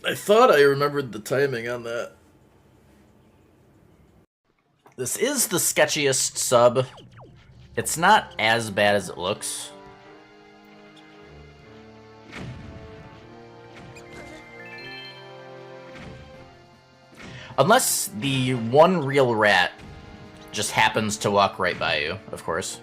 I thought I remembered the timing on that. This is the sketchiest sub. It's not as bad as it looks. Unless the one real rat just happens to walk right by you, of course.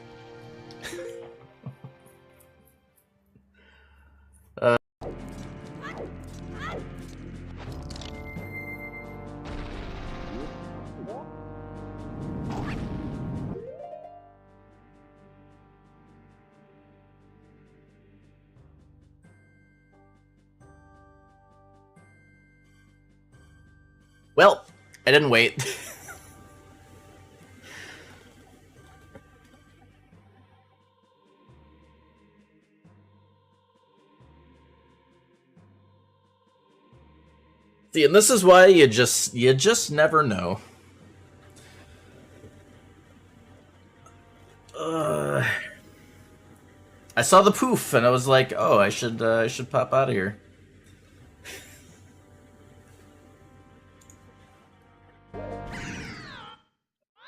Well, I didn't wait. See, and this is why you just never know. I saw the poof and I was like, oh, I should pop out of here.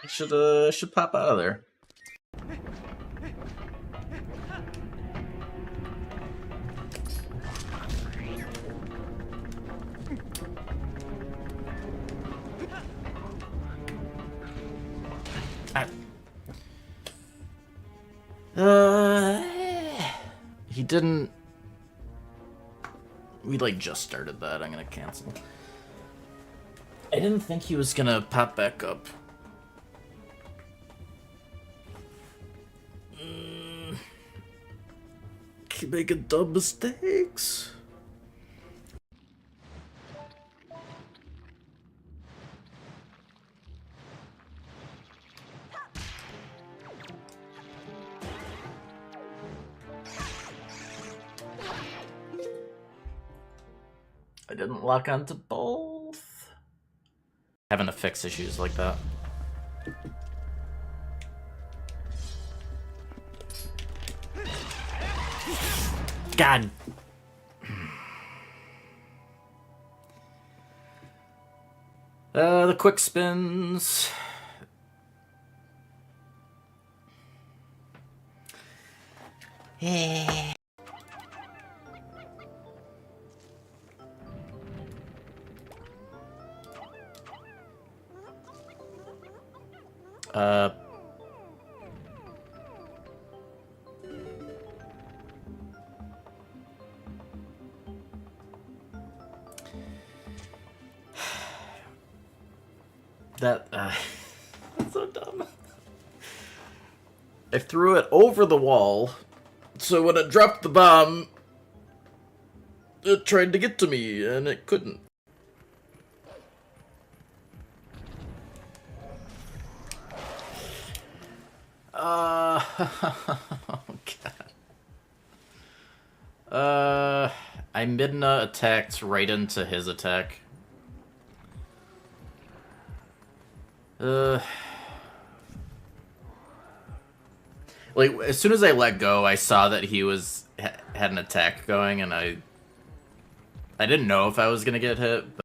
I should pop out of there. He didn't. We like just started that. I'm gonna cancel. I didn't think he was gonna pop back up. Keep making dumb mistakes. I didn't lock onto both. Having to fix issues like that. God. The quick spins. Yeah. That's so dumb. I threw it over the wall, so when it dropped the bomb, it tried to get to me, and it couldn't. Oh God. I Midna attacked right into his attack. Like, as soon as I let go, I saw that he had an attack going, and I didn't know if I was gonna get hit, but...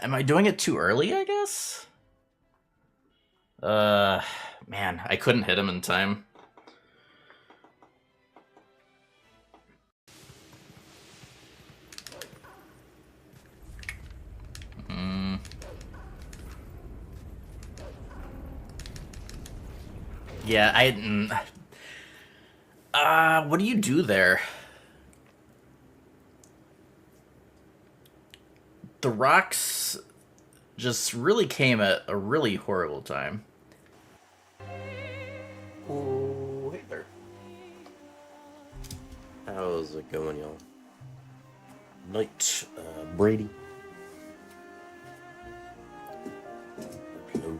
Am I doing it too early, I guess? Man, I couldn't hit him in time. Yeah, what do you do there? The rocks just really came at a really horrible time. Oh, hey there. How's it going, y'all? Night, Brady. Hello.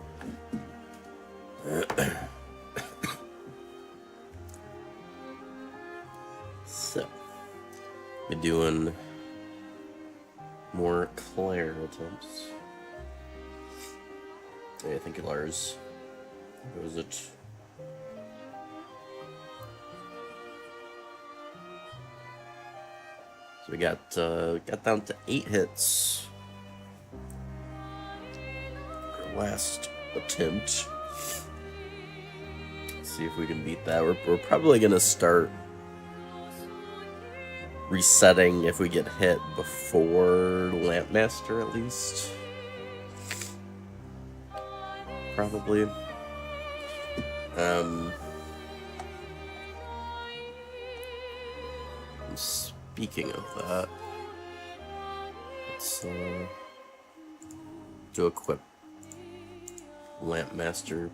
So, Be doing more Claire attempts. Hey, thank you, Lars. What was it? So we got down to 8 hits. Our last attempt. Let's see if we can beat that. We're probably gonna start resetting if we get hit before Lampmaster at least. Probably. Speaking of that, let's do equip Lampmaster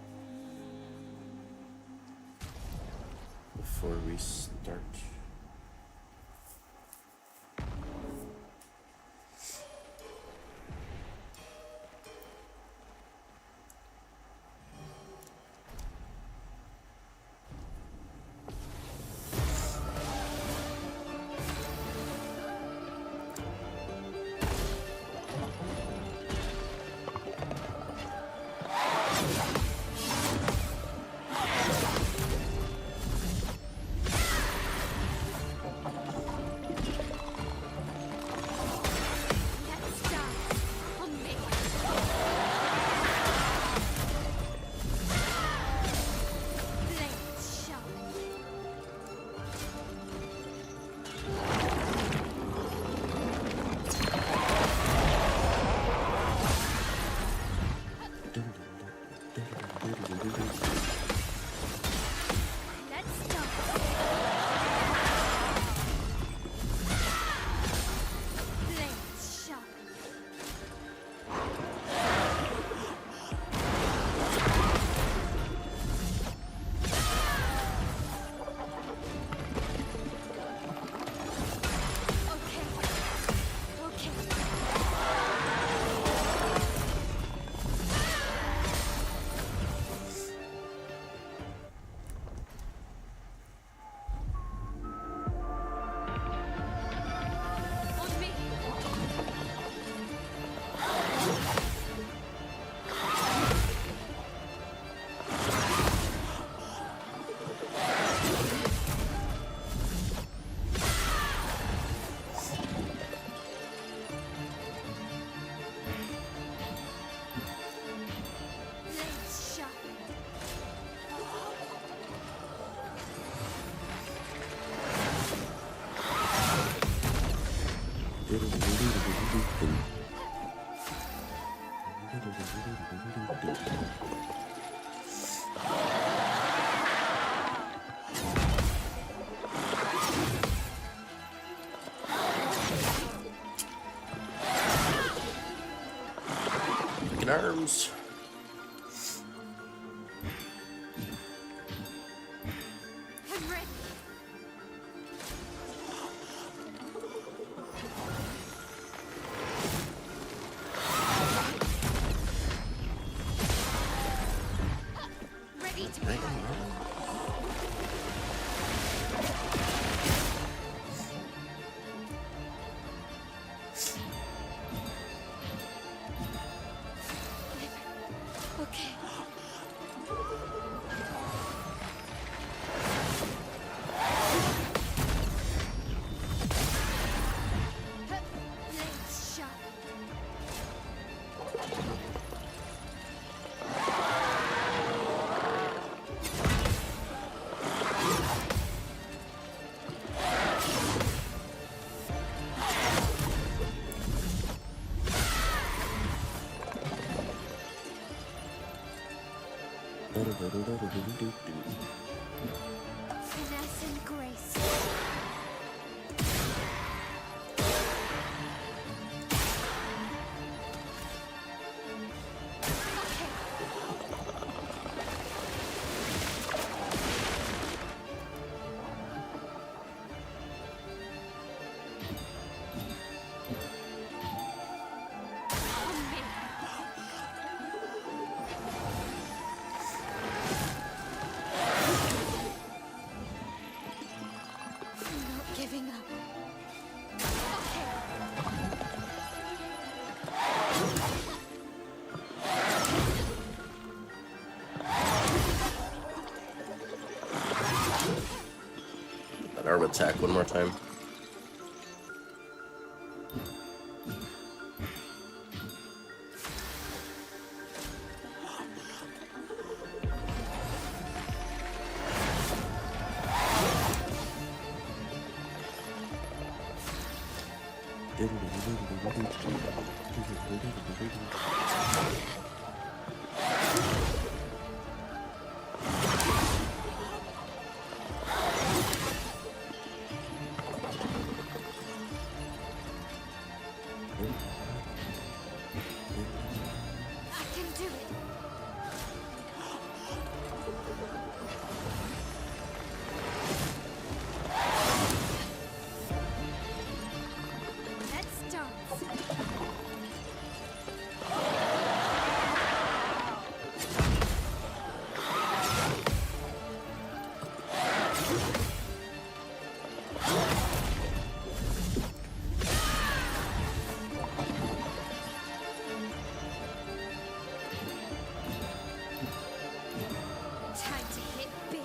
before we start. Arms. I'm ready. Ready to fight. Okay. Blades sharp. Finesse and grace. Not giving up. That arm attack one more time. I can do it. Let's dance. Time to hit big.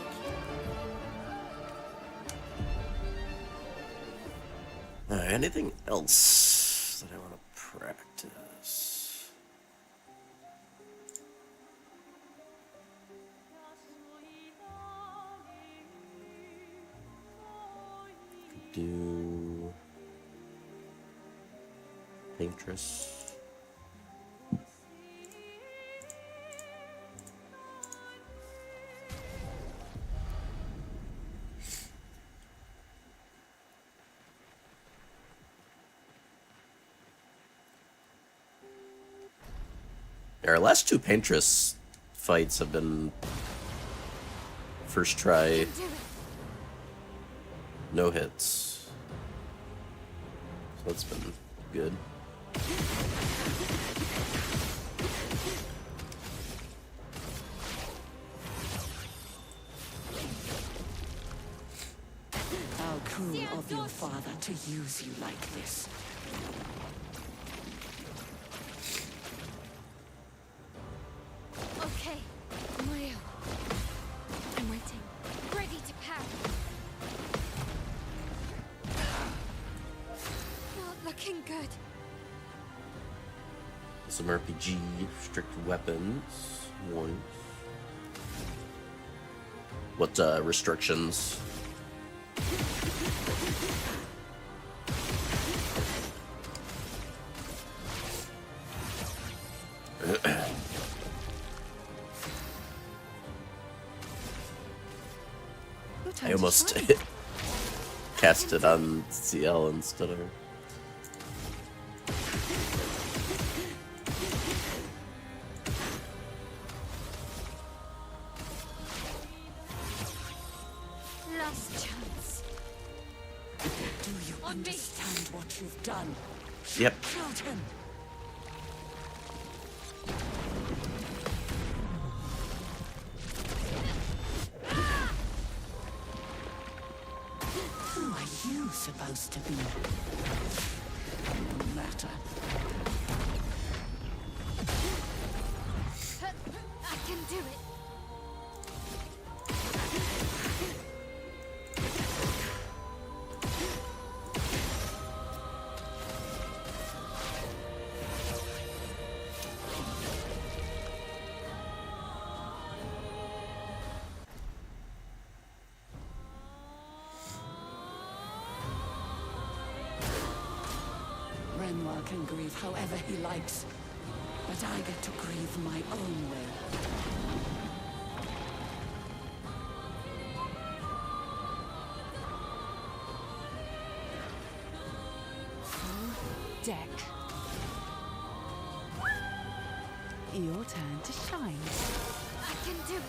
Anything else that I want to practice? Do Paintress. Our last two Paintress fights have been first try, Do it. no hits. So that's been good. How cruel of your father to use you like this. Okay, Mario. I'm waiting. Ready to parry. Not looking good. Some RPG, strict weapons, ones. What restrictions? Your I turn to almost shine. cast it on CL instead of her. Last chance. Do you On me. understand what you've done? Yep. Killed him. Who are you supposed to be? No matter. I can do it. Renoir can grieve however he likes, but I get to grieve my own way. Full deck. Your turn to shine. I can do it.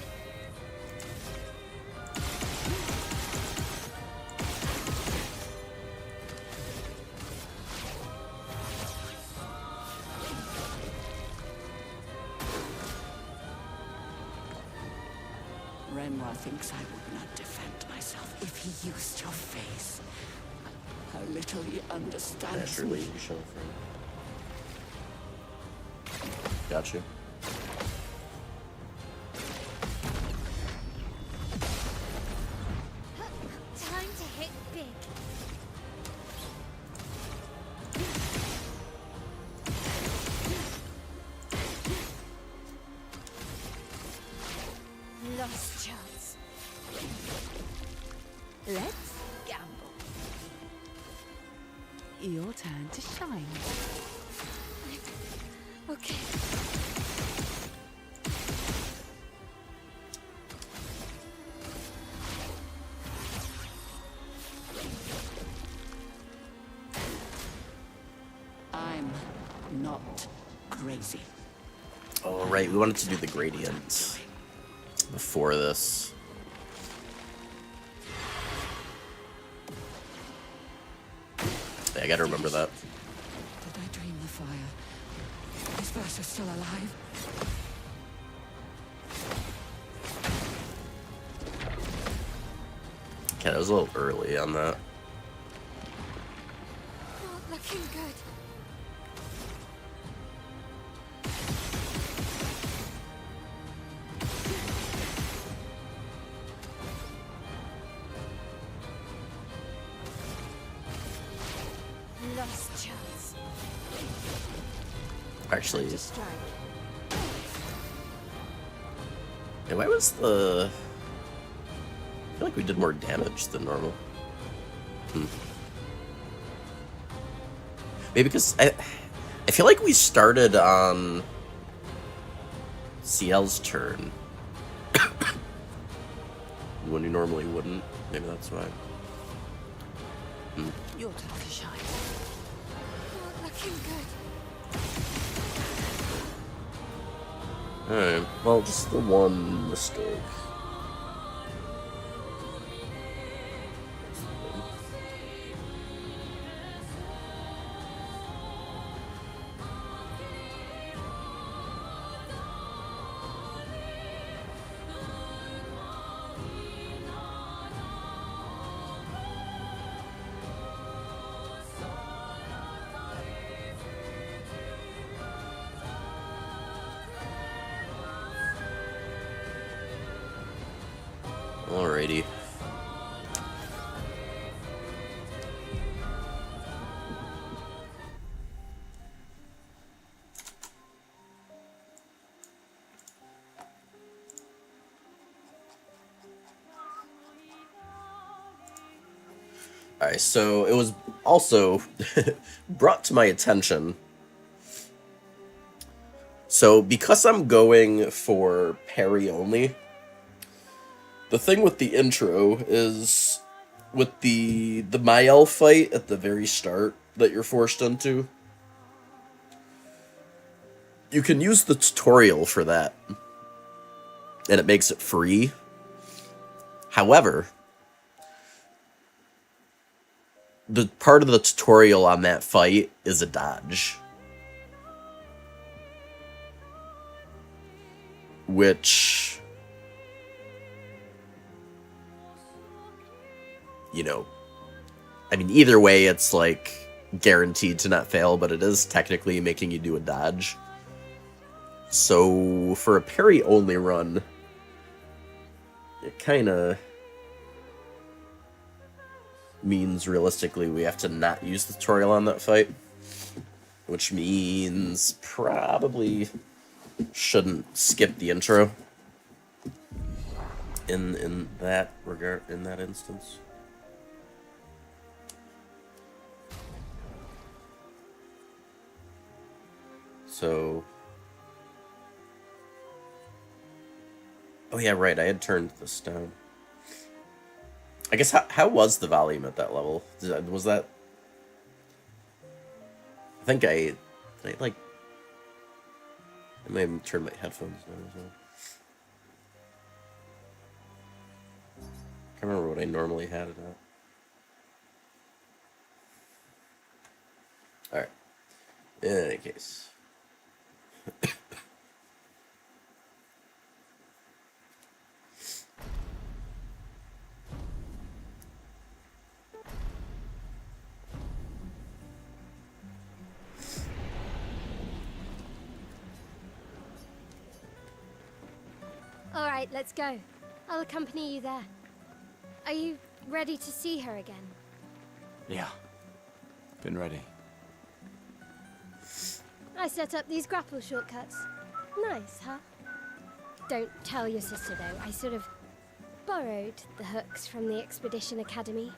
Renoir thinks I would not defend myself if he used your face. How little he understands Naturally, me. you show friend. Got you. Time to hit big. Lost chance. Let's gamble. Your turn to shine. Okay. I'm not crazy. Oh, right. We wanted to do the gradient before this. Yeah, I gotta remember that. Did I dream the fire? Is Versa still alive? Okay, that was a little early on that. Not looking good. Lost chance. Actually, To strike. yeah, why was the... I feel like we did more damage than normal. Maybe because I feel like we started on CL's turn when you normally wouldn't. Maybe that's why. Your turn to shine. Not looking good. Alright, well, just the one mistake. Alrighty. Alright, so it was also brought to my attention. So because I'm going for parry only, the thing with the intro is with the Mael fight at the very start that you're forced into, you can use the tutorial for that, and it makes it free. However, the part of the tutorial on that fight is a dodge, which, you know, I mean, either way, it's like guaranteed to not fail, but it is technically making you do a dodge. So for a parry only run, it kind of means realistically we have to not use the tutorial on that fight, which means probably shouldn't skip the intro in that regard, in that instance. So, oh yeah, right, I had turned this down. I guess, how was the volume at that level? Was that... I think I like... I may have turned my headphones down as well. I can't remember what I normally had it at. Alright. In any case. All right, let's go. I'll accompany you there. Are you ready to see her again? Yeah. Been ready. I set up these grapple shortcuts. Nice, huh? Don't tell your sister, though. I sort of borrowed the hooks from the Expedition Academy.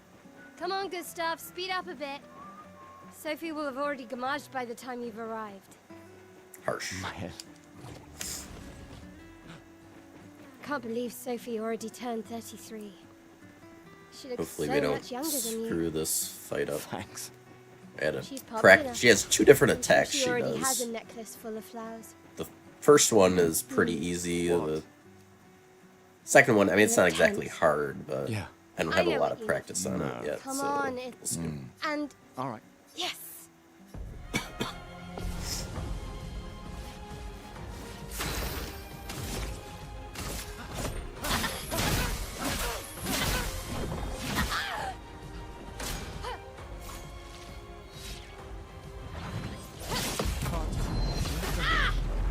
Come on, Gustav, speed up a bit. Sophie will have already gamaged by the time you've arrived. Harsh. My head. Can't believe Sophie already turned 33. She looks Hopefully so we don't much younger than you. screw this fight up. Thanks. I had She's a popular. She has 2 different I'm sure attacks she she already has does. a necklace full of flowers. The first one is pretty easy. What? The second one, I mean, it's not Intense. exactly hard, but Yeah. I don't I have a know lot what of you practice on No. it yet. Come so on, we'll it's... see. And All right. yes!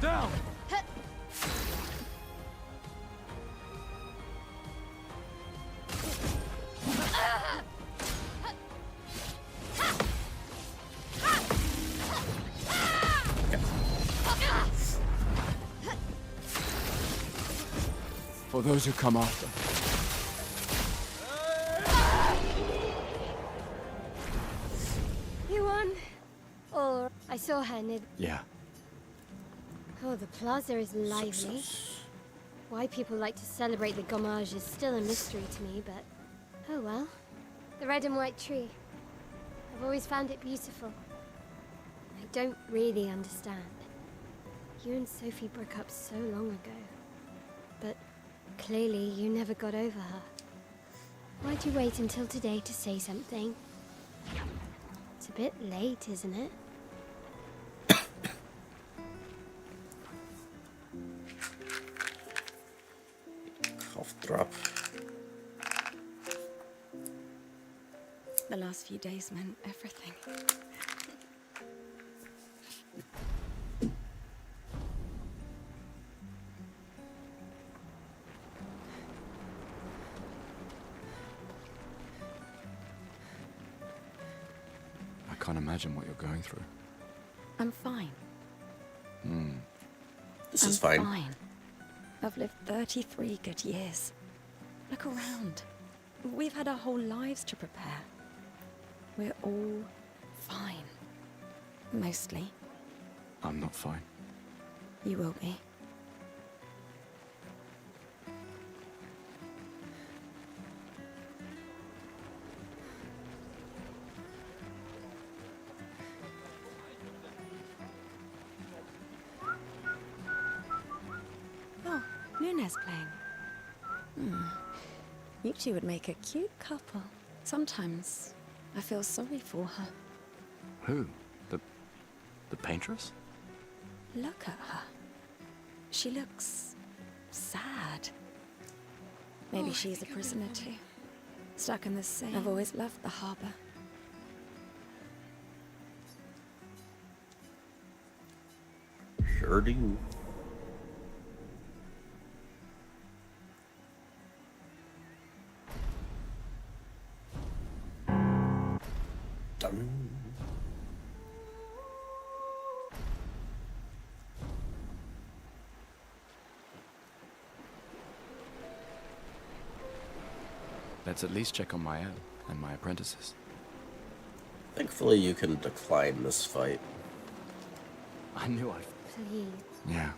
Down! For those who come after. You won. Or I saw her near... Yeah. Oh, the plaza is lively. Why people like to celebrate the gommage is still a mystery to me, but... Oh well. The red and white tree. I've always found it beautiful. I don't really understand. You and Sophie broke up so long ago. But clearly you never got over her. Why'd you wait until today to say something? It's a bit late, isn't it? Cough drop. The last few days meant everything. I can't imagine what you're going through. I'm fine. This I'm is fine. I've lived 33 good years. Look around. We've had our whole lives to prepare. We're all fine. Mostly. I'm not fine. You will be. Oh, Nuna's playing. You two would make a cute couple. Sometimes I feel sorry for her. Who? The paintress? Look at her. She looks sad. Maybe she's a prisoner too. Stuck in the sea. I've always loved the harbor. Sure do. Done. Let's at least check on Mael and my apprentices. Thankfully, you can decline this fight. I knew I'd... Please. Yeah.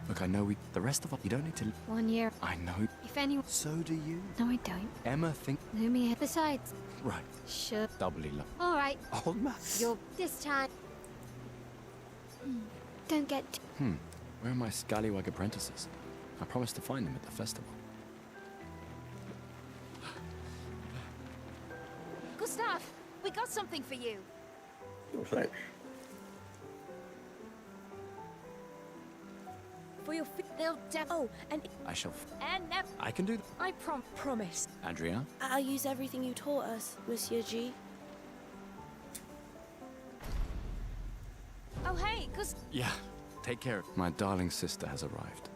Look, I know the rest of us, you don't need to... 1 year. I know. If anyone... So do you. No, I don't. Emma think... Lumia. Besides, Right. sure. Doubly love. All right. Old man. You're this time. Don't get... Where are my scallywag apprentices? I promised to find them at the festival. Gustav, we got something for you. Oh, thanks. For your they'll oh, and I shall... never. I can do that. I promise. Adrien? I'll use everything you taught us, Monsieur G. Oh hey, Yeah. Take care. My darling sister has arrived.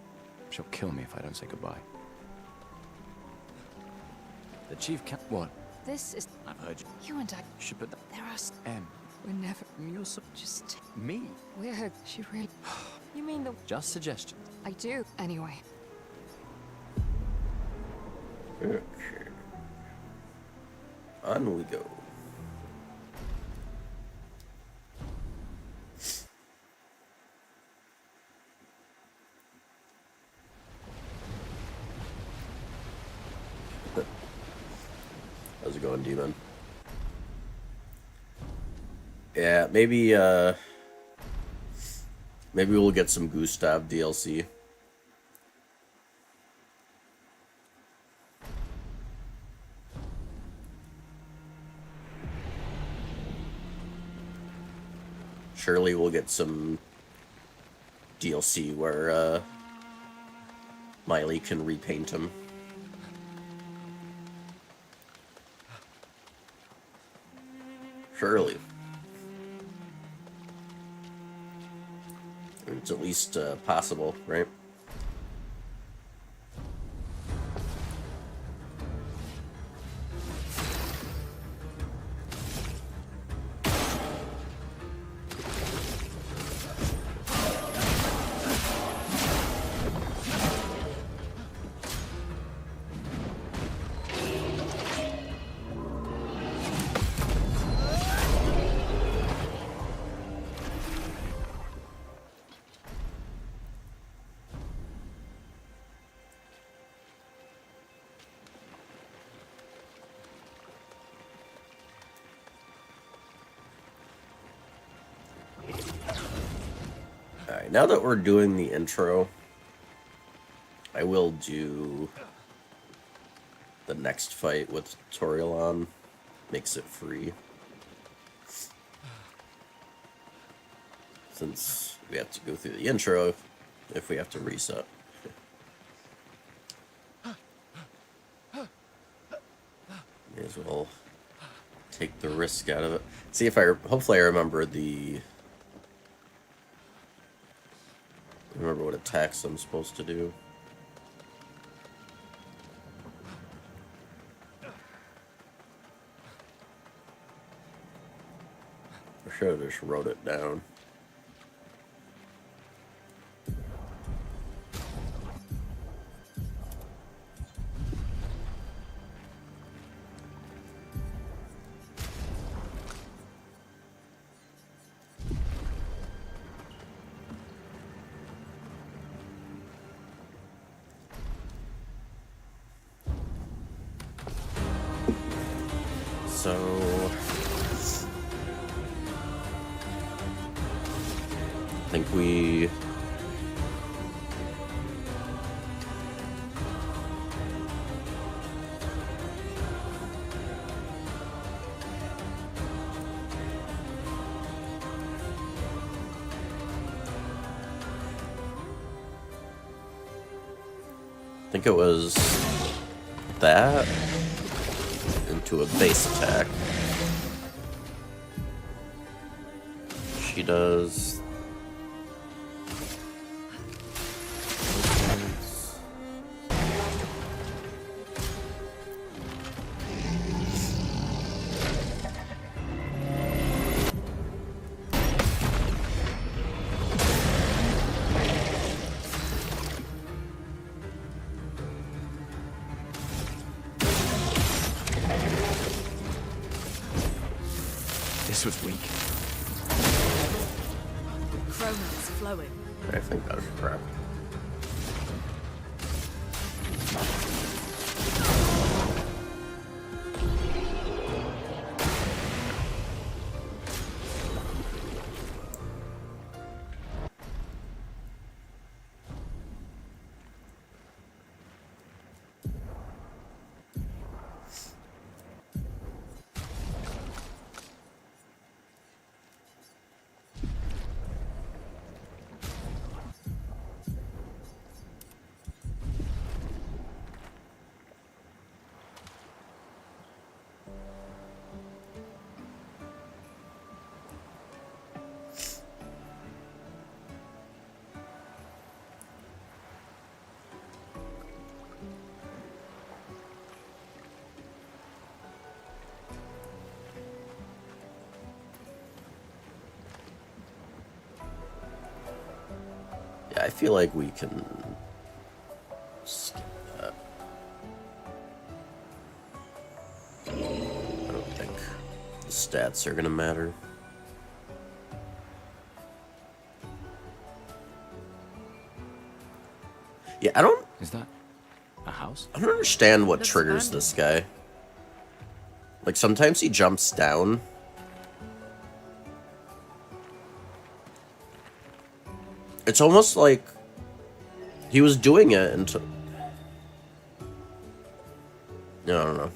She'll kill me if I don't say goodbye. The chief can't. What? This is... I've heard you. You and I... Should put that. There are... M. We're never... You're so. Just... Me? We're... She really... You mean the... Just suggestions. I do. Anyway. Okay. On we go. How's it going, Demon? Yeah, maybe we'll get some Gustav DLC. Surely we'll get some DLC where Miley can repaint him. Surely. It's at least possible, right? Alright, now that we're doing the intro, I will do the next fight with tutorial on. Makes it free. Since we have to go through the intro if we have to reset. May as well take the risk out of it. See if hopefully I remember what attacks I'm supposed to do. I should have just wrote it down. So I think we think it was that into a base attack. She does. This was weak. Chroma's flowing. I think that was crap. feel like we can skip that. I don't think the stats are gonna matter. Yeah, I don't Is that a house? understand what Looks triggers abandoned. this guy. Like, sometimes he jumps down. It's almost like he was doing it until... No, I don't know.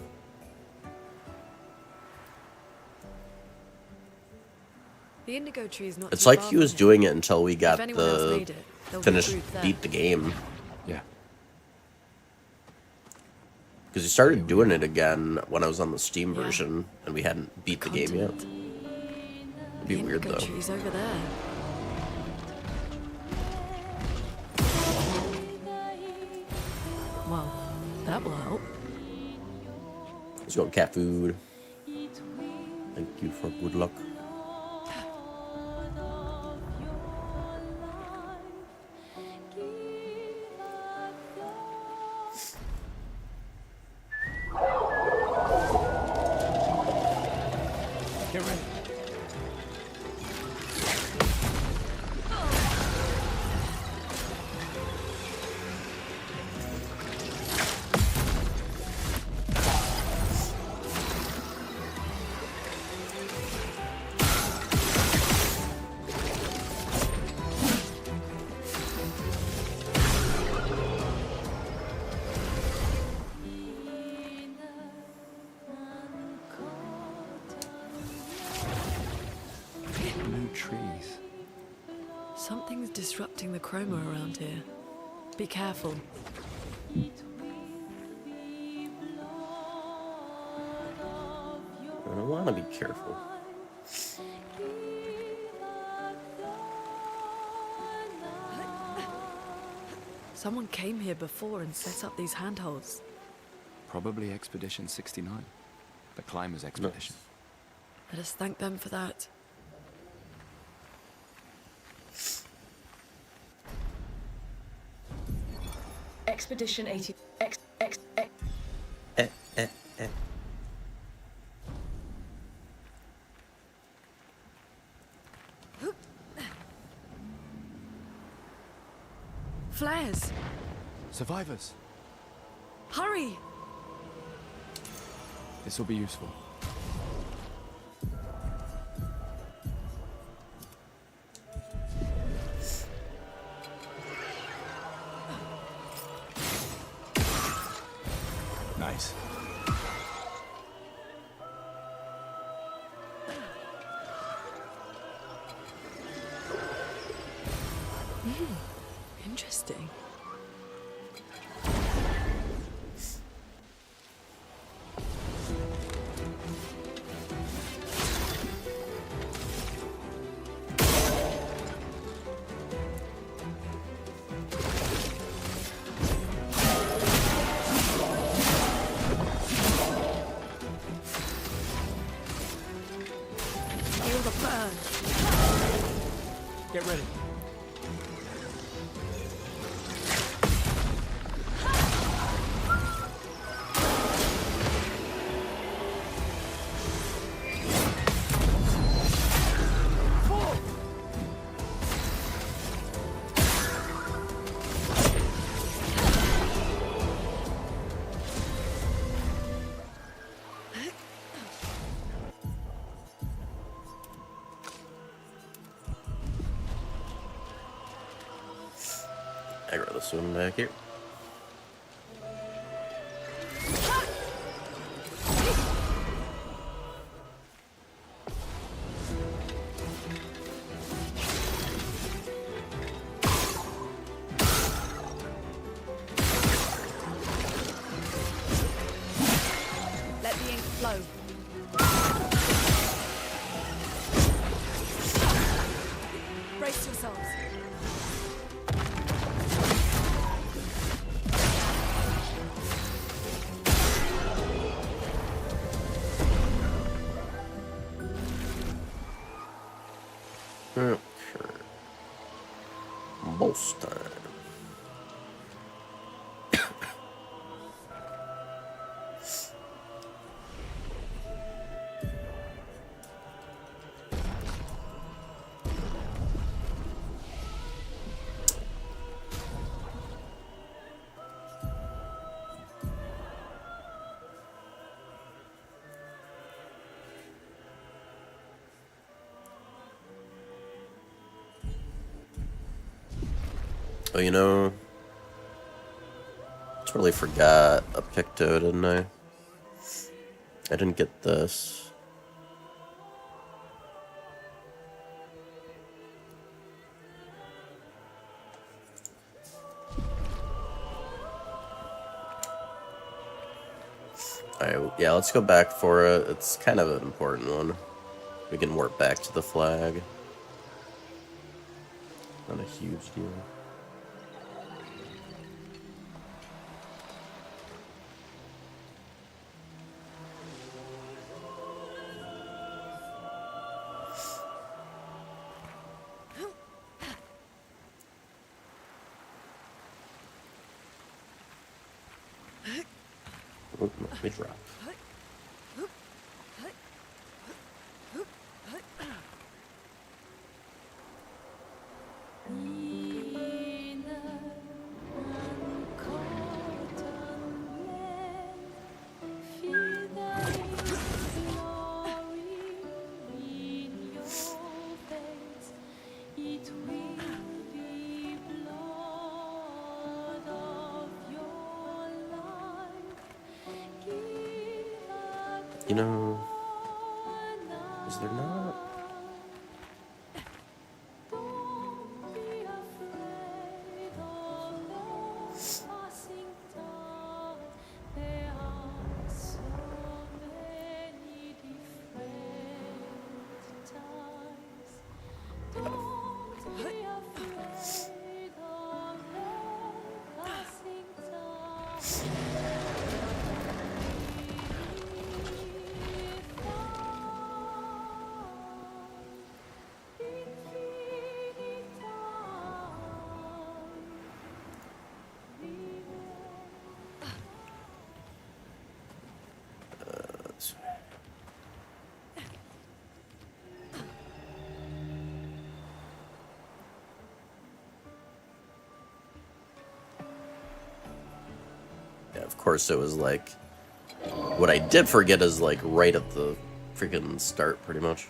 The indigo tree is not It's too like far he was from doing it until we here. got If anyone else the made it, they'll be finish grouped there. beat the game. Yeah. Because he started doing it again when I was on the Steam Yeah. version, and we hadn't beat the game yet. Continent. It'd be The weird indigo though. tree's over there. Well, that will help. Let's go cat food. Thank you for good luck. Get ready. New trees. Something's disrupting the chroma around here. Be careful. I want to be careful. Someone came here before and set up these handholds. Probably Expedition 69. The Climbers Expedition. Let us thank them for that. Expedition 80. X. Eh, eh, eh. Flares! Survivors. Hurry! This will be useful. Nice. Interesting. Feel the burn. Get ready. I got this one back here. Let the ink flow. Brace yourselves. Okay. boss time. Oh, you know, totally forgot a Picto, didn't I? I didn't get this. Alright, yeah, let's go back for it. It's kind of an important one. We can warp back to the flag. Not a huge deal. Oh, let me drop. You know, is there not? Yeah, of course it was like, what I did forget is like right at the freaking start, pretty much.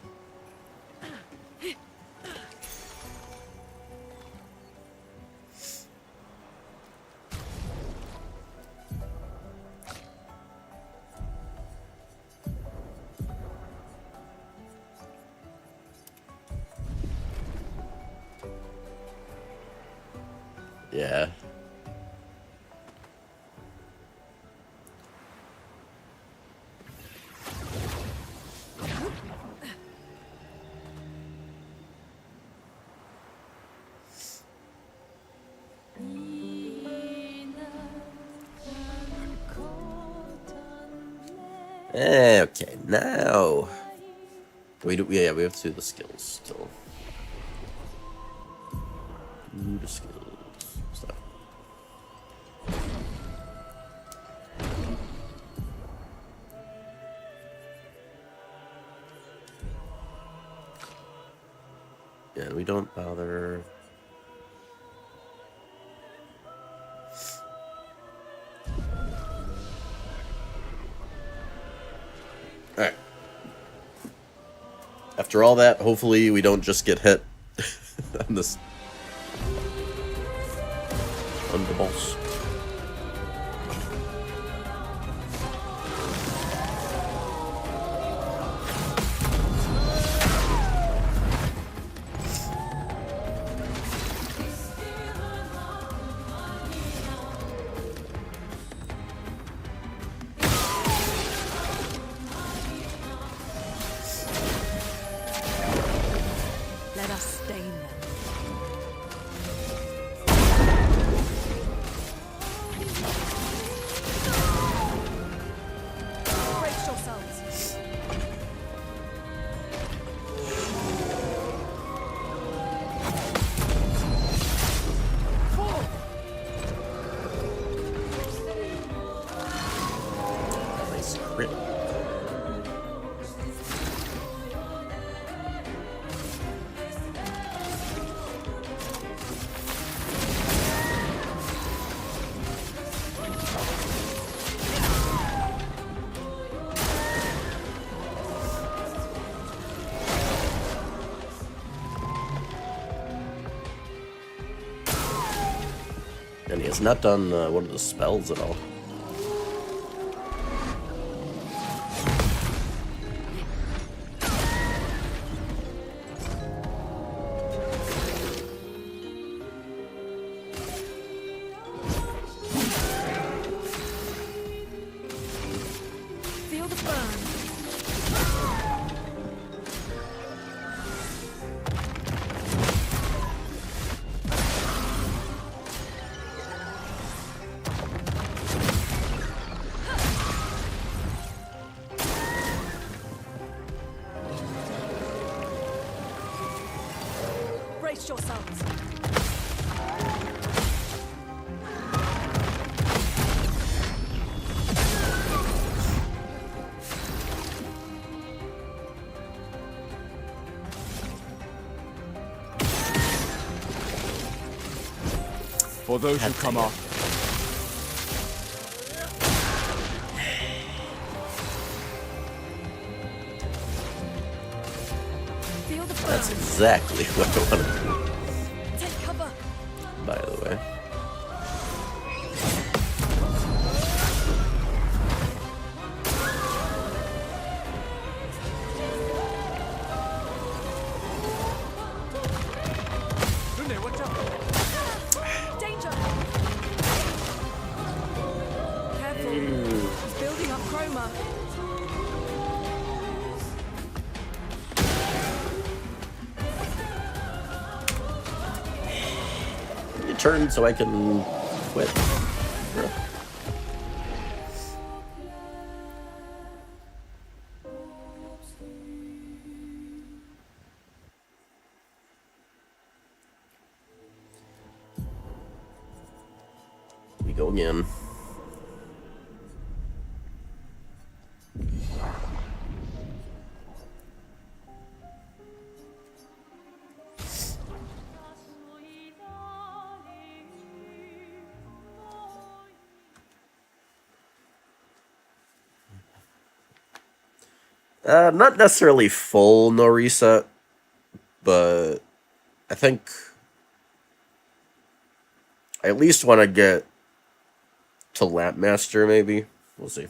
Yeah. Okay, now yeah, we have to do the skills still. Do the skills stuff. Yeah, we don't bother. Alright. After all that, hopefully we don't just get hit on this. On the boss. It's not done one of the spells at all. Feel the burn. Brace yourselves. For those who come up, Feel the burn. That's exactly what I want to do, Take cover. by the way. Danger. Careful. He's building up chroma. You turn so I can quit. Bro. We go again. Not necessarily full no reset, but I think I at least want to get to Lamp Master, maybe. We'll see.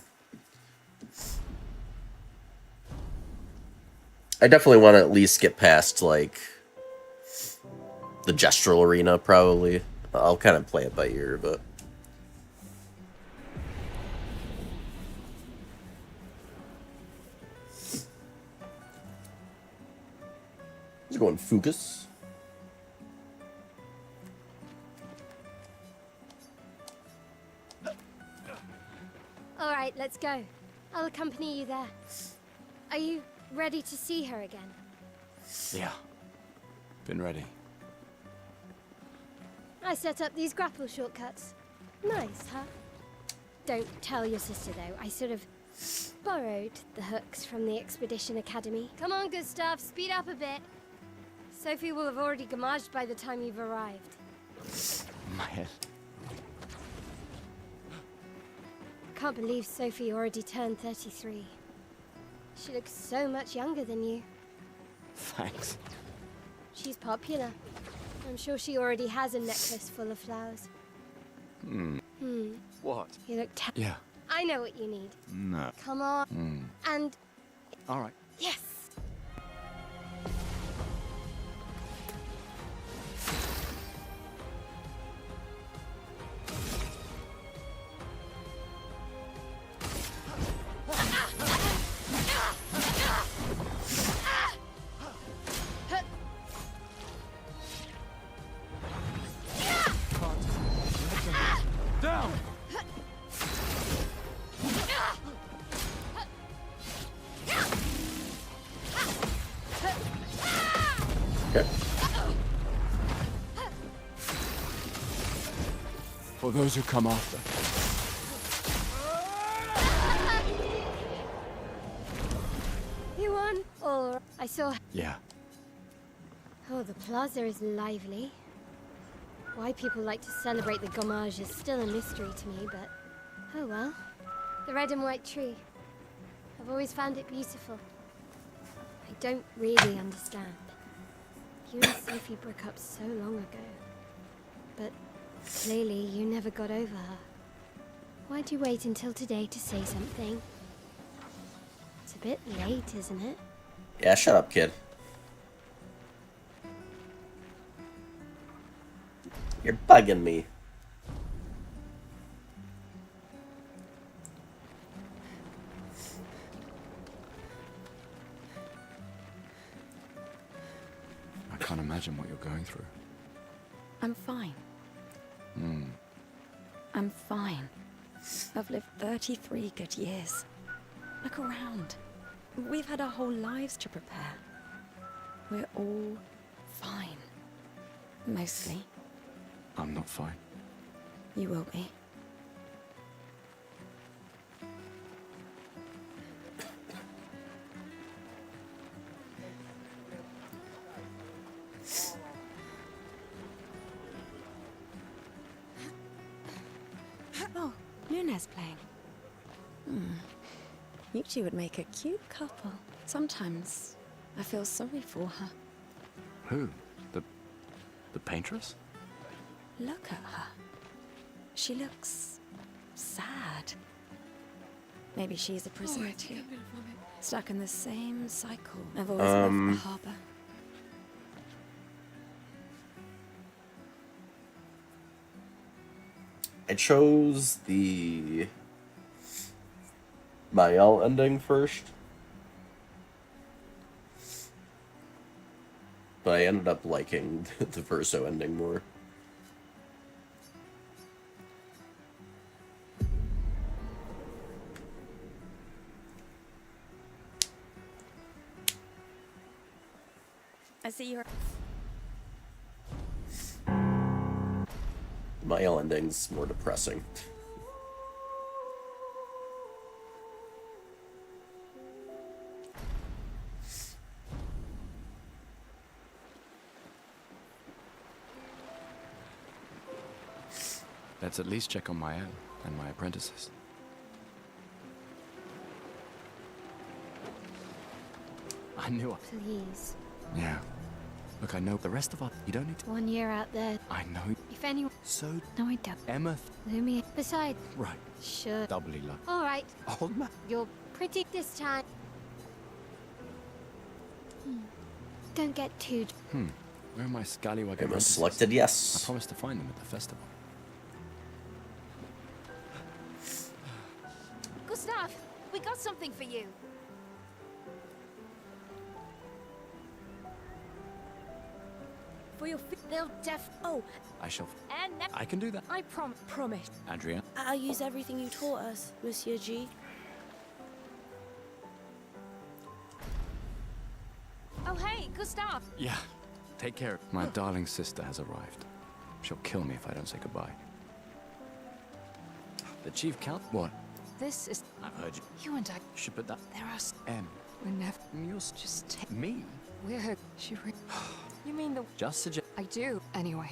I definitely want to at least get past, like, the Gestural Arena, probably. I'll kind of play it by ear, but... He's going Fucus. All right, let's go. I'll accompany you there. Are you ready to see her again? yeah. Been ready. I set up these grapple shortcuts. Nice, huh? Don't tell your sister, though. I sort of borrowed the hooks from the Expedition Academy. Come on, Gustav, speed up a bit. Sophie will have already gamaged by the time you've arrived. My head. Can't believe Sophie already turned 33. She looks so much younger than you. Thanks. She's popular. I'm sure she already has a necklace full of flowers. What? You look Yeah. I know what you need. No. Come on. And All right. yes! Down! Okay. For those who come after. You won? Or I saw... Yeah. Oh, the plaza is lively. Why people like to celebrate the gommage is still a mystery to me, but... Oh well. The red and white tree. I've always found it beautiful. I don't really understand. You and Sophie broke up so long ago. But Clearly, you never got over her. Why'd you wait until today to say something? It's a bit late, isn't it? Yeah, shut up, kid. You're bugging me. I can't imagine what you're going through. I'm fine. I'm fine. I've lived 33 good years. Look around. We've had our whole lives to prepare. We're all fine. Mostly. I'm not fine. You will be. Oh, Luna's playing. You two would make a cute couple. Sometimes I feel sorry for her. Who? The paintress? Look at her. She looks sad. Maybe she's a prisoner too. Stuck in the same cycle. I've always loved the harbor. I chose the Mael ending first. But I ended up liking the Verso ending more. I see you're... Mael ending's more depressing. Let's at least check on Mael and my apprentices. I knew it. Please. Yeah. Look, I know the rest of us. You don't need to. 1 year out there. I know. If anyone... So, No, I don't. Emma. Lumi. Besides, Right. sure. Doubly lucky. All right. Old man. You're pretty this time. Don't get too... Where are my scallywag Emma apprentices? selected I yes. promised to find them at the festival. Gustav, we got something for you. For your they'll oh, I shall. and I can do that. I promise. Andrea. I'll use everything you taught us, Monsieur G. Oh hey, Gustav. Yeah. Take care. My darling sister has arrived. She'll kill me if I don't say goodbye. The chief count. What? This is... I've heard you. You and I... Should put that. There are... M. We're never... You're just me. We're... She... You mean the... Just suggest. I do. Anyway.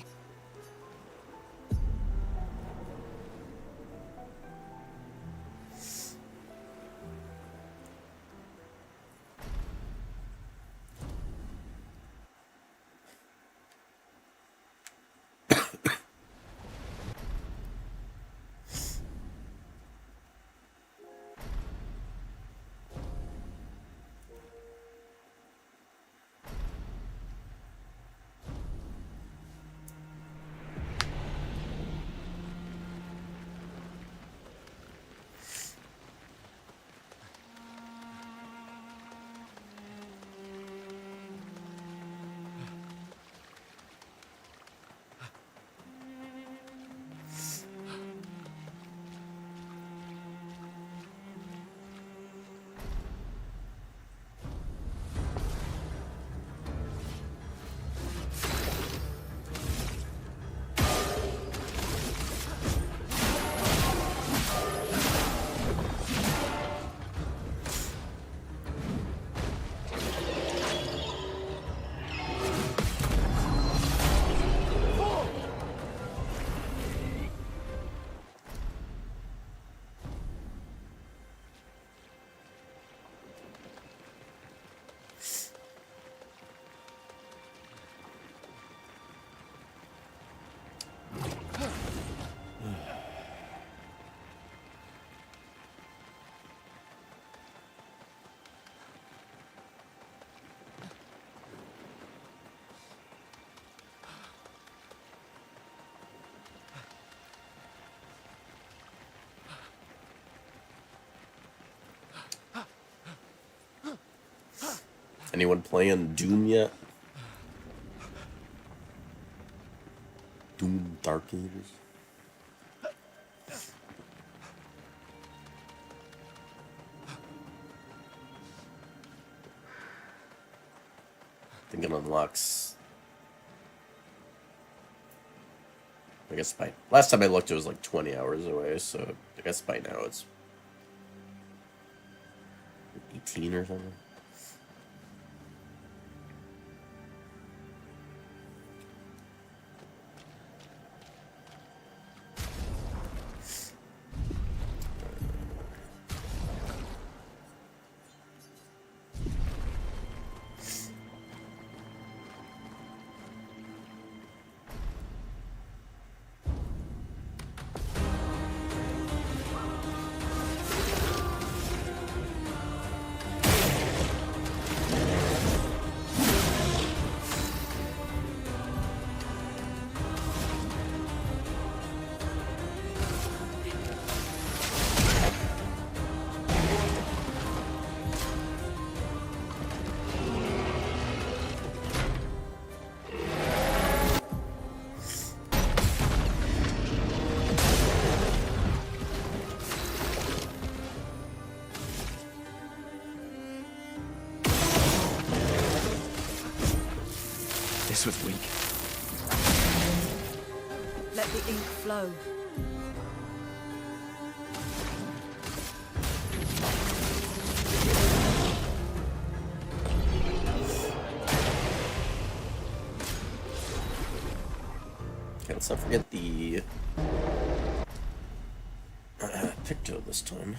Anyone playing Doom yet? Doom Dark Ages? I think it unlocks. I guess by last time I looked, it was like 20 hours away. So I guess by now it's 18 or something. This was weak. Let the ink flow. Okay, let's not forget the Picto this time.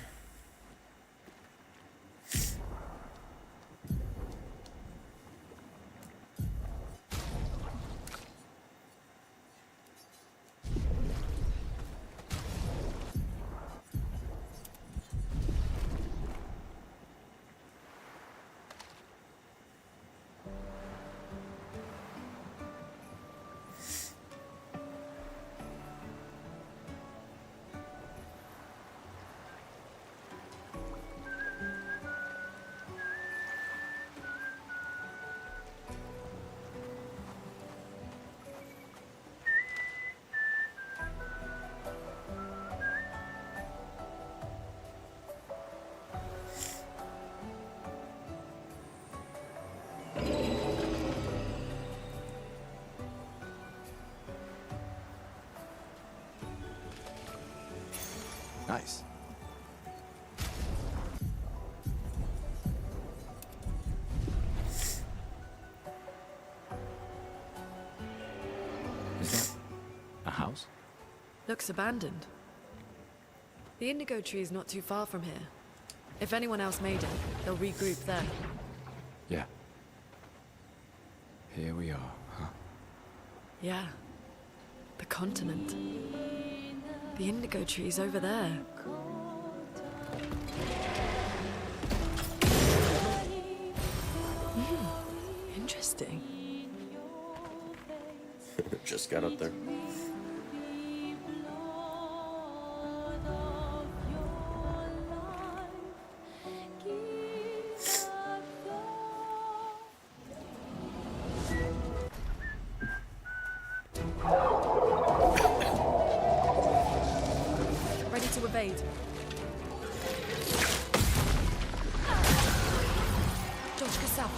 Nice. Is that a house? Looks abandoned. The indigo tree is not too far from here. If anyone else made it, they'll regroup there. Yeah. Here we are, huh? Yeah. The continent. The indigo tree's over there. Interesting. Just got up there. Ready to evade. George Cassava.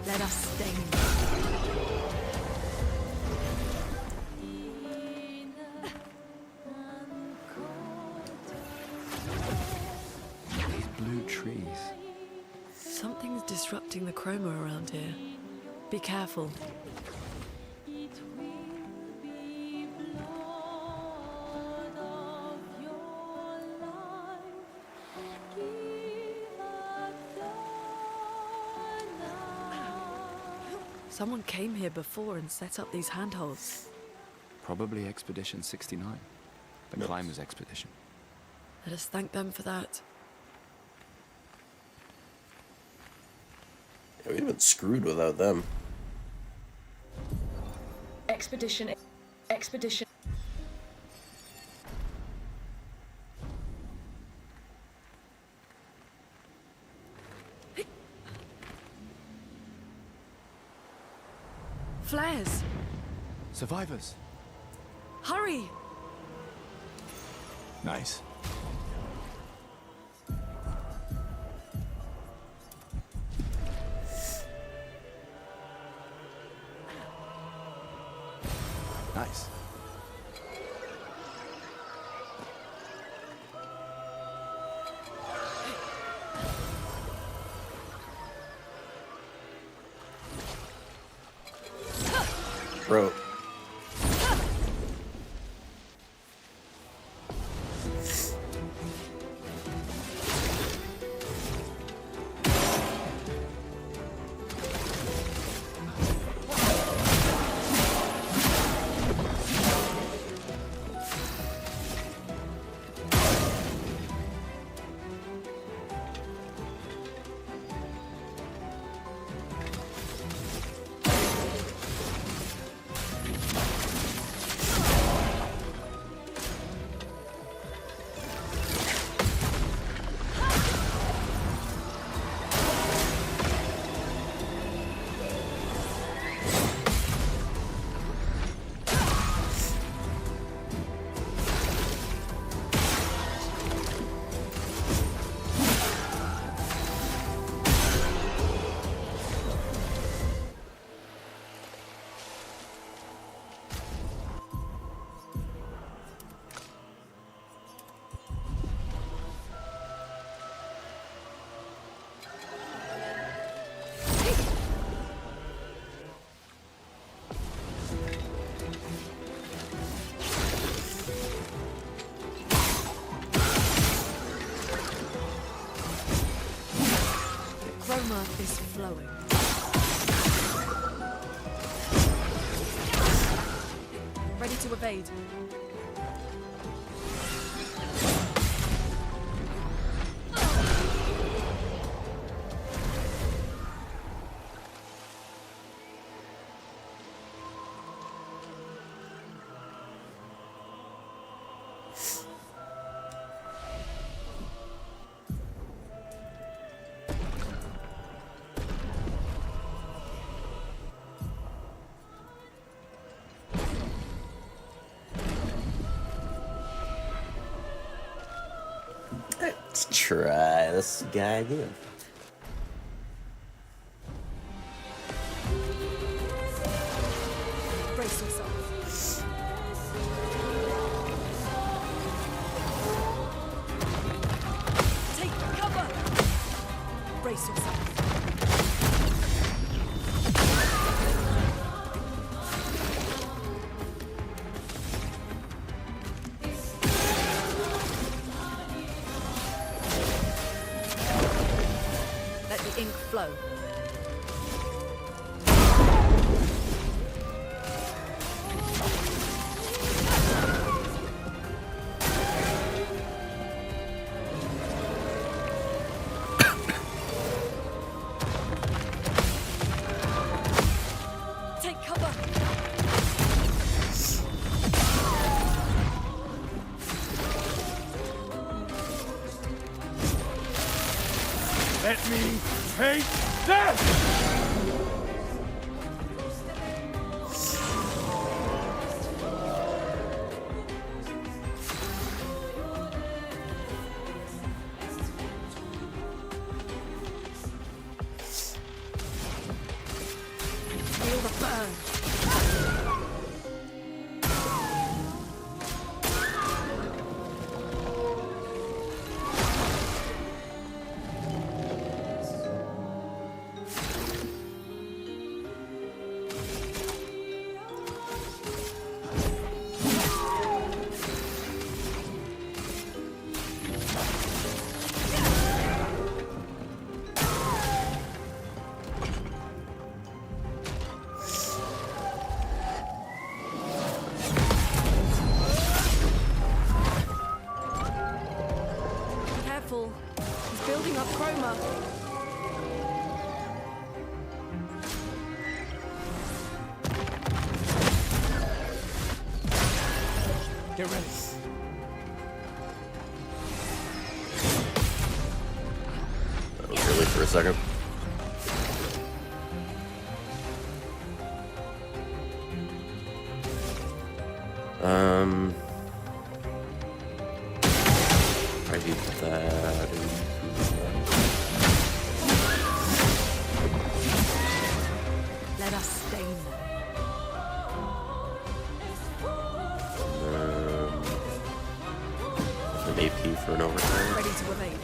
Let us stain. These blue trees. Something's disrupting the chroma around here. Be careful. Someone came here before and set up these handholds. Probably Expedition 69. The climbers expedition. Let us thank them for that. Yeah, we'd have been screwed without them. Expedition. Expedition. Flares! Survivors. Hurry! Nice. Nice. Bro. Chroma is flowing. Ready to evade. Let's try this guy again. Brace yourself. Take cover! Brace yourself. Let the ink flow. Take cover! Let me take this! Feel the burn. Careful. He's building up chroma. Get ready. That was really for a second. I do that. Let us stain them. An AP for an overtime. Ready to evade.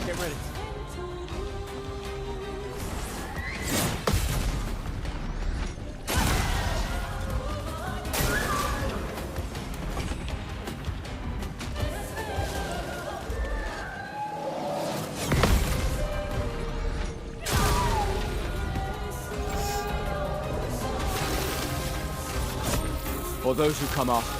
Get ready. For those who come after.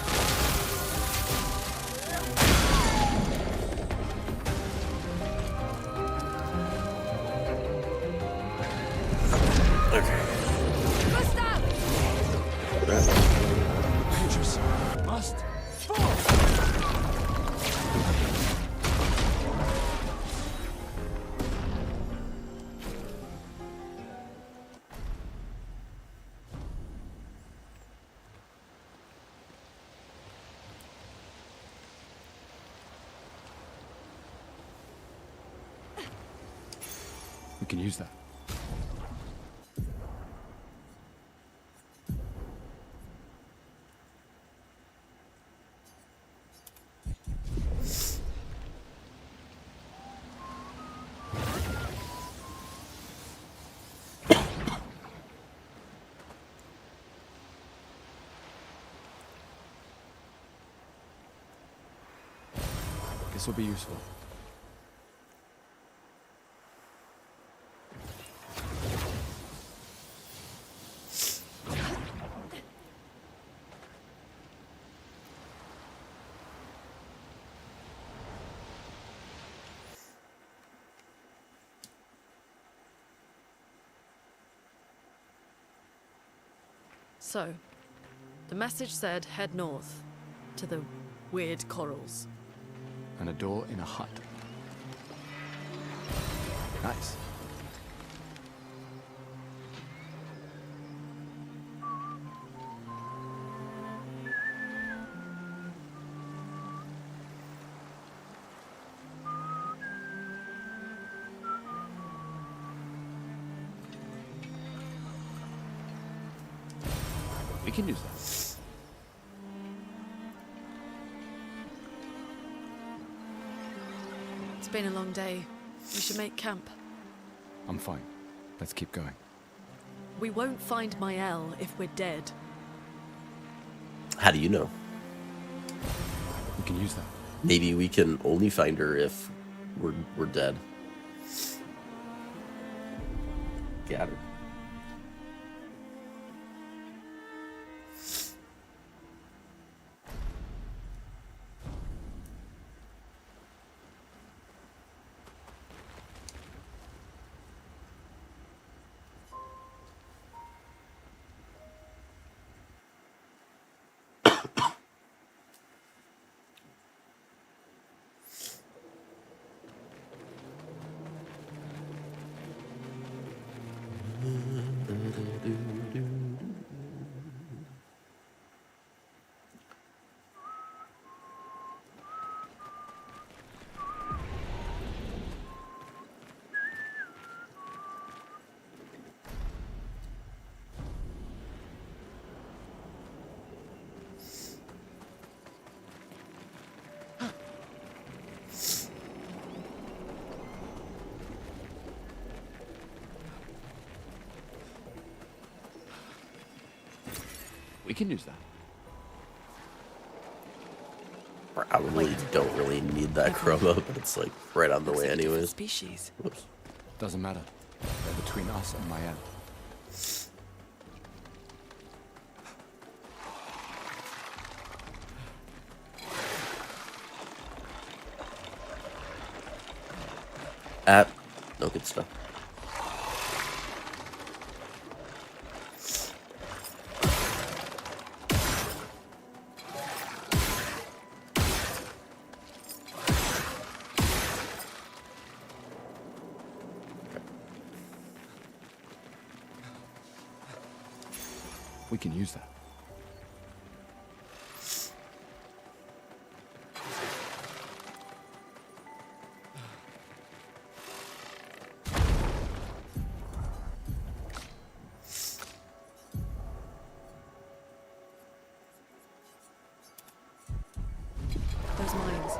Dangerous. Must fall. We can use that. This will be useful. So, the message said head north to the weird corals. And a door in a hut. Nice. We can use that. It's been a long day. We should make camp. I'm fine. Let's keep going. We won't find Mael if we're dead. How do you know? We can use that. Maybe we can only find her if we're dead. Got her. We can use that. Probably don't really need that chroma, but it's like right on the way anyways. Species. Whoops. Doesn't matter. They're between us and Mael. No good stuff. We can use that. Those mines.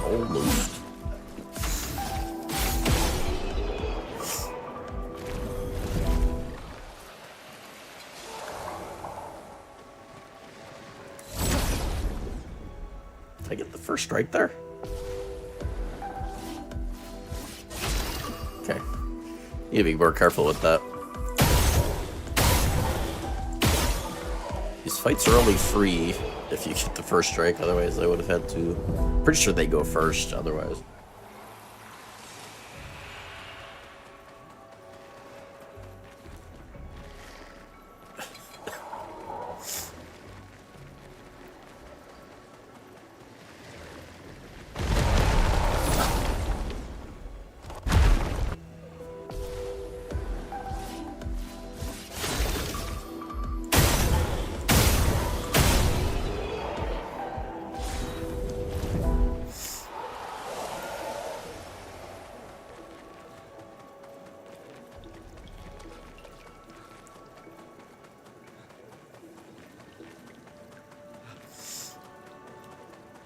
Almost. Did I get the first strike there? Okay. You need to be more careful with that. These fights are only free if you get the first strike, otherwise I would have had to. Pretty sure they go first, otherwise.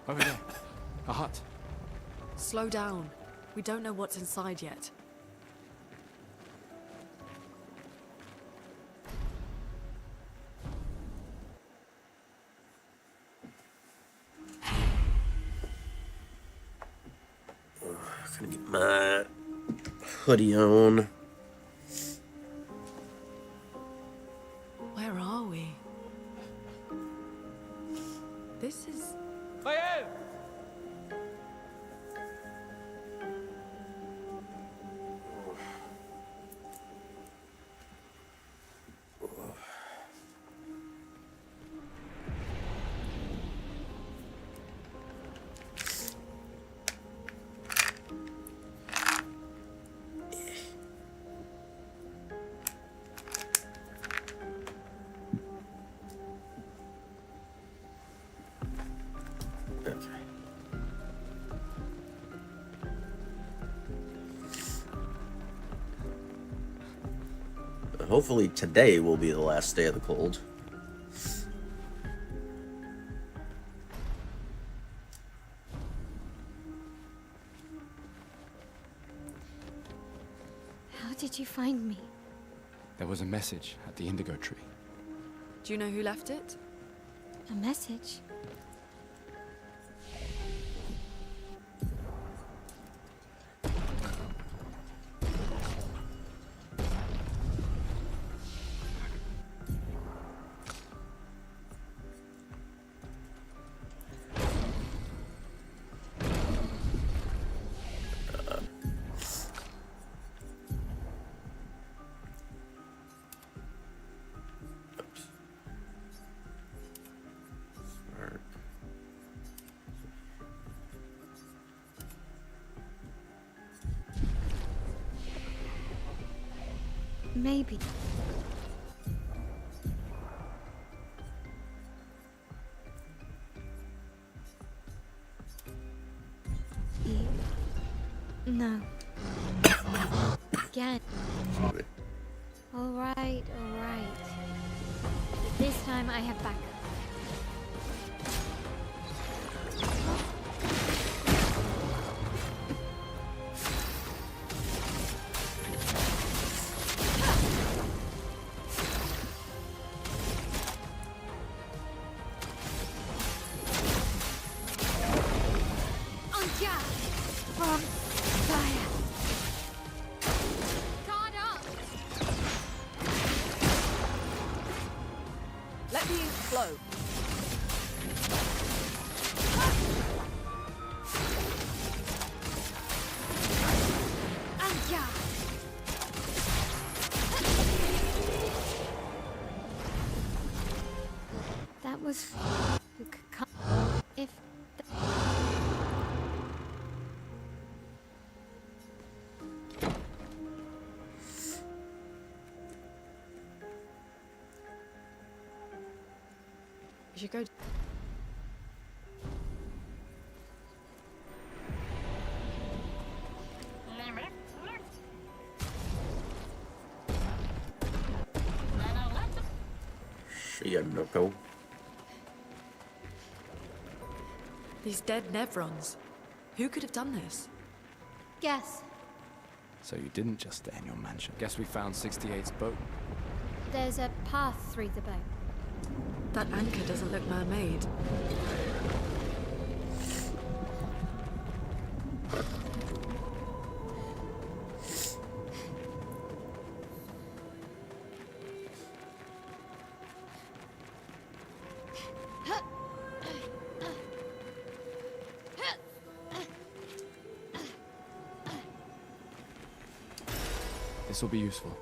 Over there. A hut. Slow down. We don't know what's inside yet. Gonna get my hoodie on. Where are we? This is... Hopefully today will be the last day of the cold. How did you find me? There was a message at the indigo tree. Do you know who left it? A message? Maybe. No. Again. All right, all right. But this time I have backup. We should go. Shiyanoko. These dead Nevrons. Who could have done this? Guess. So you didn't just stay in your mansion. Guess we found 68's boat. There's a path through the boat. That anchor doesn't look man-made. This will be useful.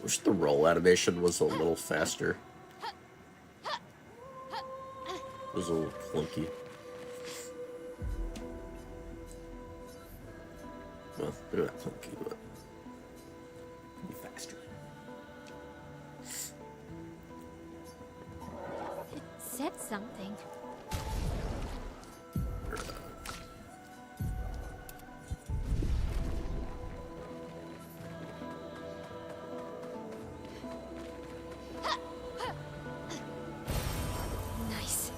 Wish the roll animation was a little faster. It was a little clunky. Well, they're not clunky, but be faster. It said something. Nice.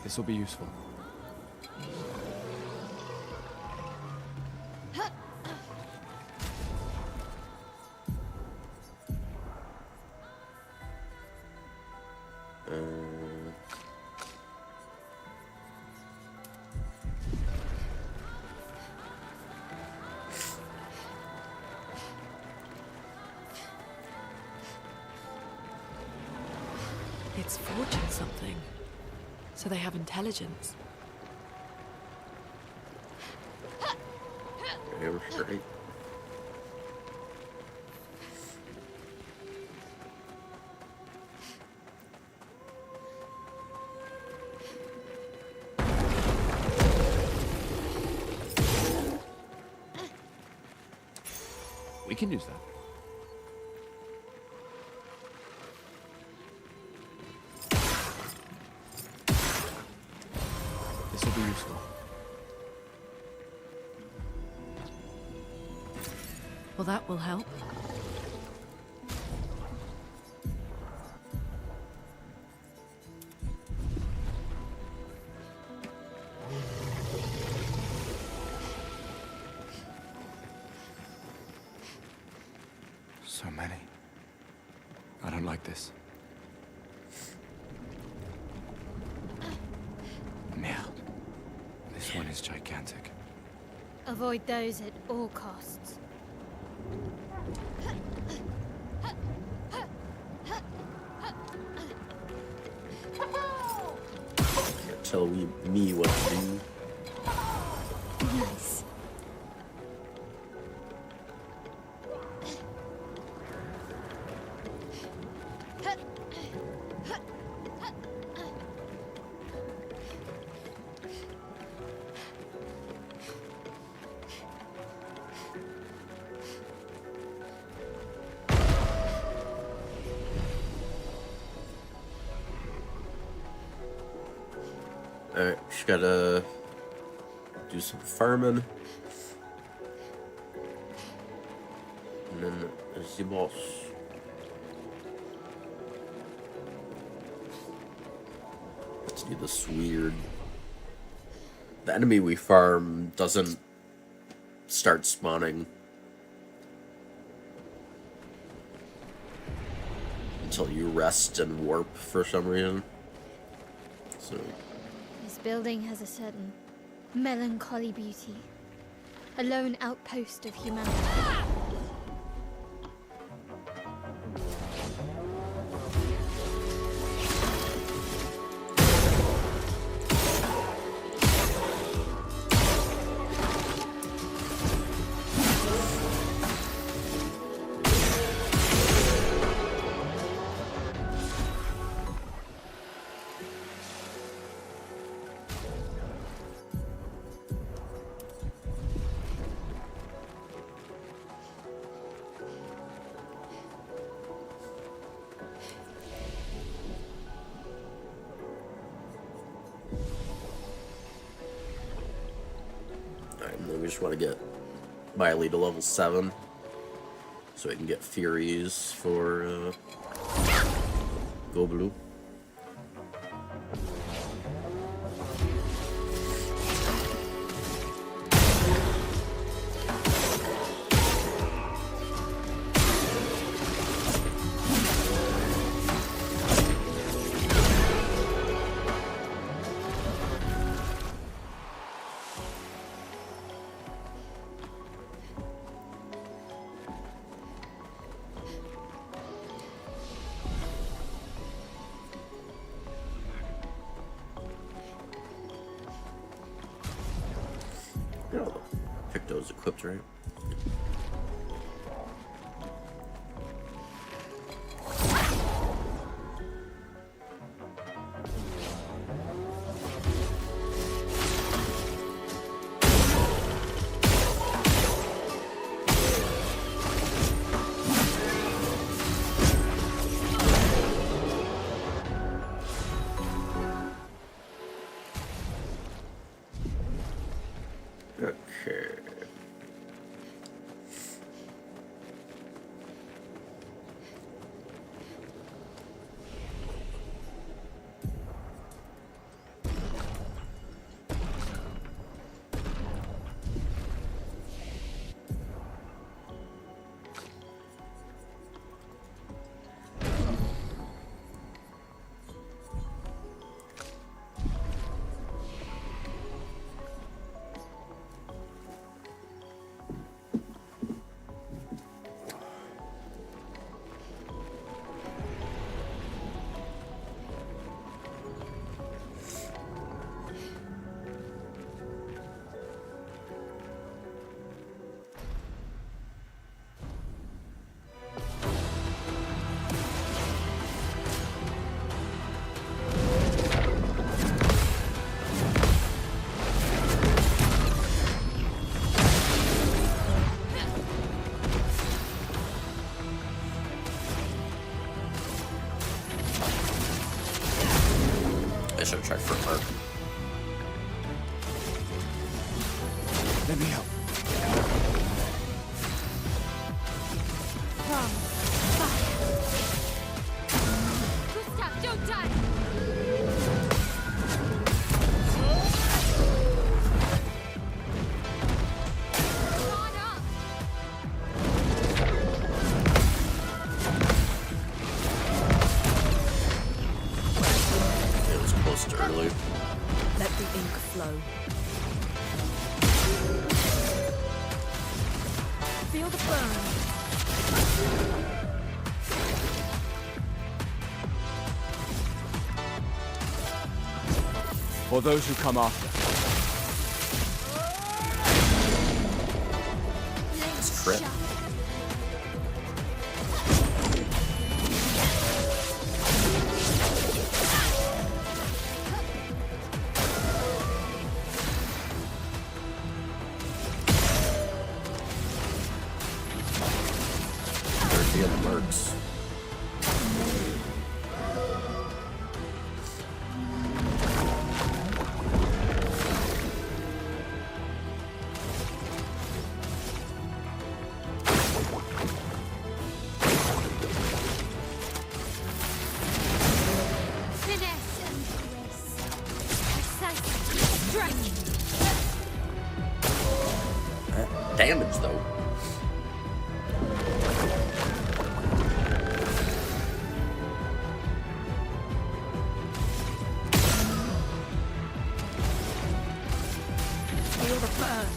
This will be useful. It's forging something. So they have intelligence. Yeah, we're straight. We can use that. This will be useful. Well, that will help. So many. I don't like this. Now, this one is gigantic. Avoid those at all costs. Can't tell me what to do. Nice. Alright, just gotta do some farming. And then there's the boss. Let's do this weird. The enemy we farm doesn't start spawning until you rest and warp for some reason. So. This building has a certain melancholy beauty. A lone outpost of humanity. We just want to get Miley to level 7. So we can get Furies for Go Blue. Pick those equipped, right? Okay. I should have tried for her. Let me help. From fire. Gustav, don't die! Guard up! It was close to early. Let the ink flow. Feel the burn. For those who come after. It's crit. They're the mercs. Finesse and grace. Precise strike. Damage though. Feel the burn.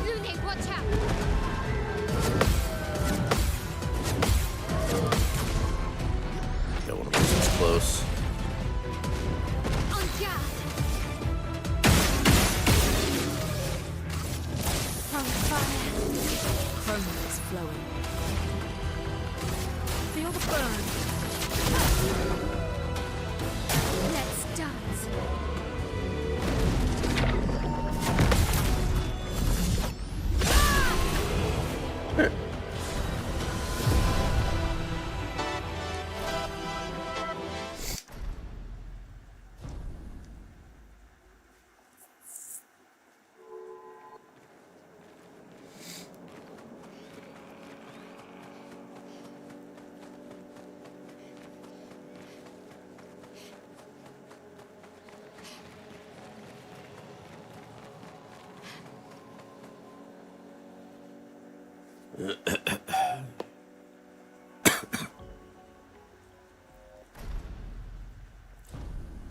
Lune, watch out! Got one of those that's close. On guard! From fire. Chroma is flowing. Feel the burn. Let's dance.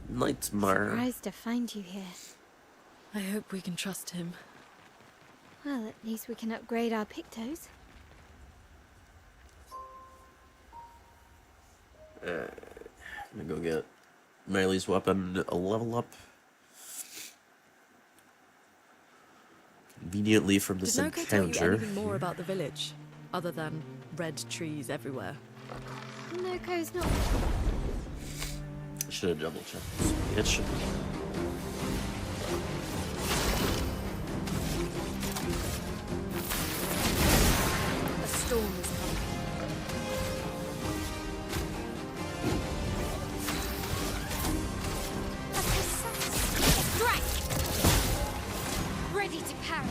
Nightmare. Surprised to find you here. I hope we can trust him. Well, at least we can upgrade our pictos. I'm gonna go get Miley's weapon a level up. Conveniently from this Did Noko tell you encounter. anything more about the village, other than red trees everywhere? Noko's not. I should have double checked this. It should be. A storm is coming. A precise strike! Ready to parry.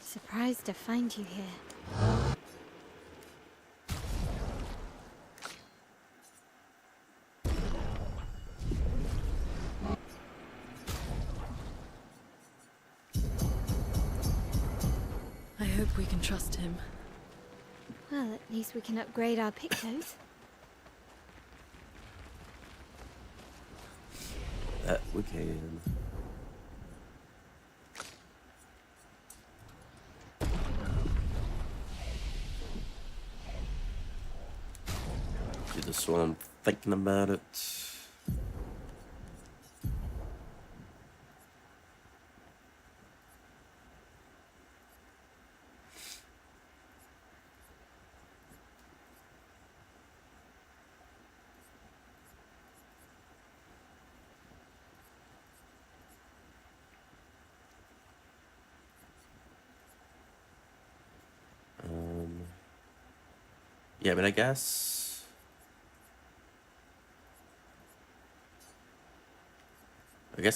Surprised to find you here. I hope we can trust him. Well, at least we can upgrade our pictos. That we can. Do this while I'm thinking about it. Yeah, but I guess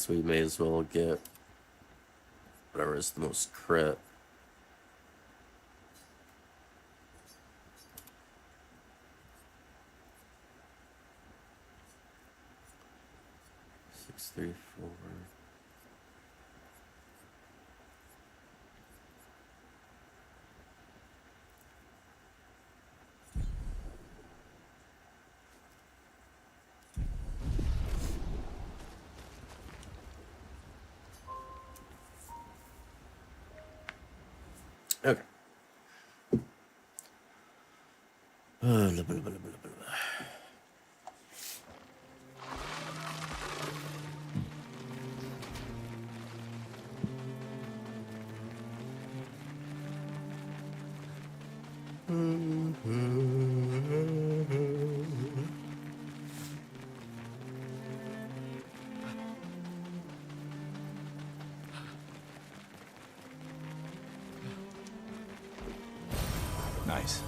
we may as well get whatever is the most crit. Six, 3, 4. Okay. Blah, blah, blah, blah, blah. Nice.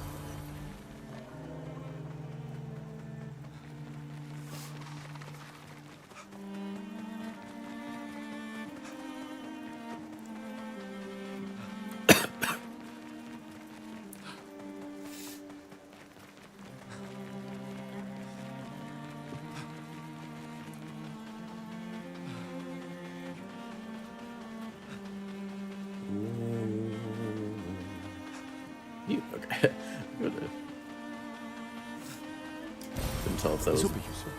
if that This was... will be useful.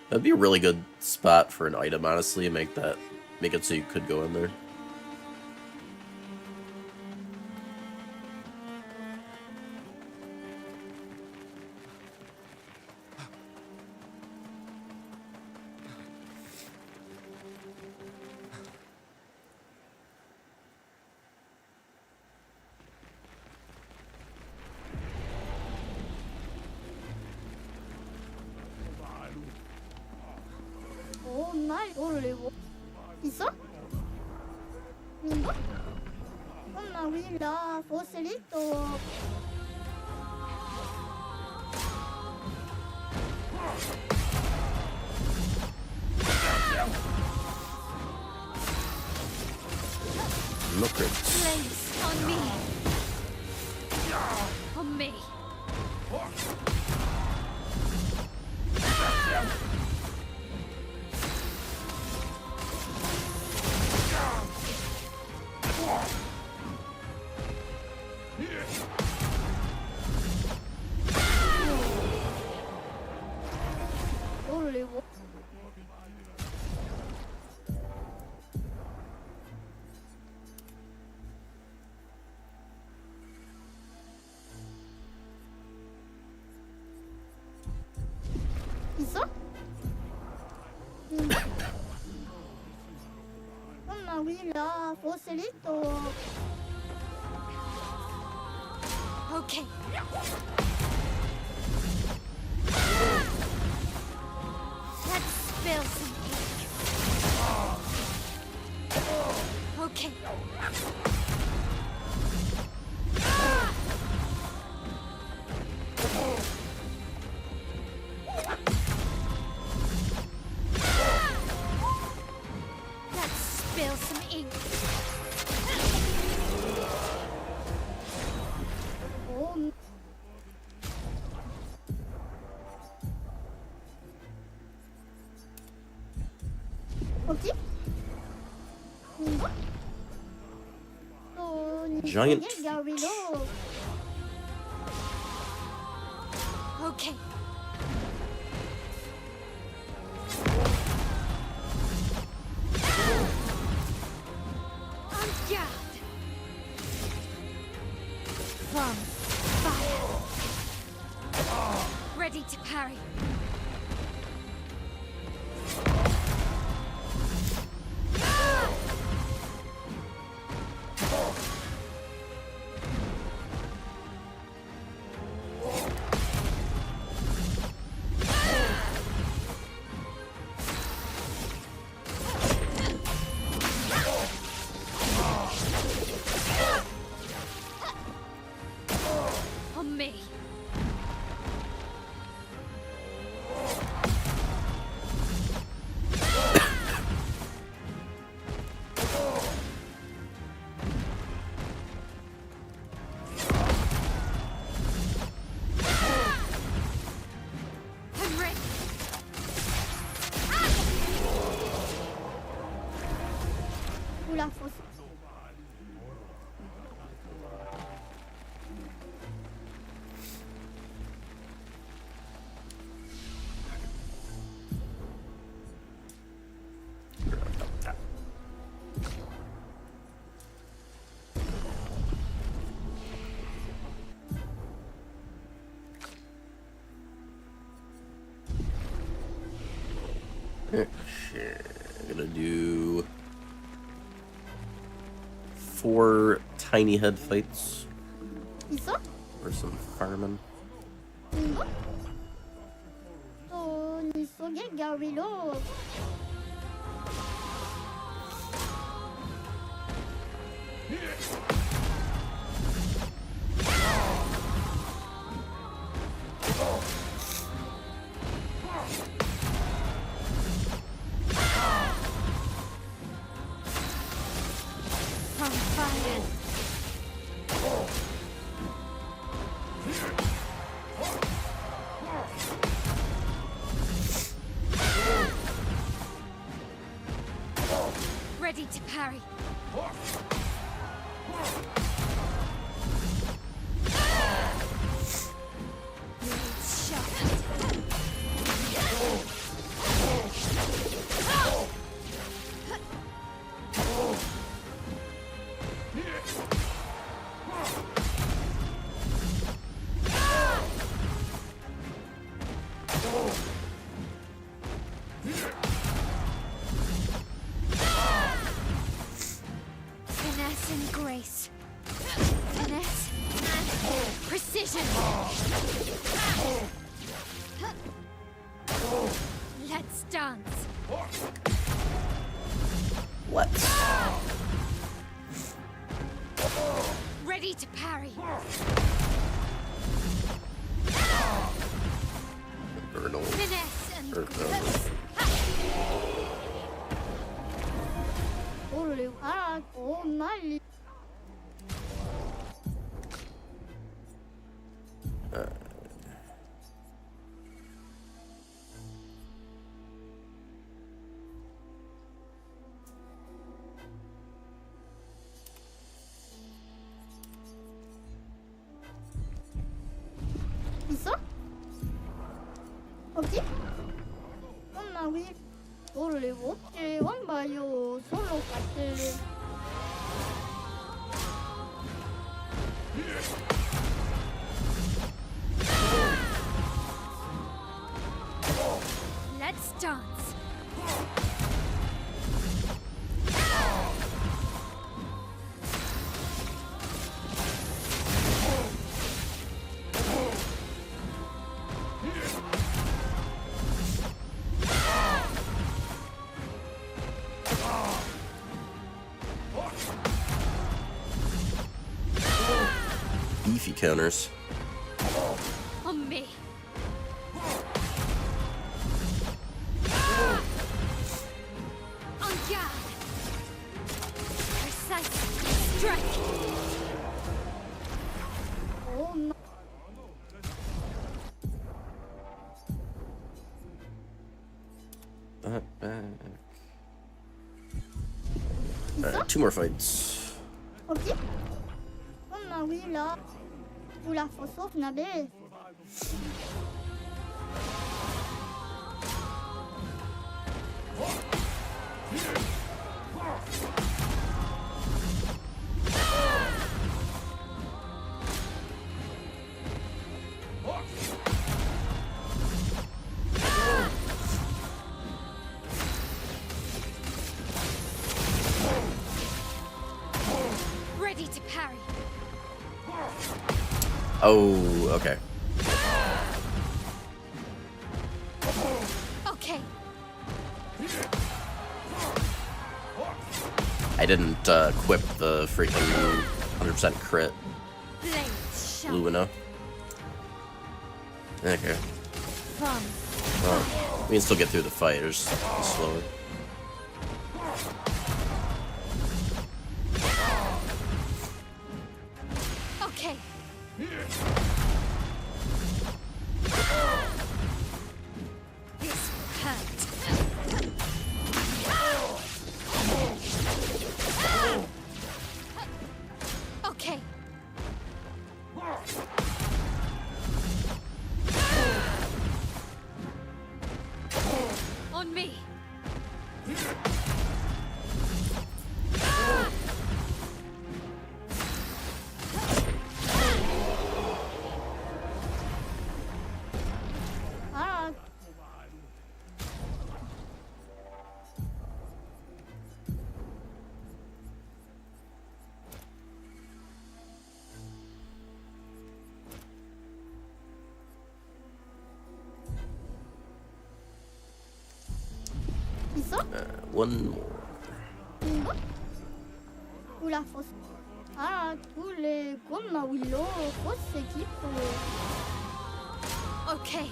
That'd be a really good spot for an item, honestly, and make it so you could go in there. 날 올리고 있어? 이거? 엄마 위라 보슬리또 Look at Place on me. On me. 올리고 있어? 엄마 위라 보슬리또 오케이 Let's spill some ink. Okay. Let's spill some ink. 뭐지? 이거? Giant. Okay. On guard. From fire. Ready to parry. On me. I'm ready. Oula, faut... Shit. I'm gonna do 4 tiny head fights 있어? or some firemen. 이거? 또 속에 가위로 From fire. Ready to parry. Blades sharp. Finesse and grace. Finesse and precision. Let's dance. Let's. Ready to parry. Ernal. Finesse and Or, grace. 있어? 없지? 엄마 왜 원래 없지? 엄마요 솔로 갔을래. Let's dance. Beefy counters. On me. On guard. Precise strike. 엄마 Back. Alright, 2 more fights. 없지? 엄마 왜 là où la photo 나베. Ready to parry. Oh, okay. Okay. I didn't equip the freaking 100% crit Blades sharp. Lumina. Okay. Fun. Well, we can still get through the fight, it's just slower. Okay. This hurt. Okay. On me. 아 있어? One more. 이거? où la fosse. Ah, tous les comme ma Willow, fausse équipe. Okay.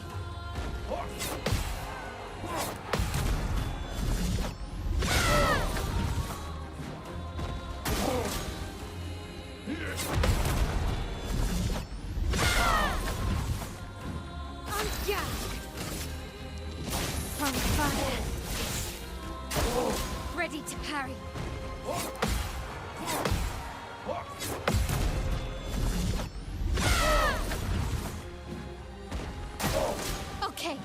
On guard. From fire. Ready to parry. Okay.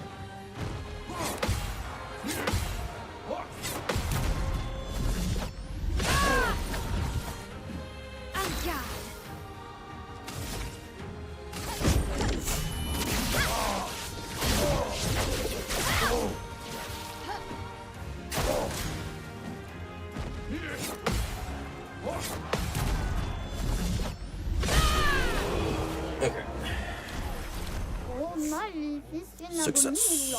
On guard. Success.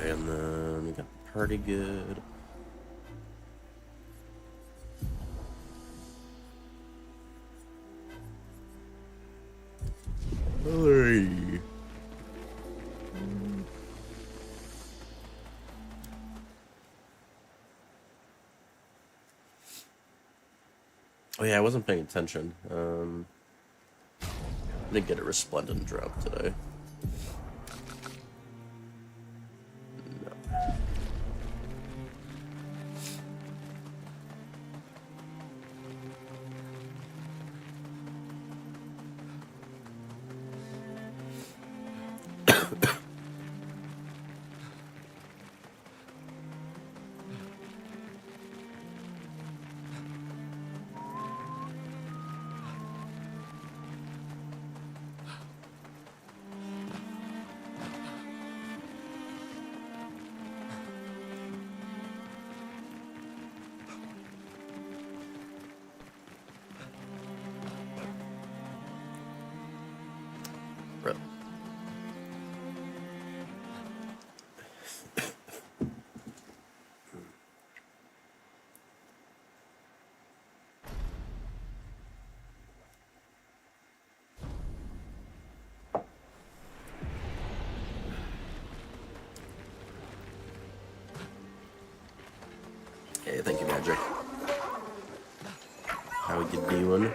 And then we got Party Good. Hey. Oh yeah, I wasn't paying attention. I didn't get a resplendent drop today. Really? Hey, thank you, Magic. How we doing?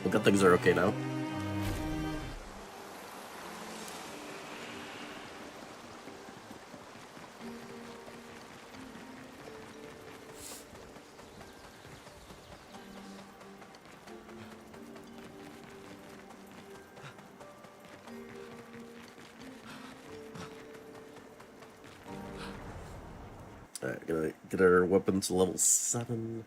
Well, good things are okay now. Alright, gonna get our weapon to level 7.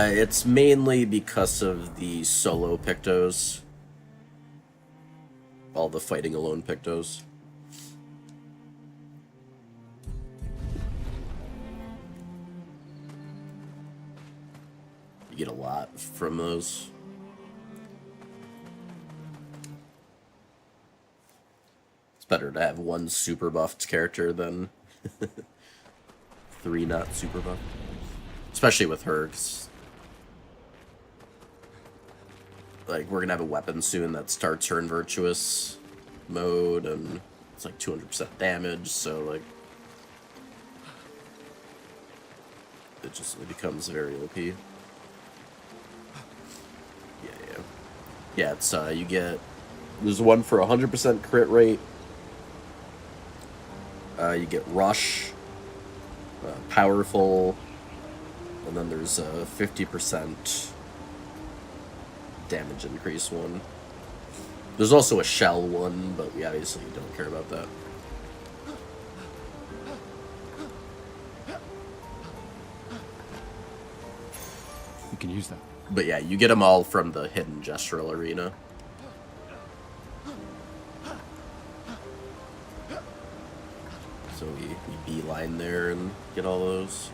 It's mainly because of the solo Pictos. All the fighting alone Pictos. You get a lot from those. It's better to have one super buffed character than 3 not super buffed. Especially with her, 'cause, like, we're gonna have a weapon soon that starts her in virtuous mode, and it's like 200% damage, so, like, it becomes very OP. Yeah, it's, you get, there's one for 100% crit rate, you get Rush, Powerful, and then there's a 50% damage increase one. There's also a Shell one, but we obviously don't care about that. You can use that. But yeah, you get them all from the hidden gestural arena. So we beeline there and get all those.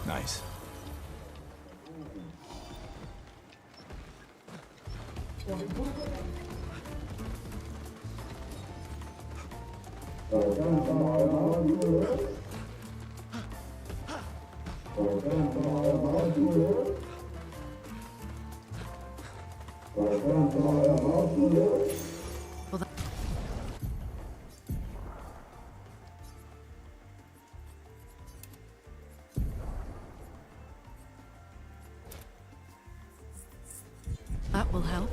Nice. That will help.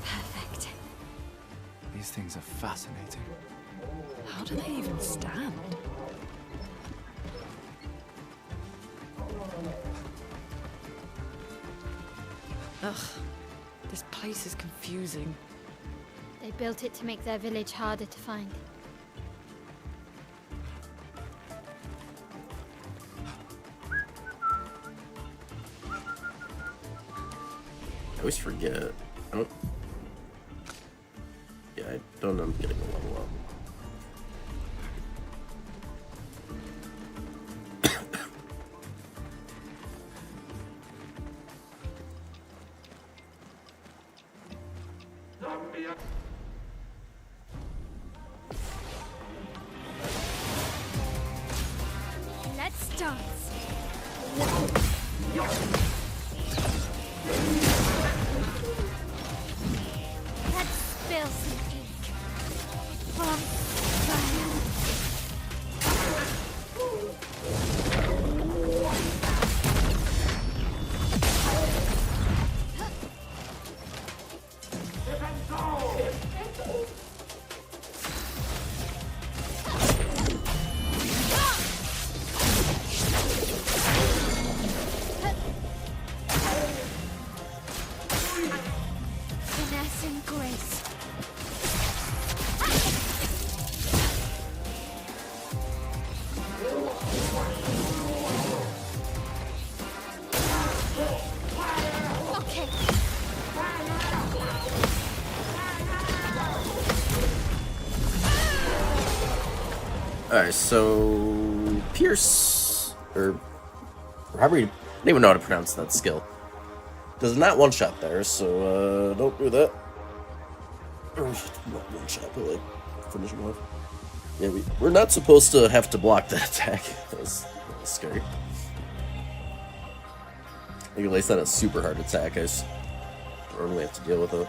Perfect. These things are fascinating. How do they even stand? Ugh, this place is confusing. They built it to make their village harder to find. I always forget. I don't... Yeah, I don't know I'm getting a level up. dance. Let's spill some ink. Bonfire. Finesse and grace. Okay. Alright, so Pierce, or however you, I don't even know how to pronounce that skill, does not one-shot there, so don't do that. Or not one-shot, but like, finish him off. Yeah, we're not supposed to have to block that attack. That was scary. I think at least not a super hard attack, I just don't really have to deal with it.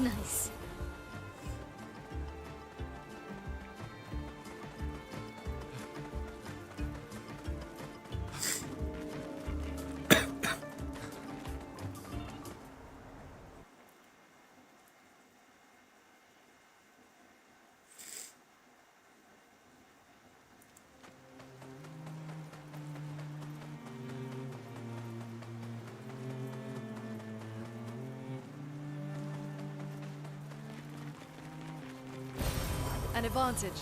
Nice. An advantage.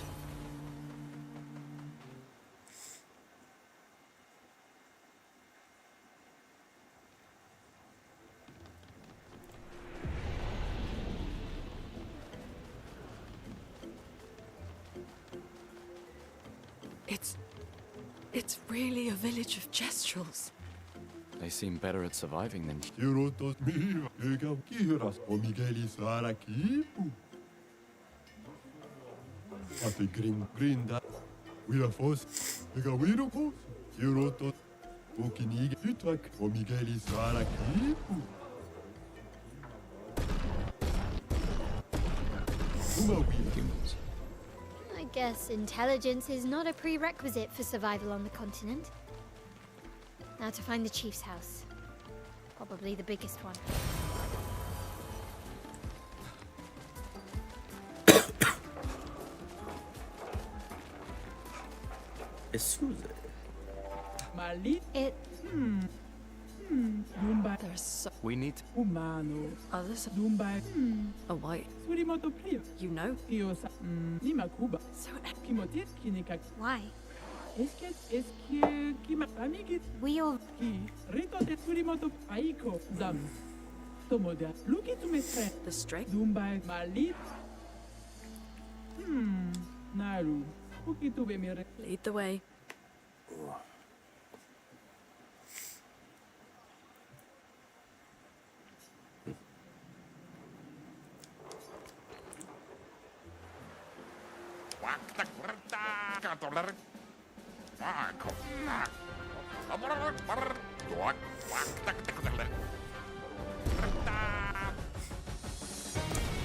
It's really a village of Jestrels. They seem better at surviving than humans. I guess intelligence is not a prerequisite for survival on the continent. Now to find the chief's house. Probably the biggest one. Excuse Mali? It... Dumba. There's so We need Humano. others. Dumba. Oh, wait. Surimoto Prio. You know? Iosa. Nima Kuba. So Kimotit Kinika. Why? Eske Kima Amigit. We all... Ki. Rito de Surimoto Aiko. Zam. Tomoda. Look at me. the strength. Dumba. Mali. Naru. Ukito be mere. Lead the way.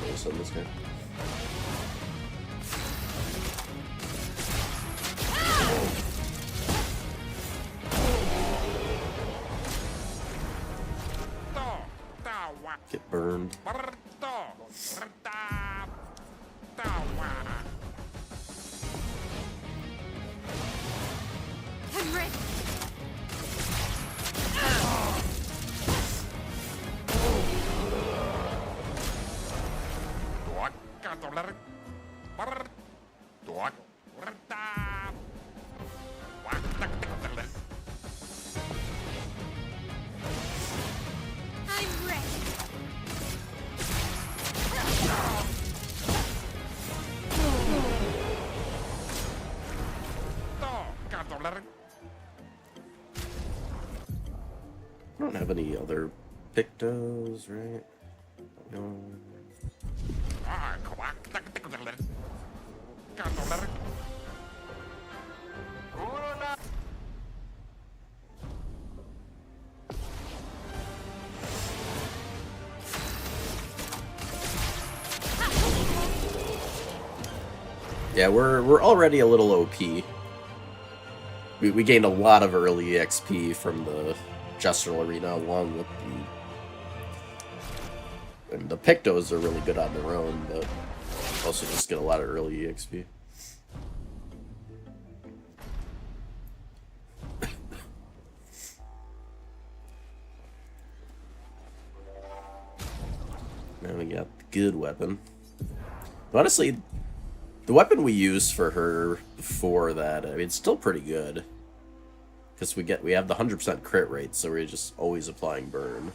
What's on this guy? Get burned. I'm ready. I'm ready. don't have any other pictos, right? No. Yeah, we're already a little OP. We gained a lot of early XP from the Gestural Arena, along with the... And the Pictos are really good on their own, but also just get a lot of early EXP. Now we got the good weapon. Honestly, the weapon we used for her before that, I mean, it's still pretty good. Because we have the 100% crit rate, so we're just always applying burn.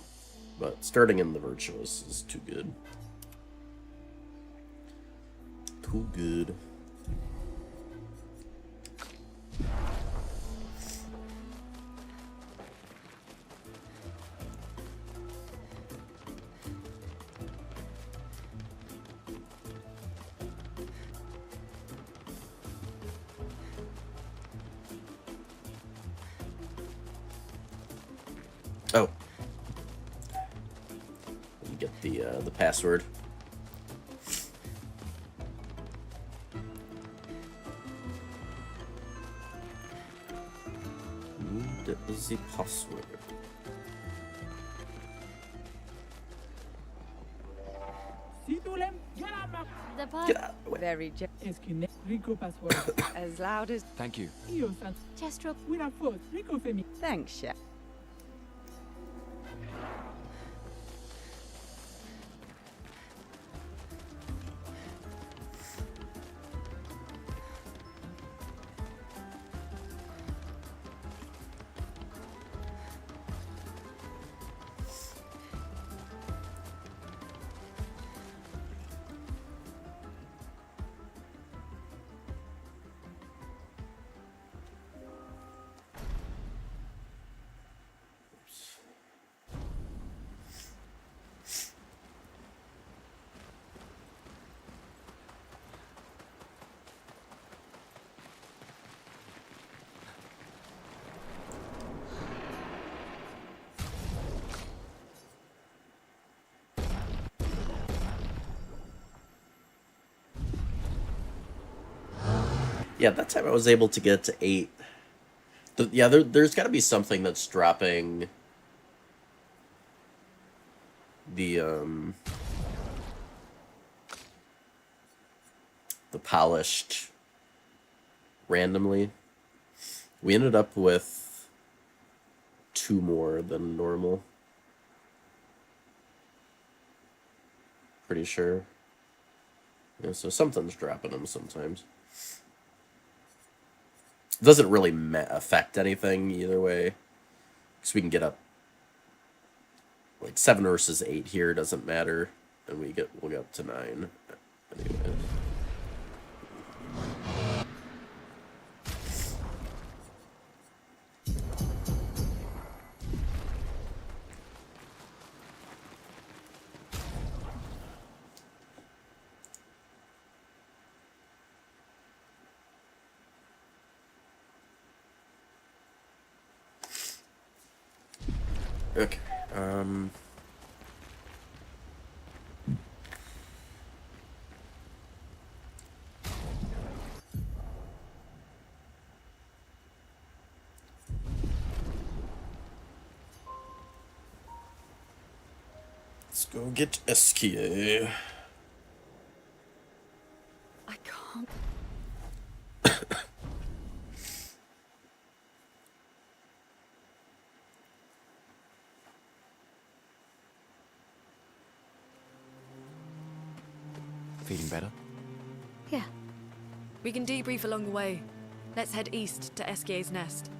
But starting in the Virtuous is too good. Too good. Oh. Let me get the password. Need the password. The part. Get out of the way. Very Rico password. as loud as. Thank you. Io san. Gestural. Una force. Rico femi. Thanks, Chef. Yeah, that time I was able to get to 8. Yeah, there's got to be something that's dropping the polished randomly. We ended up with 2 more than normal. Pretty sure. Yeah, so something's dropping them sometimes. Doesn't really affect anything either way, because we can get up like 7 versus 8 here, doesn't matter, and we'll get up to 9 anyway. Okay, let's go get SKA. I can't. Feeling better? Yeah. We can debrief along the way. Let's head east to SKA's nest.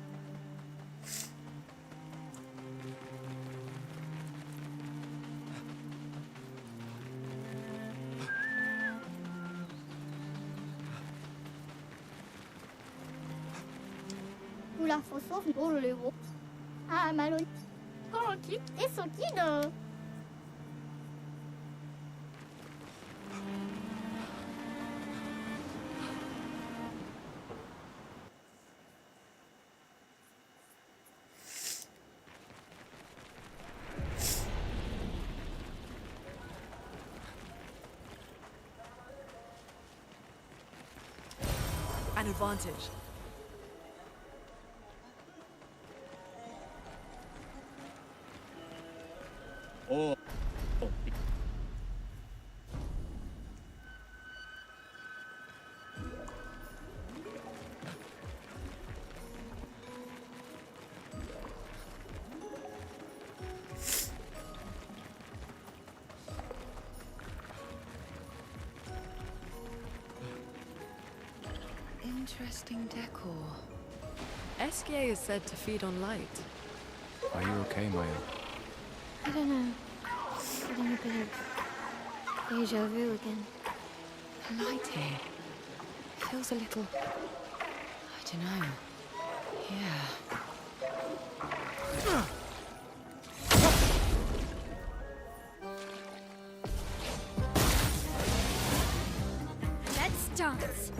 Où la fausse sauve, oh le héros. Ah, Mallory. Quand cute et son kino. An advantage. Oh. Interesting decor. Esquier is said to feed on light. Are you okay, Maya? I don't know. Getting a bit of deja vu again. The light here feels a little. I don't know. Yeah. Let's dance.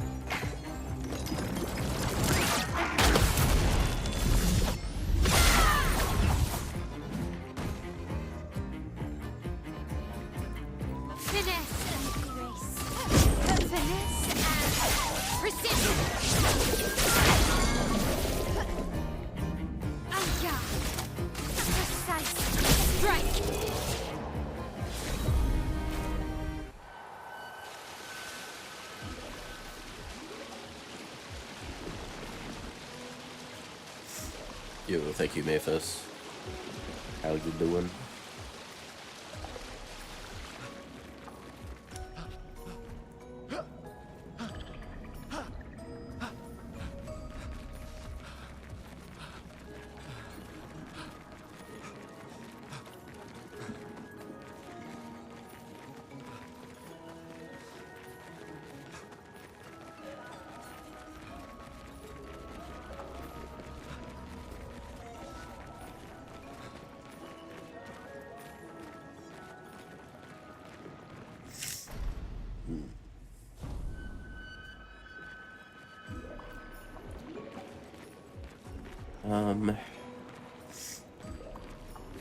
Finesse and grace. Finesse and precision. Aya. Precise strike. Yo, thank you, Mathis. How you doing?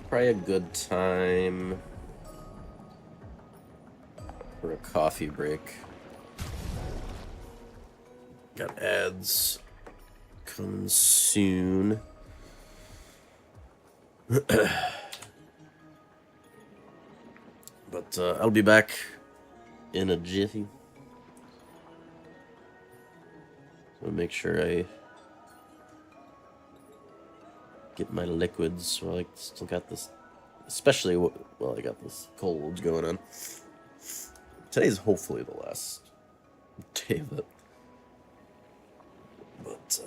Probably a good time for a coffee break. Got ads coming soon. But I'll be back in a jiffy. So make sure I get my liquids while I still got this, especially while I got this cold going on. Today's hopefully the last day of it. But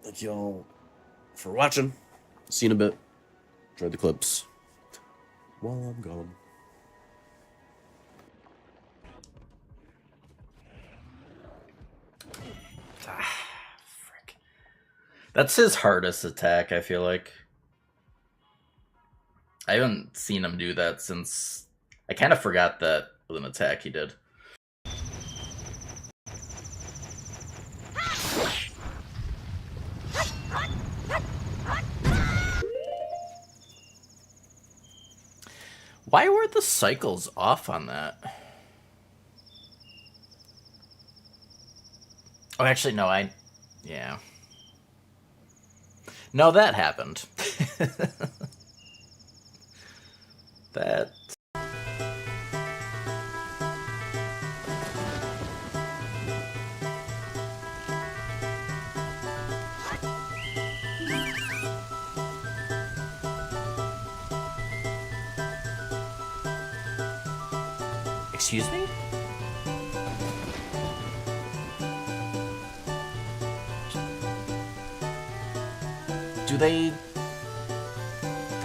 thank you all for watching. See you in a bit. Enjoy the clips while I'm gone. Frick. That's his hardest attack, I feel like. I haven't seen him do that since... I kind of forgot that was an attack he did. Why were the cycles off on that? Oh, actually, no, yeah. No, that happened. That... Excuse me? Do they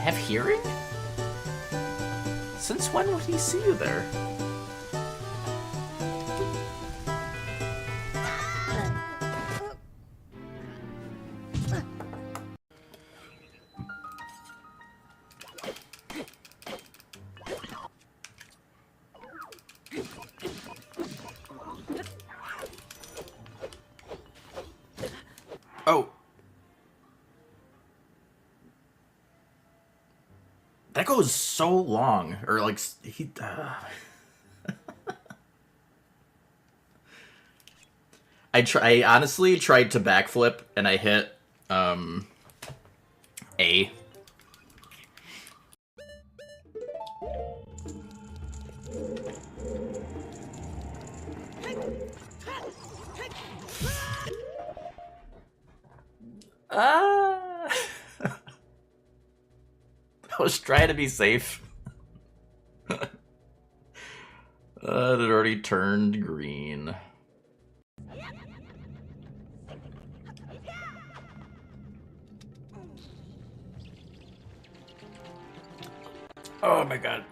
have hearing? Since when would he see you there? Oh. That goes so long. Or, like, he... I honestly tried to backflip, and I hit, A. I was trying to be safe. It had already turned green. Oh my god.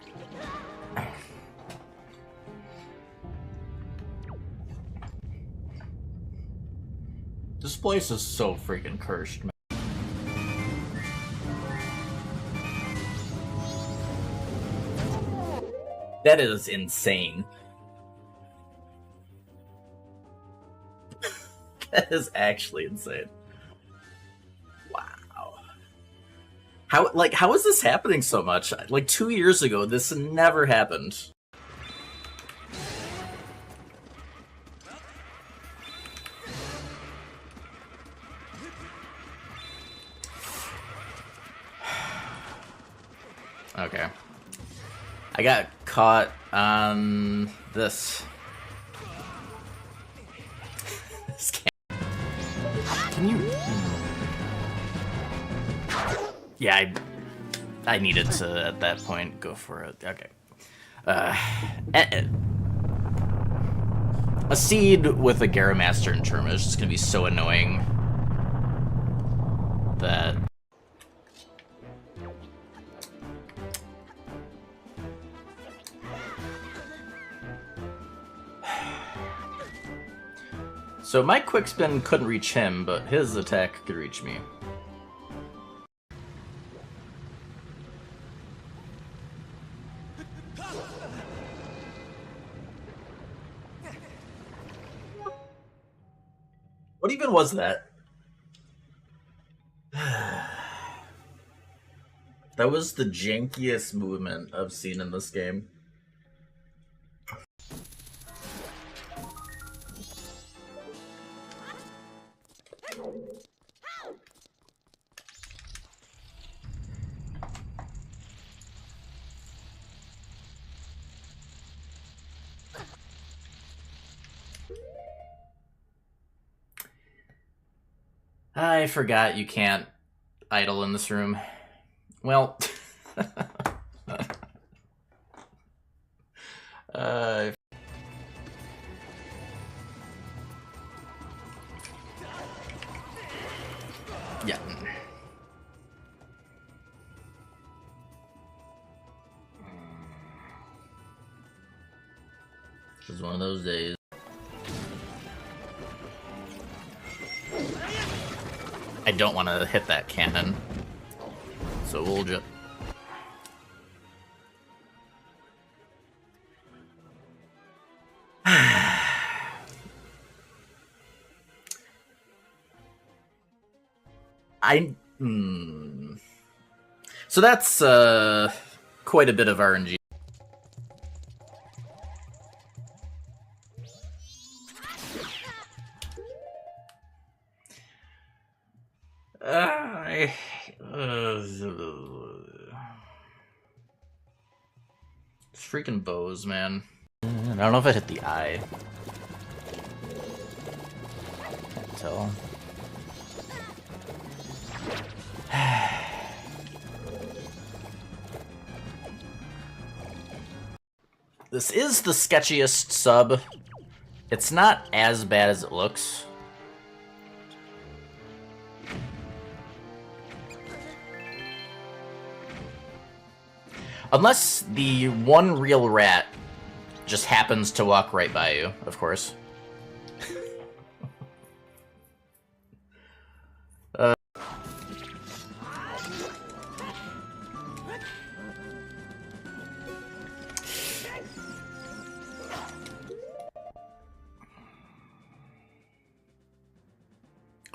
This place is so freaking cursed, man. That is insane. That is actually insane. Wow. How is this happening so much? Like 2 years ago, this never happened. Okay. I got caught on this. Can you... Yeah, I needed to, at that point, go for it. Okay. A seed with a Garamaster in Terma is just gonna be so annoying that... So my quick spin couldn't reach him, but his attack could reach me. What even was that? That was the jankiest movement I've seen in this game. I forgot you can't idle in this room. Well... Yeah. It was one of those days. I don't want to hit that cannon, so we'll just... So that's quite a bit of RNG. Freaking bows, man. I don't know if I hit the eye. Can't tell. This is the sketchiest sub. It's not as bad as it looks. Unless the one real rat just happens to walk right by you, of course.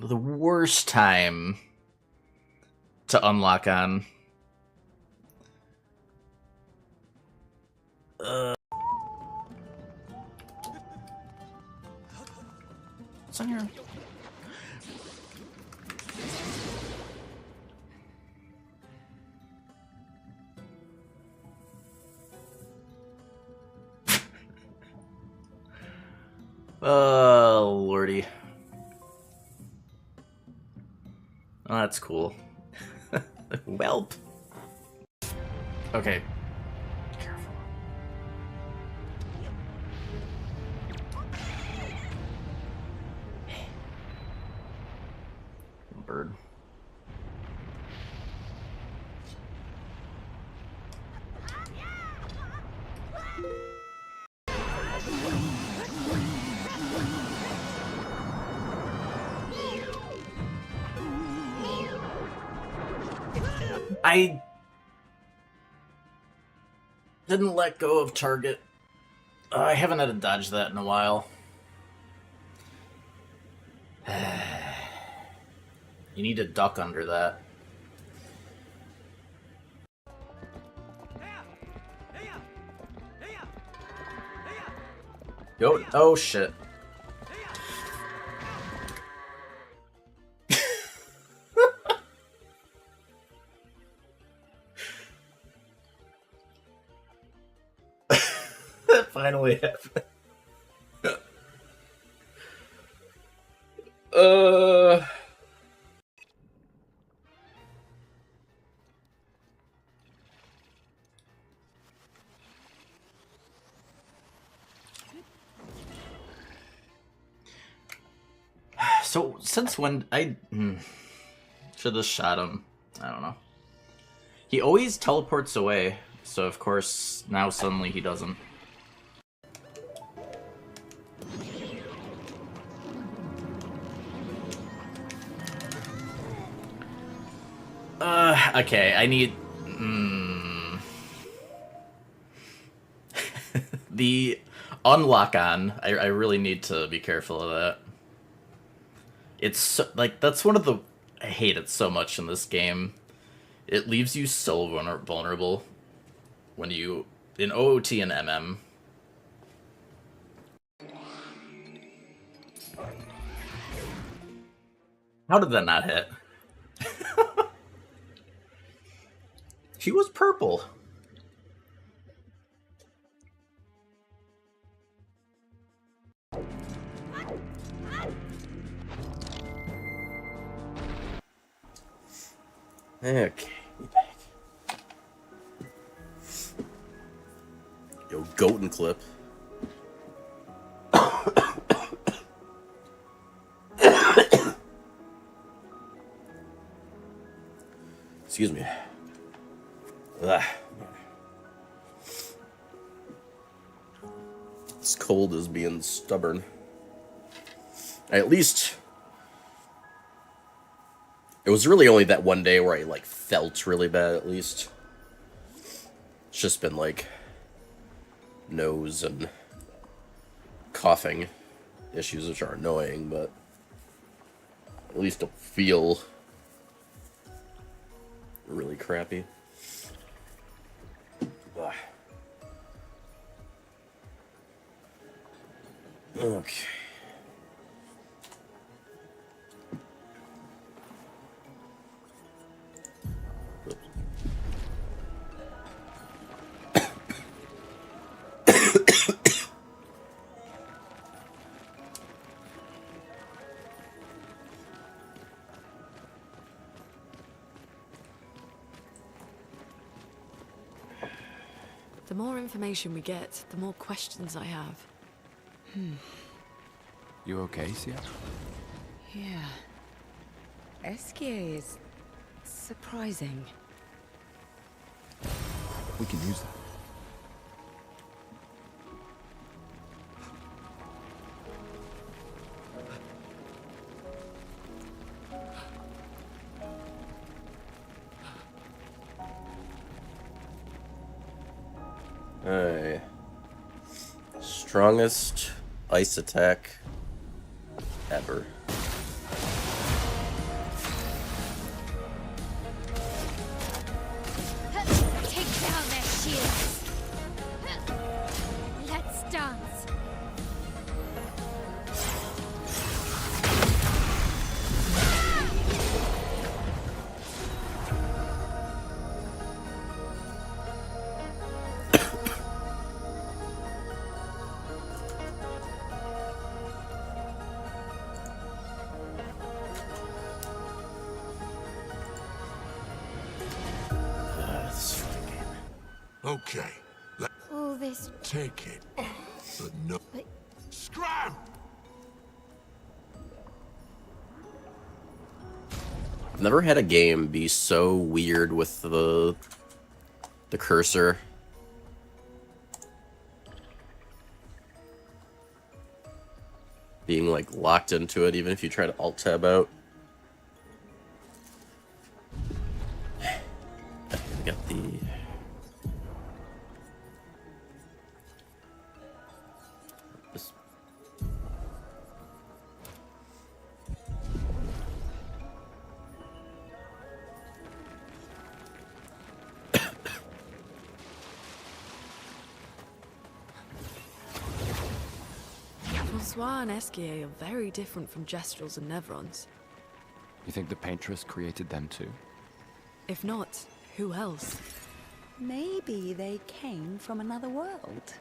the worst time to unlock on. What's on here? Oh, lordy. Oh, that's cool. Welp. Okay. Careful. Bird. I didn't let go of target. I haven't had to dodge that in a while. You need to duck under that. Yo, oh shit. That finally happened. So, since when I should have shot him. I don't know. He always teleports away, so of course, now suddenly he doesn't. Okay, I need... The unlock on, I really need to be careful of that. It's so, like, that's one of the... I hate it so much in this game. It leaves you so vulnerable when you... in OOT and MM. How did that not hit? She was purple. Okay, we back. Yo, goat and clip. Excuse me. Ugh. This cold is being stubborn. At least it was really only that one day where I like felt really bad. At least it's just been like nose and coughing issues, which are annoying, but at least don't feel really crappy. Ugh. Okay. The more information we get, the more questions I have. You okay, Sia? Yeah. Esquier is surprising. We can use that. Hey. Strongest ice attack ever. Okay, let's All this... take it. But no... But... Scram! I've never had a game be so weird with the cursor. Being like locked into it even if you try to alt tab out. We got the this. Francois and Esquier are very different from Gestrels and Nevrons. You think the Paintress created them too? If not, who else? Maybe they came from another world.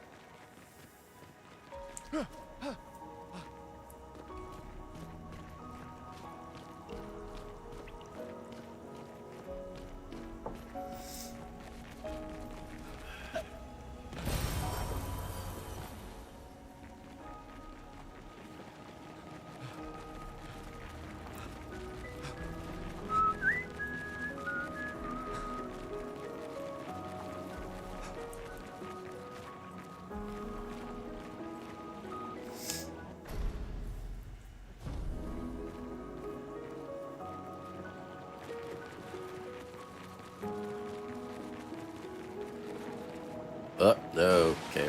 Oh, no, okay.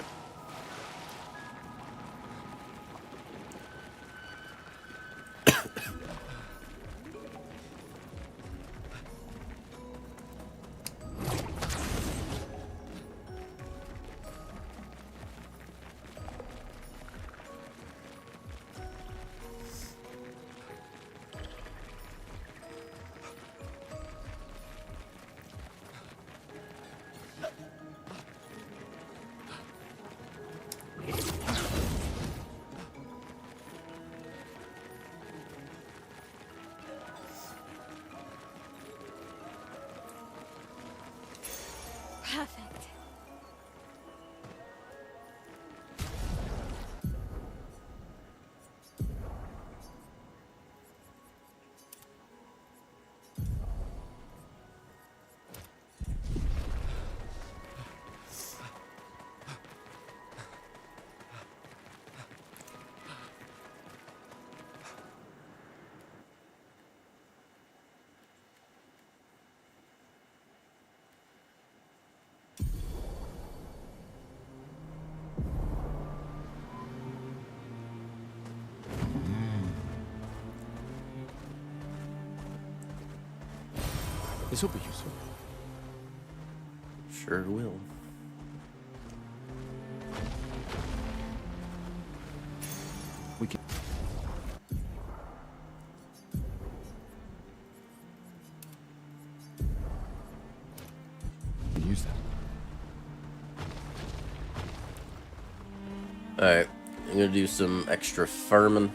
Perfect. This will be useful. Sure will. We can use that. Alright, I'm gonna do some extra farming.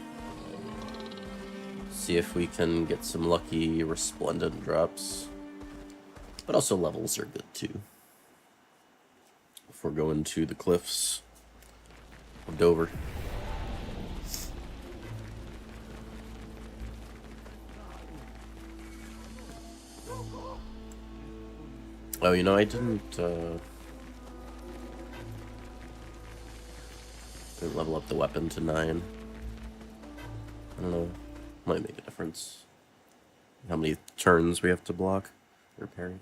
See if we can get some lucky resplendent drops. But also levels are good too. Before going to the cliffs of Dover. Oh, you know, I didn't level up the weapon to 9. I don't know. Might make a difference. How many turns we have to block or parry.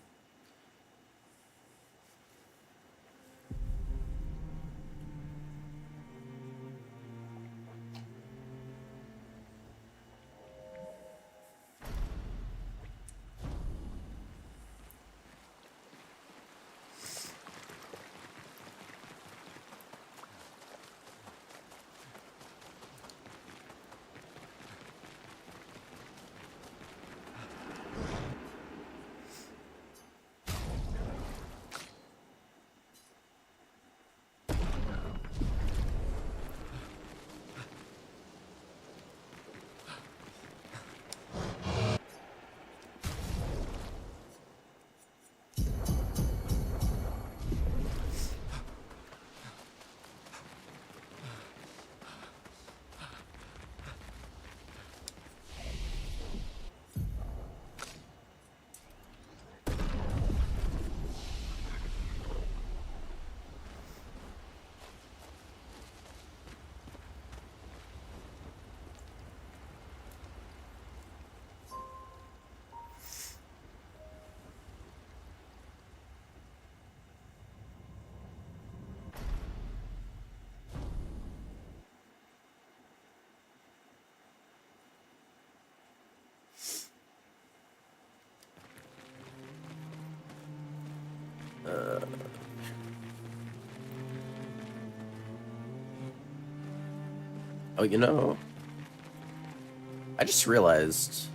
Oh, you know, I just realized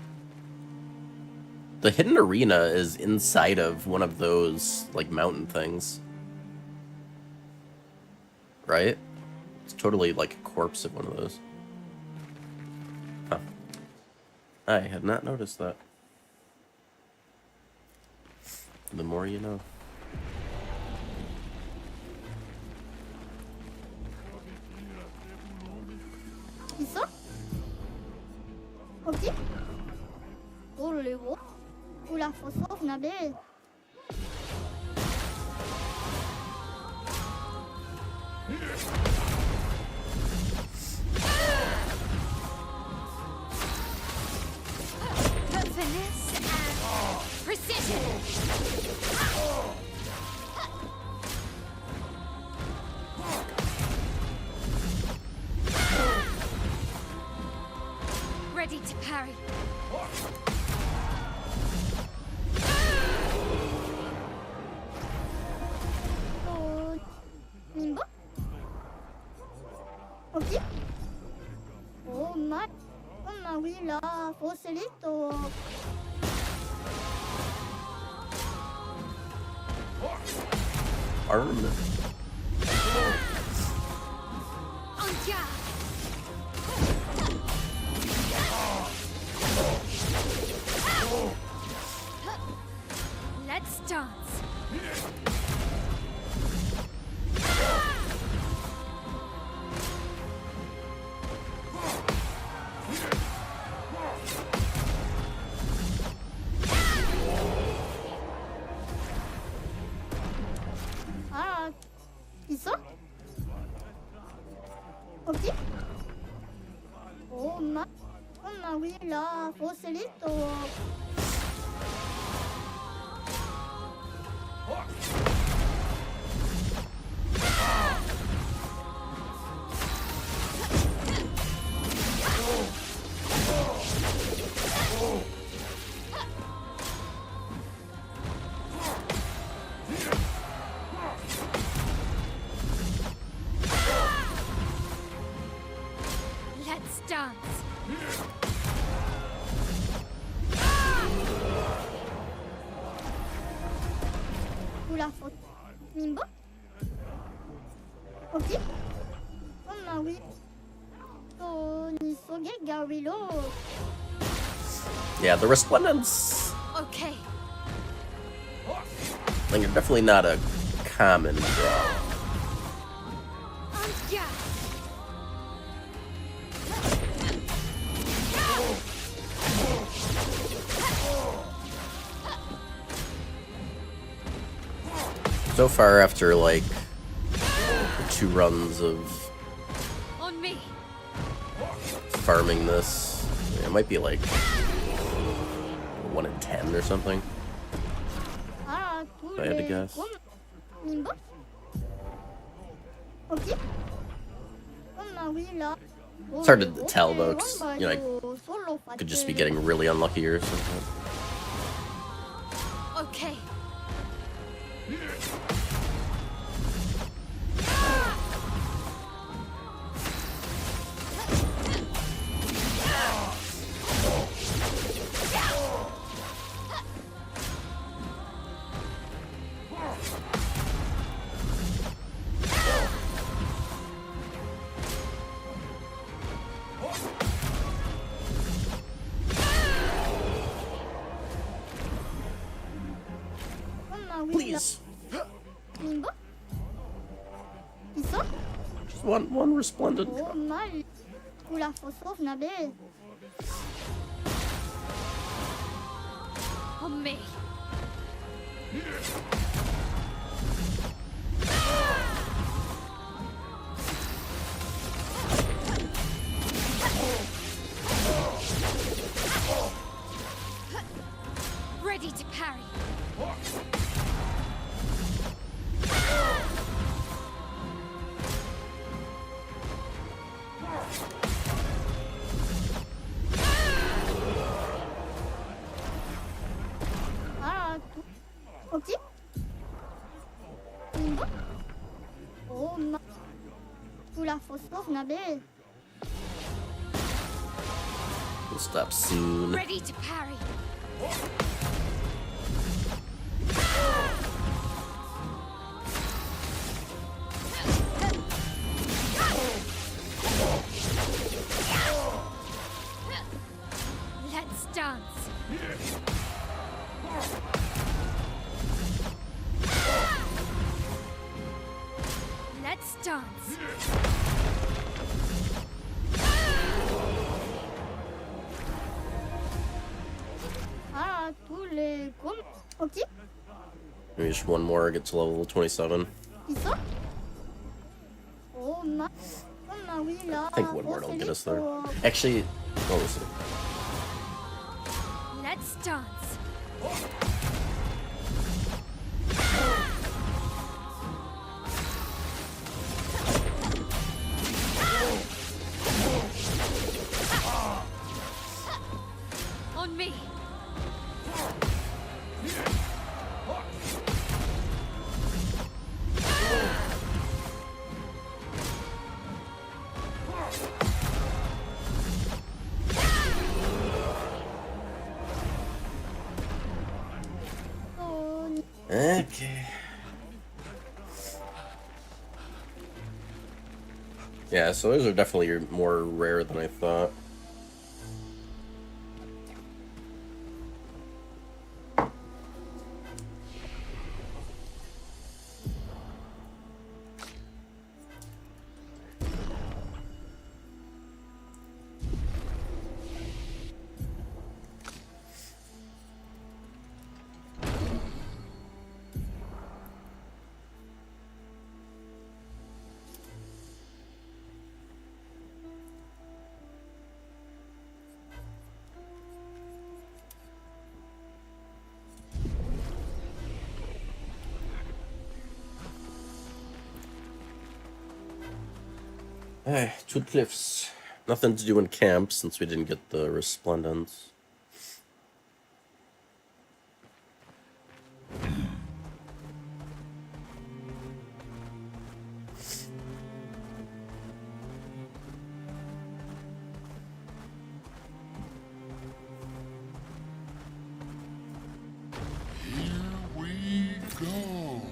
the hidden arena is inside of one of those, like, mountain things. Right? It's totally like a corpse of one of those. Huh. I had not noticed that. The more you know. 있어? 없지? 돌리고 올라서서 나를 Finesse and precision. Ready to parry. 민보? 없지? 엄마 위라 포슬리토 Arm. On guard. Let's dance. 아 있어? 없지? 엄마 위라 포슬리토 Let's dance. 올라서 민보? 없지? 엄마 위 속에 가위로 Yeah, the resplendence. Okay. Like, you're definitely not a common draw. On guard. So far, after like 2 runs of On me. farming this, it might be like 1 in 10 or something. 아 If I had to guess. 민보? 없지? 엄마 위라 It's hard to tell though, 'cause, you know, I could just be getting really unlucky or something. Okay. Please, 민보? 있어? just one resplendent. 엄마 올라서서 나를 On me. Ready to parry. 아 없지? 민보? 엄마 올라서서 나를 stop soon. Ready to parry. Let's dance. Let's dance. Ah, tous les gommes. Ok. Maybe just one more, get to level 27. Qui ça? Oh, oui, là. I think one more will get us there. Actually, oh, listen. Let's dance. On me. Okay. Yeah, so those are definitely more rare than I thought. Two cliffs. Nothing to do in camp since we didn't get the resplendence. Here we go.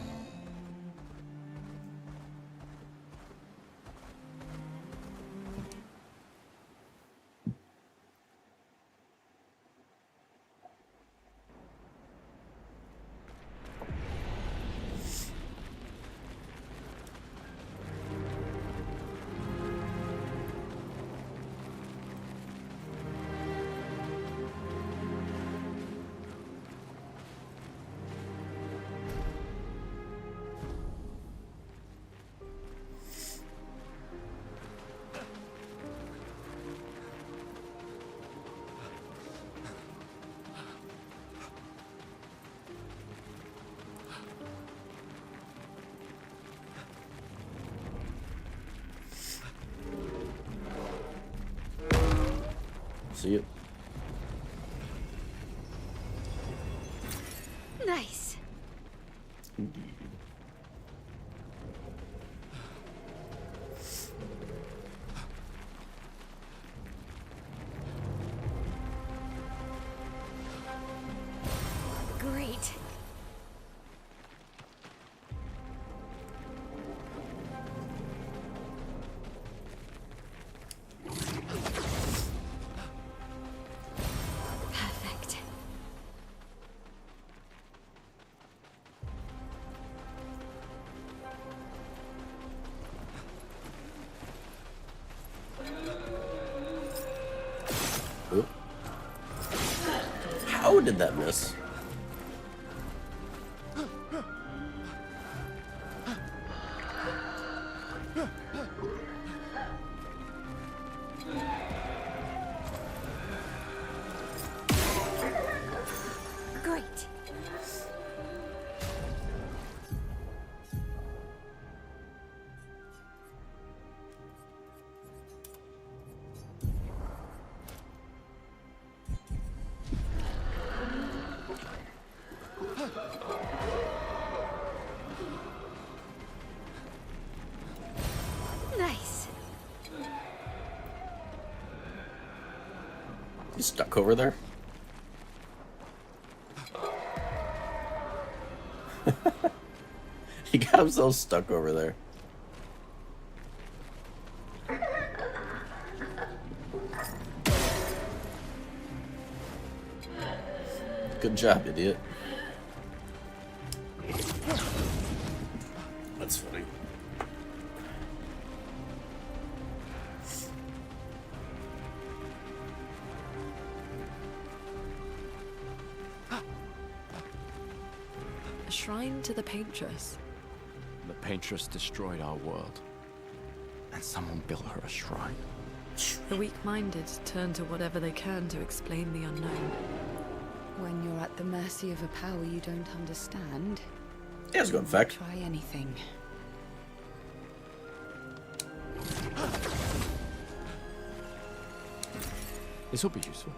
See it? Nice. Great. Perfect. Oop. How did that miss? Great. He's stuck over there? He got himself stuck over there. Good job, idiot. That's funny. A shrine to the Paintress. The Paintress destroyed our world. And someone built her a shrine. The weak-minded turn to whatever they can to explain the unknown. When you're at the mercy of a power you don't understand, Yeah, it's a good fact. try anything. This will be useful.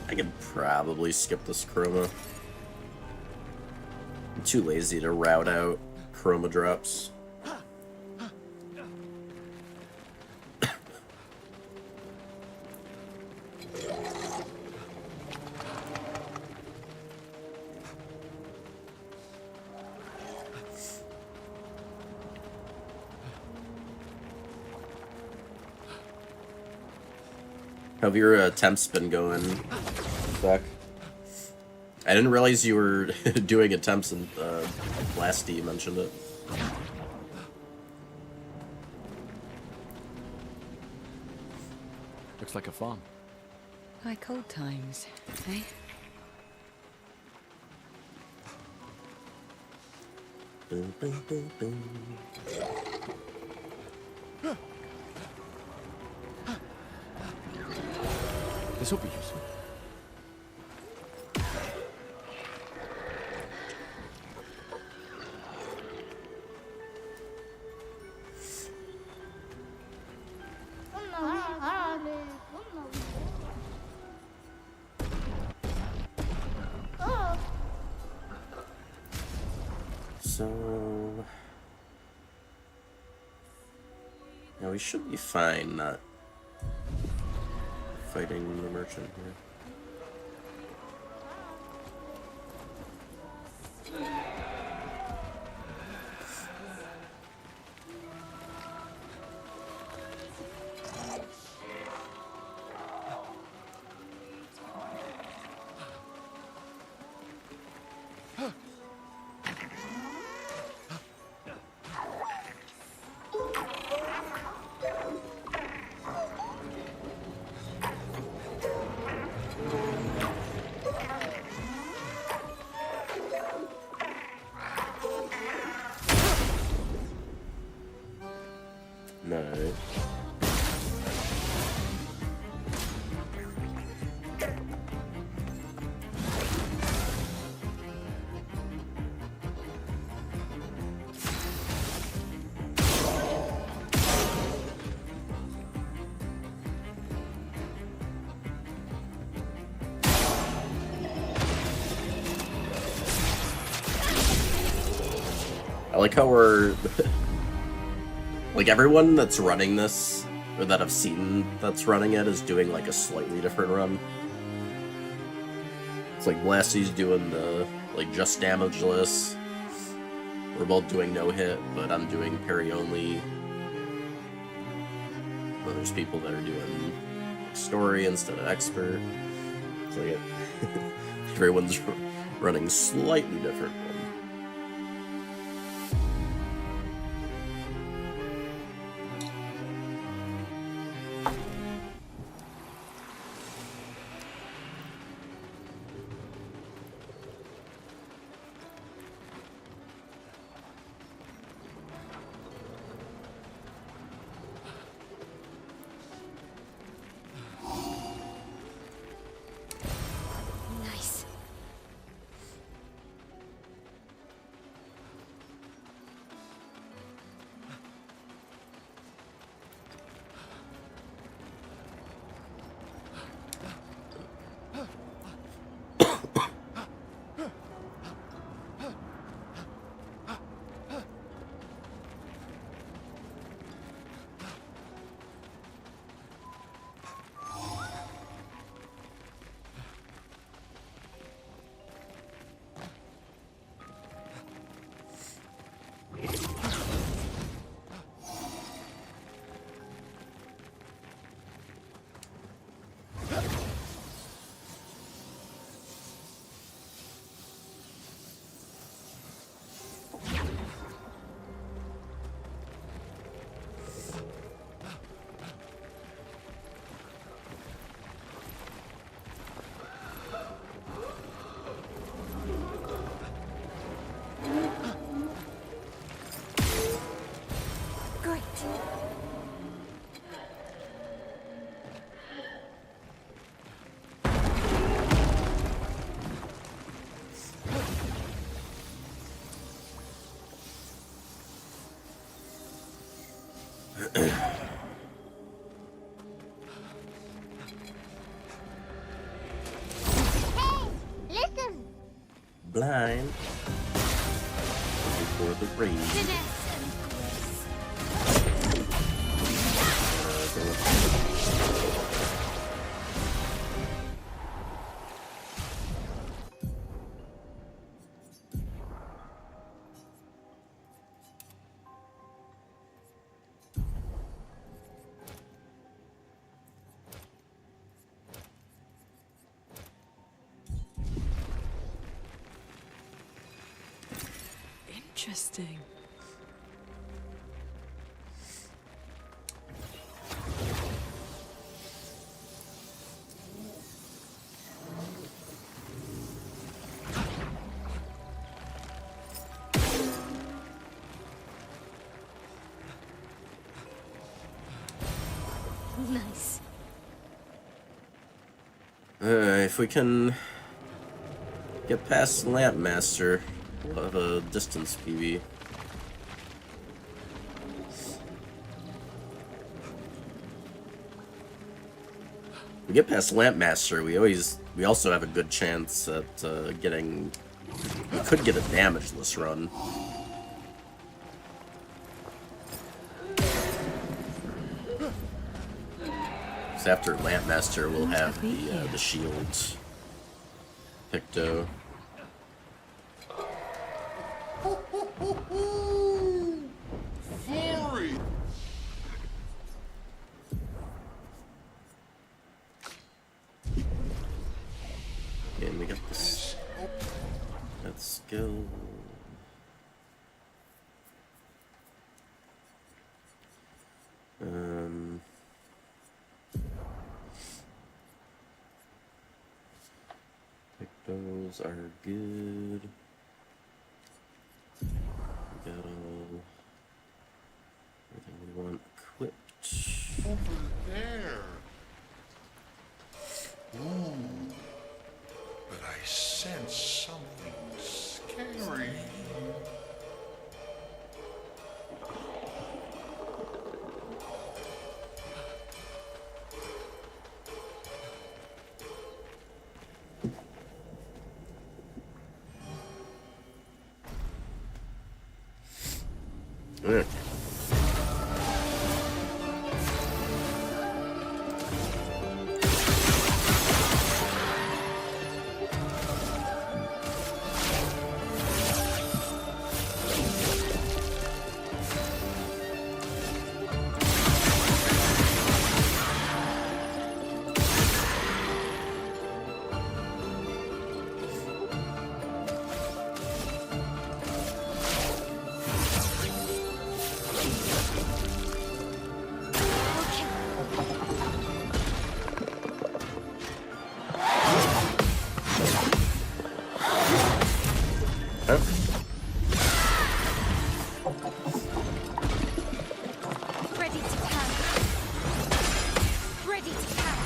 I could probably skip this chroma. I'm too lazy to route out chroma drops. How have your attempts been going, Zach? I didn't realize you were doing attempts in last D you mentioned it. Looks like a farm. Like old times, eh? Boom, boom, boom, boom. This will be useful. So... yeah, we should be fine not fighting the merchant here. No. I like how we're like everyone that's running this, or that I've seen that's running it, is doing like a slightly different run. It's like Blasty's doing the like just damageless. We're both doing no hit, but I'm doing parry only. Well, there's people that are doing story instead of expert. It's like everyone's running slightly different. Listen. Blind. Before the raid. Interesting. Nice. If we can get past Lamp Master, we'll have a distance PV. If we get past Lamp Master, we also have a good chance at getting. We could get a damageless run. So after Lamp Master, we'll have the shields. Picto. Parry! Okay, and we got this. Let's go. Pictos are good. We got all everything we want equipped. Over there. Ooh. But I sense something scary. Okay. Ready to pound. Ready to pound.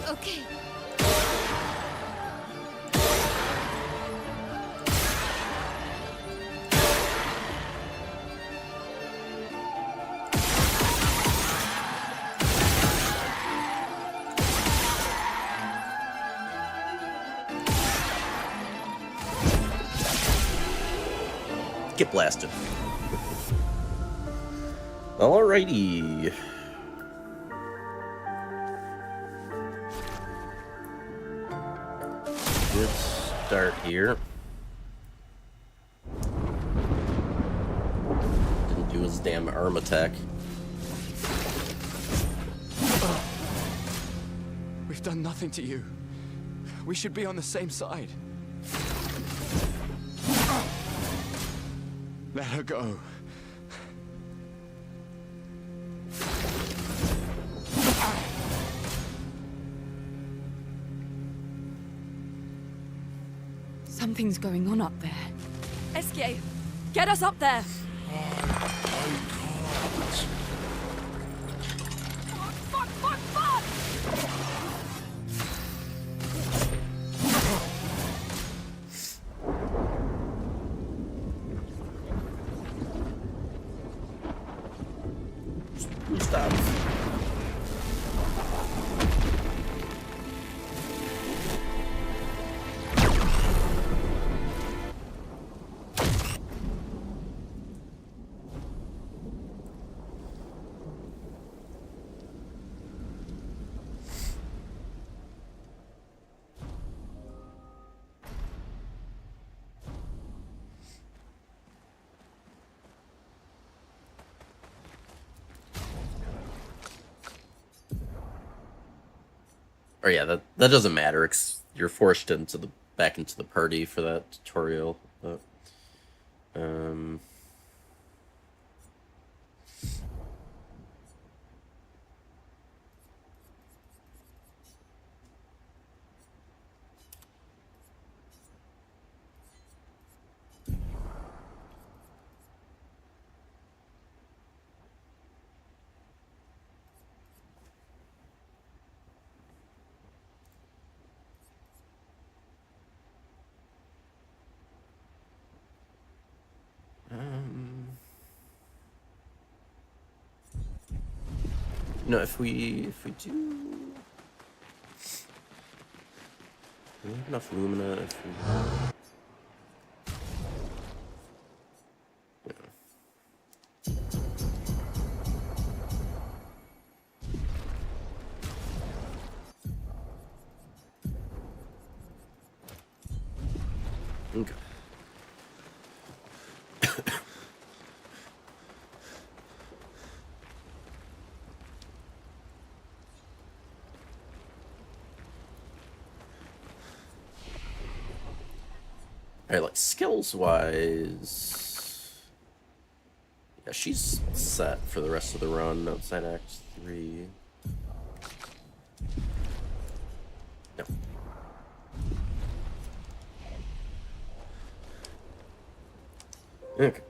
Okay. Get blasted. Alrighty. Good start here. Didn't do his damn arm attack. We've done nothing to you. We should be on the same side. Let her go. Something's going on up there. Esquier, get us up there! Stop. Or yeah, that doesn't matter. You're forced back into the party for that tutorial. But, you know, if we do we have enough lumina if we okay. Alright, like, skills-wise... Yeah, she's set for the rest of the run outside Act 3. No. Okay.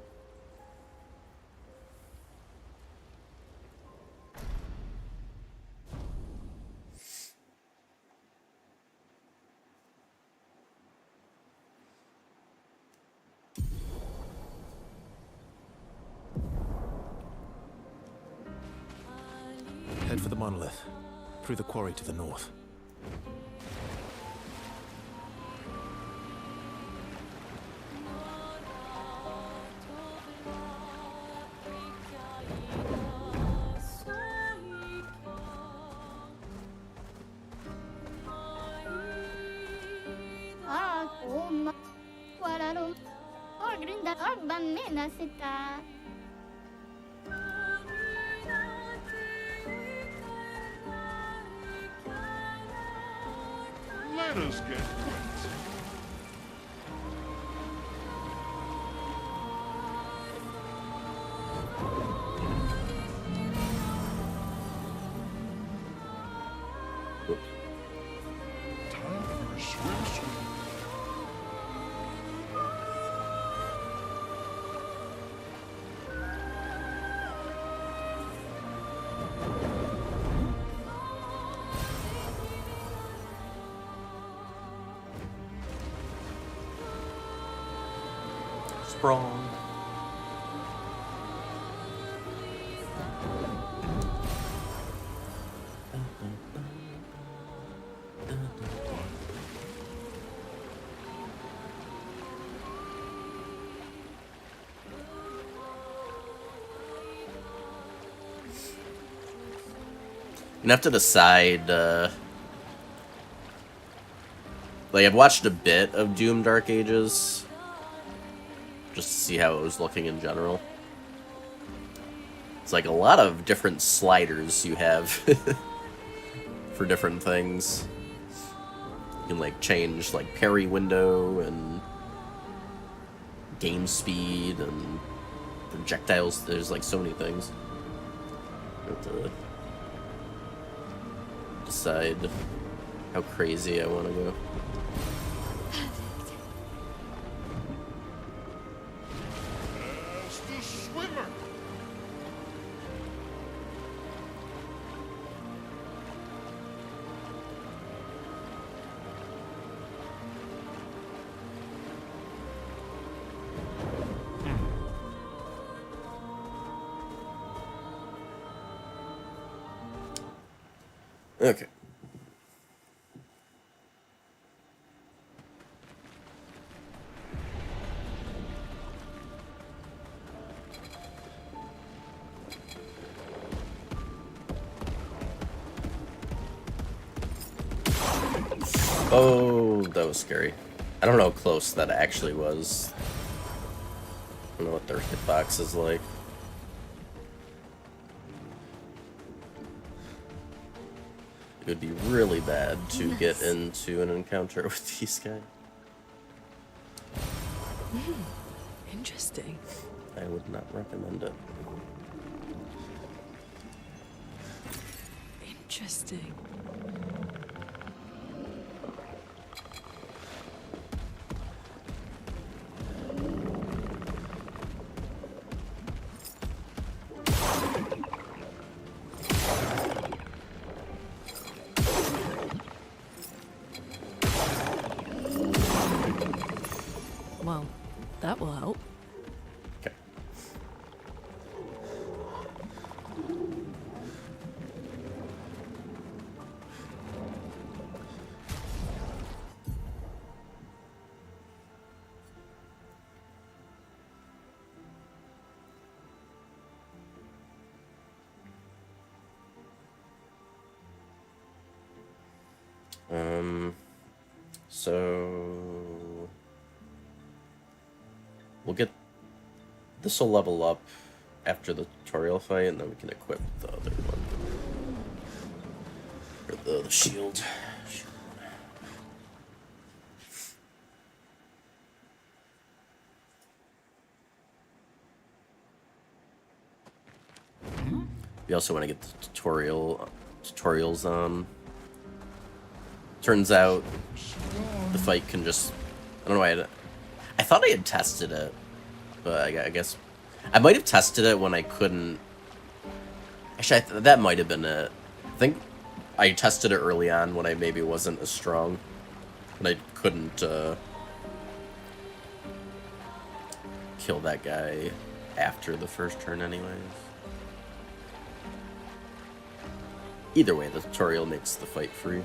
Head for the monolith, through the quarry to the north. Let us get right. Time for a swim. Sprawl. You have to decide, like, I've watched a bit of Doom Dark Ages, just to see how it was looking in general. It's like a lot of different sliders you have for different things. You can, like, change, like, parry window and game speed and projectiles. There's like so many things. I have to decide how crazy I want to go. As the swimmer. Okay. Oh, that was scary. I don't know how close that actually was. I don't know what their hitbox is like. It would be really bad to get into an encounter with these guys. Interesting. I would not recommend it. Interesting. Well, that will help. Okay. So we'll get this will level up after the tutorial fight, and then we can equip the other one, or the shield. We also want to get the tutorials on. Turns out the fight can just, I don't know, I thought I had tested it, but I guess I might have tested it when I couldn't. Actually, that might have been it. I think I tested it early on when I maybe wasn't as strong, and I couldn't kill that guy after the first turn anyways. Either way, the tutorial makes the fight free.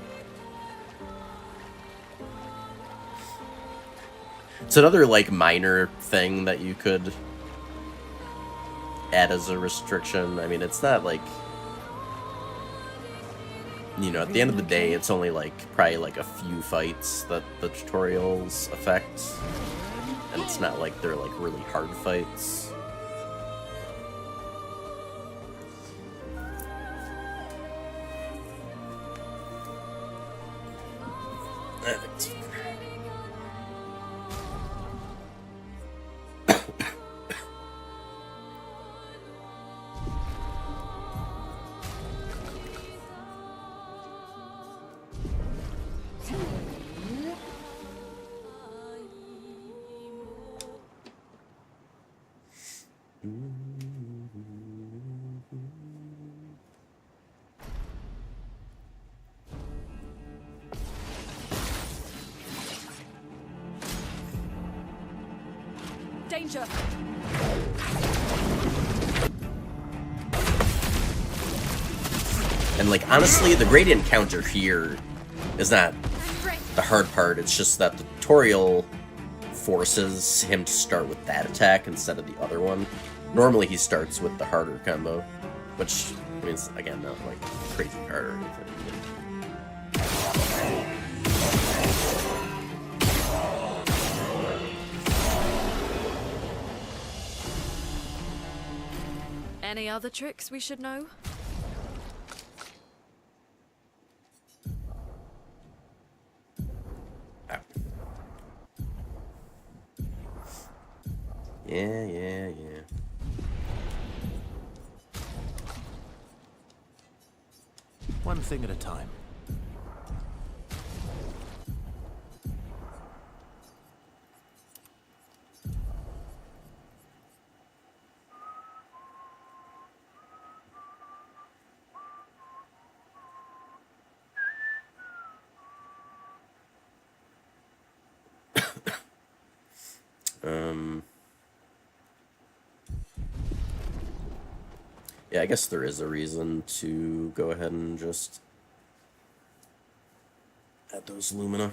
It's another, like, minor thing that you could add as a restriction. I mean, it's not like, you know, at the end of the day, it's only, like, probably, like, a few fights that the tutorials affect. And it's not like they're, like, really hard fights. I think it's fine. Danger! And, like, honestly, the great encounter here is not the hard part. It's just that the tutorial forces him to start with that attack instead of the other one. Normally, he starts with the harder combo, which means, again, not, like, crazy hard or anything. Any other tricks we should know? Yeah. One thing at a time. Yeah, I guess there is a reason to go ahead and just add those lumina.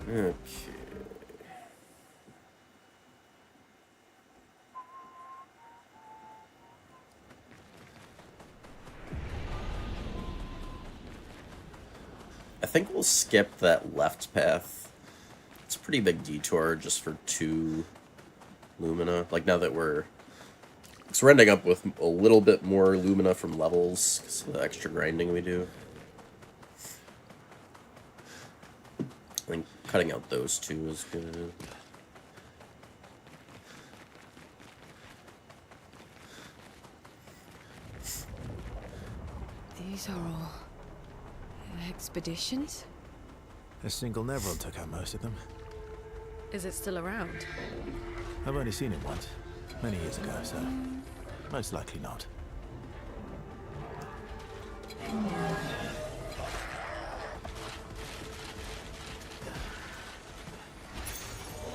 Okay. I think we'll skip that left path. It's a pretty big detour just for 2 lumina. Like, now that we're ending up with a little bit more lumina from levels because of the extra grinding we do. I think cutting out those 2 is good. These are all expeditions? A single Nevril took out most of them. Is it still around? I've only seen it once, many years ago, so most likely not.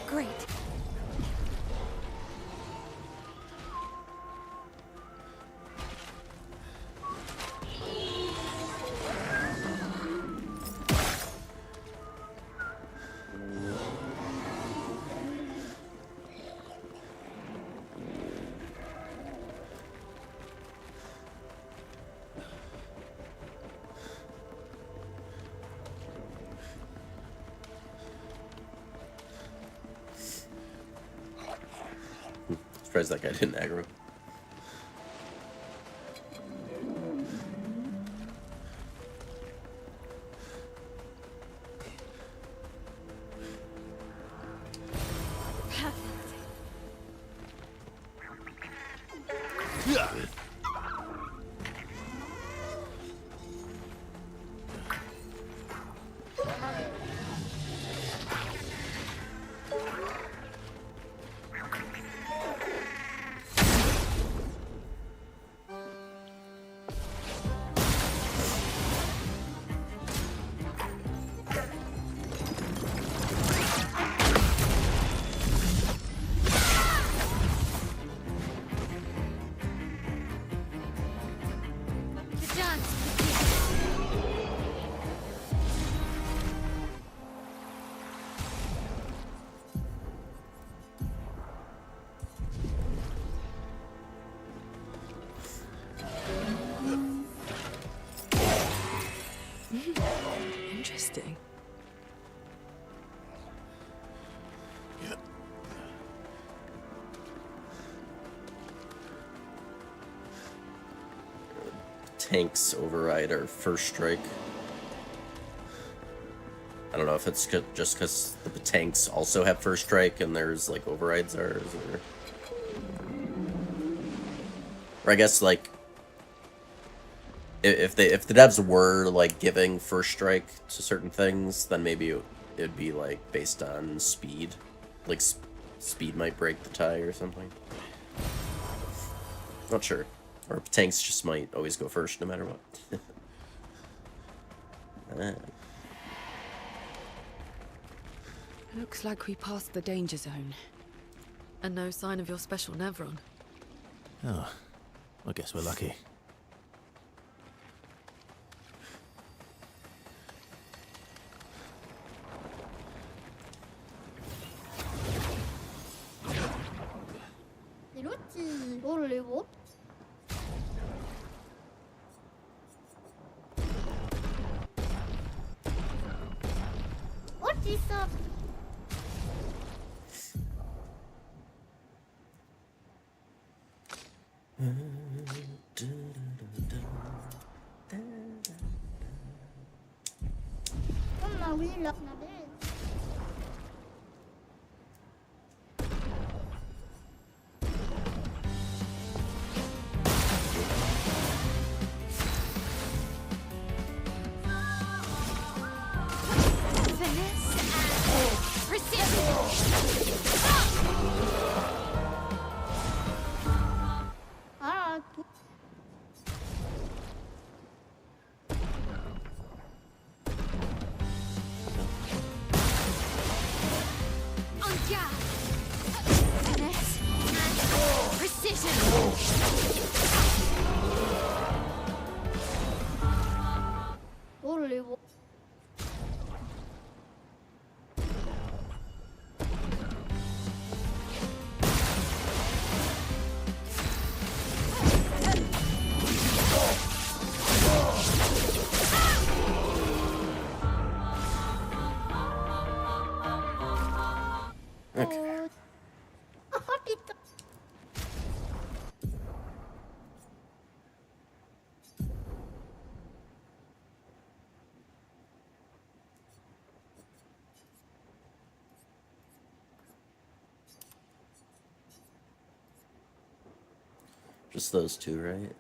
Great. Surprised that guy didn't aggro. Interesting. Tanks override our first strike. I don't know if it's just because the tanks also have first strike and there's like overrides ours, or I guess like if the devs were like giving first strike to certain things, then maybe it'd be like based on speed, like speed might break the tie or something. Not sure. Or tanks just might always go first no matter what. Looks like we passed the danger zone. And no sign of your special Nevron. Oh, I guess we're lucky. Et l'autre, il... Oh, les gros. Oh, qui ça? Oh, bah oui, là, on avait... Ah, tout. Oh, les gros. Okay. Oh, putain. Just those two, right?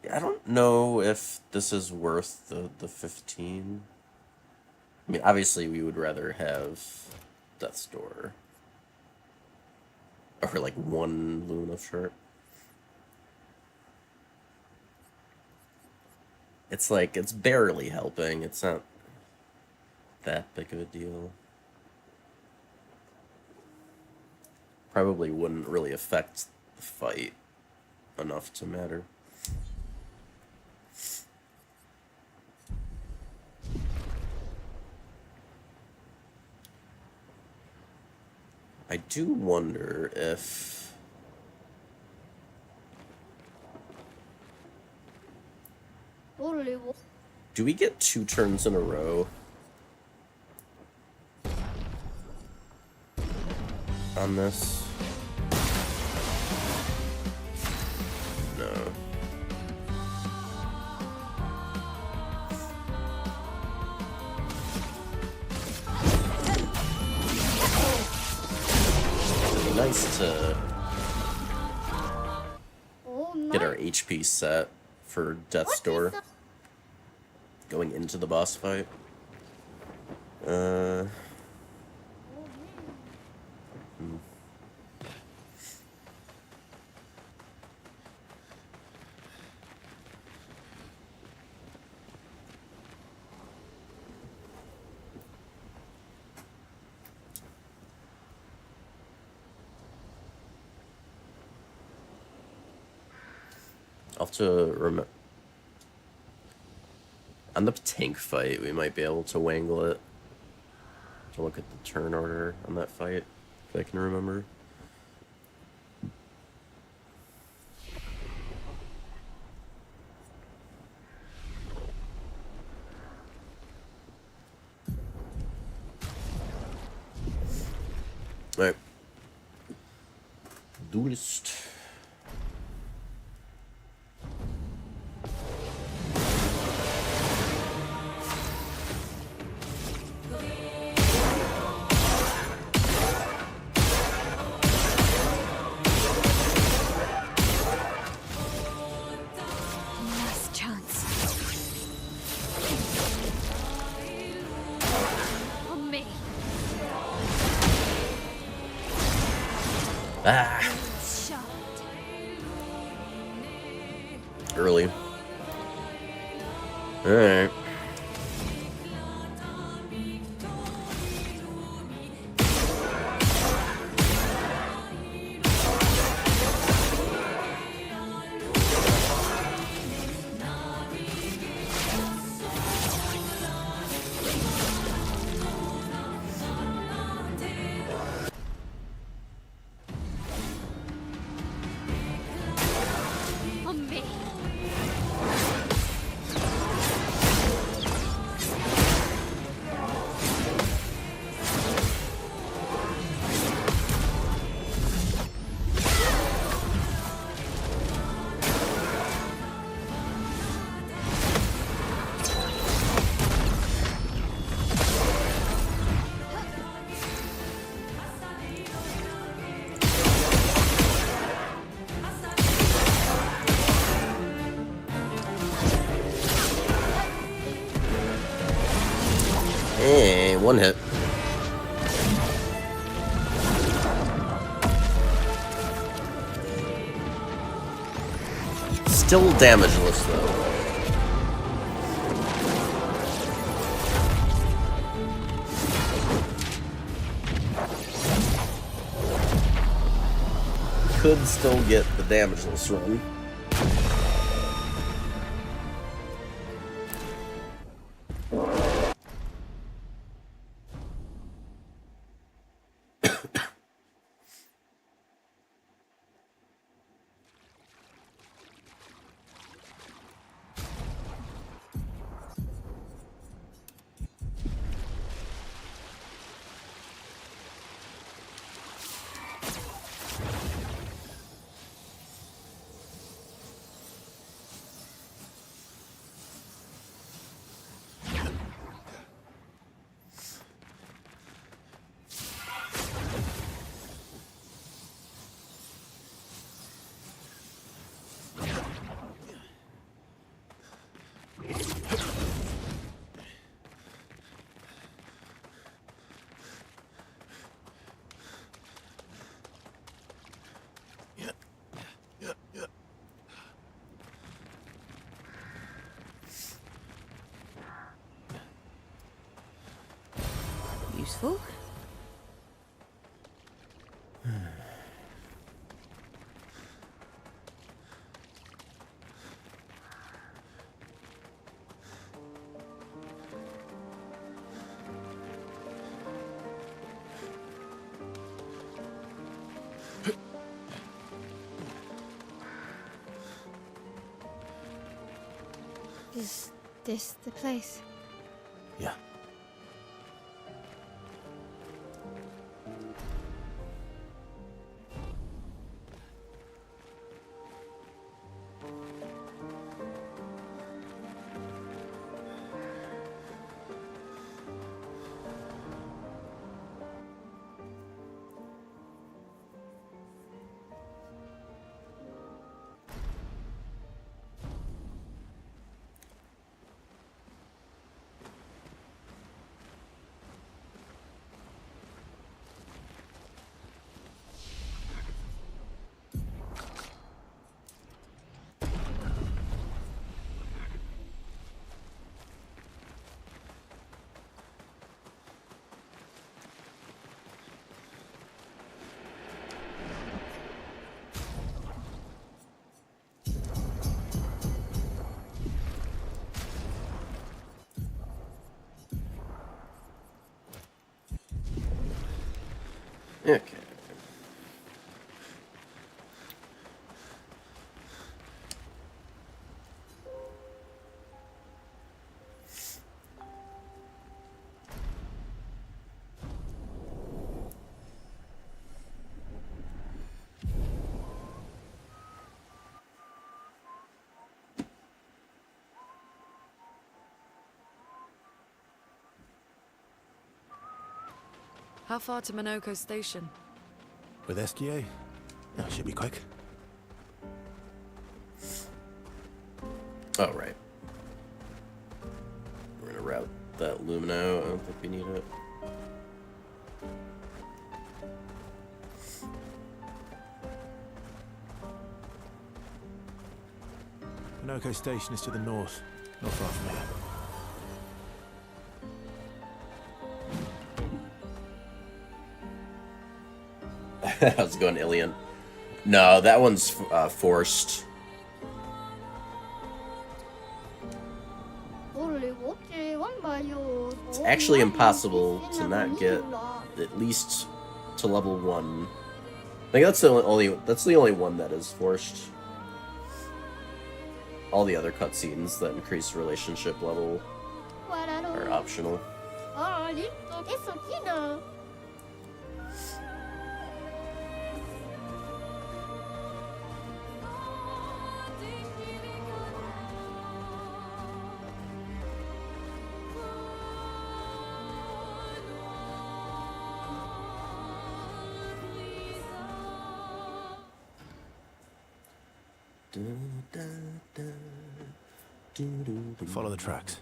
Yeah, I don't know if this is worth the 15. I mean, obviously we would rather have Death's Door. Or like one Luna shirt. It's like, it's barely helping. It's not that big of a deal. Probably wouldn't really affect the fight enough to matter. I do wonder if... Oh, les gros. Do we get 2 turns in a row on this? No. It'd be nice to Oh, get our nice. HP set for Death's Door. What is Going into the boss fight. that? I'll have to remember. On the tank fight, we might be able to wangle it. To look at the turn order on that fight, if I can remember. Alright. Duelist. Must Ah, early. All right. On me. Hey, one hit. Still damageless though. Could still get the damageless run. Useful. Is this the place? Yeah. Okay. How far to Minoko Station? With SGA? No, should be quick. Oh, right. We're gonna route that Lumino. I don't think we need it. Minoko Station is to the north, not far from here. How's it going, Ilian? No, that one's forced. It's actually impossible to not get at least to level 1. I think that's the only one that is forced. All the other cutscenes that increase relationship level are optional. Follow the tracks.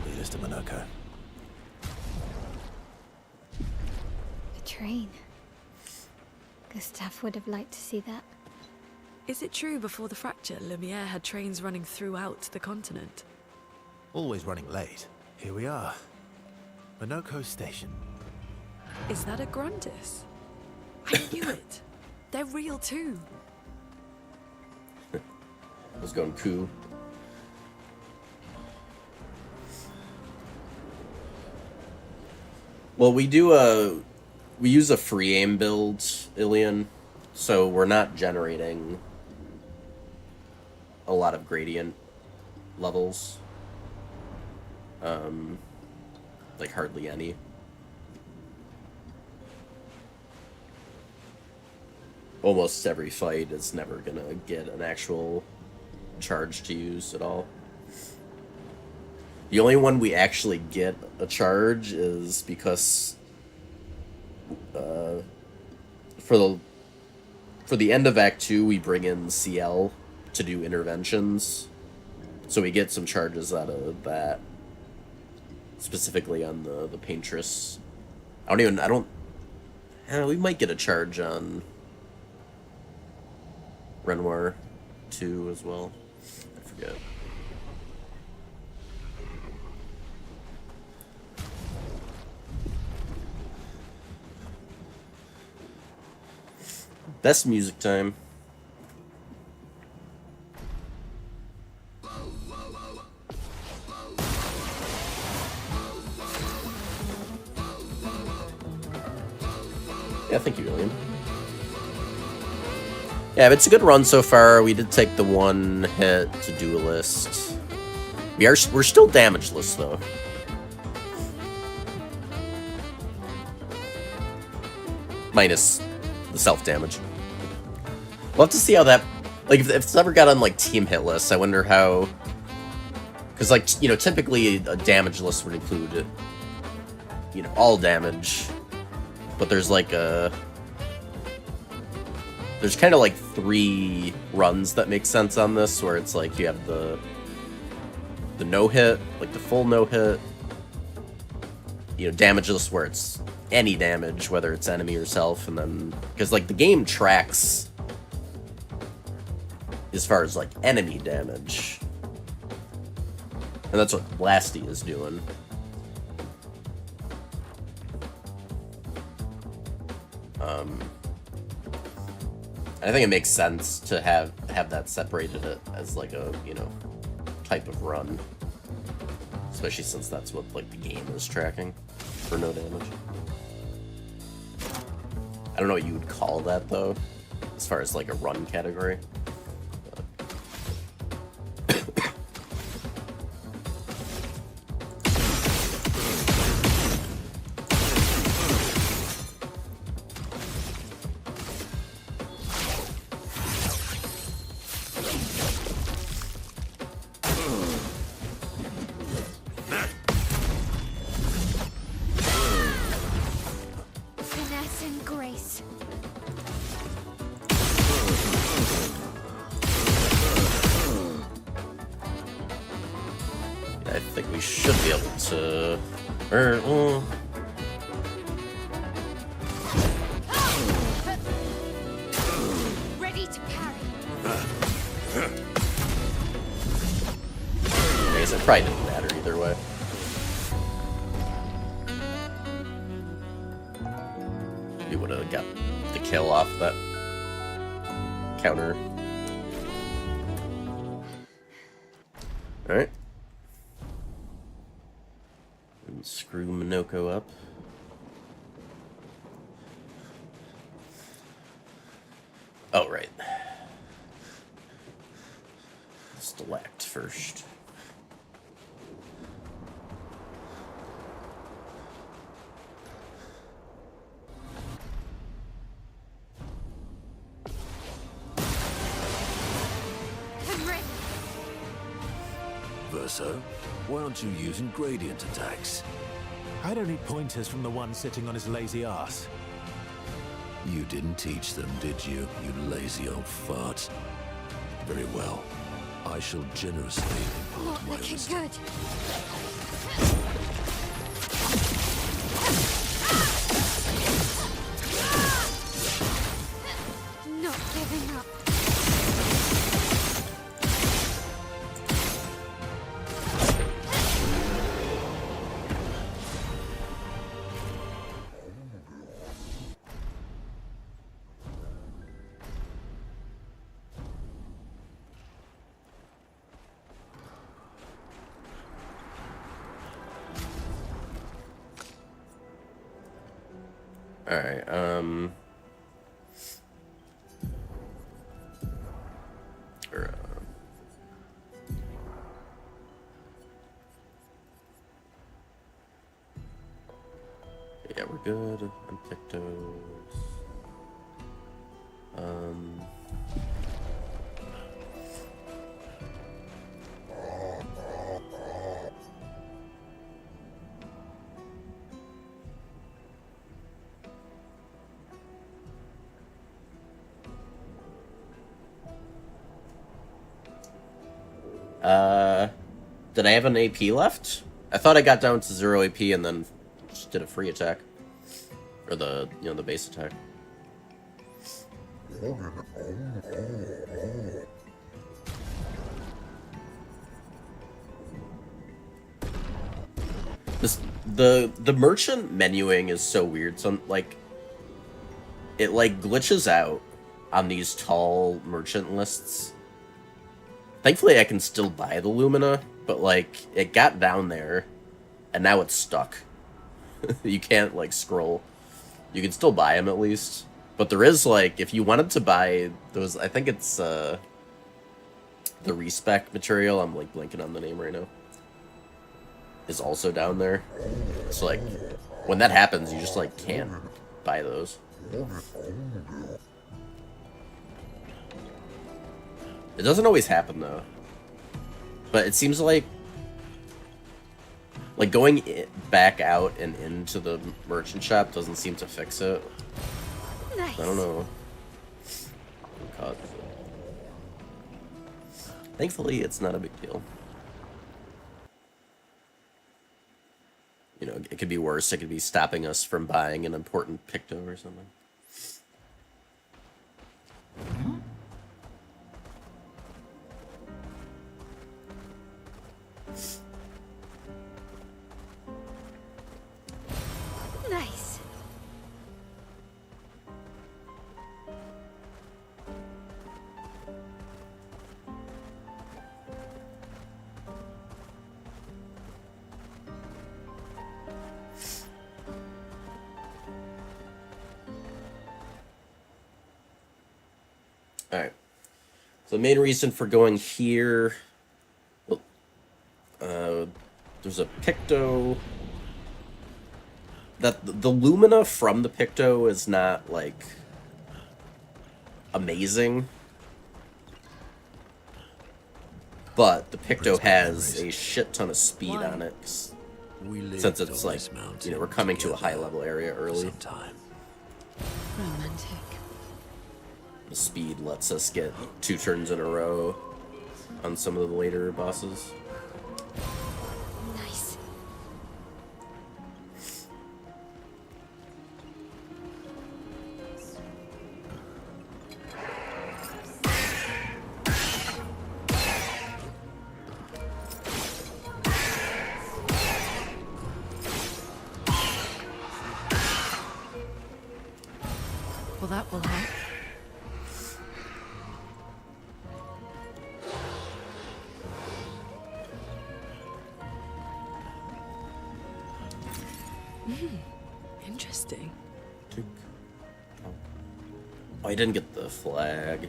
They'll lead us to Minoko. A train. Gustav would have liked to see that. Is it true before the fracture, Lumiere had trains running throughout the continent? Always running late. Here we are. Minoko Station. Is that a Grundis? I knew it. They're real too. I was going coup. Well, we use a free aim build, Ilian, so we're not generating a lot of gradient levels. Like hardly any. Almost every fight is never gonna get an actual charge to use at all. The only one we actually get a charge is because for the end of Act 2 we bring in CL to do interventions, so we get some charges out of that, specifically on the Paintress. We might get a charge on Renoir 2 as well. I forget. Best music time. Yeah, thank you, William. Yeah, it's a good run so far. We did take the one hit to Duelist. We're still damageless though. Minus the self-damage. We'll have to see how that... Like, if it's ever got on, like, team hit lists, I wonder how... Because, like, you know, typically a damage list would include, you know, all damage. But there's, like, a... There's kind of, like, 3 runs that make sense on this, where it's, like, you have the no-hit, like, the full no-hit. You know, damage list where it's any damage, whether it's enemy or self, and then... Because, like, the game tracks... as far as, like, enemy damage. And that's what Blasty is doing. I think it makes sense to have that separated as, like, a, you know, type of run. Especially since that's what, like, the game is tracking for no damage. I don't know what you would call that, though, as far as, like, a run category. Finesse and grace. I think we should be able to... Ready to parry. guess it probably didn't matter either way. You would have got the kill off that counter. Alright. And screw Minoko up. Oh, right. Stalakt first. Verso, why aren't you using gradient attacks? I don't need pointers from the one sitting on his lazy ass. You didn't teach them, did you, you lazy old fart? Very well. I shall generously impart Not my looking wisdom. good. Not giving up. Alright, yeah, we're good on Pictos. Did I have an AP left? I thought I got down to 0 AP and then just did a free attack. Or the, you know, the base attack. The merchant menuing is so weird. Some, like, it, like, glitches out on these tall merchant lists. Thankfully, I can still buy the Lumina, but, like, it got down there, and now it's stuck. You can't, like, scroll. You can still buy them, at least. But there is, like, if you wanted to buy those, I think it's, the respec material, I'm, like, blanking on the name right now, is also down there. So, like, when that happens, you just, like, can't buy those. It doesn't always happen, though. But it seems like going back out and into the merchant shop doesn't seem to fix it. Nice. I don't know. Thankfully, it's not a big deal. You know, it could be worse. It could be stopping us from buying an important Picto or something. Nice. Alright. So the main reason for going here... Well, there's a Picto... That the Lumina from the Picto is not, like, amazing. But the Picto has a shit ton of speed on it. Since it's, like, you know, we're coming to a high-level area early. Romantic. The speed lets us get 2 turns in a row on some of the later bosses. Nice. Interesting. Oh, I didn't get the flag.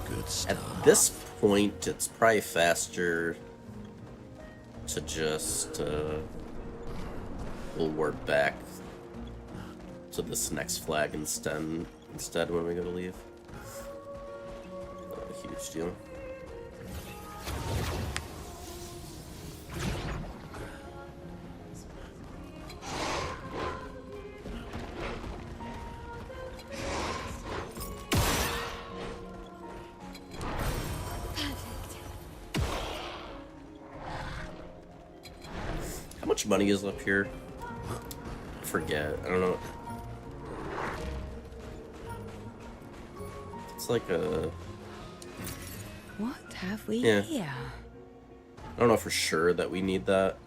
Good stuff. At this point, it's probably faster to just we'll warp back to this next flag instead when we go to leave. Not a huge deal. How much money is up here? I forget. I don't know. It's like a... What have we Yeah. here? I don't know for sure that we need that.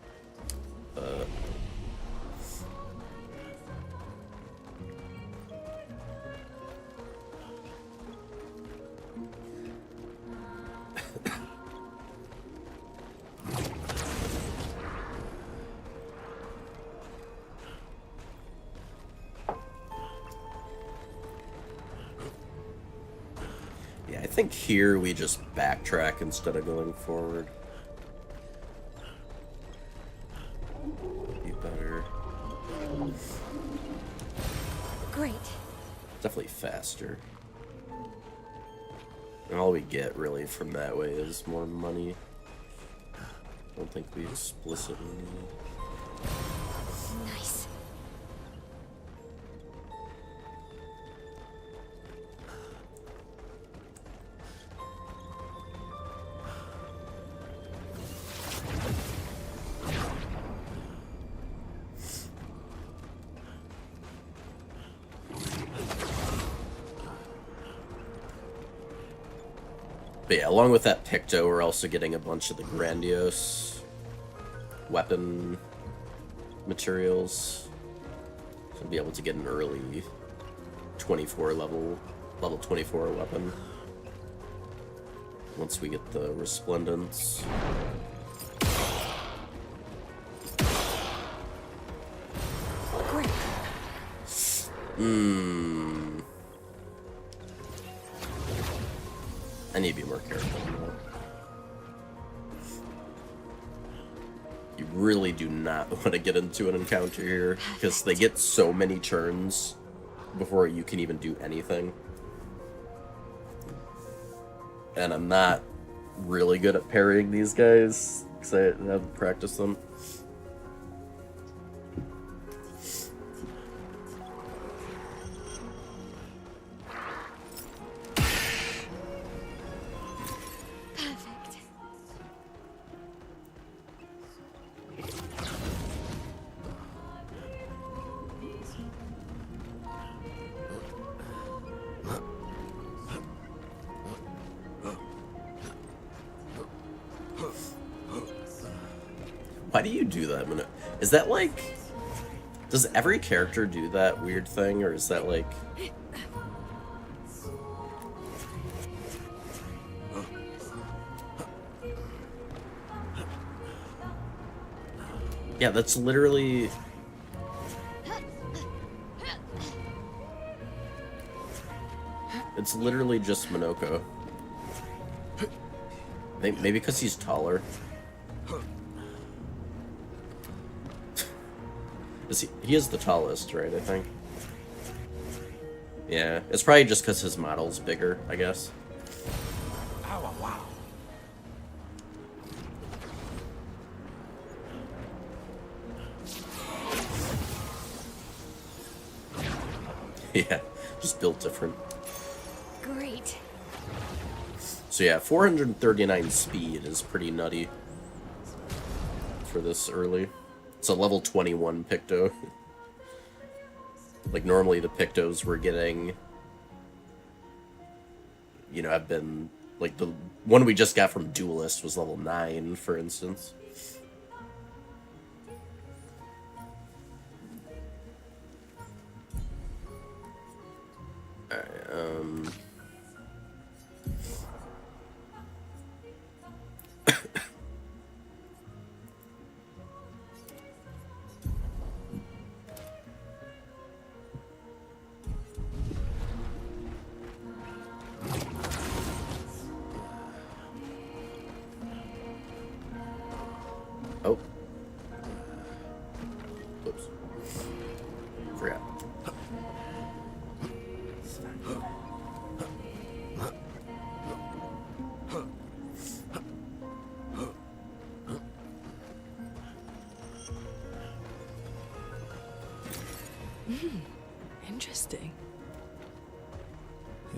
Yeah, I think here we just backtrack instead of going forward. Be better. Great. Definitely faster. And all we get really from that way is more money. I don't think we explicitly need. Nice. But yeah, along with that Picto, we're also getting a bunch of the grandiose weapon materials. So we'll be able to get an early 24 level 24 weapon. Once we get the resplendence. I need to be more careful. You really do not want to get into an encounter here, because they get so many turns before you can even do anything. And I'm not really good at parrying these guys, because I haven't practiced them. Why do you do that? Is that like... Does every character do that weird thing, or is that like... Yeah, that's literally... It's literally just Minoko. Maybe because he's taller. He is the tallest, right, I think? Yeah, it's probably just because his model's bigger, I guess. Ow, wow. Yeah, just built different. Great. So yeah, 439 speed is pretty nutty for this early. It's a level 21 Picto. Like, normally the Pictos we're getting, you know, have been... Like, the one we just got from Duelist was level 9, for instance. Alright,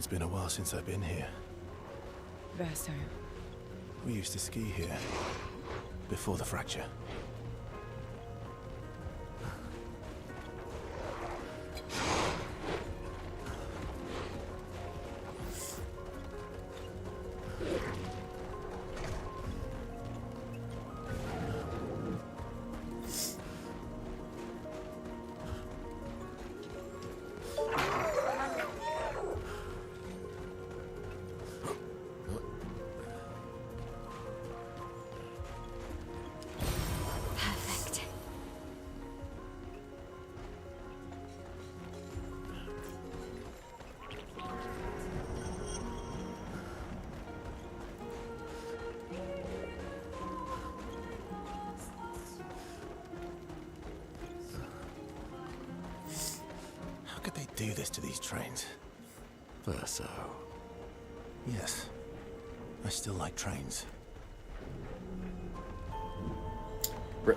It's been a while since I've been here. Verso. We used to ski here. Before the fracture. Perfect. How could they do this to these trains? Verso. Yes. I still like trains. Br-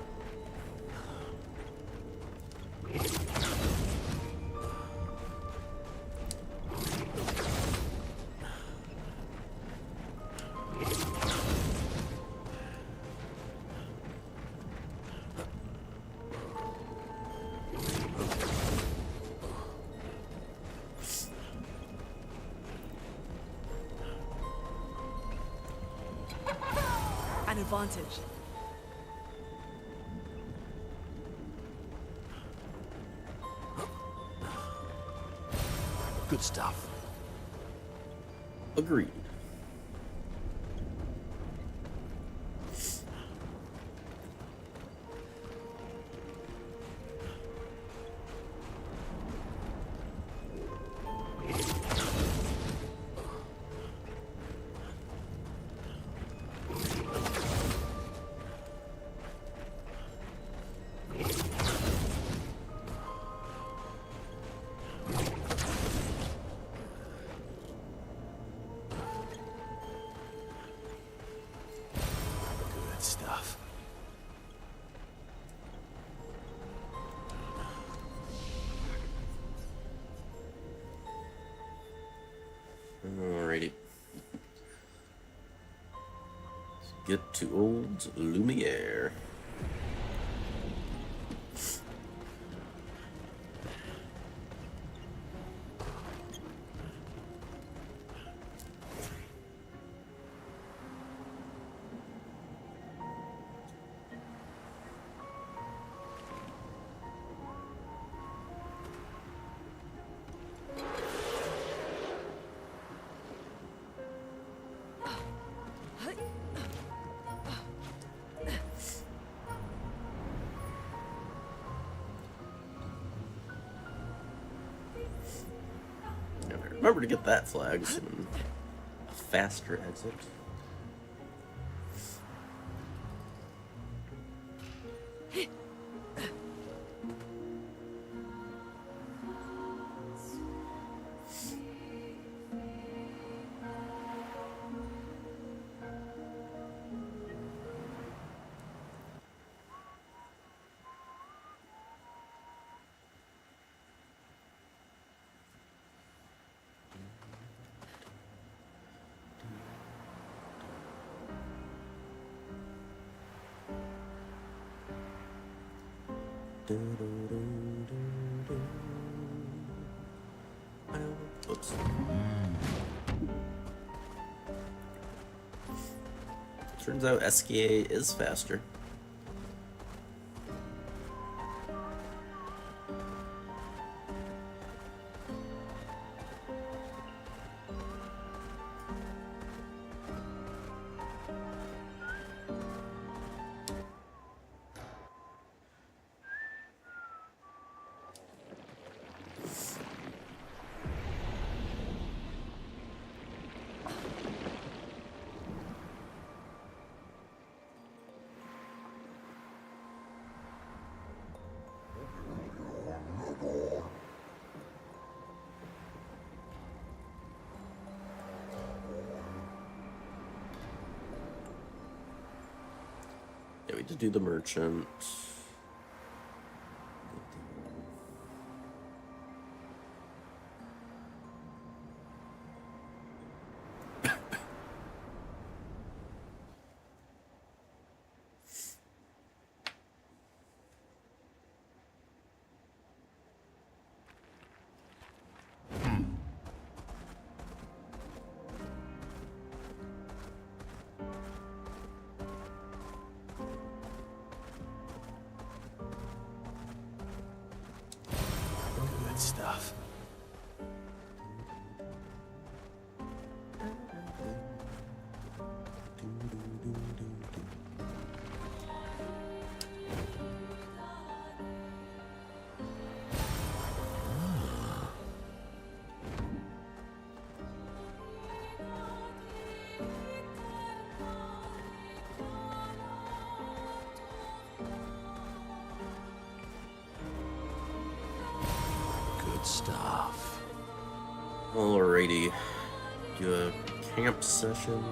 An advantage. Good stuff. Agreed. Good stuff. Alrighty. Let's get to old Lumiere. Remember to get that flag, so a faster exit. Oops. Turns out SKA is faster. Yeah, we did do the merchant. Alrighty. Do a camp session.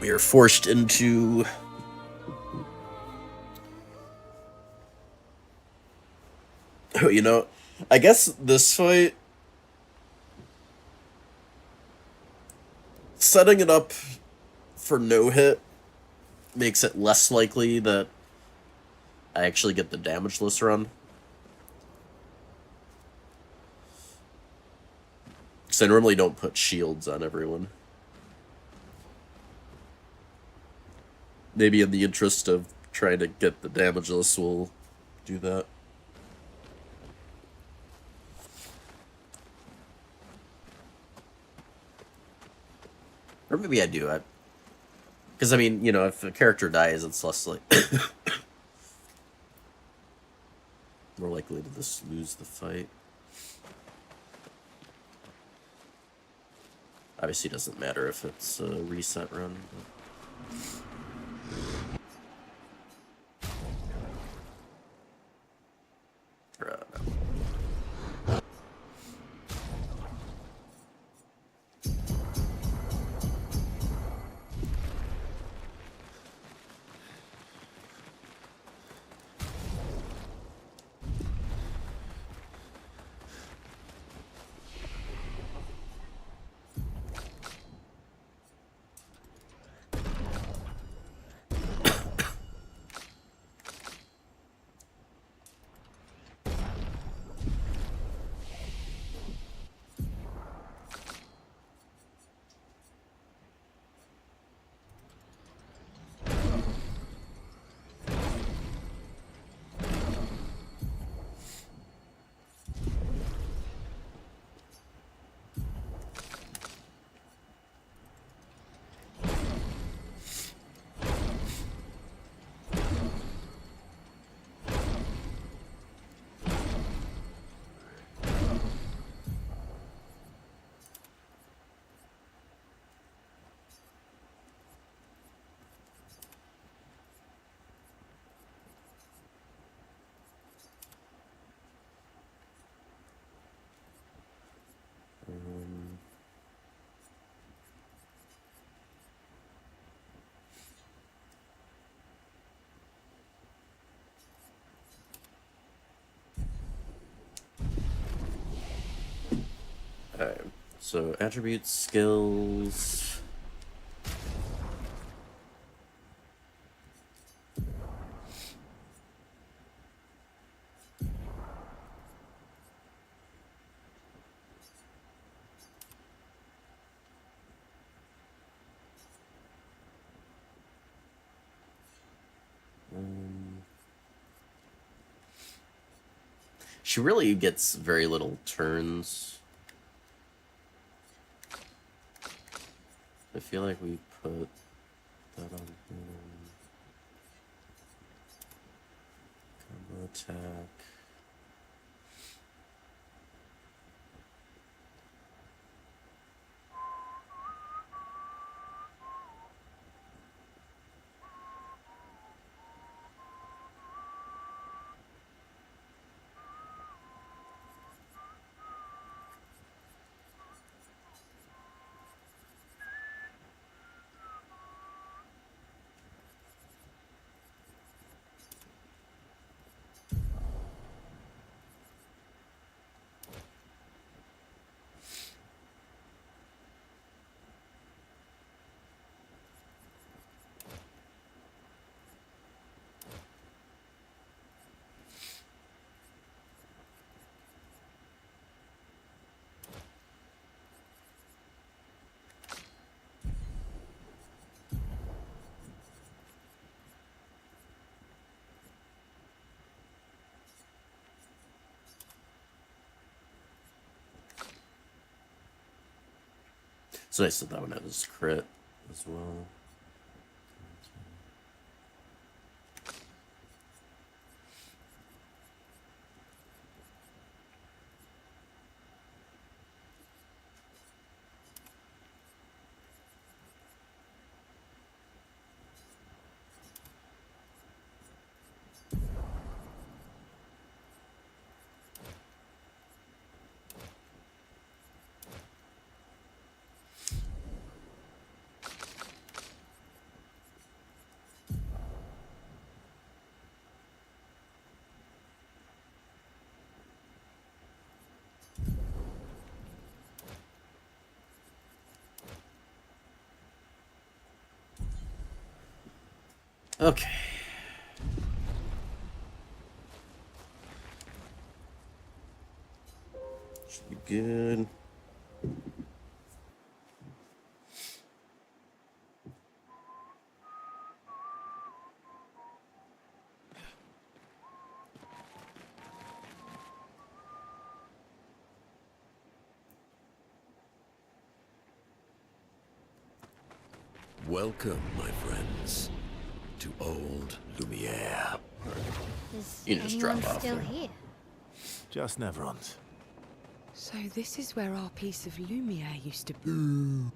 We are forced into oh, you know, I guess this fight, setting it up for no hit makes it less likely that I actually get the damageless run. Because I normally don't put shields on everyone. Maybe in the interest of trying to get the damageless, we'll do that. Or maybe I do it. Because, I mean, you know, if a character dies, it's less like... more likely to just lose the fight. Obviously, it doesn't matter if it's a reset run. But... Alright, so attributes, skills... She really gets very little turns. I feel like we put that on combo attack. It's nice that that one has crit as well. Okay. Should be good. Welcome, my friends, to old Lumiere. Is You just anyone drop off still there. here? Just Neverons. So this is where our piece of Lumiere used to be.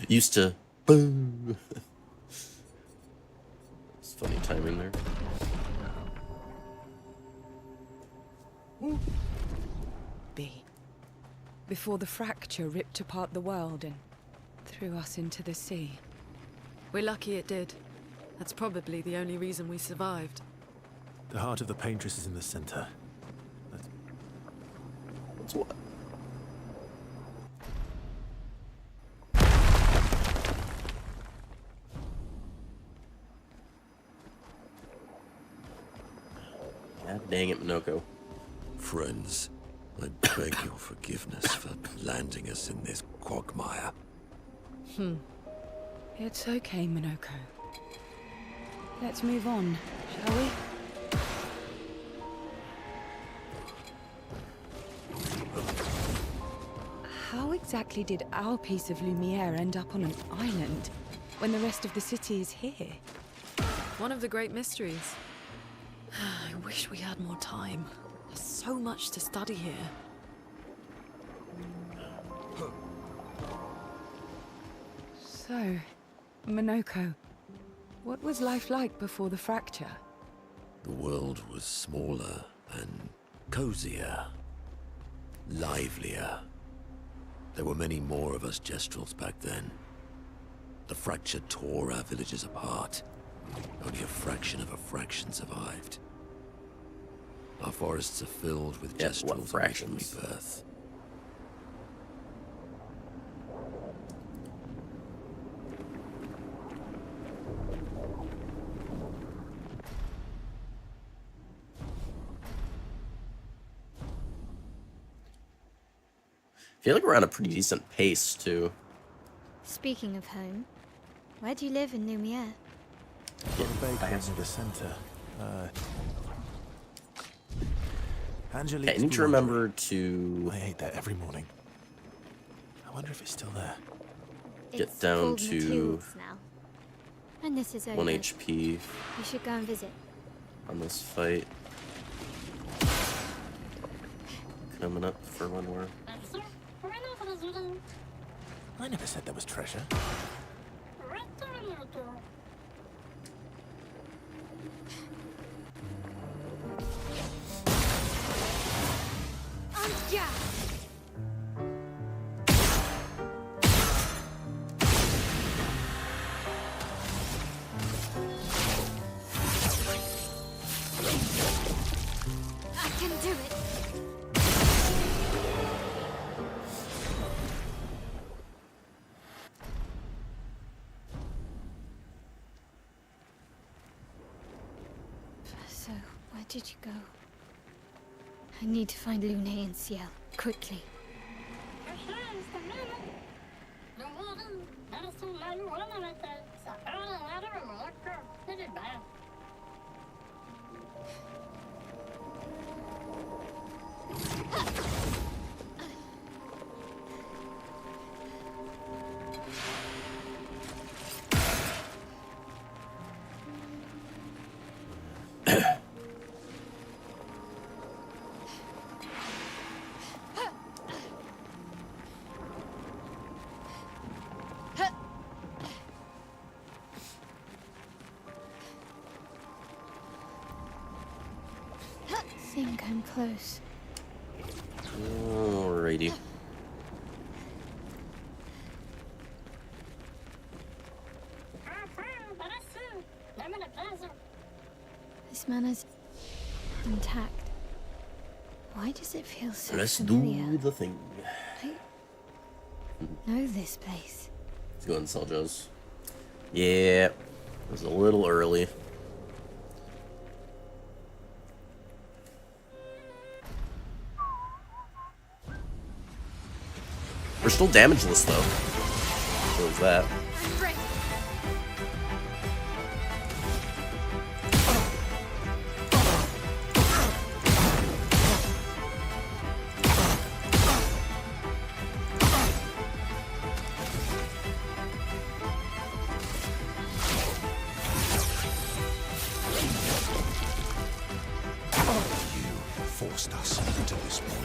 Used to. Boom. It's funny timing there. Before the fracture ripped apart the world and threw us into the sea. We're lucky it did. That's probably the only reason we survived. The heart of the Paintress is in the center. That's what? God dang it, Minoko. Friends, I beg your forgiveness for landing us in this quagmire. It's okay, Minoko. Let's move on, shall we? How exactly did our piece of Lumiere end up on an island when the rest of the city is here? One of the great mysteries. I wish we had more time. There's so much to study here. So, Minoko, what was life like before the fracture? The world was smaller and cozier, livelier. There were many more of us Gestrels back then. The fracture tore our villages apart. Only a fraction of a fraction survived. Our forests are filled with Yeah, Gestrels what awaiting fractions? rebirth. I feel like we're on a pretty decent pace, too. Speaking of home, where do you live in Lumiere? The bakery in the center. Angelique's I need to laundry. remember to I ate that every morning. I wonder if it's still there. get It's down called to Matilda's now. When this is over, 1 HP you should go and visit. on this fight. Coming up for one more. I never said there was treasure. Yeah. I can do it. So, where did you go? I need to find Lune and Ciel, quickly. I think I'm close. Alrighty. This manor's intact. Why does it feel so Let's familiar? do the thing. I know this place. Let's go and sell Joe's. Yeah. It was a little early. We're still damageless, though. So is that. Forced us to this point.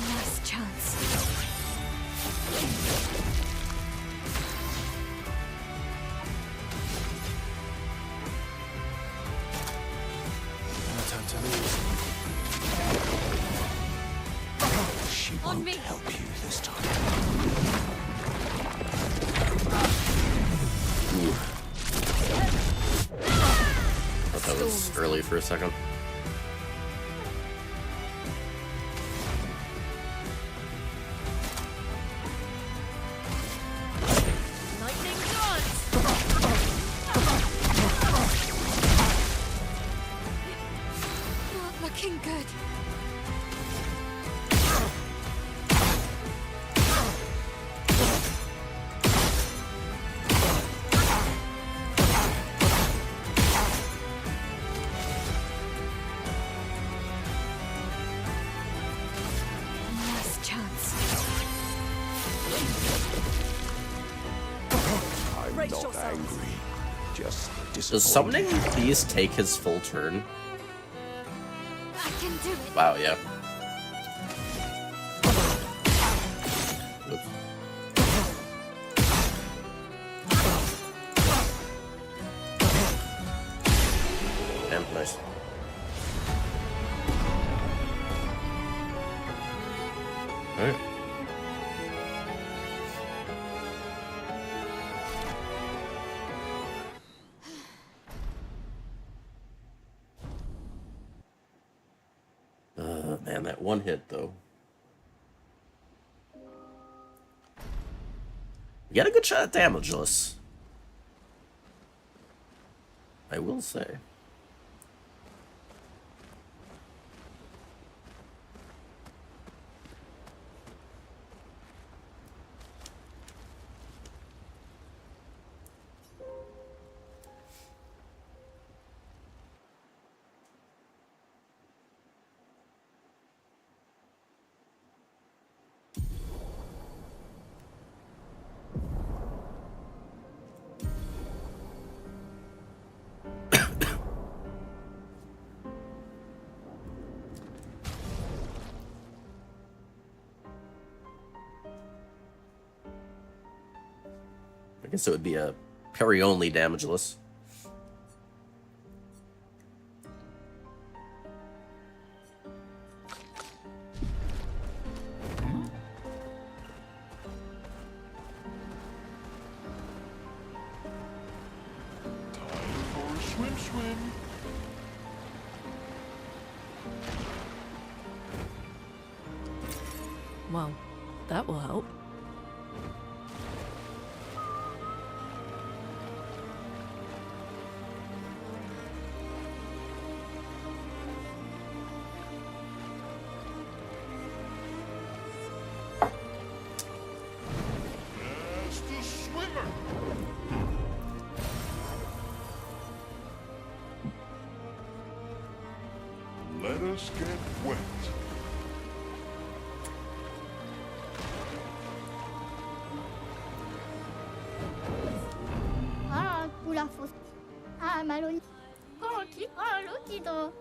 Last chance. No time to lose. She won't help you this time. Thought that was early for a second. Lightning dance! Not looking good. Last chance. I'm Brace not yourselves. angry. Just Does disappointed. summoning these take his full turn? I can do it. Wow, yeah. Oops. Damn, nice. Alright. Man, that one hit, though. You got a good shot at damageless. I will say. I guess it would be a parry only damageless. Swim. Well, that will help. There's the swimmer. Let us get wet. Ah, pour la fausse. Ah, Maloni. Oh, qui? Ah, l'autre.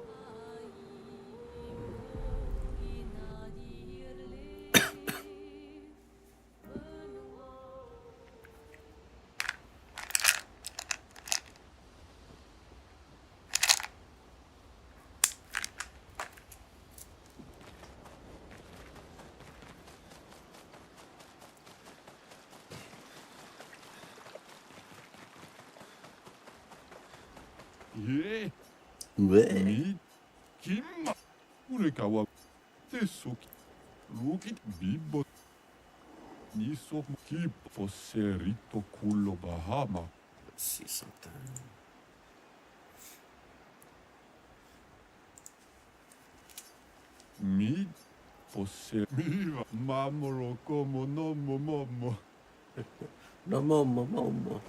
예. Bleh. 미 김마 우리가와 테소 루기 비보 니소 기 포세리토 쿨로 바하마. Let's see something. 미 포세 미와 마모로 como nomo momo. No more.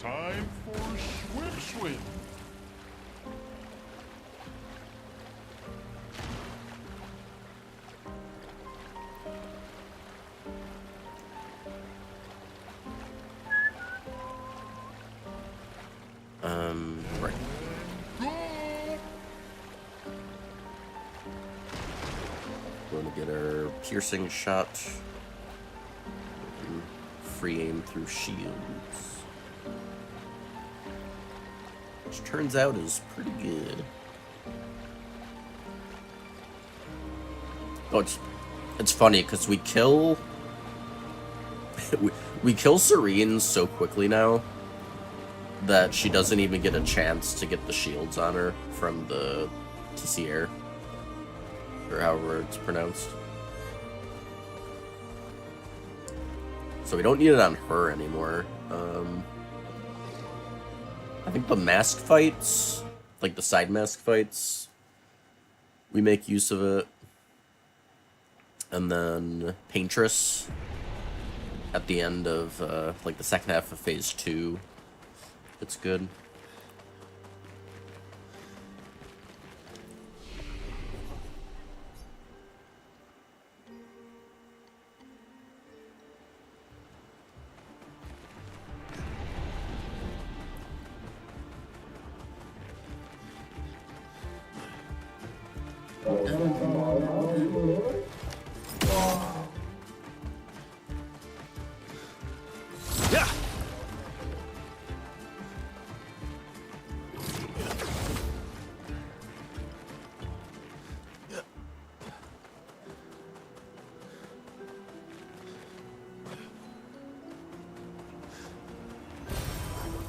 Time for swim. Right. Going to get our piercing shot. Free aim through shields. Which turns out is pretty good. Oh, it's funny because we kill we kill Serene so quickly now that she doesn't even get a chance to get the shields on her from the Tissier, or however it's pronounced. So we don't need it on her anymore. I think the mask fights, like the side mask fights, we make use of it. And then Paintress at the end of like the second half of phase 2. It's good.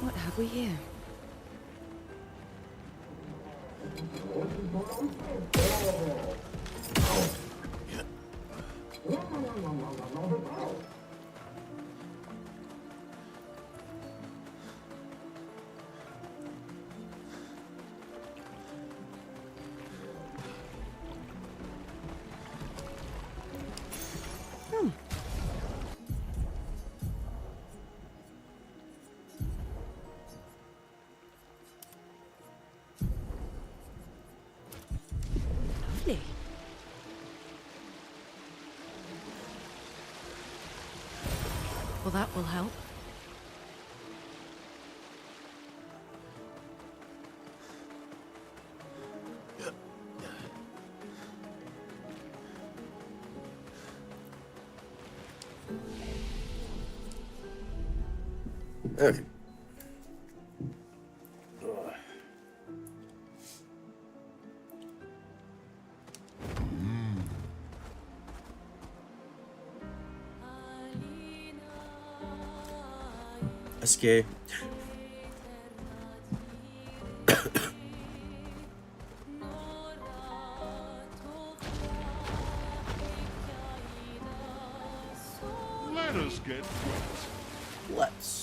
What have we here? Lovely. Well, that will help. Okay. SK. Let us get wet. Let's.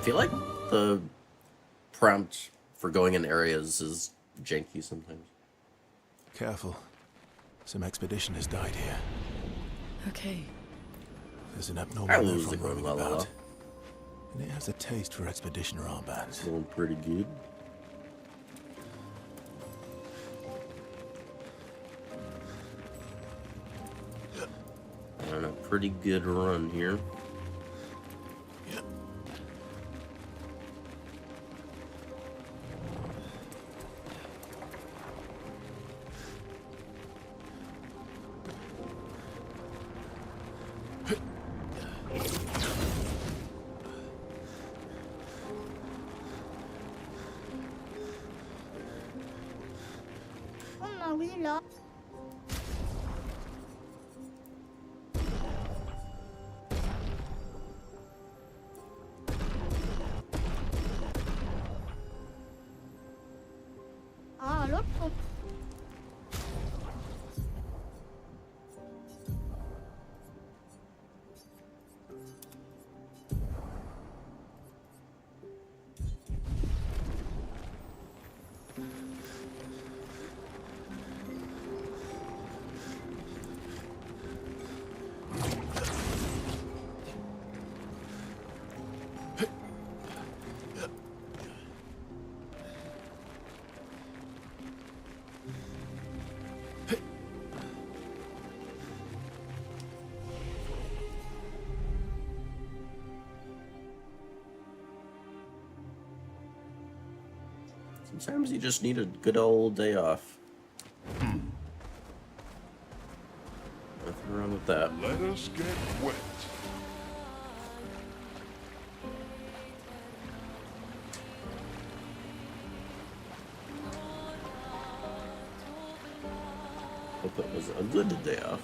I feel like the prompt for going in areas is janky sometimes. Careful. Some expedition has died here. Okay. There's an I abnormal lose neuron the going roaming la la la. about. And it has a taste for expeditioner armbands. Going pretty good. On a pretty good run here. Oh oui, là. Ah, l'autre. Sometimes you just need a good old day off. Nothing wrong with that. Let us get wet. Hope it was a good day off.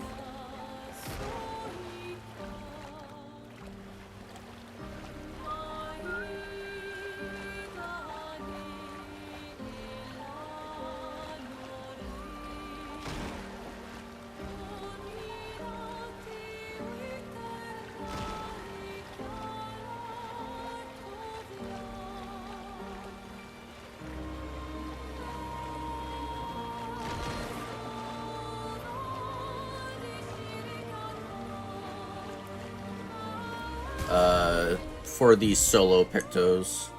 For the solo Pictos.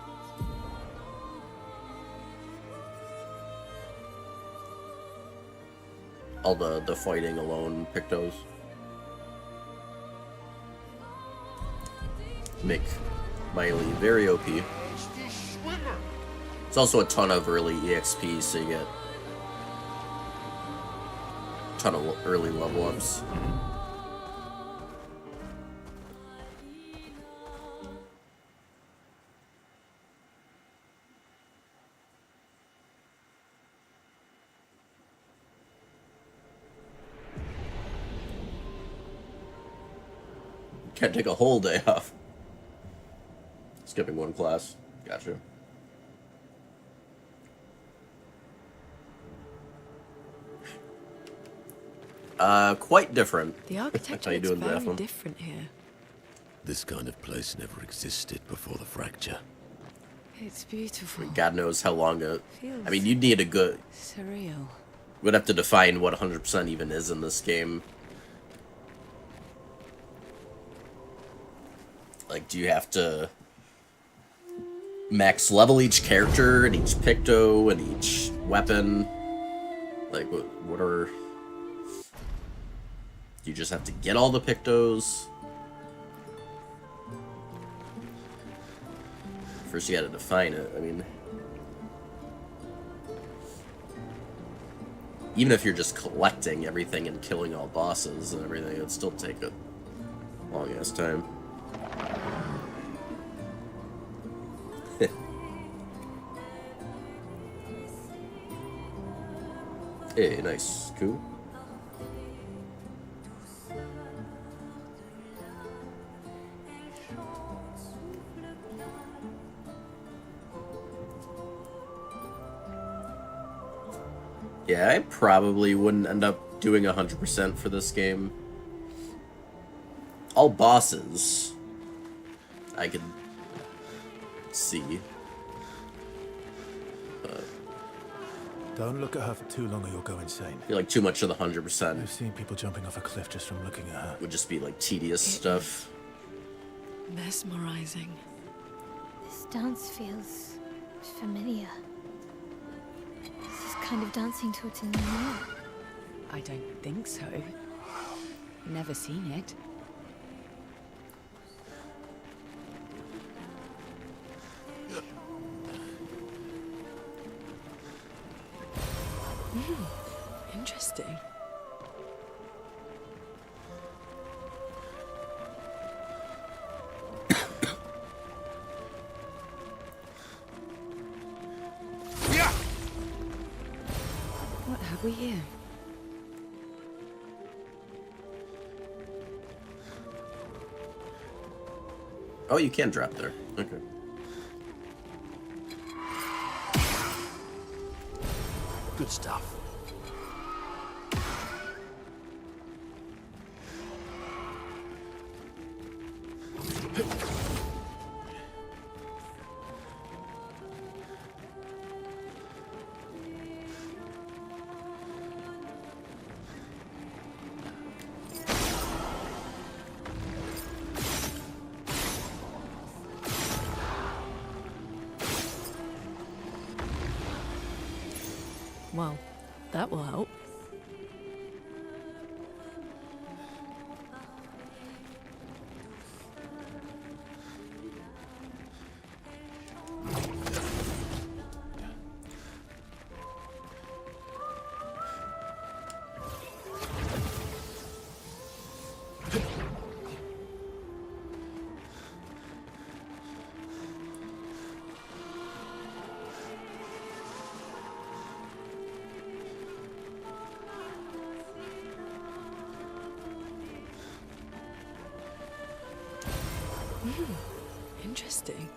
All the fighting alone Pictos. Make Miley very OP. It's also a ton of early EXP, so you get a ton of early level ups. Can't take a whole day off. Skipping one class. Gotcha. Quite different. The architecture How you looks doing, very Daphne? different here. This kind of place never existed before the fracture. It's beautiful. God knows how long it. Feels I mean, you'd need a good. surreal. We'd have to define what 100% even is in this game. Like, do you have to max level each character and each Picto and each weapon? Like, what are... Do you just have to get all the Pictos? First you gotta define it, I mean... Even if you're just collecting everything and killing all bosses and everything, it'd still take a long-ass time. Hey, nice. Cool. Yeah, I probably wouldn't end up doing 100% for this game. All bosses, I could see. Don't look at her for too long or you'll go insane. I feel like too much of the 100% I've seen people jumping off a cliff just from looking at her. would just be like tedious stuff. Mesmerizing. This dance feels familiar. This is kind of dancing towards a new year. I don't think so. Never seen it. Interesting. What have we here? Oh, you can drop there. Okay. Good stuff. Well, that will help. Interesting.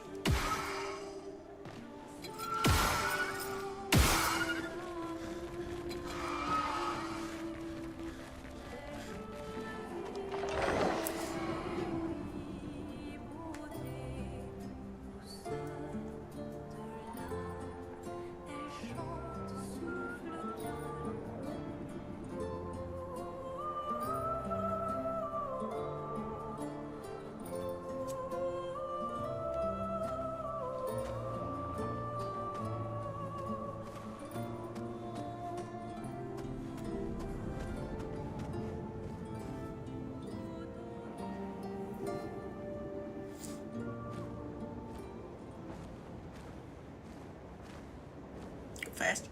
Fast.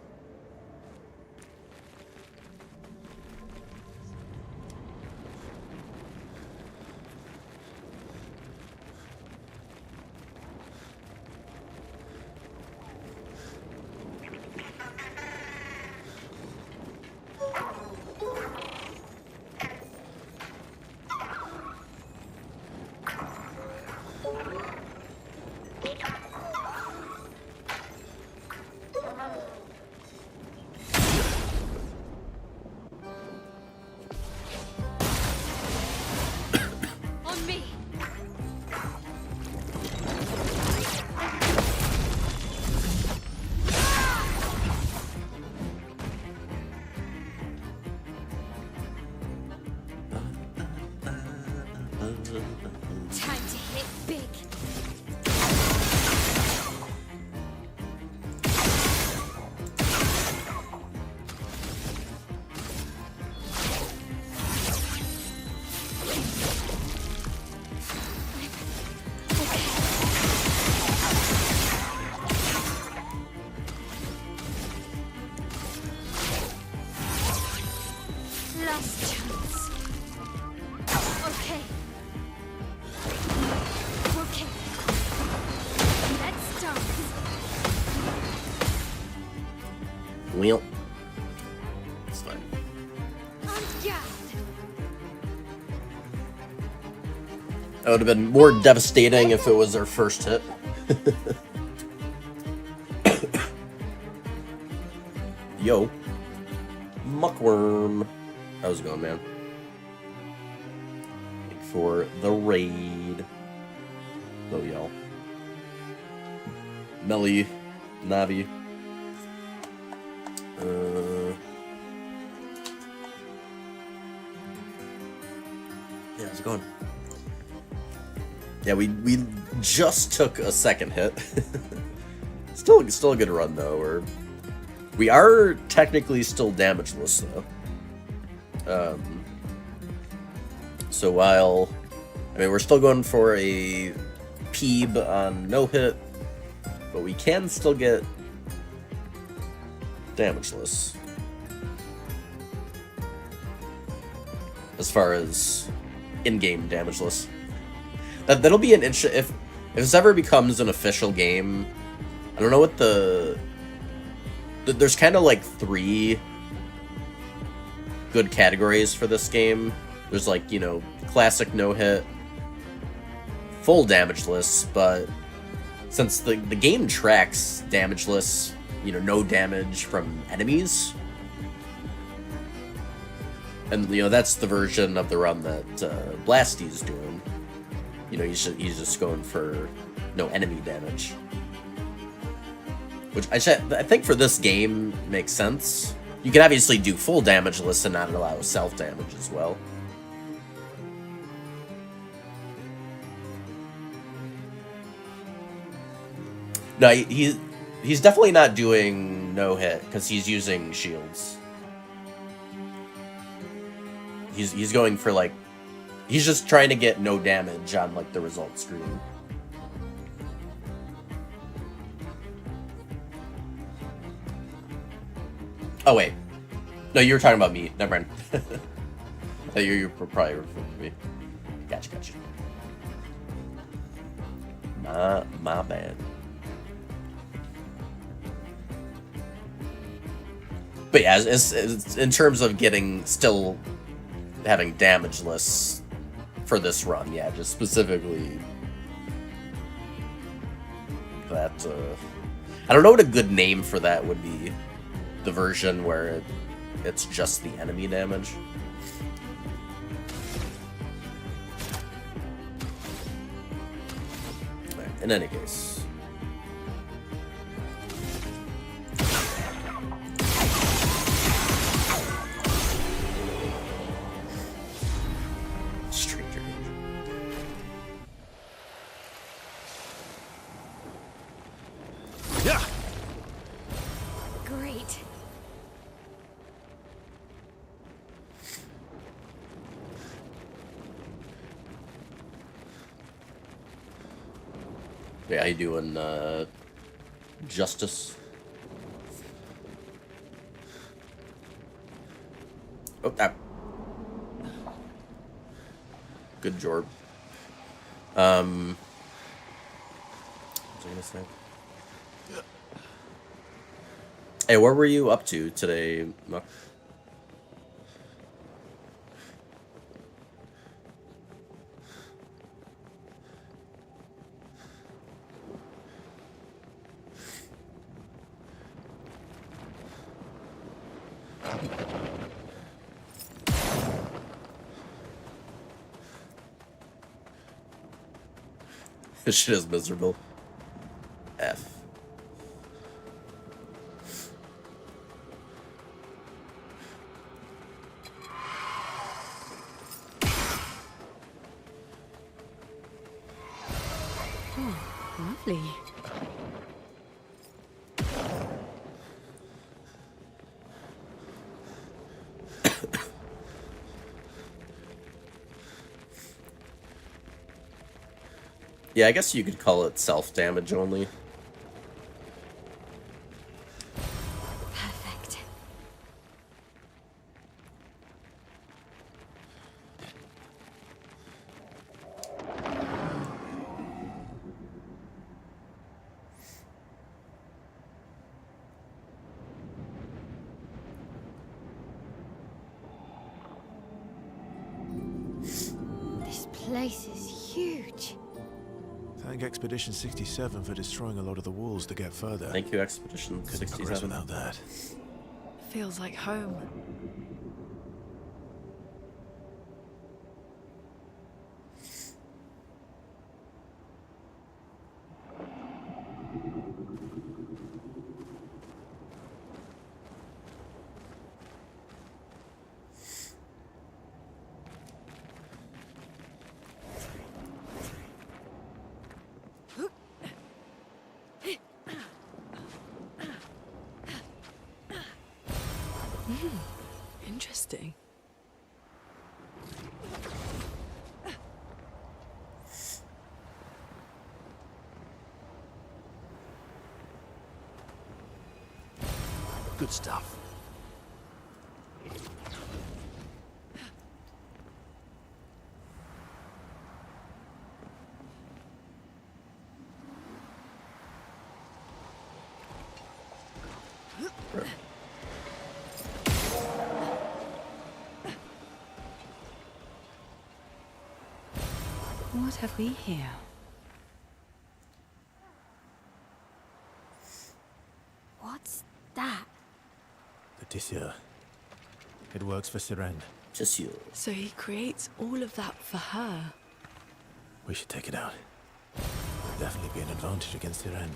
On me! Time to hit big. Last chance. Okay. Okay. Let's dance. Well, it's fine. On guard. That would have been more devastating if it was our first hit. Yo. Muckworm. How's it going, man? For the raid. Oh, y'all. Melly, Navi. Yeah, how's it going? Yeah, we just took a second hit. Still a good run though. We are technically still damageless though. So while we're still going for a Peeb on no hit, but we can still get damageless. As far as in-game damageless. That'll be an if this ever becomes an official game. I don't know what there's kind of like 3 good categories for this game. There's like, you know, classic no hit, full damageless, but since the game tracks damageless, you know, no damage from enemies, and you know that's the version of the run that Blasty's doing. You know, he's just going for no enemy damage, which I think for this game makes sense. You can obviously do full damageless and not allow self damage as well. No, he's definitely not doing no hit because he's using shields. He's going for like, he's just trying to get no damage on like the result screen. Oh wait, no, you were talking about me. Never mind. You're probably referring to me. Gotcha. My bad. But yeah, as in terms of still having damageless for this run, yeah, just specifically that. I don't know what a good name for that would be. The version where it's just the enemy damage. In any case. Great. Yeah, how you doing, Justice? Oh, ah. Good job. What was I gonna say? Hey, what were you up to today, Muck? This shit is miserable. F. Lovely. Yeah, I guess you could call it self-damage only. Perfect. This place is huge. Thank Expedition 67 for destroying a lot of the walls to get further. Thank you, Expedition Couldn't progress 67. without that. Feels like home. Good stuff. What have we here? What's that? The tissue. It works for Sirene. Tissue. So he creates all of that for her. We should take it out. It'll definitely be an advantage against Sirene.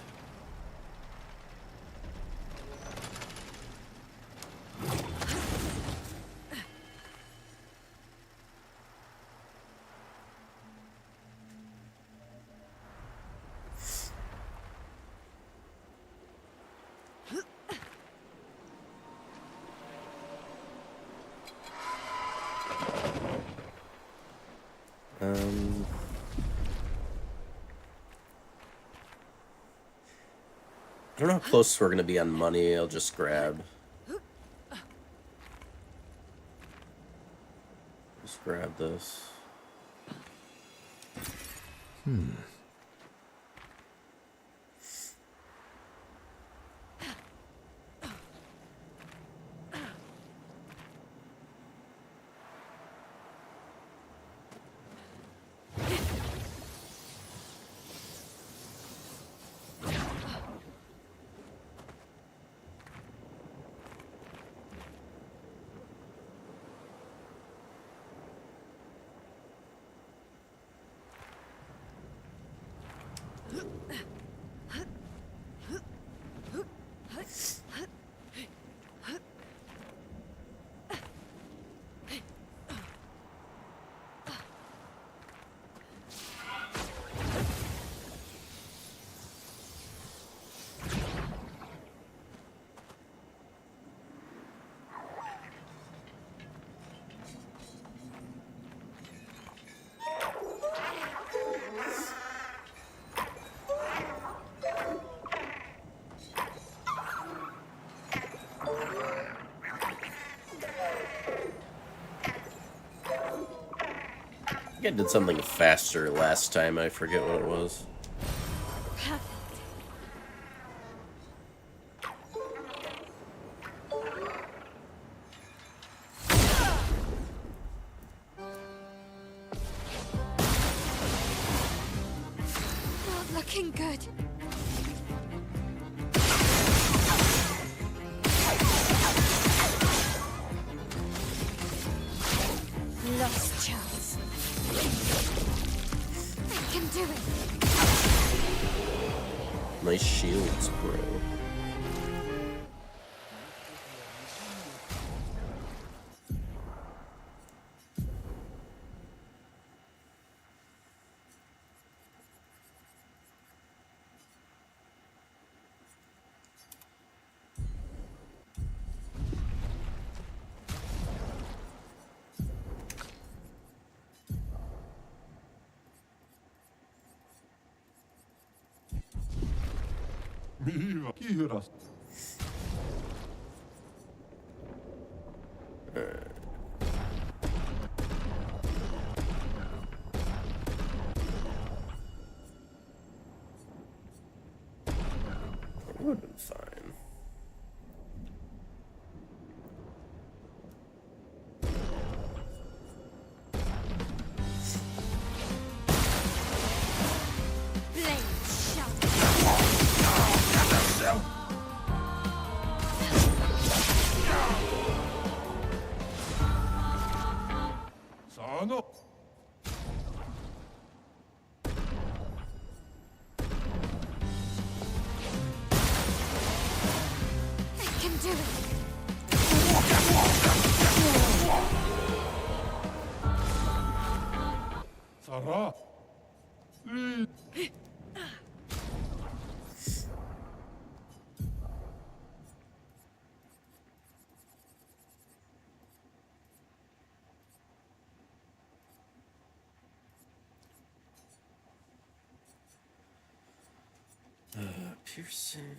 I don't know how close we're gonna be on money. I'll just grab. Just grab this. I think I did something faster last time. I forget what it was. Not looking good. Lost chance. I can do it. Nice shields, bro. It would have been fine. I can do it. Sarah. Piercing.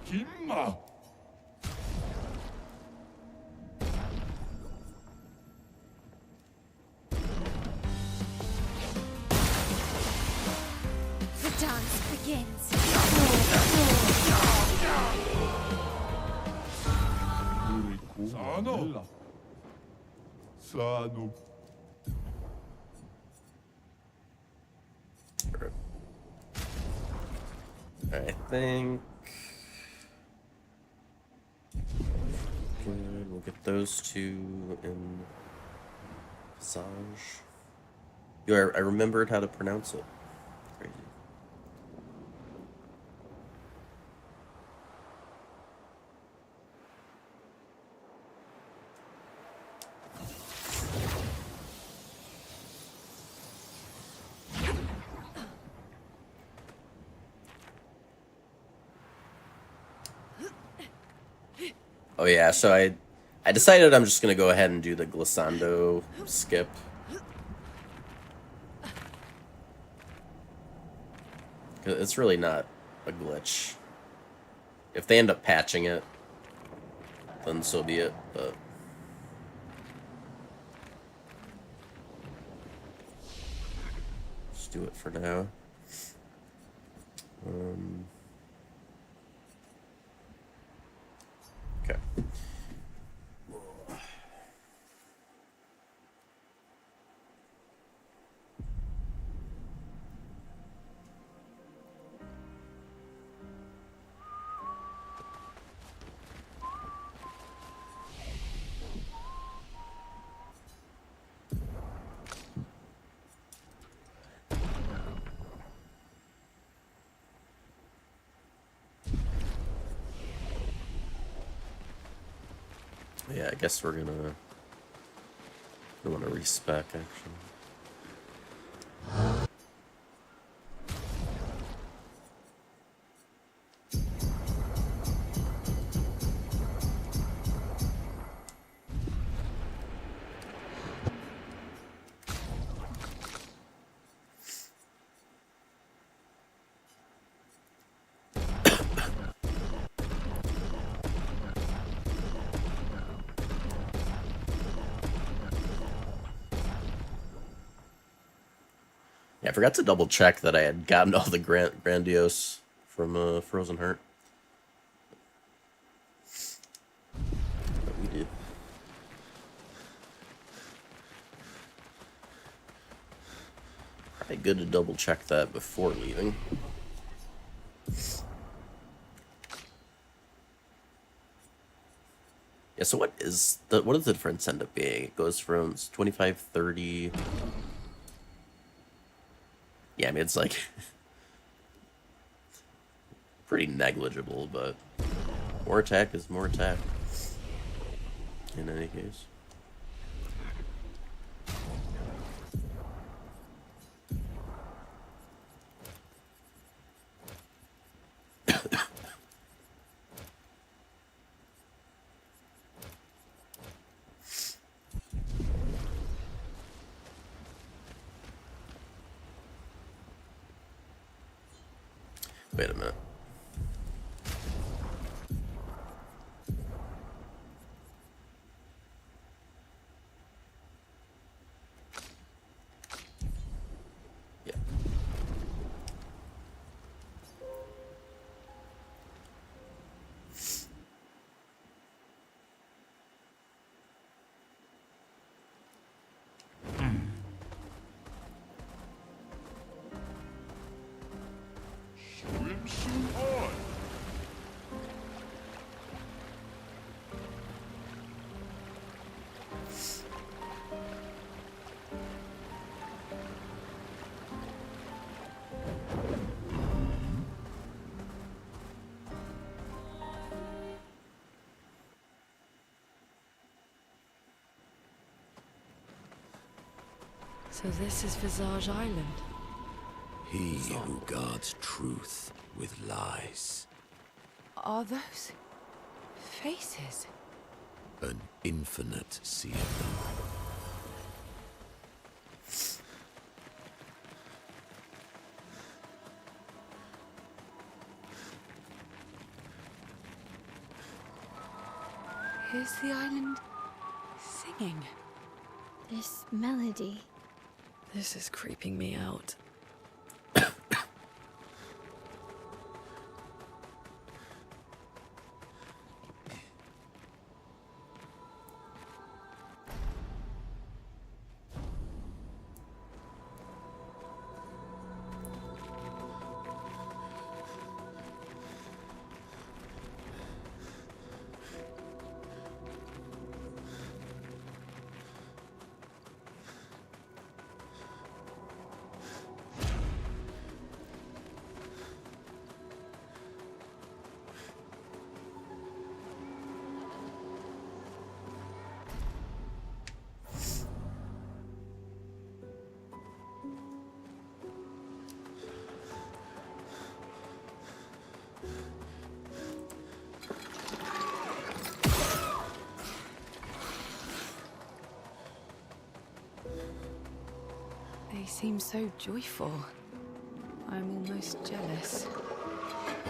Kimma! The dance begins. Sano! Sano. I think. Good. We'll get those two in Passage. Yo, I remembered how to pronounce it. Crazy. Oh yeah, so I decided I'm just gonna go ahead and do the glissando skip. It's really not a glitch. If they end up patching it, then so be it, but... Just do it for now. Okay. Yeah, I guess we're gonna... I want to respec, actually. Yeah, I forgot to double check that I had gotten all the grandiose from Frozen Heart. But we did. Probably good to double check that before leaving. Yeah, so what does the difference end up being? It goes from 25, 30... Yeah, I mean, it's like pretty negligible, but more attack is more attack in any case. Wait a minute. Yeah. Swimsuit So this is Visage Island. He who guards truth with lies. Are those faces? An infinite sea of them. Is the island singing? This melody. This is creeping me out. They seem so joyful. I'm almost jealous.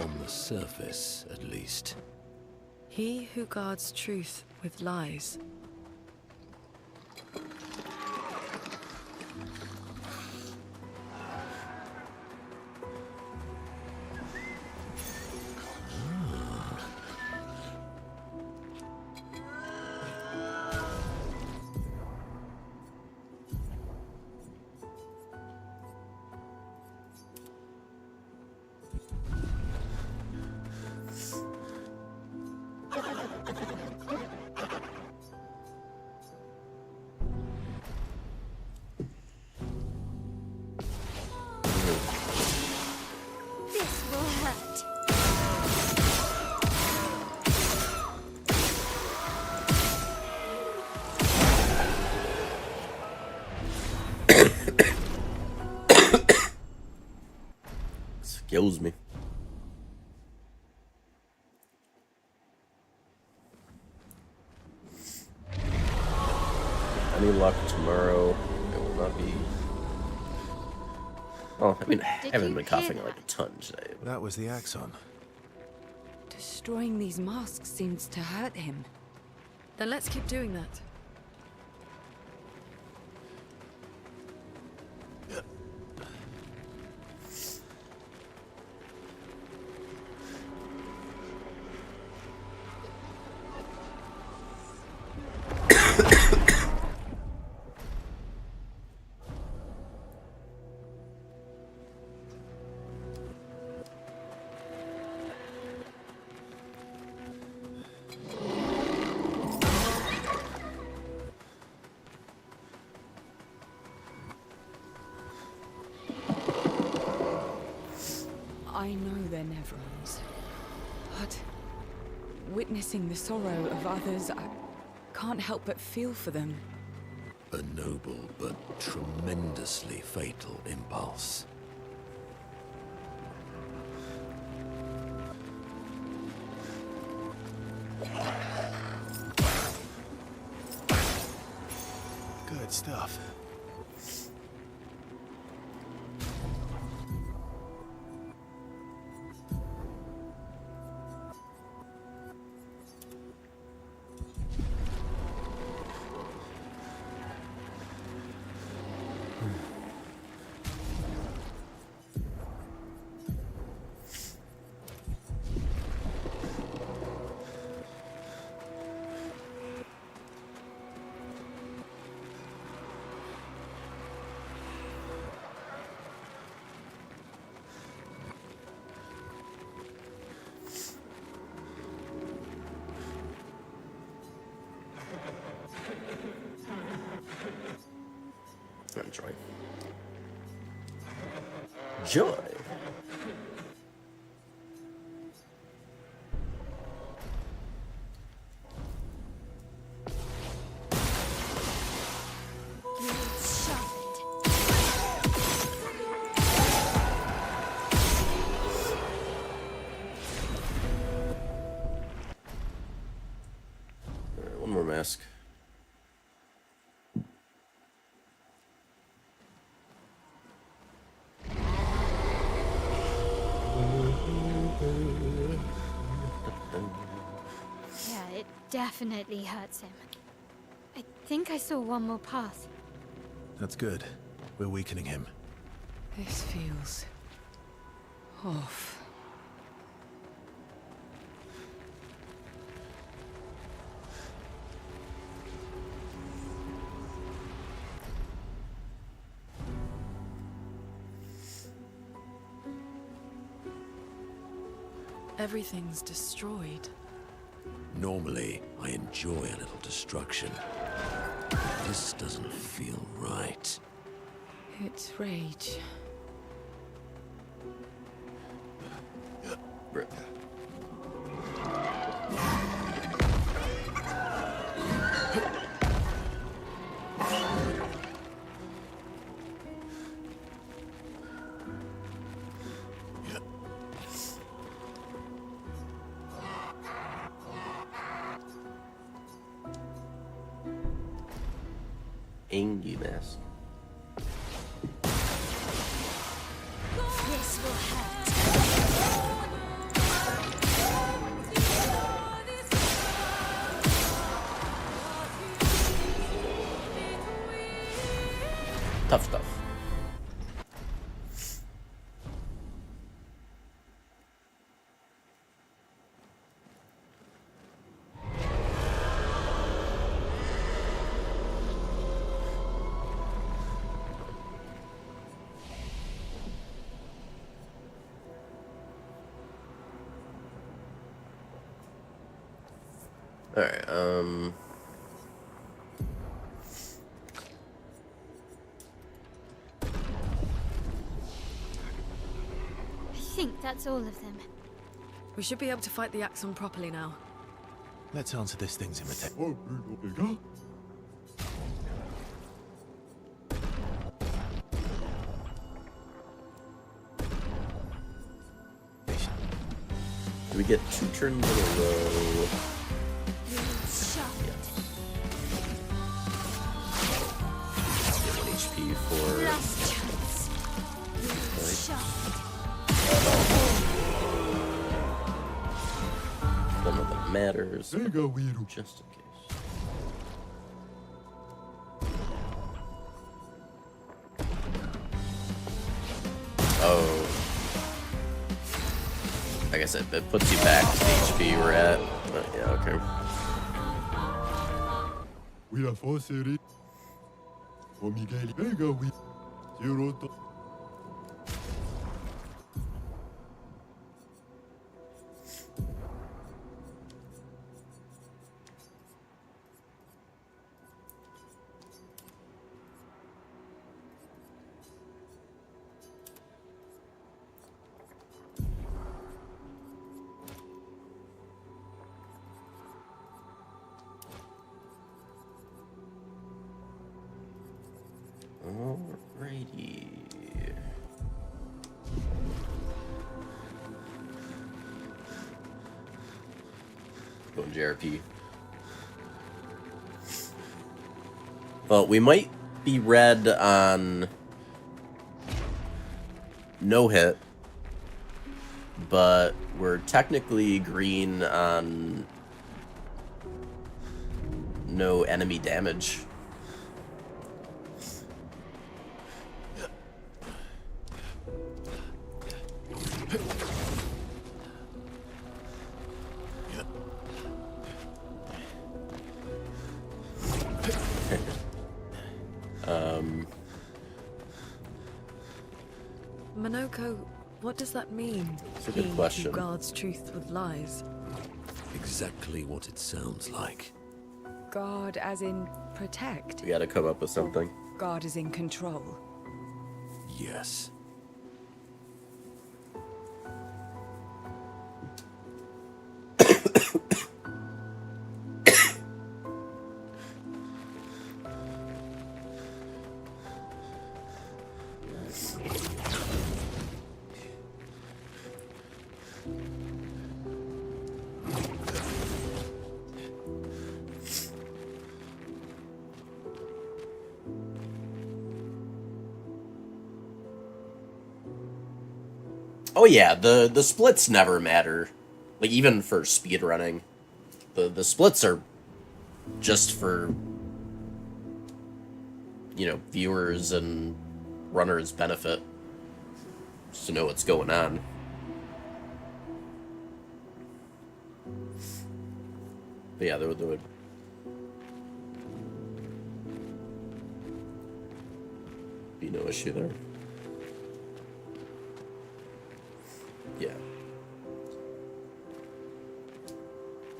On the surface, at least. He who guards truth with lies. This will hurt. Excuse me. Any luck tomorrow? It will not be. Well, I mean, I haven't been coughing like a ton today. That was the Axon. Destroying these masks seems to hurt him. Then let's keep doing that. I know they're Nevrons, but witnessing the sorrow of others, I can't help but feel for them. A noble but tremendously fatal impulse. Good stuff. Joy. Joy. Blades sharpened. definitely hurts him. I think I saw one more pass. That's good. We're weakening him. This feels off. Everything's destroyed. Normally, I enjoy a little destruction. But this doesn't feel right. It's rage. Angie mask. This will hurt. Tough stuff. Alright, I think that's all of them. We should be able to fight the Axon properly now. Let's answer this thing's invitation. do we get 2 turns in a row? Get 1 HP for... Last chance. None of that matters. Just in case. Oh. Like I said, it puts you back to the HP we're at. But yeah, okay. We are forced to Miguel we Alrighty. Going JRP. Well, we might be red on no hit, but we're technically green on no enemy damage. Minoko, what does that mean? It's a good He question. who guards truth with lies. Exactly what it sounds like. Guard as in protect? We gotta come up with something. Guard as in control? Yes. Oh yeah, the splits never matter. Like, even for speedrunning. The splits are just for, you know, viewers and runners' benefit, just to know what's going on. But yeah, there would be no issue there. Yeah.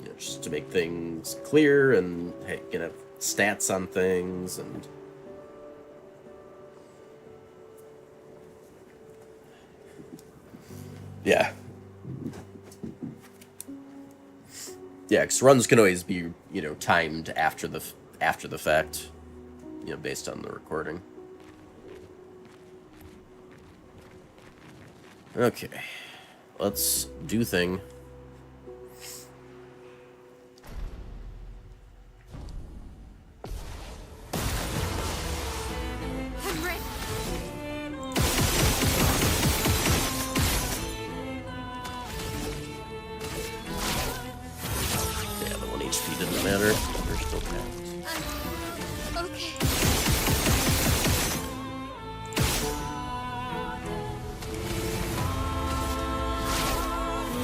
You know, just to make things clear and, hey, you know, stats on things and... Yeah. Yeah, because runs can always be, you know, timed after the fact, you know, based on the recording. Okay, let's do thing. Yeah, the 1 HP didn't matter. They're still packed. Okay.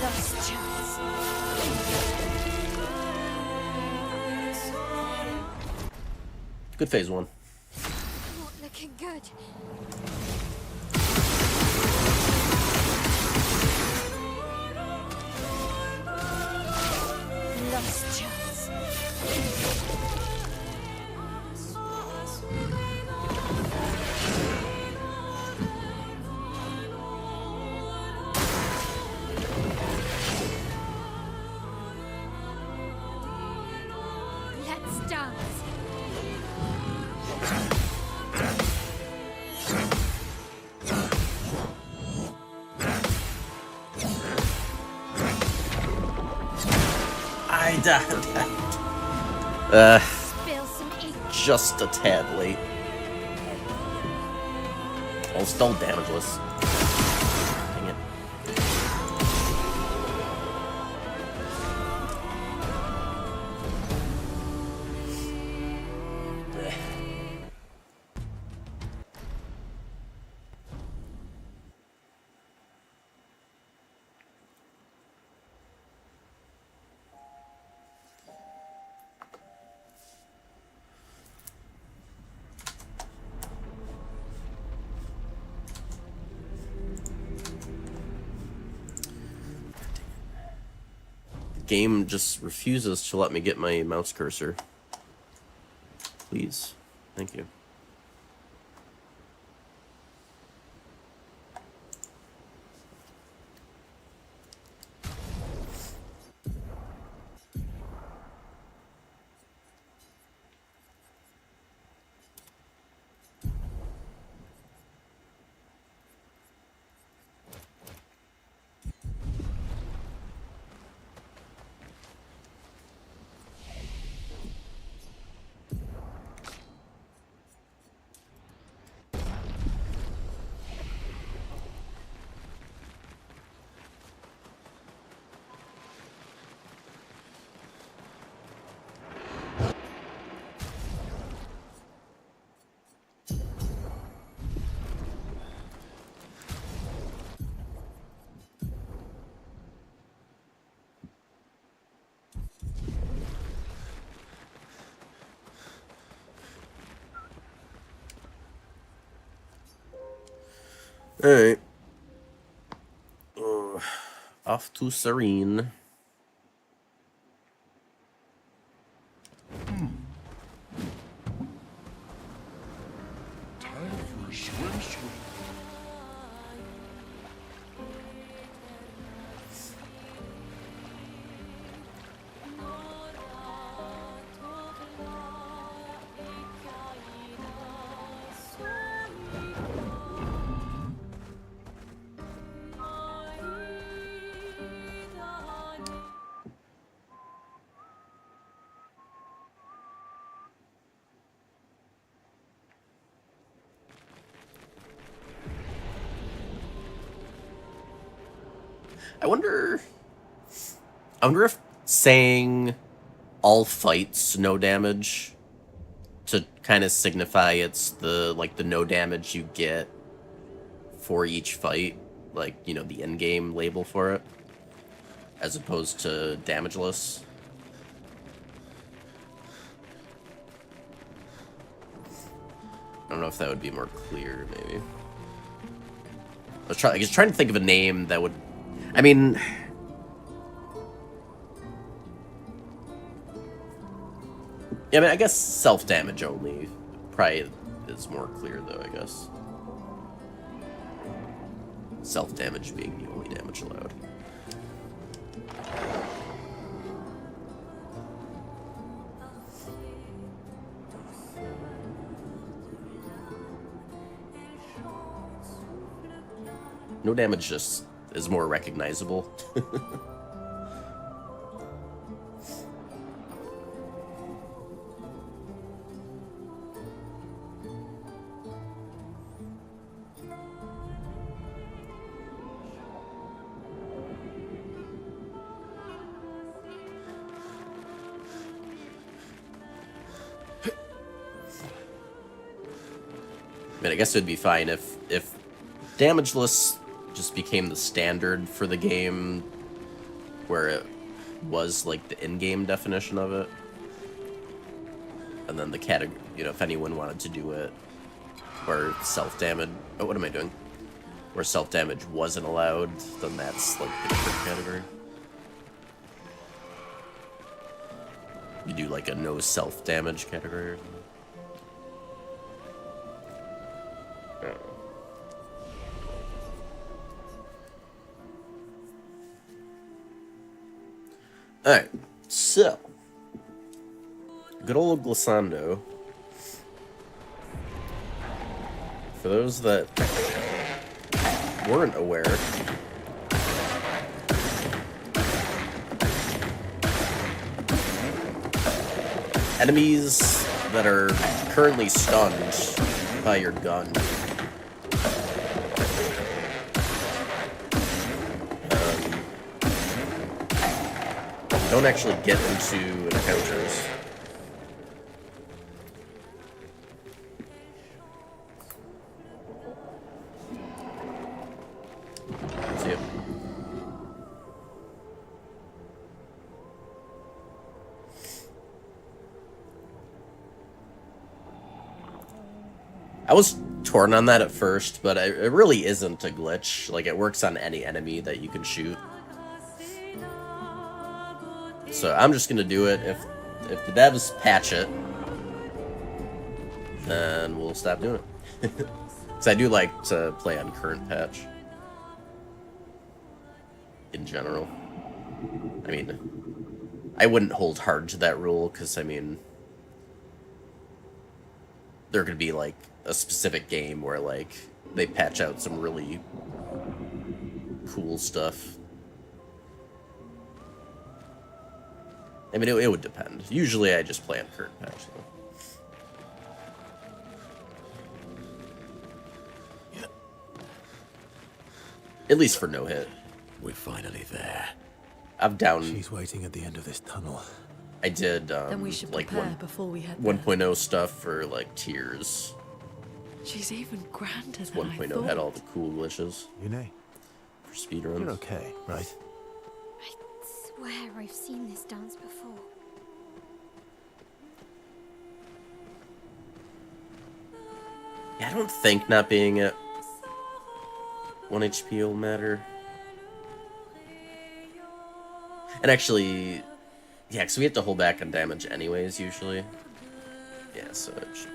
Lost chance. Good phase 1. Not looking good. Lost chance. Let's dance. I died. Spill some ink. Just a tad late. Oh, still damageless. Dang it. Game just refuses to let me get my mouse cursor. Please. Thank you. Alright. Off to Serene. Time for a swim. I wonder if saying all fights no damage to kind of signify it's the no damage you get for each fight, like, you know, the in-game label for it, as opposed to damageless. I don't know if that would be more clear, maybe. I was trying to think of a name that would... I mean... Yeah, I mean, I guess self-damage only probably is more clear, though, I guess. Self-damage being the only damage allowed. No damage just is more recognizable. I mean, I guess it would be fine if damageless just became the standard for the game, where it was like the in-game definition of it, and then the category, you know, if anyone wanted to do it where self-damage, oh, what am I doing? Where self-damage wasn't allowed, then that's like the different category. You do like a no self-damage category or something. Alright, so good old Glissando. For those that weren't aware, enemies that are currently stunned by your gun don't actually get into encounters. See ya. I was torn on that at first, but it really isn't a glitch. Like, it works on any enemy that you can shoot. So I'm just gonna do it. If the devs patch it, then we'll stop doing it. Because I do like to play on current patch. In general. I mean, I wouldn't hold hard to that rule, because, I mean, there could be, like, a specific game where, like, they patch out some really cool stuff. I mean, it would depend. Usually I just play on current patch, though. At least for no hit. We're finally there. I've down... She's waiting at the end of this tunnel. I did, then we should like, prepare before we head 1.0 stuff for, like, tiers. She's even grander than 1.0 had all the cool glitches. Yune, for speedruns. You're okay, right? I swear I've seen this dance before. Yeah, I don't think not being at 1 HP will matter. And actually, yeah, because we have to hold back on damage anyways, usually. Yeah, so it should...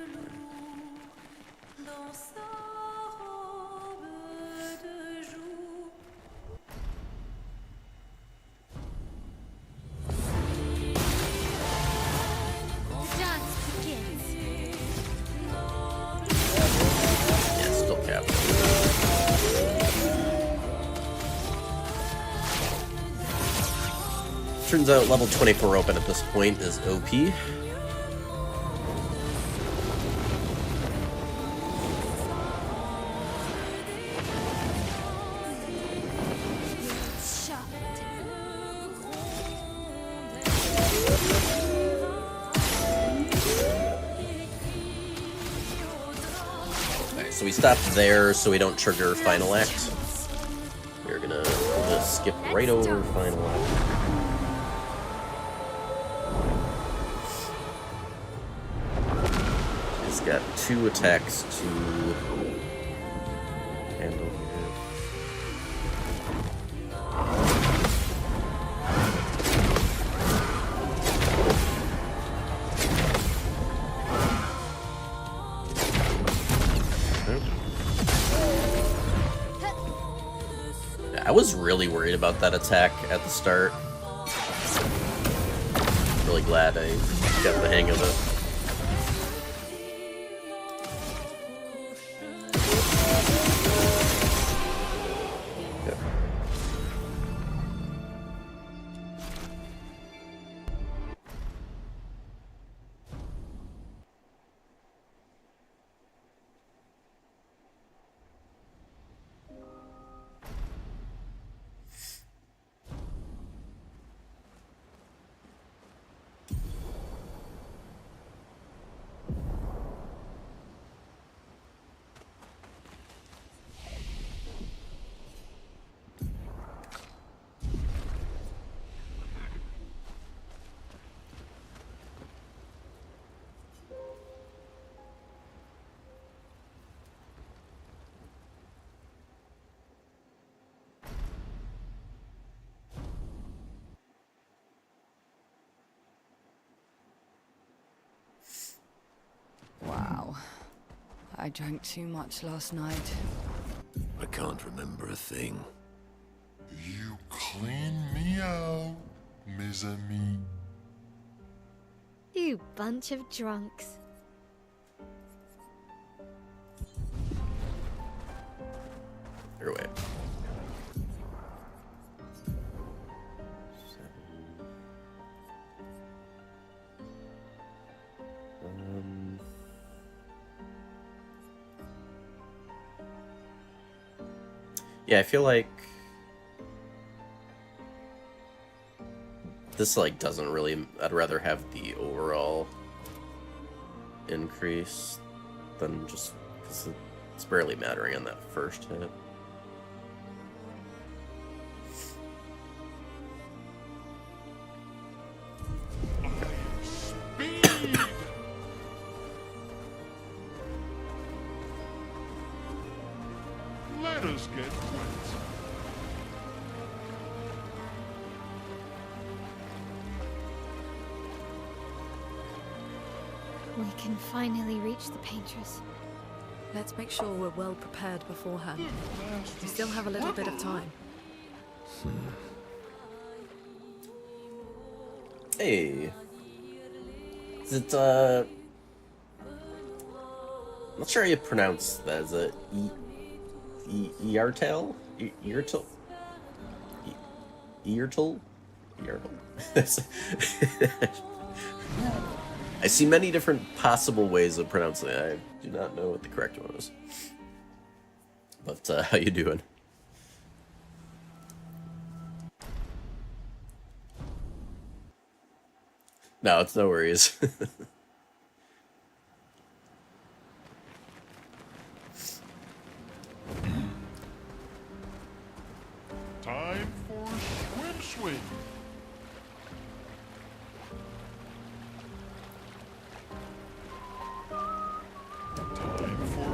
Turns out level 24 open at this point is OP. So we stopped there so we don't trigger Final Act. We're gonna just skip right over Final Act. He's got 2 attacks to handle here. I was really worried about that attack at the start. Really glad I got the hang of it. Okay. Wow. I drank too much last night. I can't remember a thing. You clean me out, mes amis. You bunch of drunks. Your way. Yeah, I feel like this like doesn't really. I'd rather have the overall increase than just because it's barely mattering on that first hit. Let us get wet. We can finally reach the Paintress. Let's make sure we're well prepared beforehand. We still have a little bit of time. Hey. Is it, I'm not sure how you pronounce that. Is it Eartel? Eartel? Eartel? Eartel? I see many different possible ways of pronouncing it. I do not know what the correct one is. But, how you doing? No, it's no worries. Time for swim swing. Time for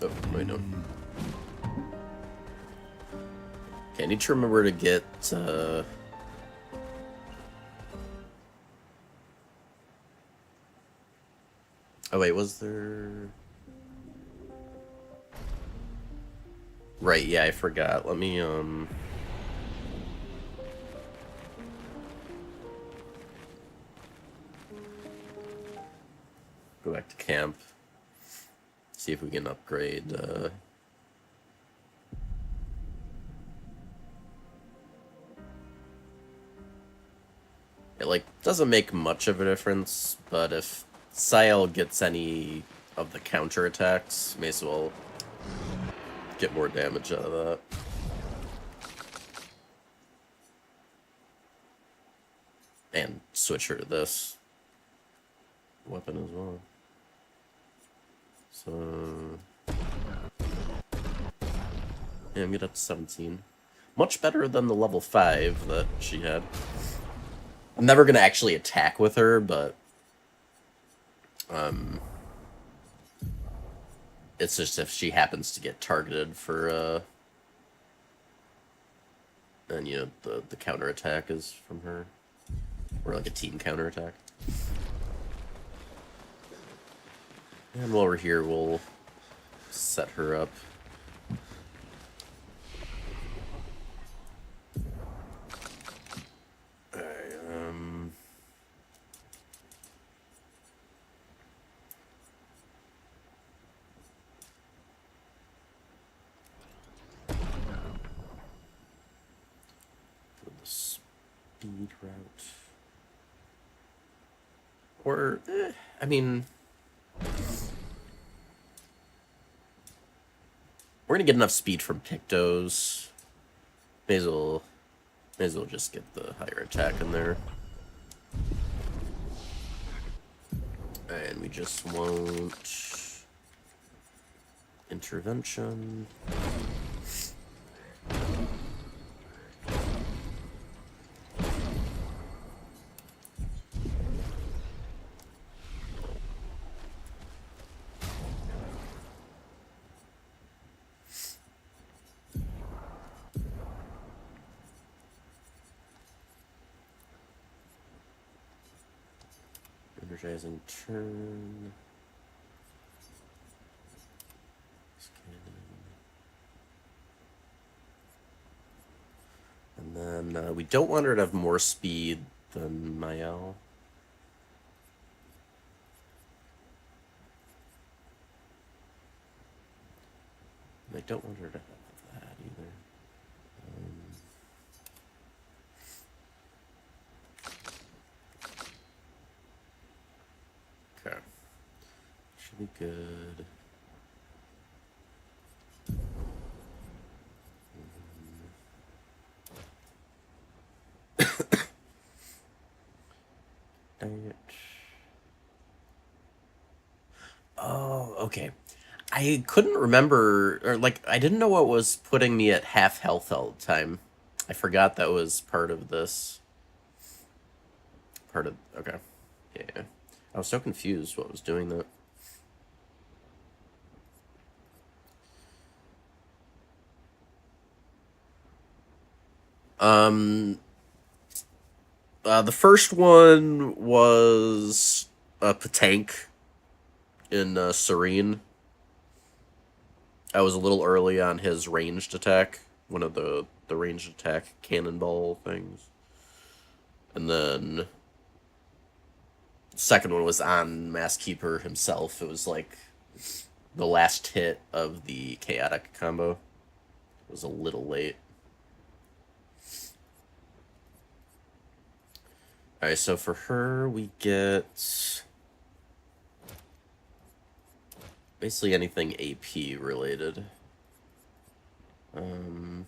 oh, wait, no. Okay, I need to remember to get, oh wait, was there... Right, yeah, I forgot. Let me, go back to camp. See if we can upgrade, It, like, doesn't make much of a difference, but if Sile gets any of the counterattacks, may as well get more damage out of that. And switch her to this. weapon as well. So yeah, I'm get up to 17. Much better than the level 5 that she had. I'm never gonna actually attack with her, but it's just if she happens to get targeted for and you know the counterattack is from her. Or like a team counterattack. And while we're here, we'll set her up. Alright, for the speed route. Or, I mean, we're gonna get enough speed from Pictos. May as well just get the higher attack in there. And we just won't intervention. Energizing turn. And then we don't want her to have more speed than Mael. I don't want her to have that either. Okay. Should be good. Oh, okay. I couldn't remember, or like, I didn't know what was putting me at half health all the time. I forgot that was part of this. Okay. Yeah. I was so confused what was doing that. The first one was Patank in Serene. I was a little early on his ranged attack, one of the ranged attack cannonball things. And then the second one was on Masskeeper himself. It was like the last hit of the chaotic combo. It was a little late. Alright, so for her, we get basically anything AP related. Okay.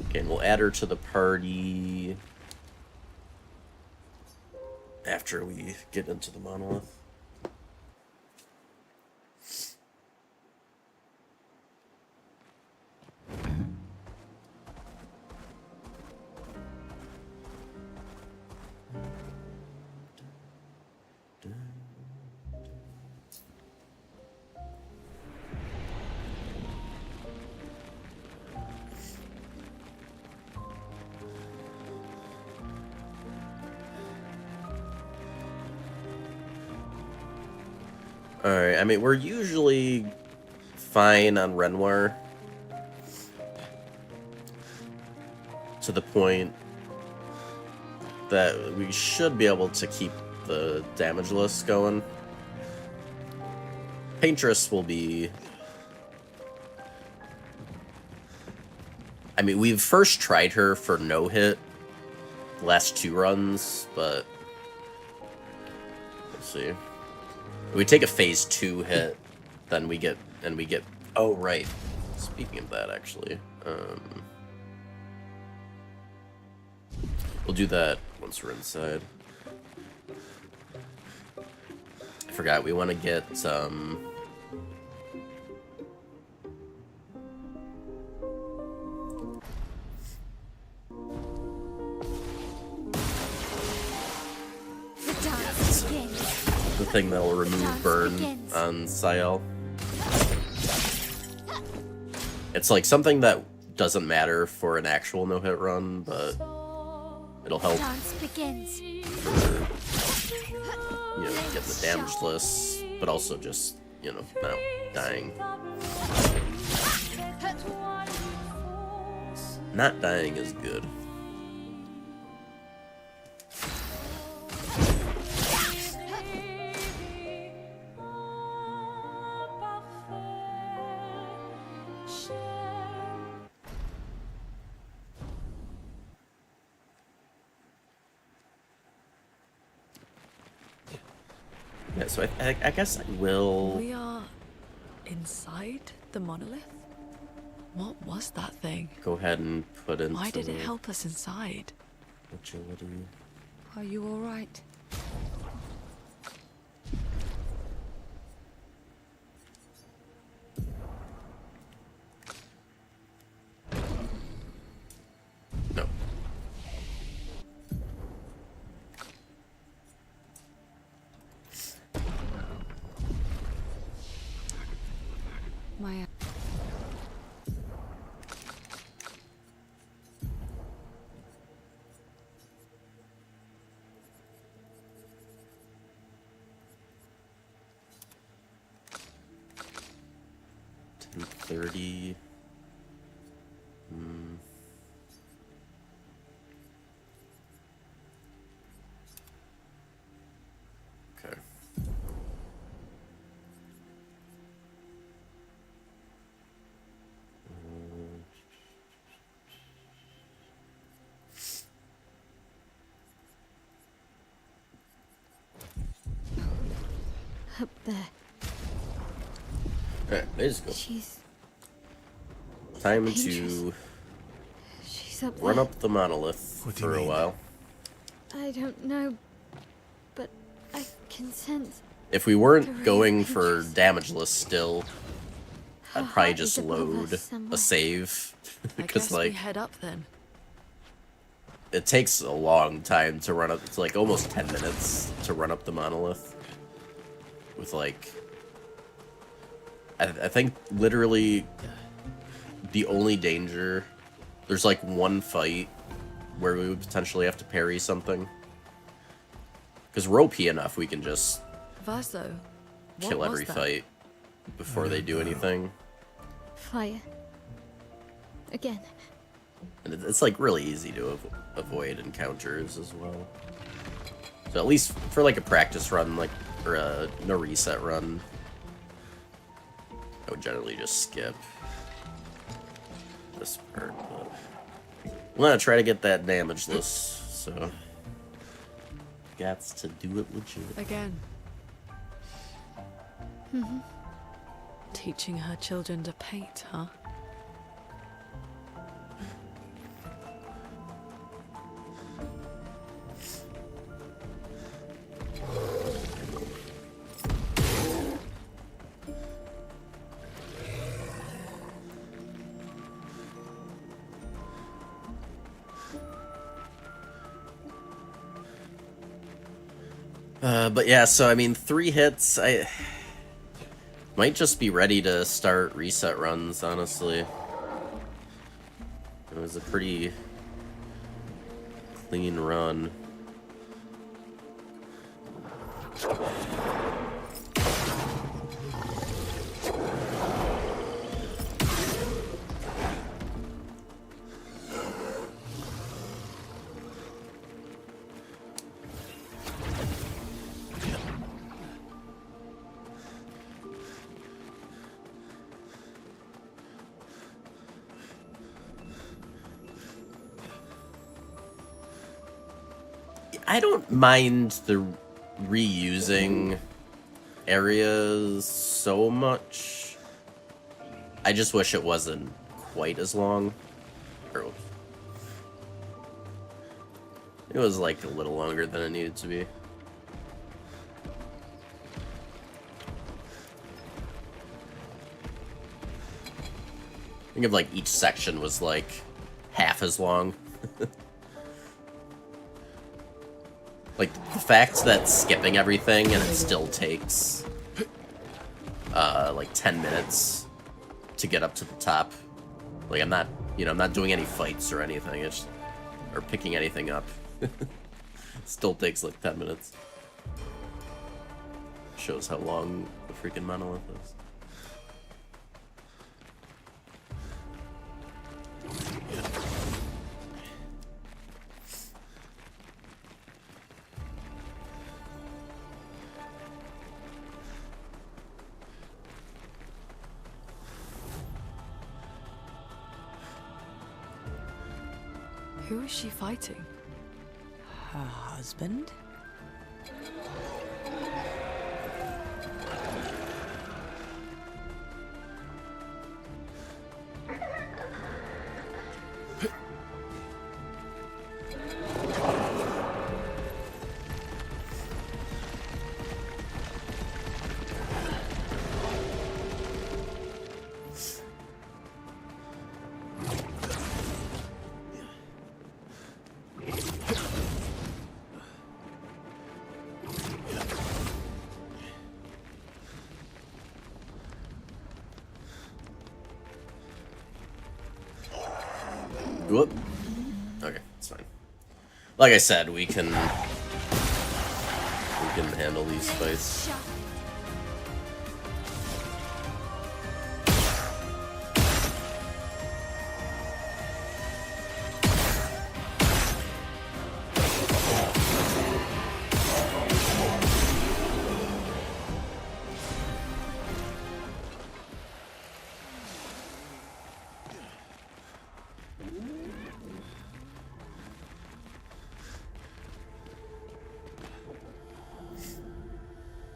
Okay, and we'll add her to the party after we get into the monolith. Alright, I mean, we're usually fine on Renoir. To the point that we should be able to keep the damage list going. Paintress will be... I mean, we've first tried her for no hit the last 2 runs, but we'll see. If we take a phase 2 hit, then we get, oh right, Speaking of that, actually, we'll do that once we're inside. I forgot, we want to get, the thing that'll remove burn on Sayel. It's like something that doesn't matter for an actual no-hit run, but it'll help for, you know, getting the damage list, but also just, you know, not dying. Not dying is good. Yeah, so I guess I will... We are inside the monolith? What was that thing? Go ahead and put into... Why did it help us inside? Agility. Are you all right? No. My... $10.30. Okay. Up there. Alright, let's go. She's Time dangerous. to She's up run there. up the monolith What do you for a mean? while. I don't know, but I can sense. If we The weren't rain going for pinches. damageless still, Her I'd probably heart is just above load us somewhere. a save. I Because, guess we like, head up then. it takes a long time to run up. It's like almost 10 minutes to run up the monolith. With, like, I think literally the only danger, there's like one fight where we would potentially have to parry something. Because ropey enough, we can just Verso, what kill was every that? fight before they do anything. Fire. Again. And it's like really easy to avoid encounters as well. So at least for like a practice run, like, or a no reset run, I would generally just skip this part. But I'm gonna try to get that damage list, so gots to do it legit. Again. Teaching her children to paint, huh? But yeah, so I mean, 3 hits, I might just be ready to start reset runs, honestly. It was a pretty clean run. I don't mind the reusing areas so much. I just wish it wasn't quite as long. Or, it was like a little longer than it needed to be. Think of like each section was like half as long. Like the fact that skipping everything and it still takes like 10 minutes to get up to the top. Like I'm not, you know, I'm not doing any fights or anything. It's or picking anything up. Still takes like 10 minutes. Shows how long the freaking monolith is. Who is she fighting? Her husband? Whoop. Okay, it's fine. Like I said, we can handle these fights.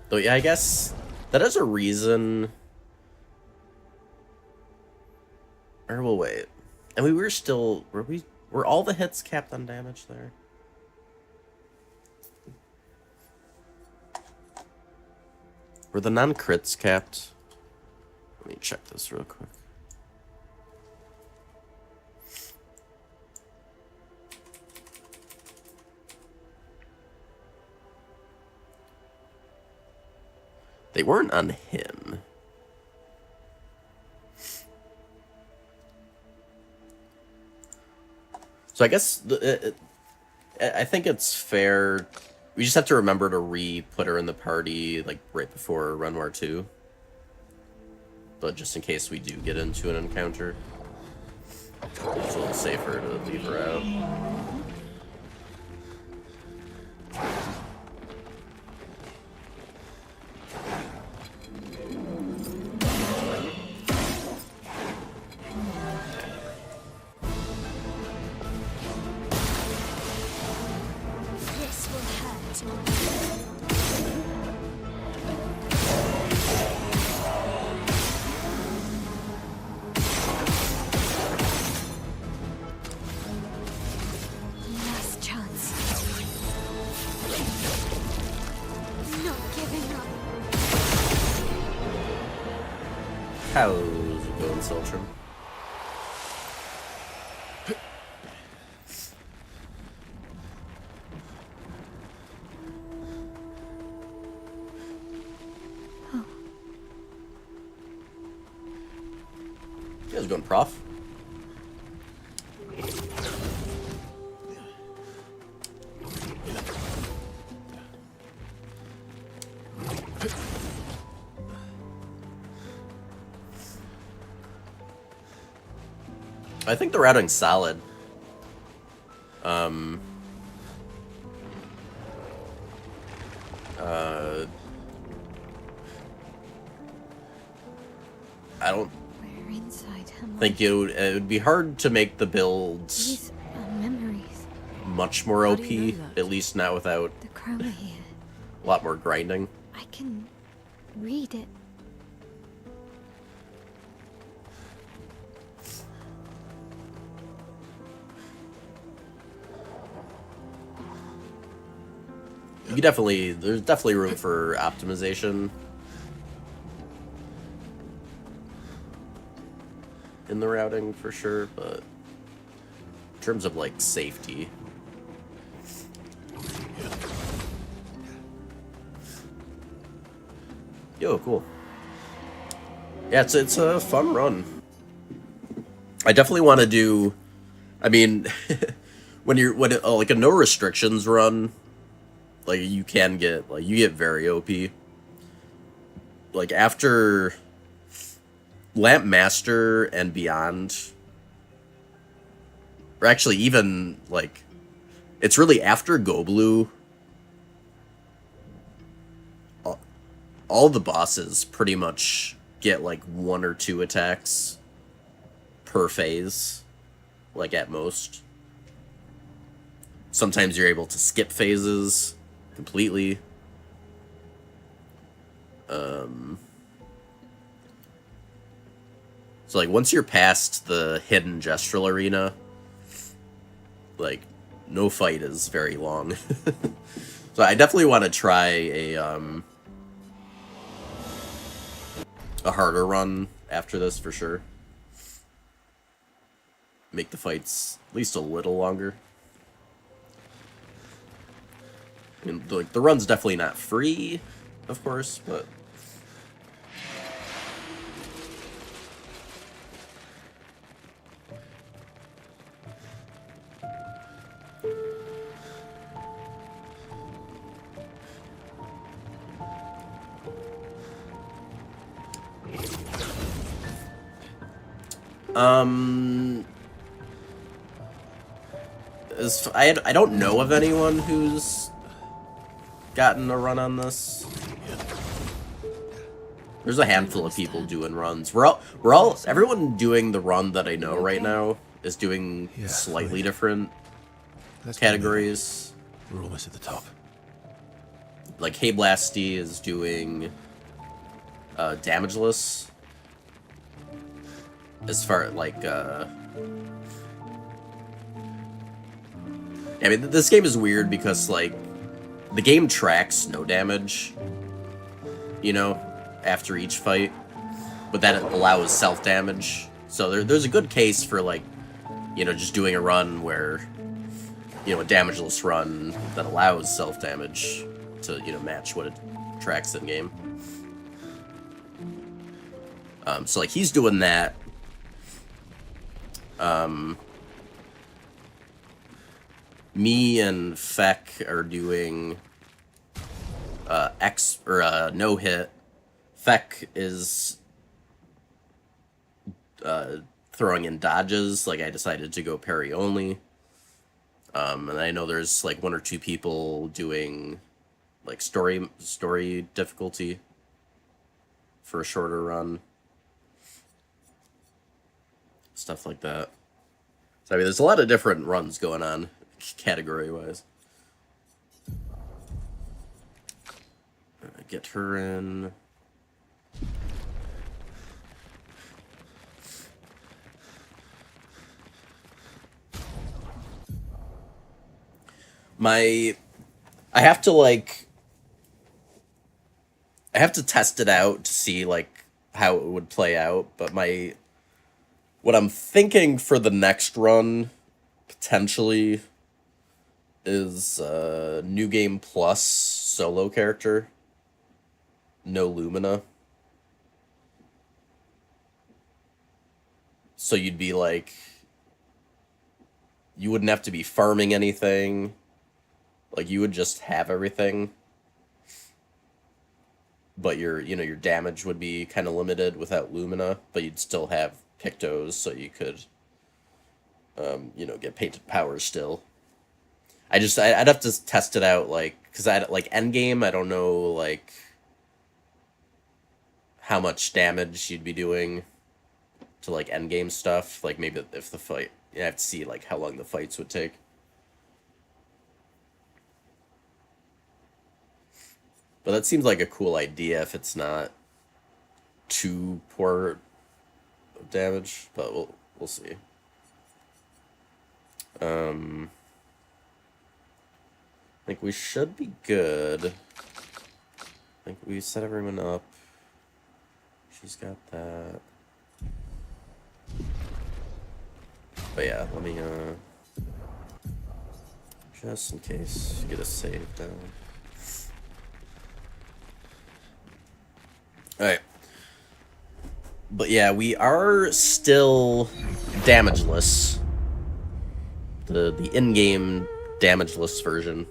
Though, yeah, I guess that is a reason. Or we'll wait. And we were still were all the hits capped on damage there? Were the non-crits capped? Let me check this real quick. They weren't on him. So I guess I think it's fair. We just have to remember to re-put her in the party like right before Renoir 2. But just in case we do get into an encounter, it's a little safer to leave her out. Last chance. Not giving up. How's it going, Seltram? You guys going prof? I think the routing's solid. I don't We're inside her mind. think it would be hard to make the builds These are memories. much more How OP, do you know that? at least not without The chroma here. a lot more grinding. I can read it. you definitely, there's definitely room for optimization in the routing for sure, but in terms of like safety. Yo, cool. Yeah, it's a fun run. I definitely want to do. I mean, when like a no restrictions run, like you can get like you get very OP. Like after Lamp Master and beyond, or actually even like, it's really after Go Blue. All the bosses pretty much get like 1 or 2 attacks per phase, like at most. Sometimes you're able to skip phases completely. So like once you're past the hidden gestural arena, like no fight is very long. So I definitely want to try a harder run after this for sure. Make the fights at least a little longer. I mean, like the run's definitely not free, of course, but I don't know of anyone who's gotten a run on this. There's a handful of people doing runs. Everyone doing the run that I know right now is doing slightly different categories. We're almost at the top. Like Hey Blasty is doing damageless. As far like I mean, this game is weird because like the game tracks no damage, you know, after each fight, but that allows self damage. So there's a good case for like, you know, just doing a run where, you know, a damageless run that allows self damage to, you know, match what it tracks in game. So like he's doing that. Me and Feck are doing no hit. Feck is throwing in dodges. Like I decided to go parry only. And I know there's like 1 or 2 people doing like story difficulty for a shorter run. Stuff like that. So I mean, there's a lot of different runs going on, category-wise. Get her in. I have to test it out to see like how it would play out, but what I'm thinking for the next run potentially is New Game Plus solo character. No Lumina. So you'd be like, you wouldn't have to be farming anything. Like you would just have everything. But your damage would be kind of limited without Lumina, but you'd still have Pictos, so you could get painted powers still. I'd have to test it out, like, because like endgame, I don't know like how much damage you'd be doing to like endgame stuff. Like maybe if the fight, you have to see like how long the fights would take. But that seems like a cool idea if it's not too poor damage. But we'll see. think we should be good. I think we set everyone up. She's got that. But yeah, let me, just in case, get a save down. Alright. But yeah, we are still damageless. The in-game damageless version.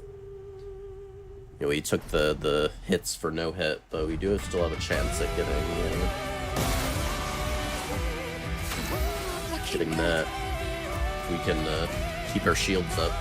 You know, we took the hits for no hit, but we do still have a chance at getting that. We can keep our shields up.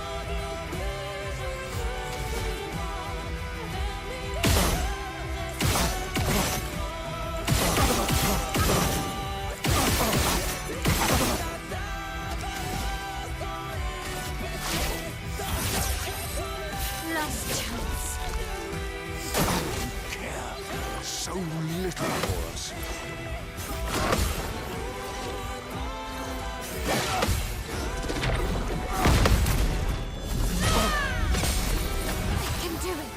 So little for us. I can do it.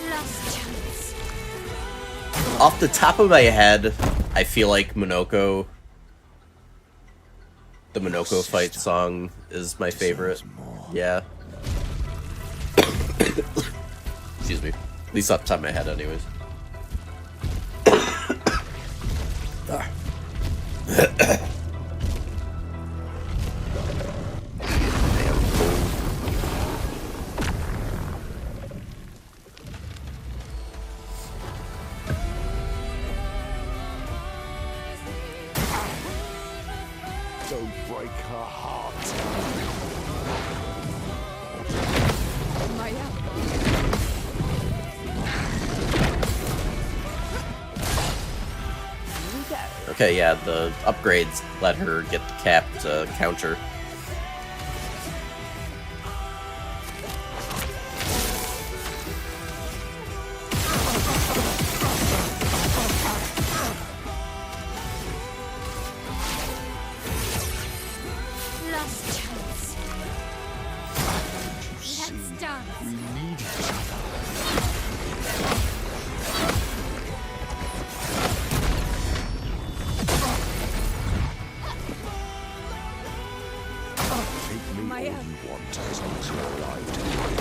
Last chance. Off the top of my head, I feel like Monoko, the Monoko fight song is my favorite. Yeah. Excuse me. At least off the top of my head, anyways. Don't break her heart. Okay, yeah, the upgrades let her get the capped counter. Last chance. Let's dance. We need each other. Take me all you want as long as you're alive to do it.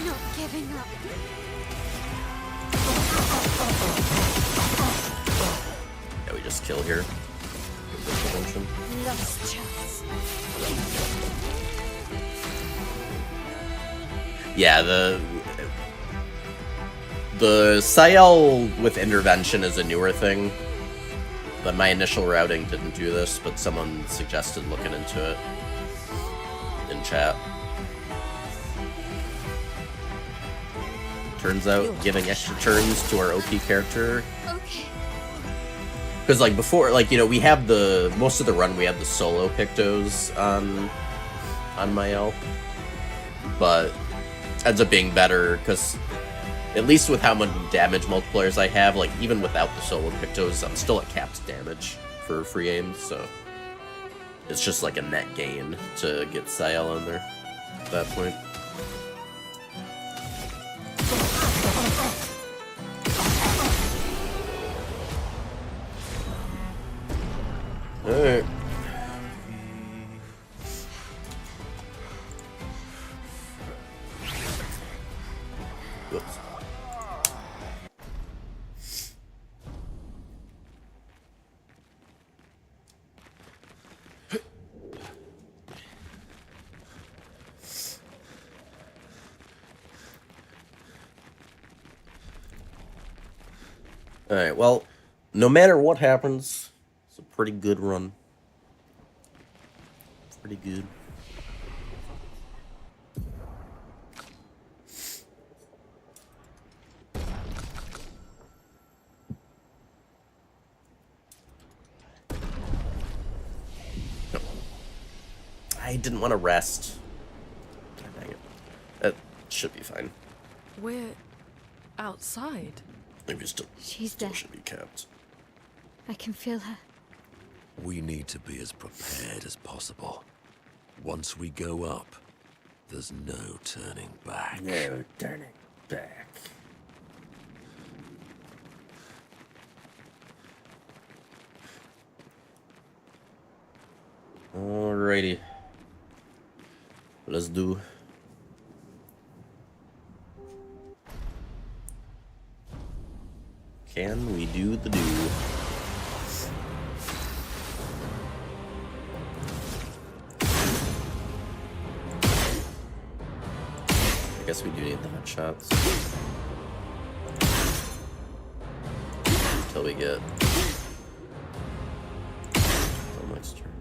Not giving up. Yeah, we just kill here. Last chance. Yeah, the Sayel with intervention is a newer thing. But my initial routing didn't do this, but someone suggested looking into it in chat. Turns out giving extra turns to our OP character. Okay. Because like before, like, you know, we have most of the run we have the solo Pictos on Mael, but ends up being better because at least with how much damage multipliers I have, like even without the solo Pictos, I'm still at capped damage for free aims, so it's just like a net gain to get Sayel in there at that point. Alright. Whoops. Alright, well, no matter what happens, it's a pretty good run. Pretty good. No. I didn't want to rest. Dang it. That should be fine. We're outside. Maybe still She's there. should be kept. I can feel her. We need to be as prepared as possible. Once we go up, there's no turning back. No turning back. Alrighty. Let's do. Can we do the do? I guess we do need the hot shots. Until we get Tomek's turn.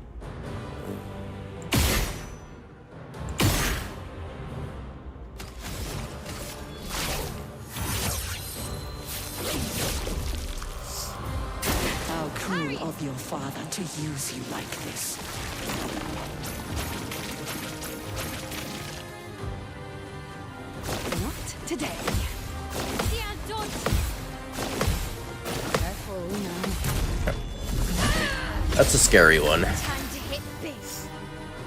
How cruel of your father to use you like this. Not today. Careful now. That's a scary one. Time to hit big.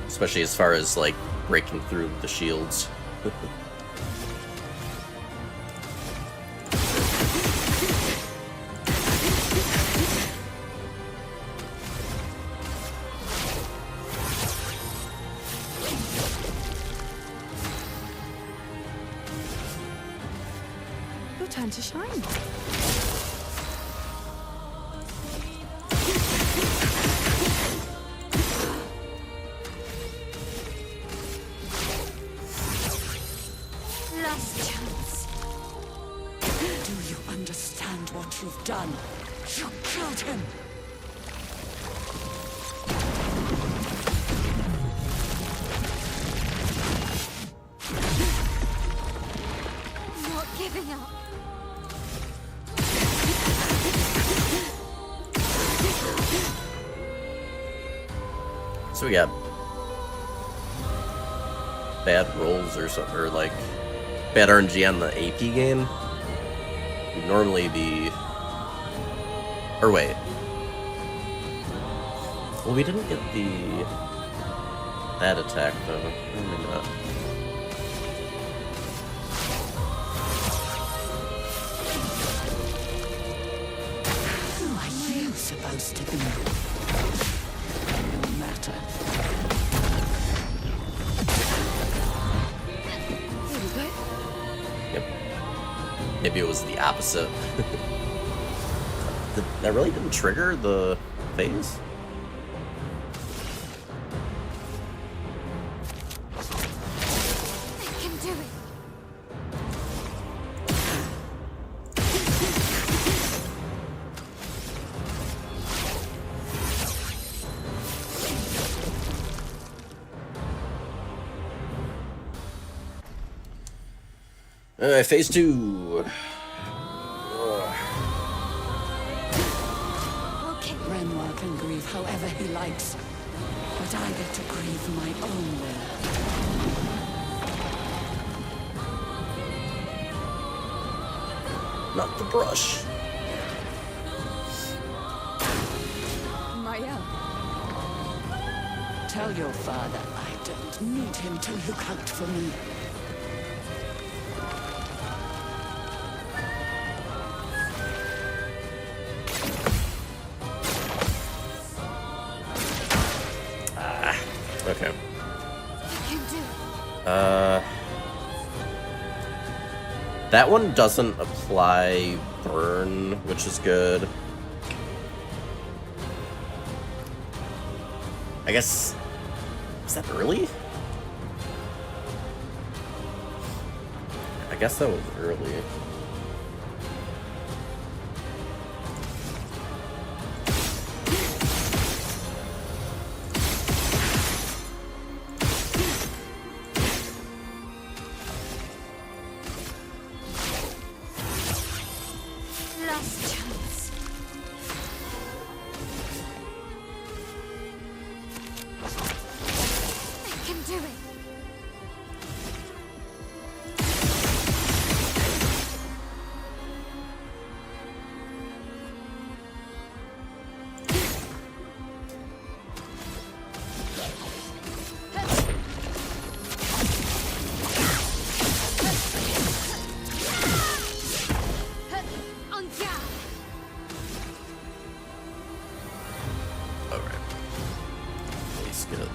Especially as far as like breaking through the shields. Your turn to shine. Last chance. Do you understand what you've done? You killed him. I'm not giving up. So we got bad rolls or something, or like bad RNG on the AP game. Would normally be, or wait. Well, we didn't get that attack though. Maybe not. Who are you supposed to be? No matter. Here we go. Yep. Maybe it was the opposite. That really didn't trigger the phase? I can do it. Alright, phase 2. Renoir can grieve however he likes, but I get to grieve my own way. Not the brush. Maya. Tell your father I don't need him to look out for me. Okay. I can do it. That one doesn't apply burn, which is good. I guess, is that early? I guess that was early. Last chance. I can do it. get it.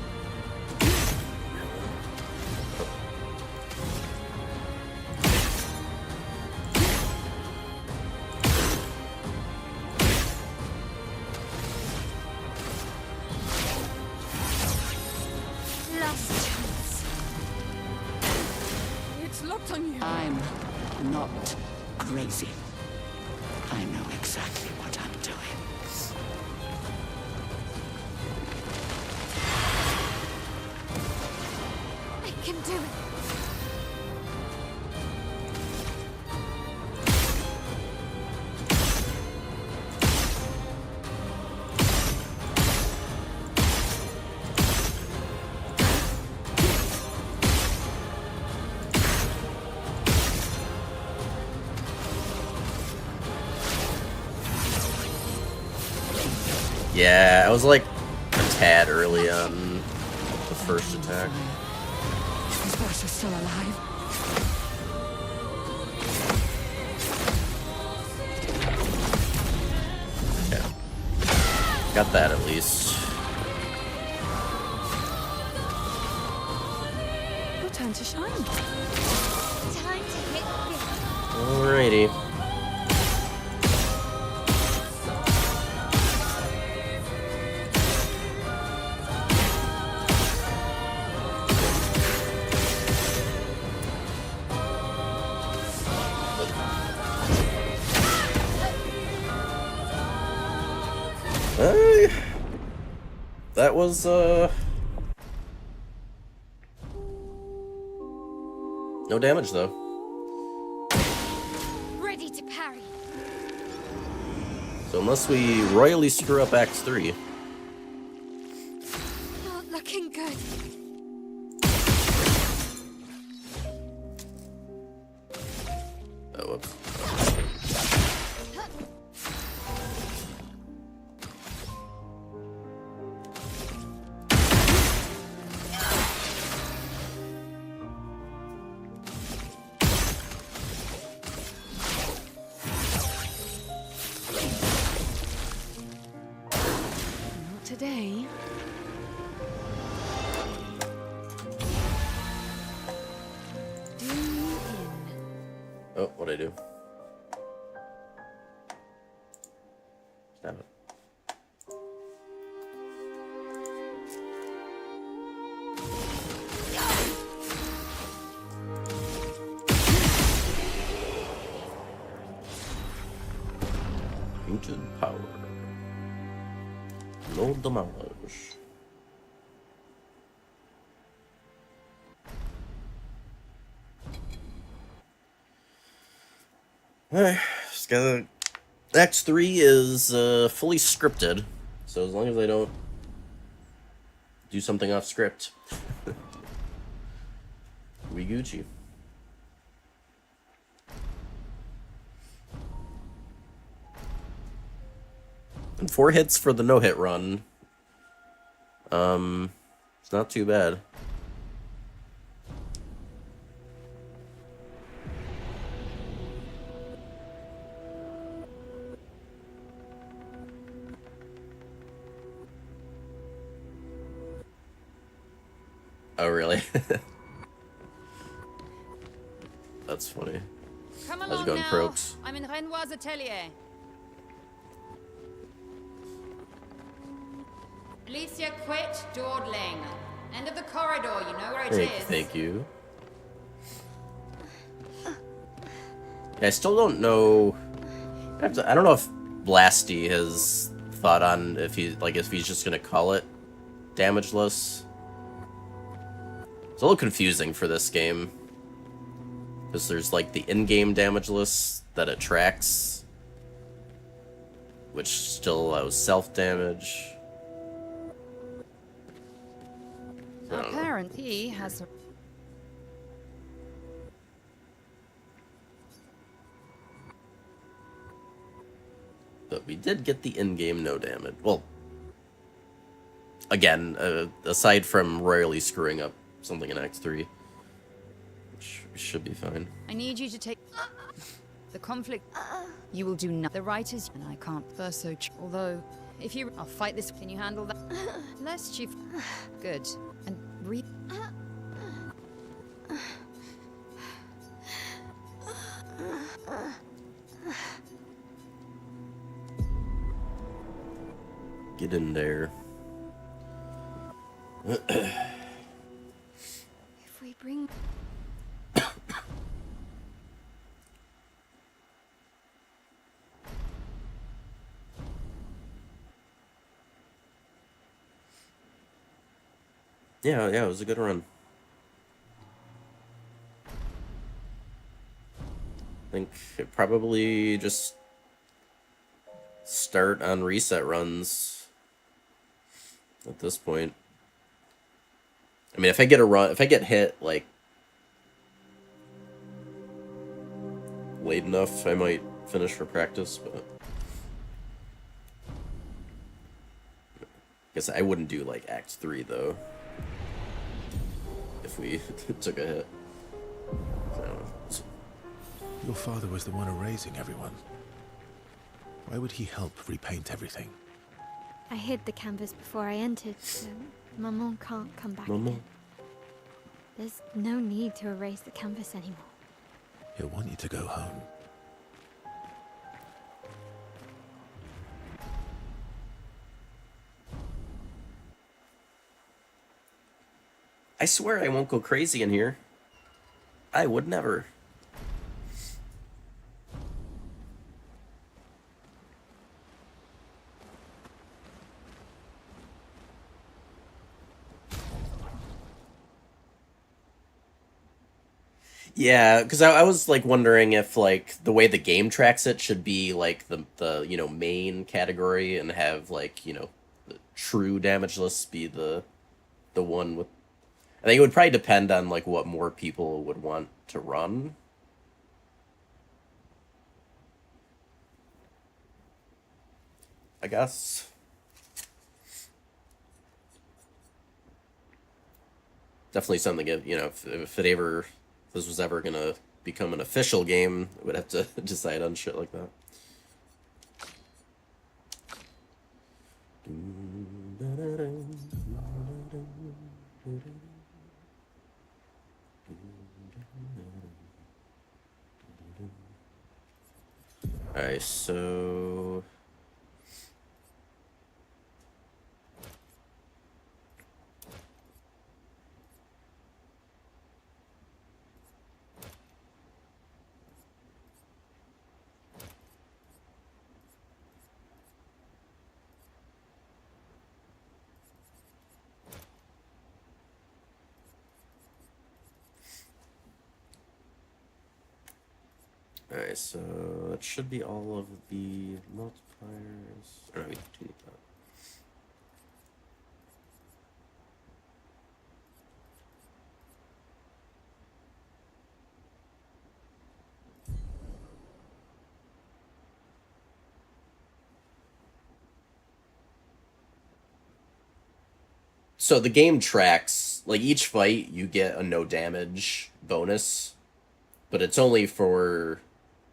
It's locked on you. I'm not crazy. I know exactly what I'm doing. I can do it. Yeah, I was like a tad early on the first attack. Is Bertha still alive? Yeah. Got that at least. Your turn to shine. Time to hit big. Alrighty. That was, no damage, though. Ready to parry. So unless we royally screw up Act 3. Not looking good. Oh, whoops. Not today. Do me in. Oh, what'd I do? Damn it. Ancient power. No damage. Alright, just gotta... Act 3 is fully scripted, so as long as I don't do something off script, we Gucci. And 4 hits for the no-hit run. It's not too bad. Oh, really? That's funny. Come How's it along going, now. Croaks? I'm in Renoir's atelier. Alicia, quit dawdling. End of the corridor, you know where it is. Thank you. Yeah, I still don't know. I don't know if Blasty has thought on if he's just gonna call it damageless. It's a little confusing for this game because there's like the in-game damageless that it tracks, which still allows self-damage. Apparently, he has. But we did get the in-game no damage. Well, again, aside from royally screwing up something in Act 3, which should be fine. I need you to take the conflict. You will do nothing. The writers and I can't. Although If you... I'll fight this. Can you handle that? Lest you... Good. And breathe... Get in there. If we bring... Yeah, it was a good run. I think it probably just start on reset runs at this point. I mean, if I get a run, if I get hit like late enough, I might finish for practice, but I guess I wouldn't do like Act 3 though. If we took a hit. So. Your father was the one erasing everyone. Why would he help repaint everything? I hid the canvas before I entered, so Maman can't come back Maman. again. There's no need to erase the canvas anymore. He'll want you to go home. I swear I won't go crazy in here. I would never. Yeah, because I was like wondering if like the way the game tracks it should be like the you know main category and have like you know the true damage list be the one with. I think it would probably depend on like what more people would want to run. I guess. Definitely something, you know, if it ever, if this was ever gonna become an official game, it would have to decide on shit like that. Alright, so... Alright, so that should be all of the multipliers. Or no, we do need that. So the game tracks, like each fight you get a no damage bonus, but it's only for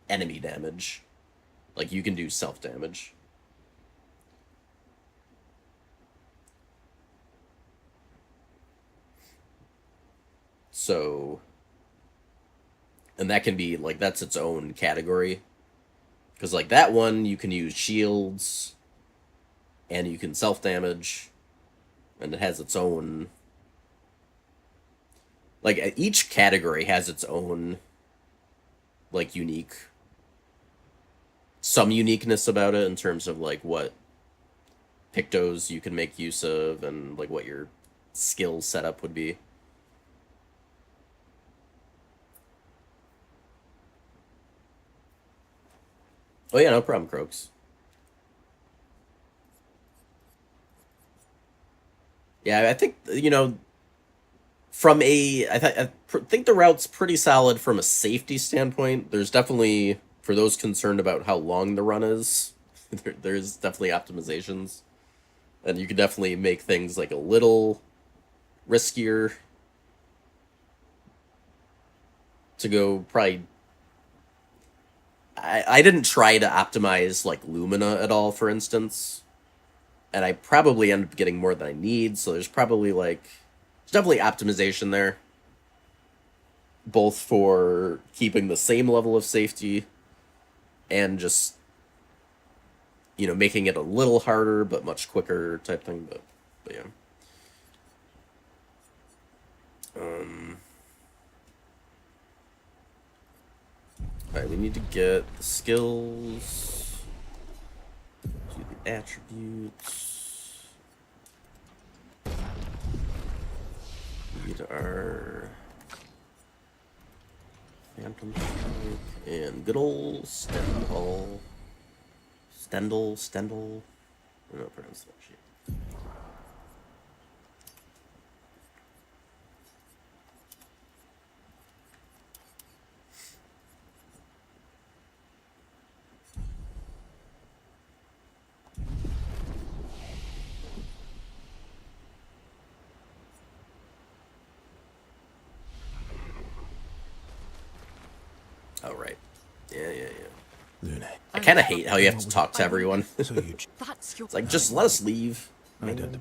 enemy damage. Like you can do self damage. So, and that can be like, that's its own category. Because like that one you can use shields and you can self damage, and it has its own, like each category has its own like some uniqueness about it in terms of like what pictos you can make use of and like what your skill setup would be. Oh yeah, no problem, Croaks. Yeah, I think, you know, from I think the route's pretty solid from a safety standpoint. There's definitely, for those concerned about how long the run is, there's definitely optimizations. And you can definitely make things like a little riskier to go probably... I didn't try to optimize like Lumina at all, for instance. and I probably end up getting more than I need, so there's probably, like, there's definitely optimization there. Both for keeping the same level of safety and just, you know, making it a little harder but much quicker type thing, but yeah. Alright, we need to get the skills, do the attributes, need our Phantom Strike, and good old Stendhal. Stendhal? I don't know how to pronounce that shit. Oh, right. Yeah. Lune. I kind of hate how you have to talk to everyone. So you It's like, just let us leave. I don't.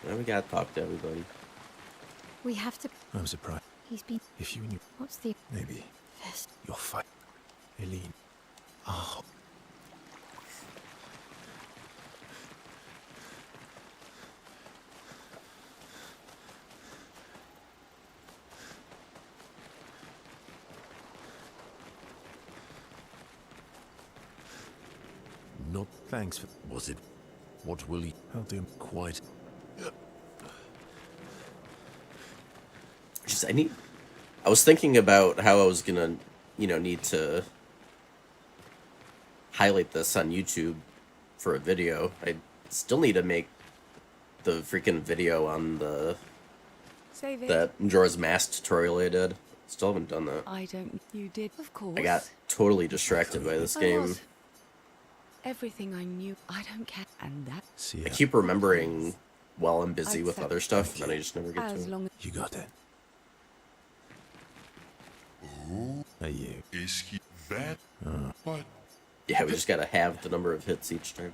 Now we gotta talk to everybody. We have to. I'm surprised. He's been. If you knew. What's the. Maybe. First. Your fight. Eileen. Oh. Not Thanks for. was it? What will he? I'll do. Quite. Just, I was thinking about how I was gonna, you know, need to highlight this on YouTube for a video. I still need to make the freaking video on the Save it. that Majora's Mask tutorial I did. Still haven't done that. I don't. You did, of course. I got totally distracted by this I game. was. Everything I knew, I don't care. And that. See I ya. keep remembering while I'm busy I'd with say- other stuff, and then I just never get As to it. long You got it. Who Are you? is he bad? But Yeah, we just gotta have the number of hits each time.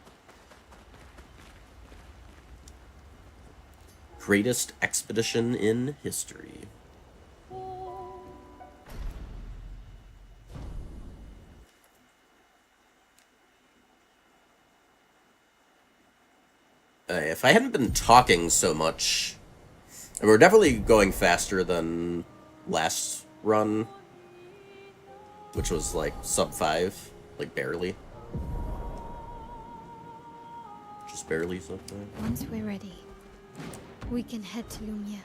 Greatest expedition in history. If I hadn't been talking so much, and we're definitely going faster than last run, which was like sub 5, like barely. Just barely sub 5. Once we're ready, we can head to Lumia.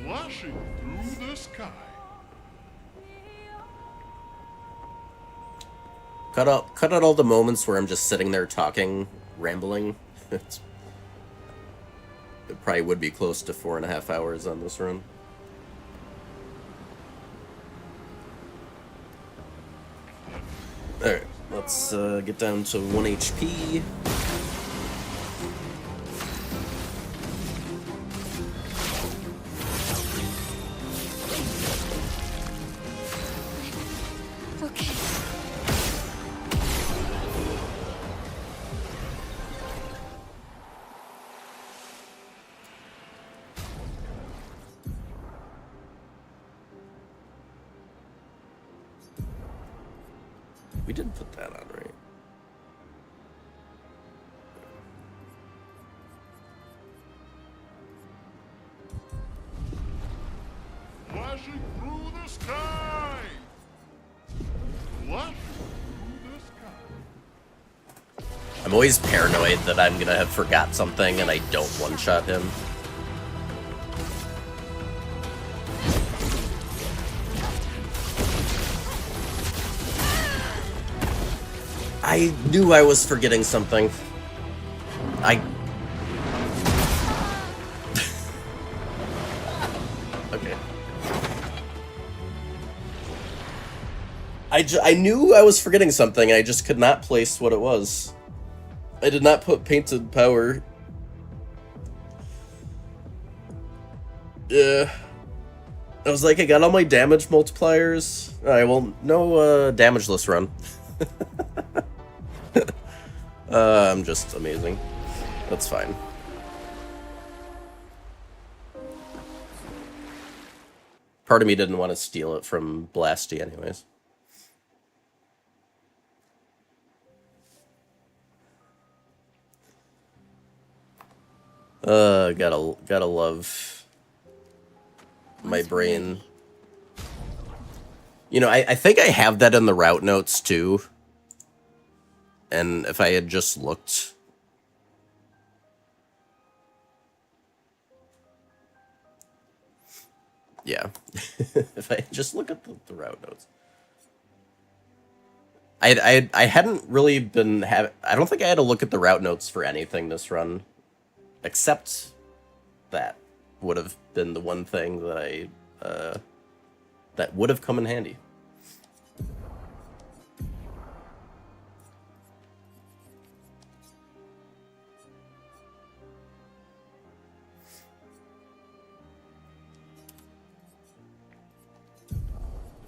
flashing through the sky. Cut out all the moments where I'm just sitting there talking, rambling. It probably would be close to 4.5 hours on this run. Alright, let's get down to 1 HP. Okay. We did put that on, right? Flashing through the sky! Flashing through the sky. I'm always paranoid that I'm gonna have forgot something and I don't one-shot him. I knew I was forgetting something. Okay. I knew I was forgetting something, and I just could not place what it was. I did not put painted power. I was like, I got all my damage multipliers. Alright, well, no damageless run. I'm just amazing. That's fine. Part of me didn't want to steal it from Blasty anyways. Gotta love my brain. You know, I think I have that in the route notes too. And if I had just looked... Yeah. If I just look at the route notes. I hadn't really been... I don't think I had to look at the route notes for anything this run. Except that would have been the one thing that I... that would have come in handy.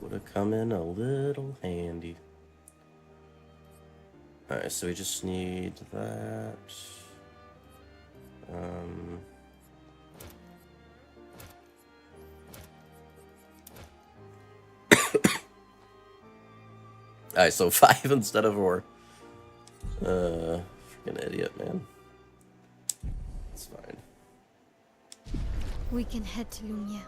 Would have come in a little handy. Alright, so we just need that. Alright, so 5 instead of 4. Freaking idiot, man. It's fine. We can head to Lumia.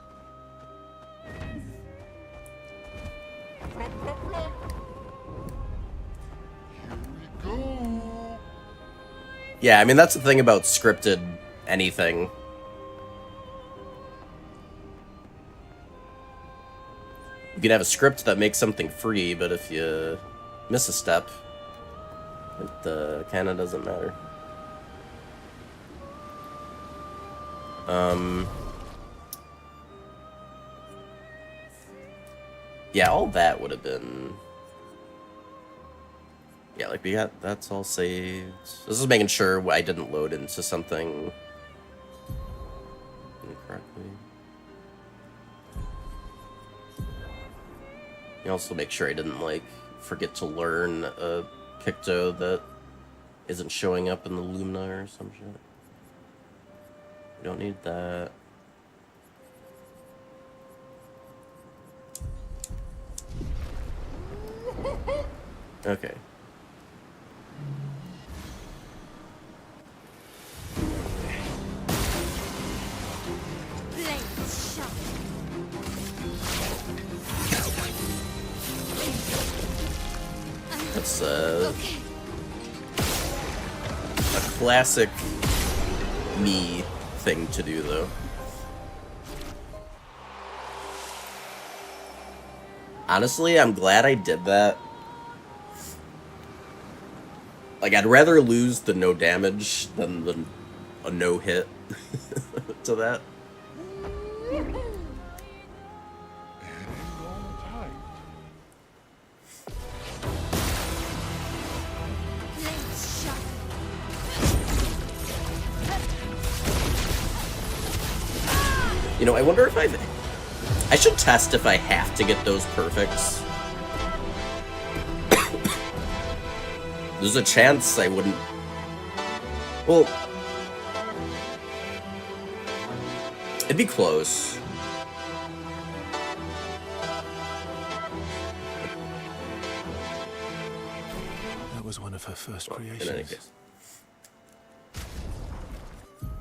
Yeah, I mean, that's the thing about scripted anything. You can have a script that makes something free, but if you miss a step, it kind of doesn't matter. Yeah, all that would have been... Yeah, like, we got... That's all saved. This is making sure I didn't load into something incorrectly. You also make sure I didn't, like, forget to learn a Picto that isn't showing up in the Lumina or some shit. We don't need that. Okay. That's a classic me thing to do, though. Honestly, I'm glad I did that. Like, I'd rather lose the no damage than a no hit to that. You know, I wonder if I should test if I have to get those perfects. There's a chance I wouldn't... Well... It'd be close. That was one of her first creations. In any case.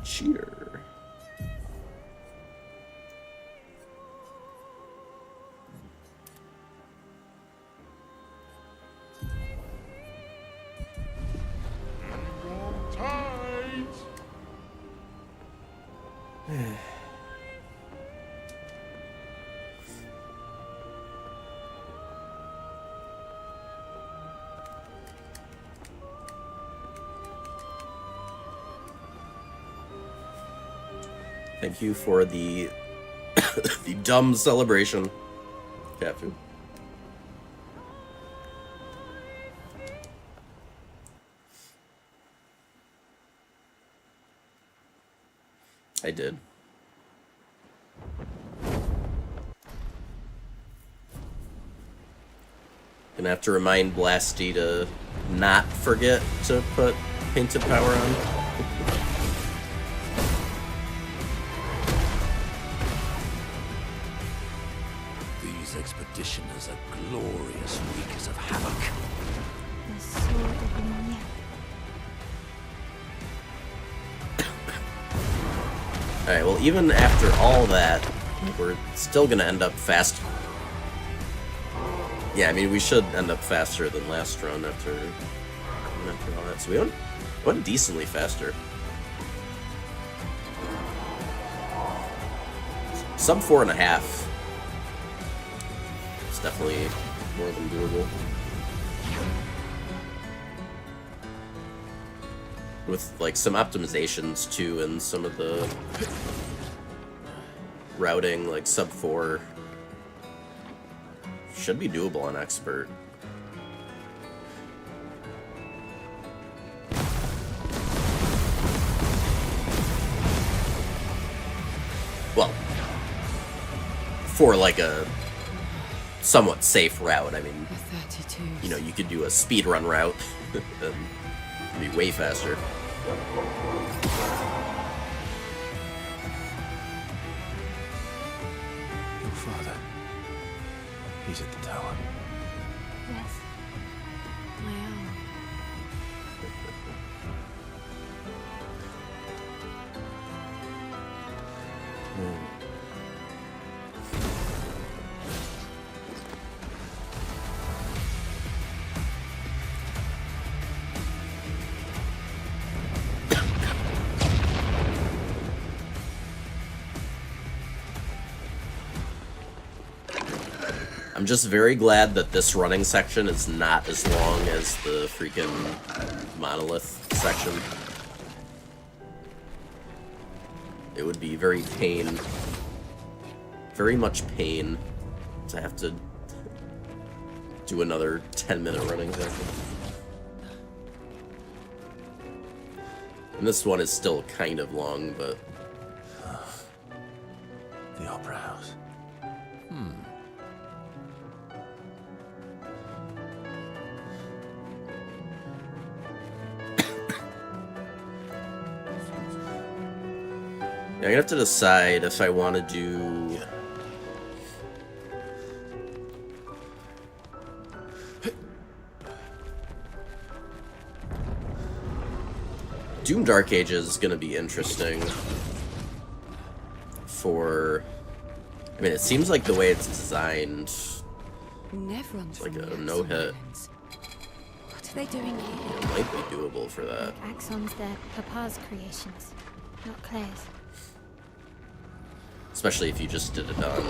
Cheater. Thank you for the the dumb celebration, cat food. I did. Gonna have to remind Blasty to not forget to put painted power on. These expeditioners are glorious wreakers of havoc. The sword of Ymir. Alright, well, even after all that, we're still gonna end up fast. Yeah, I mean, we should end up faster than last run after all that. So we went decently faster. Sub 4.5. It's definitely more than doable. With, like, some optimizations, too, and some of the routing, like, sub 4 should be doable on Expert. Well, for, like, a somewhat safe route, I mean, you know, you could do a speedrun route and be way faster. Your father. He's at the tower. Yes. I am. I'm just very glad that this running section is not as long as the freaking monolith section. It would be very much pain to have to do another 10-minute running section. And this one is still kind of long, but... The Opera House. I'm gonna have to decide if I want to do... Doom Dark Ages is gonna be interesting for... I mean, it seems like the way it's designed, Nevron's like from a the no-hit. Axon. What are they doing here? It might be doable for that. Axons, they're Papa's creations, not Claire's. Especially if you just did it on...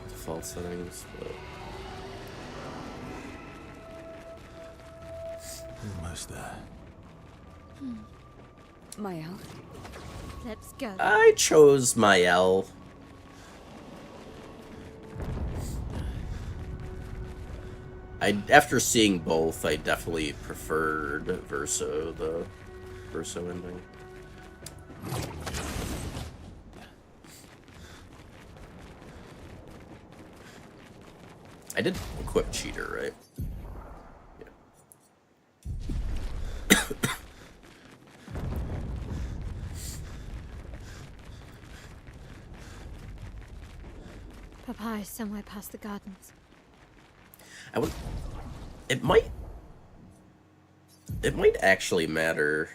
default settings, but... Almost there. Mael. Let's go. I chose Mael. After seeing both, I definitely preferred Verso, the Verso ending. I did equip Cheater, right? Papa is somewhere past the gardens. It might actually matter.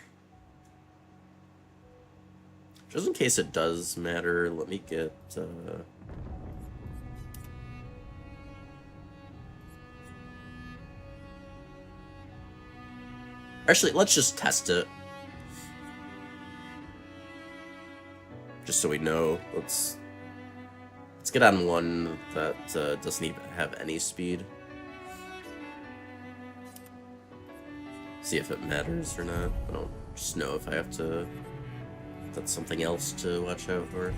Just in case it does matter, let me get actually, let's just test it. Just so we know. Let's get on one that doesn't even have any speed. See if it matters or not. I don't just know if I have to... That's something else to watch out for.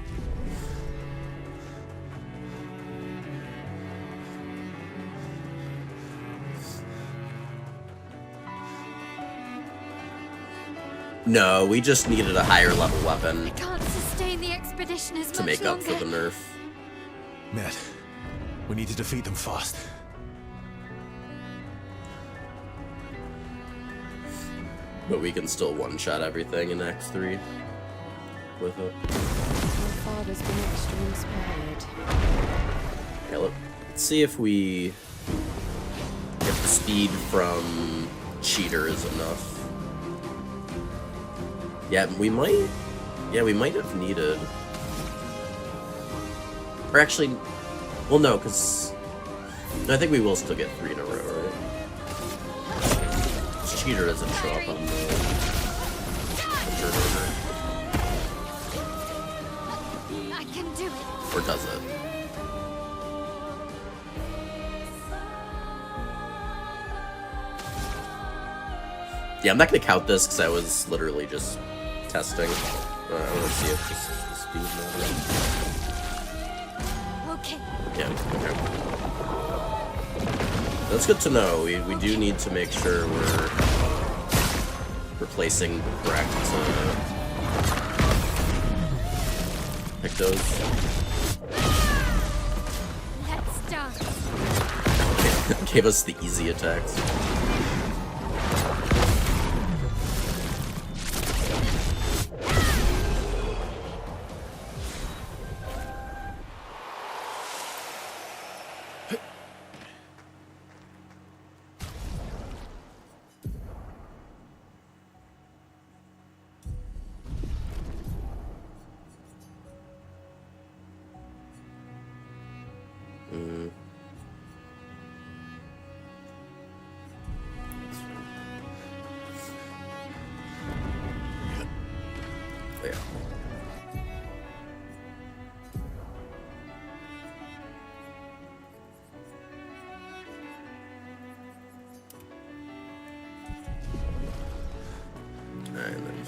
No, we just needed a higher level weapon I can't sustain the expedition as to much make up longer. for the nerf. Ned, we need to defeat them fast. But we can still one-shot everything in X3 with it. My father's been extra inspired. Yeah, let's see if we... if the speed from Cheater is enough. Yeah, we might... yeah, we might have needed... or actually... well, no, because... I think we will still get 3 in a row, right? Cheater doesn't show up on the turn order. I can do it. Or does it? Yeah, I'm not gonna count this because I was literally just testing. I want to see if this speed matters. Okay. Yeah, okay. That's good to know. We do need to make sure we're replacing the correct pick those. Let's start. Gave us the easy attacks.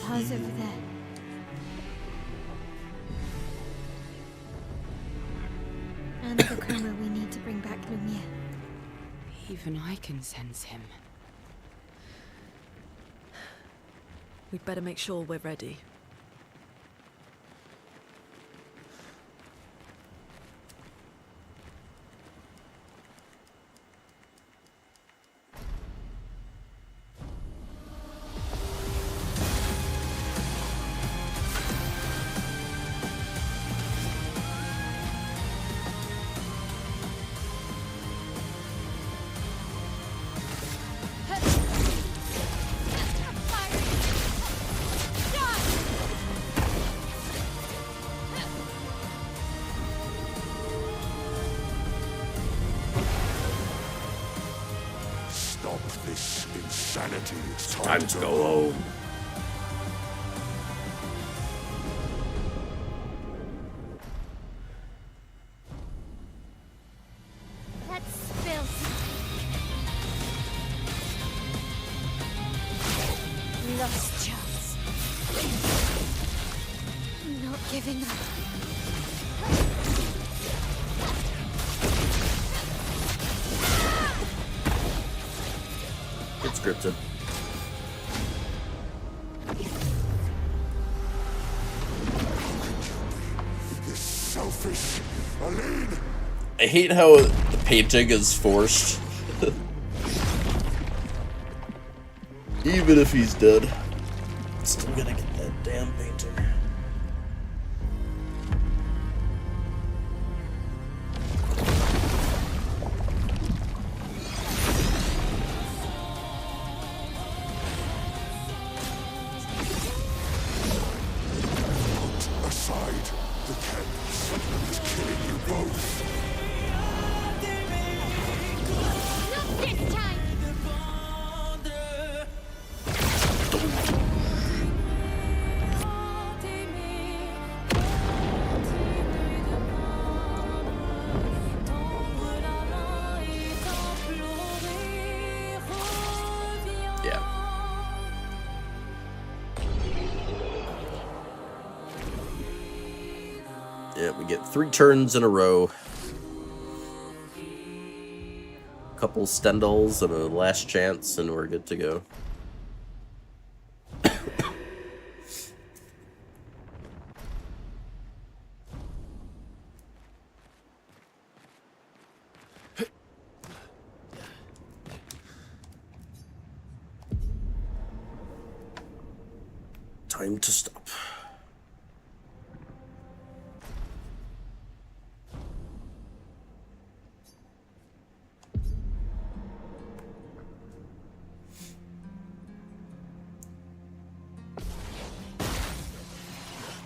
How's over there? And the Chroma we need to bring back Lumiere. Even I can sense him. We'd better make sure we're ready. Stop this insanity. It's Time to go home. Let's spill. Lost chance. I'm not giving up. It's scripted. This selfish Aline. I hate how the painting is forced. Even if he's dead, still gonna get that damn painting. Aside, the canvas is killing you both. Not this time! Yeah. Yeah, we get 3 turns in a row. Couple Stendals and a last chance, and we're good to go. Time to stop.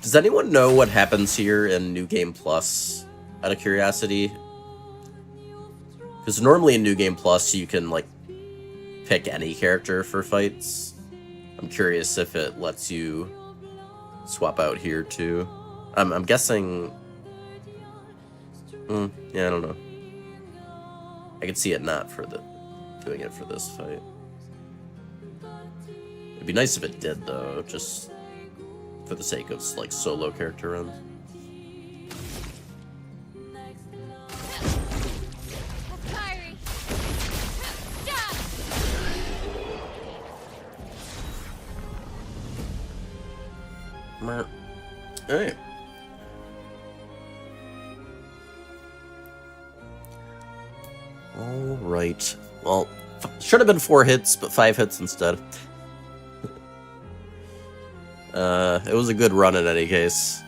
Does anyone know what happens here in New Game Plus, out of curiosity? Because normally in New Game Plus, you can, like, pick any character for fights. I'm curious if it lets you swap out here, too. I'm guessing... yeah, I don't know. I could see it not for doing it for this fight. It'd be nice if it did, though, just for the sake of, like, solo character runs. Parry. Hey. All right. Well, should have been 4 hits, but 5 hits instead. It was a good run in any case.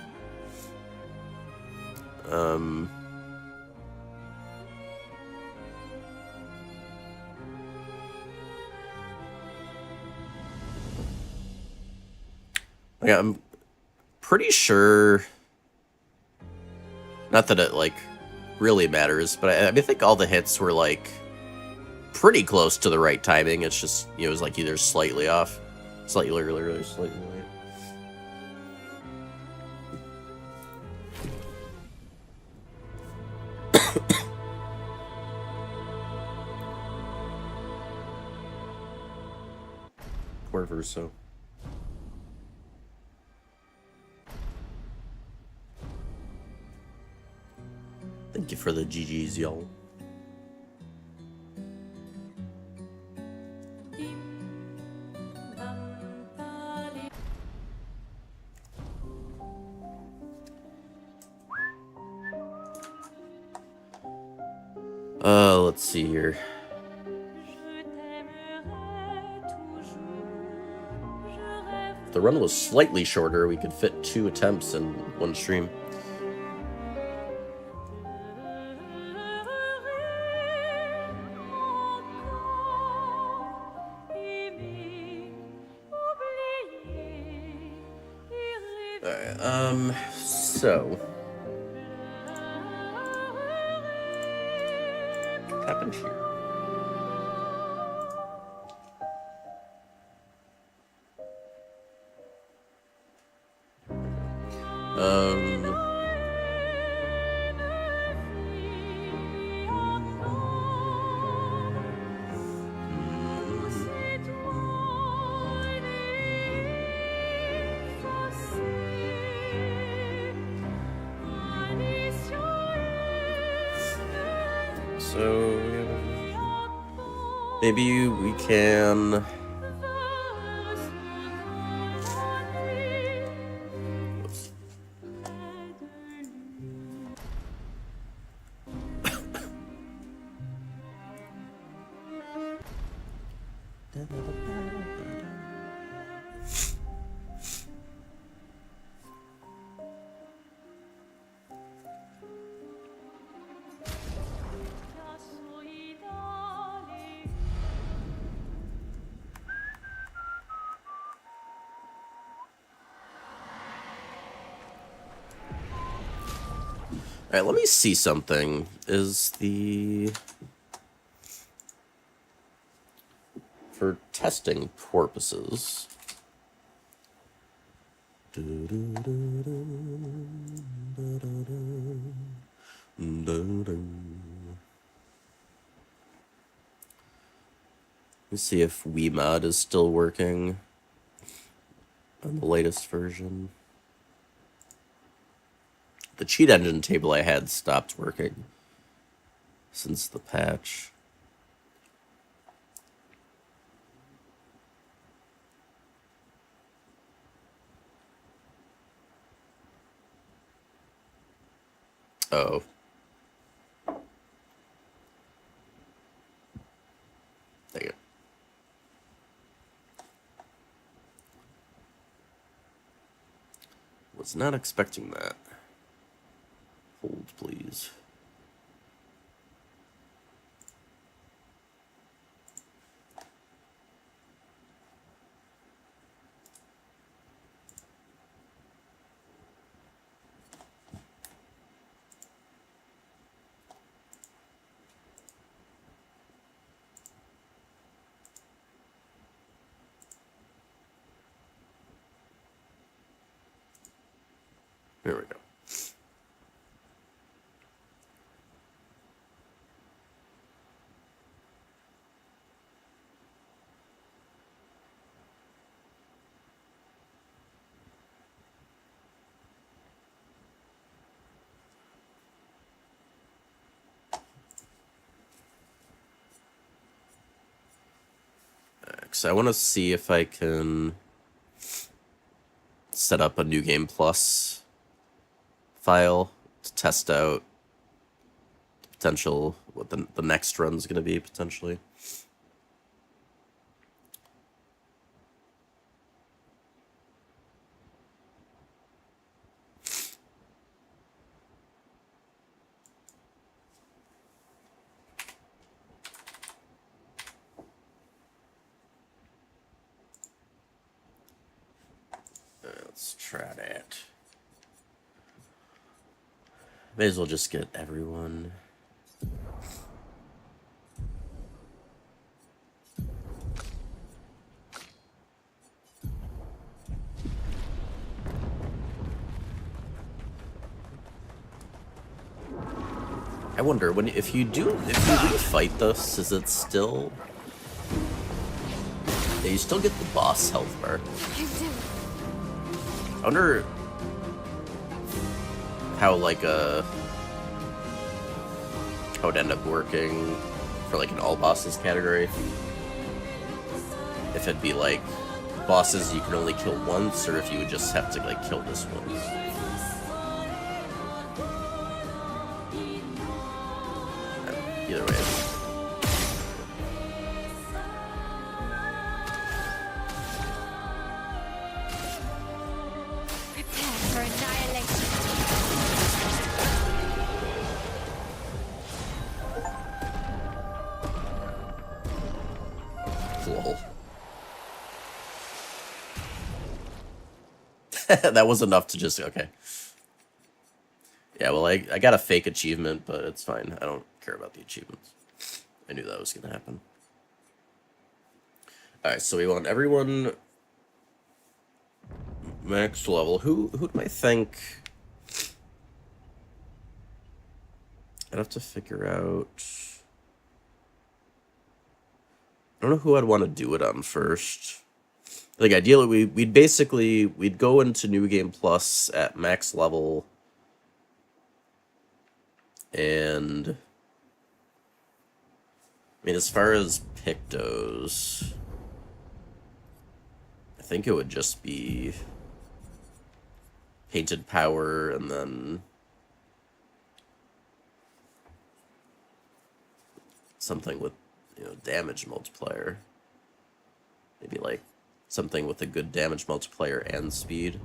Yeah, I'm pretty sure. Not that it, like, really matters, but I think all the hits were, like, pretty close to the right timing. It's just, you know, it was, like, either slightly off. Slightly earlier or slightly late. Poor Verso. Thank you for the GGs, y'all. Let's see here. If the run was slightly shorter, we could fit 2 attempts in one stream. Alright, so... what happened here? So maybe we can. Alright, let me see something. Is the... for testing purposes... Let's see if WeMod is still working on the latest version. The cheat engine table I had stopped working since the patch. Oh. Dang it. Was not expecting that. Hold, please. There we go. So I want to see if I can set up a New Game Plus file to test out the potential, what the next run's going to be, potentially. Let's try that. May as well just get everyone. I wonder if you refight this, is it still? Yeah, you still get the boss health bar. I wonder how like how it'd end up working for like an all bosses category. If it'd be like bosses you can only kill once, or if you would just have to like kill this once. Either way. Prepare for annihilation. Lol. That was enough to just, okay. Yeah, well, I got a fake achievement, but it's fine. I don't care about the achievements. I knew that was going to happen. Alright, so we want everyone max level. Who do I think? I'd have to figure out. I don't know who I'd want to do it on first. Like, ideally, we'd go into New Game Plus at max level. And I mean, as far as Pictos, I think it would just be Painted Power and then something with, damage multiplier. Maybe like something with a good damage multiplier and speed.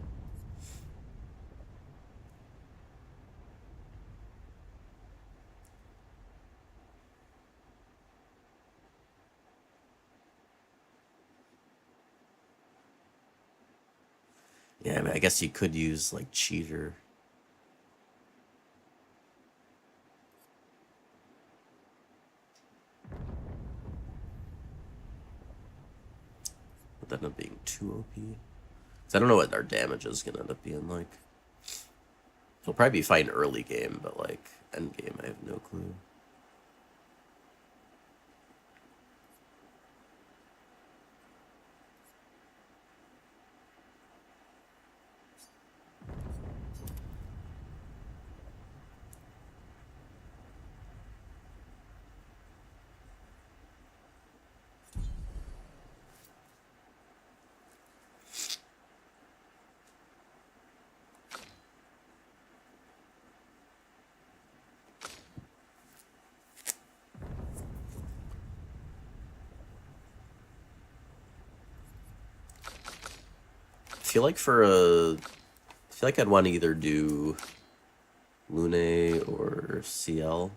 Yeah, I mean, I guess you could use, like, Cheater. Would that end up being too OP? 'Cause I don't know what our damage is gonna end up being like. It'll probably be fine early game, but, like, end game, I have no clue. I feel like for a feel like I'd want to either do Lune or CL.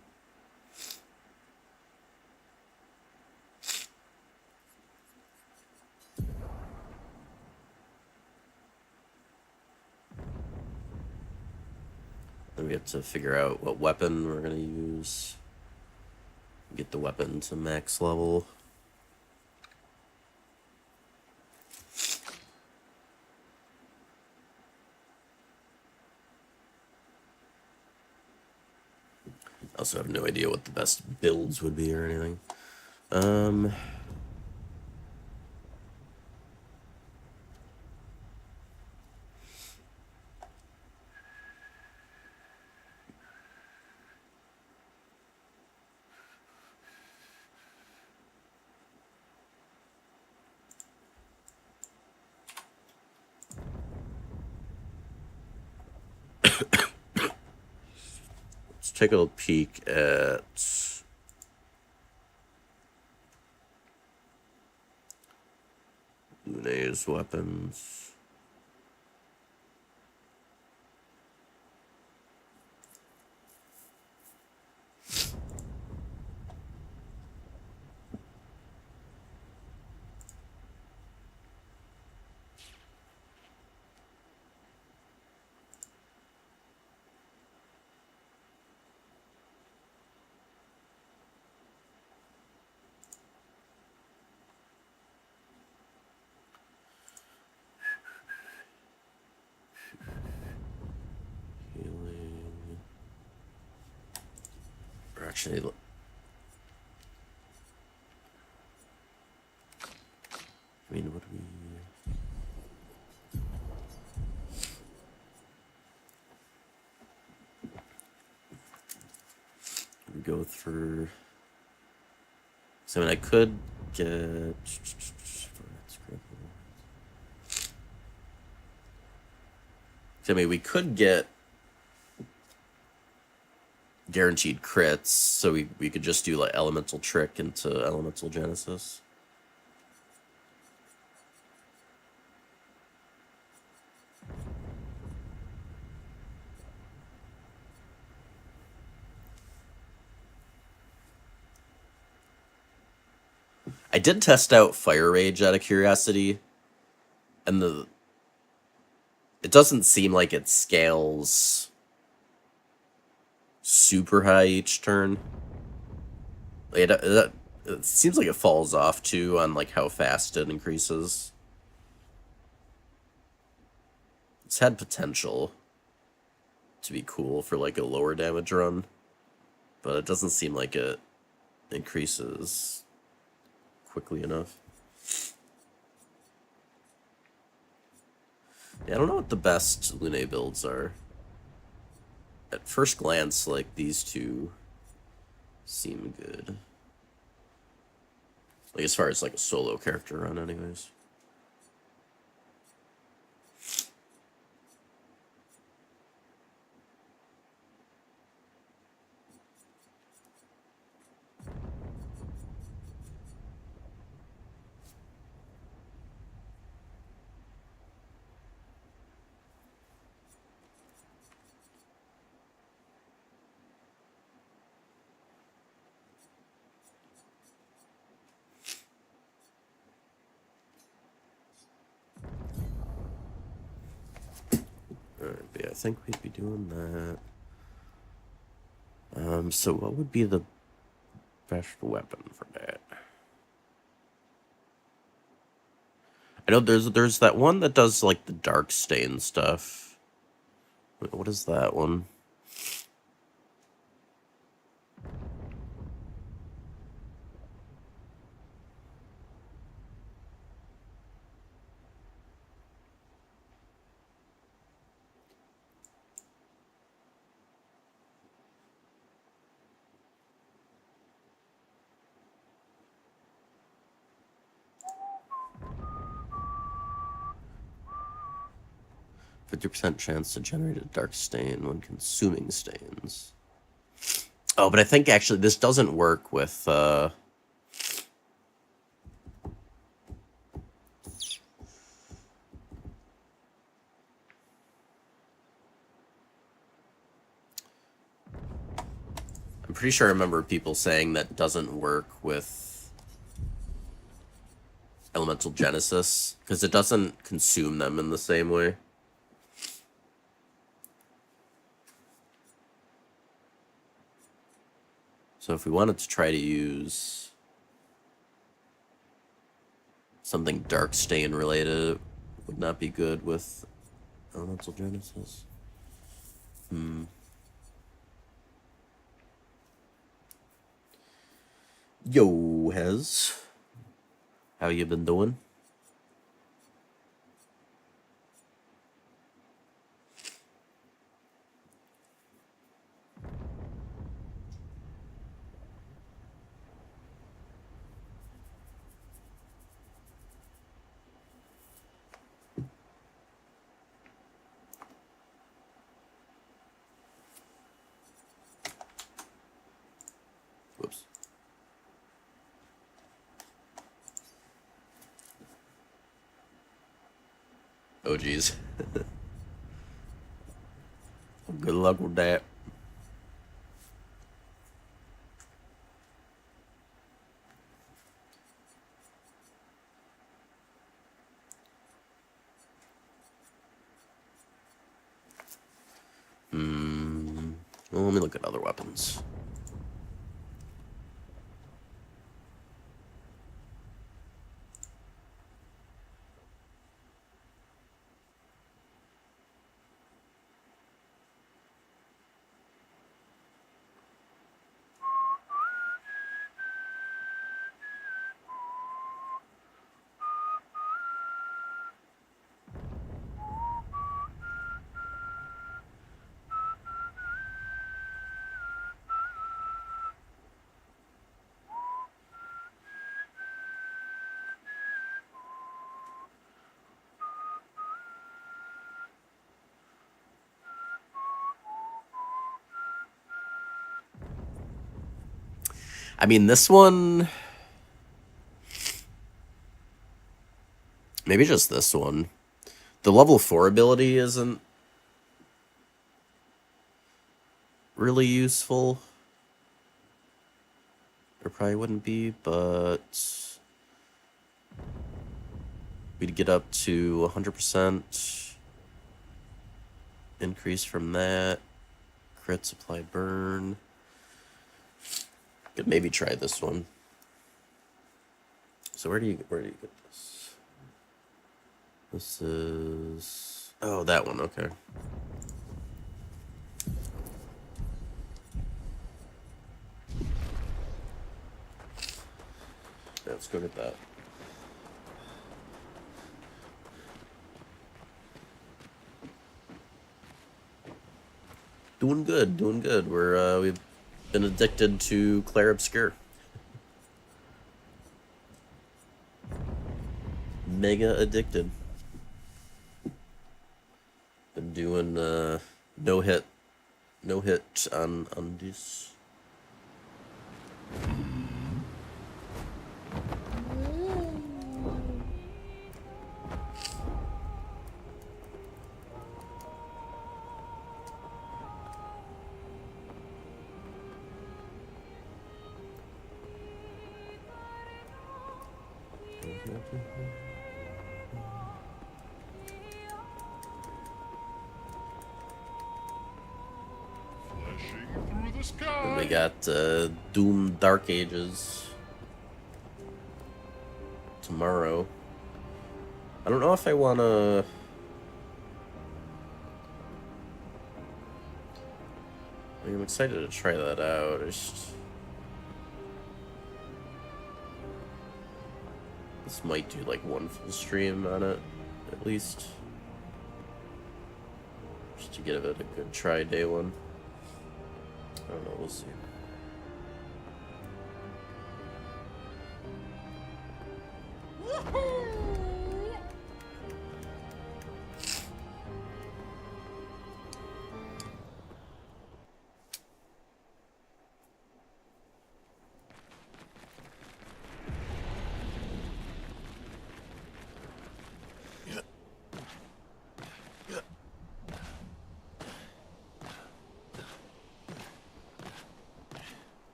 Then we have to figure out what weapon we're going to use. Get the weapon to max level. I also have no idea what the best builds would be or anything. Let's take a peek at Lune's weapons. Healing. Or actually, I mean, what do we go through? So I mean, I could get. So, I mean, we could get guaranteed crits, so we could just do like elemental trick into elemental genesis. I did test out Fire Rage out of curiosity, and it doesn't seem like it scales super high each turn. Like it seems like it falls off too on like how fast it increases. It's had potential to be cool for like a lower damage run, but it doesn't seem like it increases quickly enough. Yeah, I don't know what the best Lune builds are. At first glance, like, these two seem good. Like, as far as, like, a solo character run, anyways. Alright, yeah, I think we'd be doing that. So what would be the best weapon for that? I know there's that one that does, like, the dark stain stuff. What is that one? %50 chance to generate a dark stain when consuming stains. Oh, but I think actually this doesn't work with I'm pretty sure I remember people saying that doesn't work with Elemental Genesis, because it doesn't consume them in the same way. So if we wanted to try to use something Darkstain related, it would not be good with Elemental Genesis. Yo, Hez. How you been doing? Whoops. Oh, geez. Good luck with that. Well, let me look at other weapons. I mean, this one... Maybe just this one. The level 4 ability isn't really useful. Or probably wouldn't be, but... We'd get up to 100% increase from that. Crit, supply, burn. Could maybe try this one. So where do you get this? This is... Oh, that one, okay. Yeah, let's go get that. Doing good, doing good. We've been addicted to Claire Obscure. Mega addicted. Been doing no hit on this. And we got Doom Dark Ages tomorrow. I don't know if I want to... I'm excited to try that out. This might do like one full stream on it, at least. Just to give it a good try day one. I don't know, we'll see.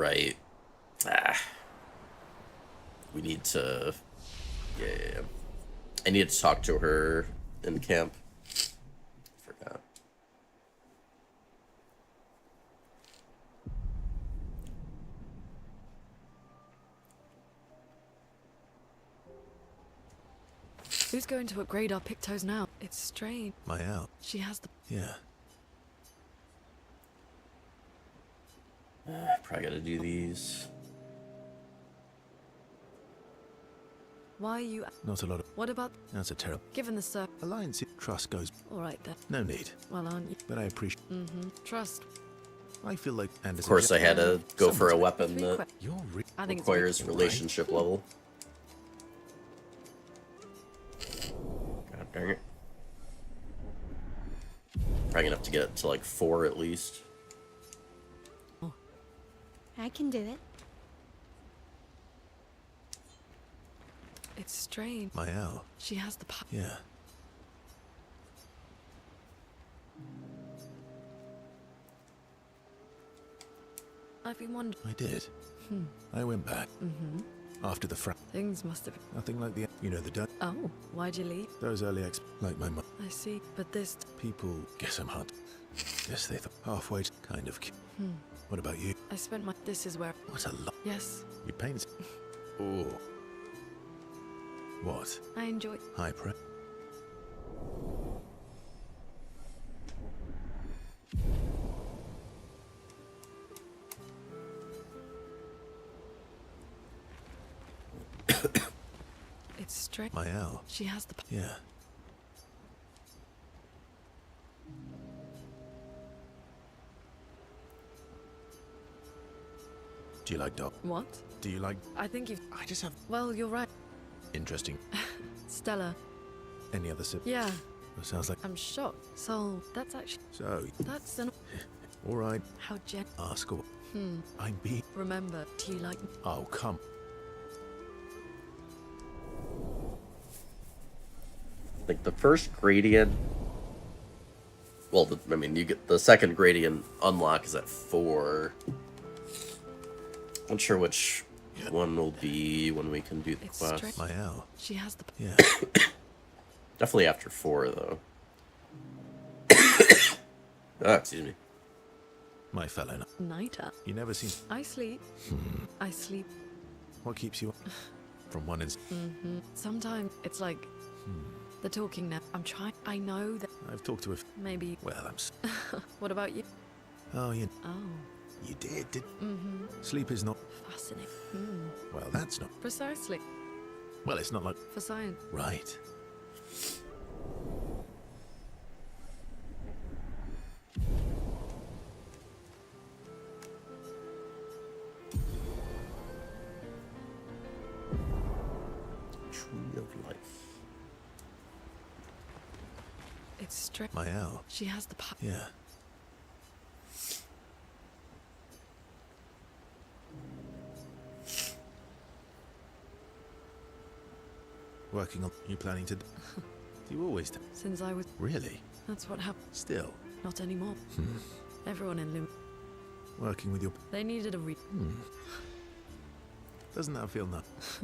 Right. Ah. We need to... Yeah. I need to talk to her in camp. Forgot. Who's going to upgrade our Pictos now? It's strange. My out. She has the... Yeah. Probably gotta do these. Why are you... Not a lot of... What about... That's a terrible... Given the sir... Alliance trust goes... Alright then. No need. Well, aren't you? But I appreciate... Trust. I feel like Anderson... Of course, I had to go for a weapon that I think requires it's relationship level. God dang it. Probably gonna have to get to like 4 at least. I can do it. It's strange. My owl. She has the power. Yeah. I've been wondering. I did. I went back. After the Things must have... Nothing like the... You know the dirt. Oh, why'd you leave? Those early like my mum. I see, but this... People guess I'm hard. Yes, they thought halfway kind of cute. What about you? I spent my... This is where... What a lot. Yes, You paint. Oh. What? I enjoy... High pre. It's strange. My owl. She has the... Yeah. Do you like dog? What? Do you like... I think you've... I just have... Well, you're right. Interesting. Stella. Any other sip? Yeah, That sounds like... I'm shocked. So, that's actually... So, That's an... all right. How gen... Ask her. I'm being... Remember, do you like... Oh, come. Like the first gradient. Well, I mean, you get the second gradient unlock is at 4. Not sure which one will be when we can do the It's quest. straight- My owl. She has the... Yeah. Definitely after 4, though. Excuse me. My fellow. Nighter. You never seen... I sleep. I sleep. What keeps you up? From one ins... Sometimes it's like... They're talking now. I'm trying... I know that... I've talked to a... Maybe... Well, I'm... What about you? Oh, you... Oh. You did. Sleep is not... Fascinating. Well, that's not... Precisely. Well, it's not like... For science. Right. Tree of life. It's straight... My owl. She has the power. Yeah. Working on... You planning to... You always do. Since I was... Really? That's what happened. Still. Not anymore. Everyone in Loom... Working with your... They needed a Doesn't that feel nuts?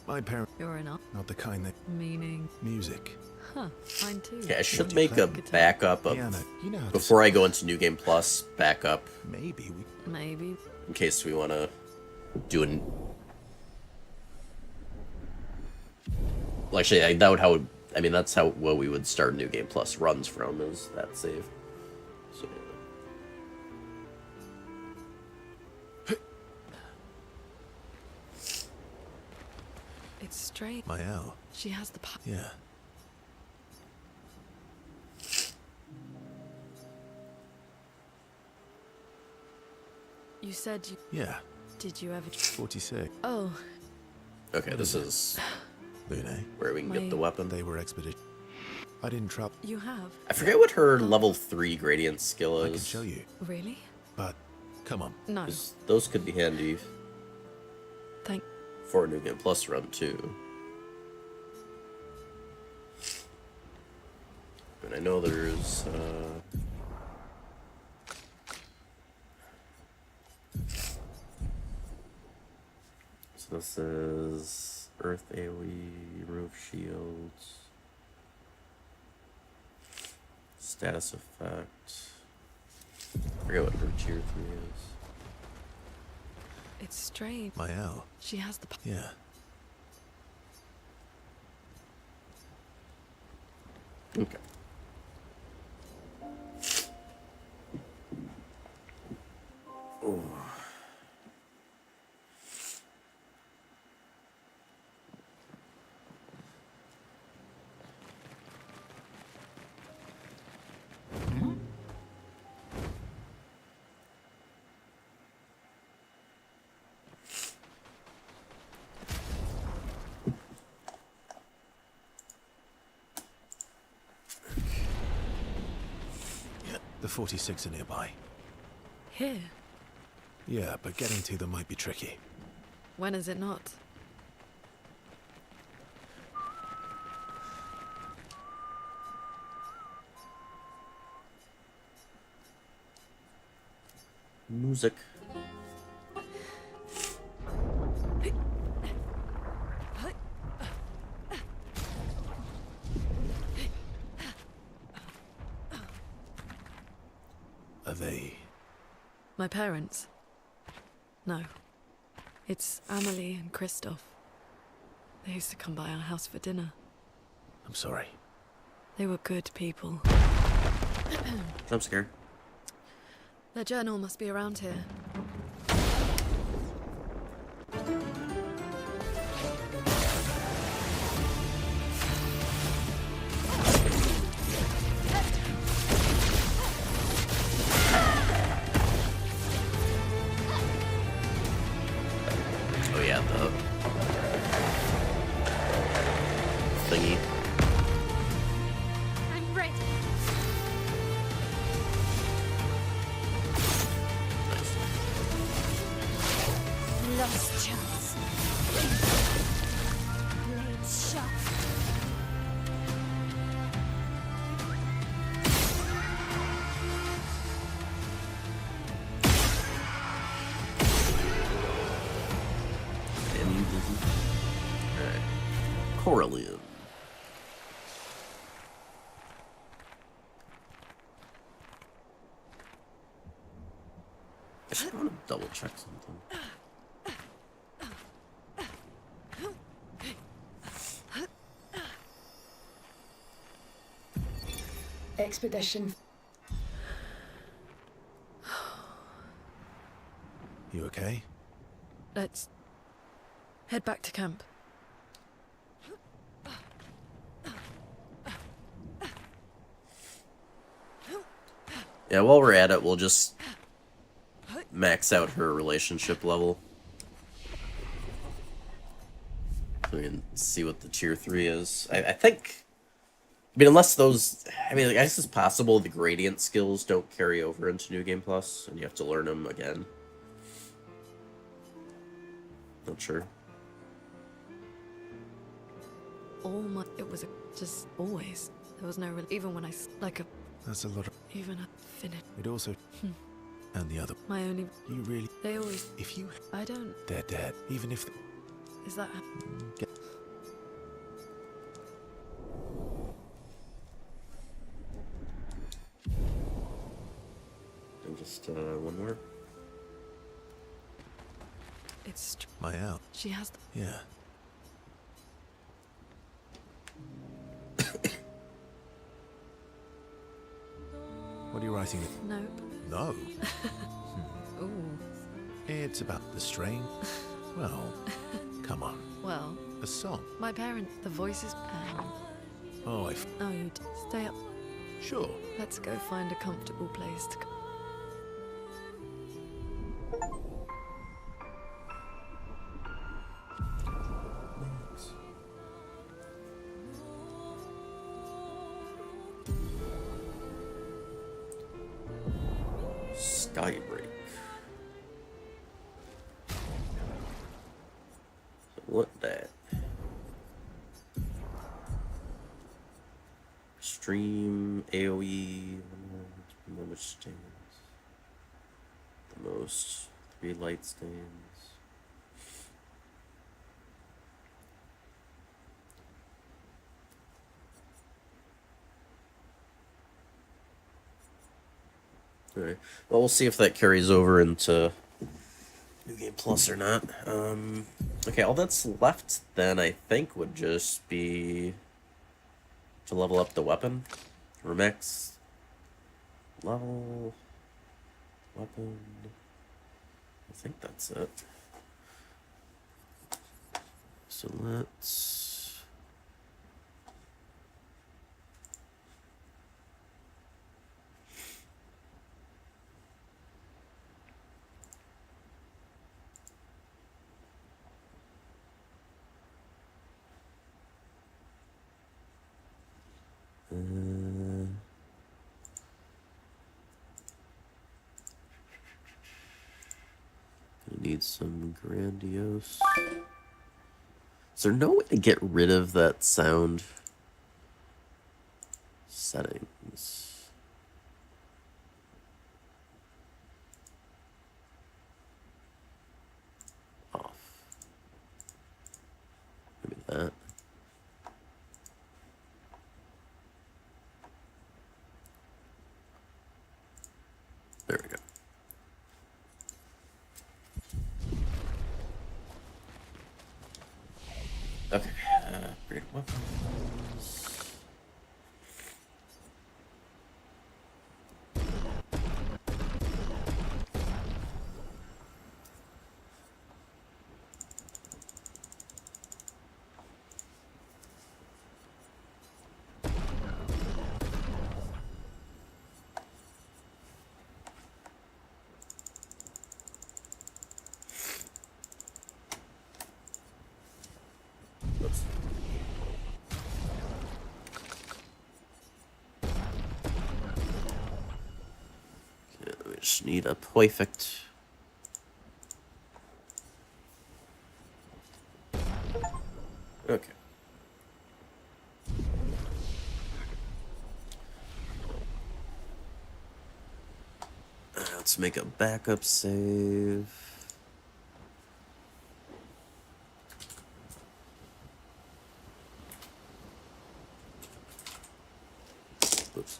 My parents... You're enough. Not the kind that... Meaning... Music. Huh. Mine too. Yeah, I should do you make a play? backup of... Piano. You know how to... Before I go into New Game Plus, backup. Maybe we... Maybe. In case we want to do an... Well, actually, that would how... I mean, that's how what we would start New Game Plus runs from, is that save. So, It's straight. My owl. She has the power. Yeah. You said you... Yeah. Did you ever... 46. Oh. okay, this is Lune. where we can get the weapon. They were expedition. I didn't trouble. You have? I forget what her level 3 gradient skill is. I can show you. Really? But, come on. No. 'Cause those could be handy Thank... for a New Game Plus run, too. But I know there's... This is Earth AoE, remove shields, status effect. I forget what her tier 3 is. It's strange. My owl. She has the. Yeah. Okay. Oh. The 46 are nearby. Here? Yeah, but getting to them might be tricky. When is it not? Music. Are they? My parents? No. It's Amelie and Christoph. They used to come by our house for dinner. I'm sorry. They were good people. I'm scared. Their journal must be around here. Oh yeah, the thingy. I'm ready. Lost chance. Blade sharp. Alright. Corallian. I just want to double check something. Expedition. You okay? Let's head back to camp. Yeah, while we're at it, we'll just max out her relationship level. So we can see what the tier 3 is. I think... I mean, unless those... I mean, I guess it's possible the gradient skills don't carry over into New Game Plus, and you have to learn them again. Not sure. It was just always. There was no... Even when I... Like a... That's a lot of... Even a finish. It also... And the other... My only... You really... They always... If you... I don't... They're dead. Even if... Is that... Get... And just one more. It's... My owl. She has... Yeah. What are you writing? Nope. No. Ooh. It's about the strain. Well, come on. Well... A song. My parents... The voices... Oh, Oh, you stay up. Sure. Let's go find a comfortable place to... Skybreak. What that? Stream AoE. Which stains? The most 3 light stains. Alright. Well, we'll see if that carries over into New Game Plus or not. Okay, all that's left then, I think, would just be to level up the weapon. Remix. Level. Weapon. I think that's it. So let's... Need some grandiose. Is there no way to get rid of that sound? Settings. Off. Maybe that. There we go. Okay, great weapons. Oops. Okay, we just need a perfect. Okay. Let's make a backup save. Oops.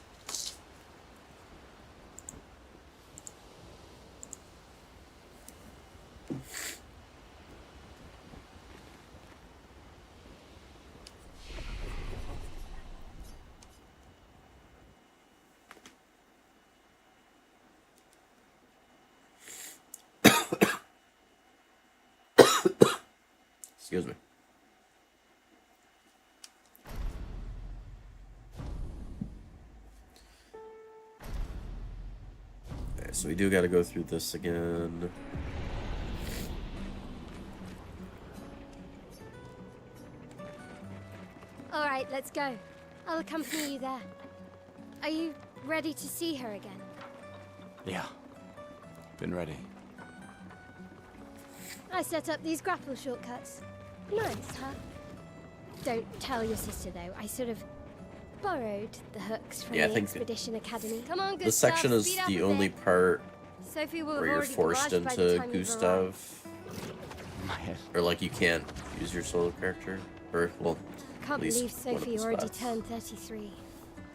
Excuse me. Okay, so we do got to go through this again. All right, let's go. I'll accompany you there. Are you ready to see her again? Yeah. Been ready. I set up these grapple shortcuts. Nice, huh? Don't tell your sister, though. I sort of borrowed the hooks from Yeah, I the think Expedition Academy. Come on, Gustav. This section is speed up the a only bit. part Sophie will where have you're already forced barraged by the into time you've Gustav. My head. Or like you can't use your solo character. Or, well, Can't at least believe one of Sophie the already spots. turned 33.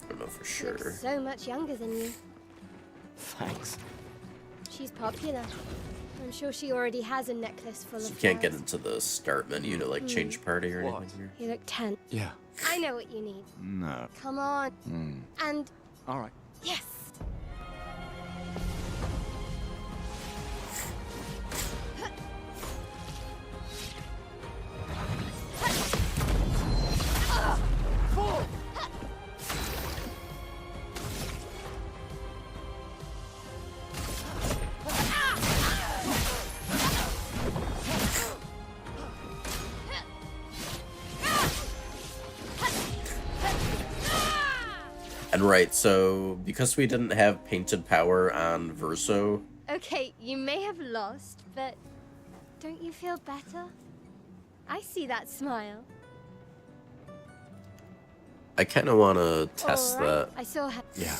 I don't know for She sure. looks so much younger than you. Thanks. She's popular. I'm sure she already has a necklace full So of you can't get flowers. into the start menu to like change party or What? anything here. You look tense. Yeah. I know what you need. No. Come on. And All right. yes. And right, so because we didn't have painted power on Verso, Okay, you may have lost, but don't you feel better? I see that smile. I kind of want to test All right, that. I saw her. Yeah.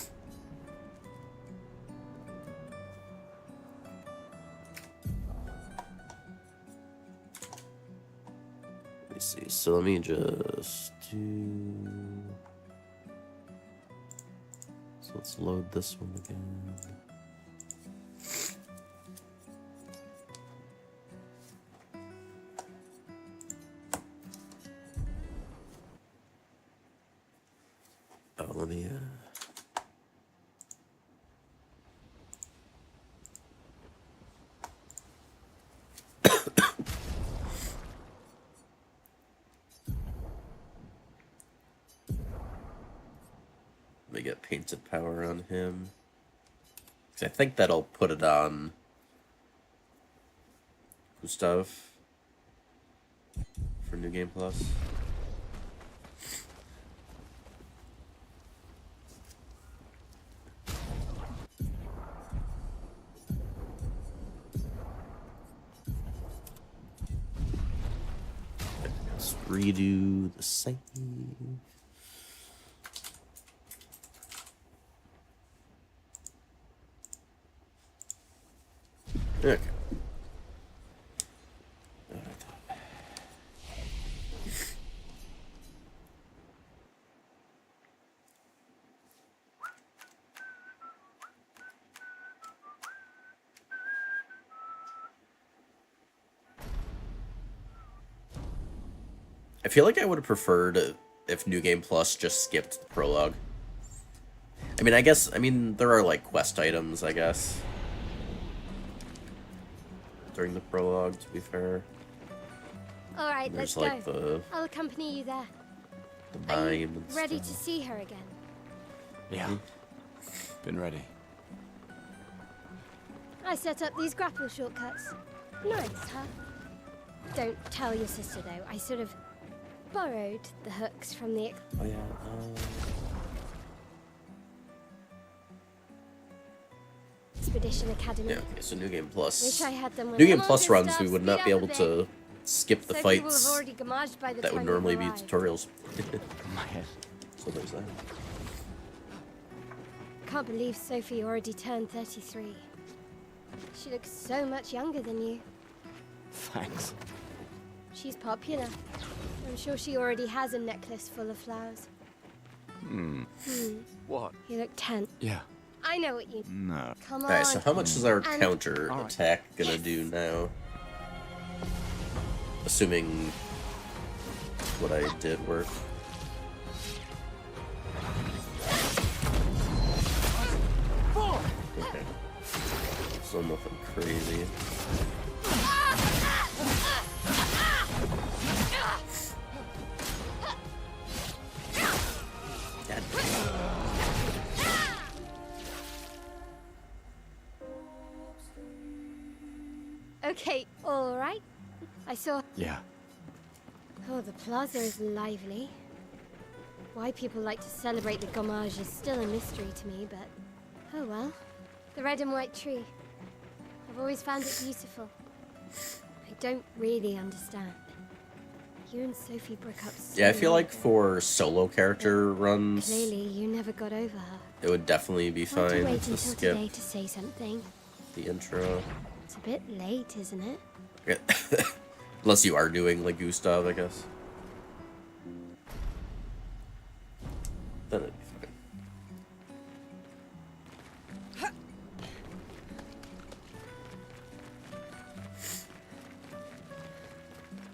Let me see. So let me just do. So let's load this one again. me. Let me get painted power on him. 'Cause I think that'll put it on Gustav for New Game Plus. Let's redo the save. Okay. I feel like I would have preferred if New Game Plus just skipped the prologue. I mean, there are like quest items, I guess, during the prologue, to be fair. All right, There's let's like go. I'll accompany you there. the Are mine you and ready to stuff. see her again? Yeah. Been ready. I set up these grapple shortcuts. Nice, huh? Don't tell your sister, though. I sort of borrowed the hooks from the... Oh, yeah. Expedition Academy. Yeah, okay, so New Game Plus. Wish I had them when New Game I'm Plus on runs, stuff. we would Speed not be up a able bit. to skip the Sophie will have fights already gamaged by the that would time normally you be arrive. tutorials. My head. So there's that. Can't believe Sophie already turned 33. She looks so much younger than you. Thanks. She's popular. I'm sure she already has a necklace full of flowers. What? You look tense. Yeah. I know what you... No. Come on. Alright, so how much is our And- counter All right. attack gonna do now? Assuming what I did worked. Okay. So nothing crazy. God. Okay, all right. I saw... Yeah. Oh, the plaza is lively. Why people like to celebrate the gommage is still a mystery to me, but... Oh well. The red and white tree. I've always found it beautiful. I don't really understand. You and Sophie broke up so Yeah, I feel long like ago. for solo character runs, Clearly, you never got over her. it would definitely be Why'd you fine wait to until skip today to say something? the intro. It's a bit late, isn't it? Yeah. Unless you are doing like Gustav, I guess. Then it'd be fine.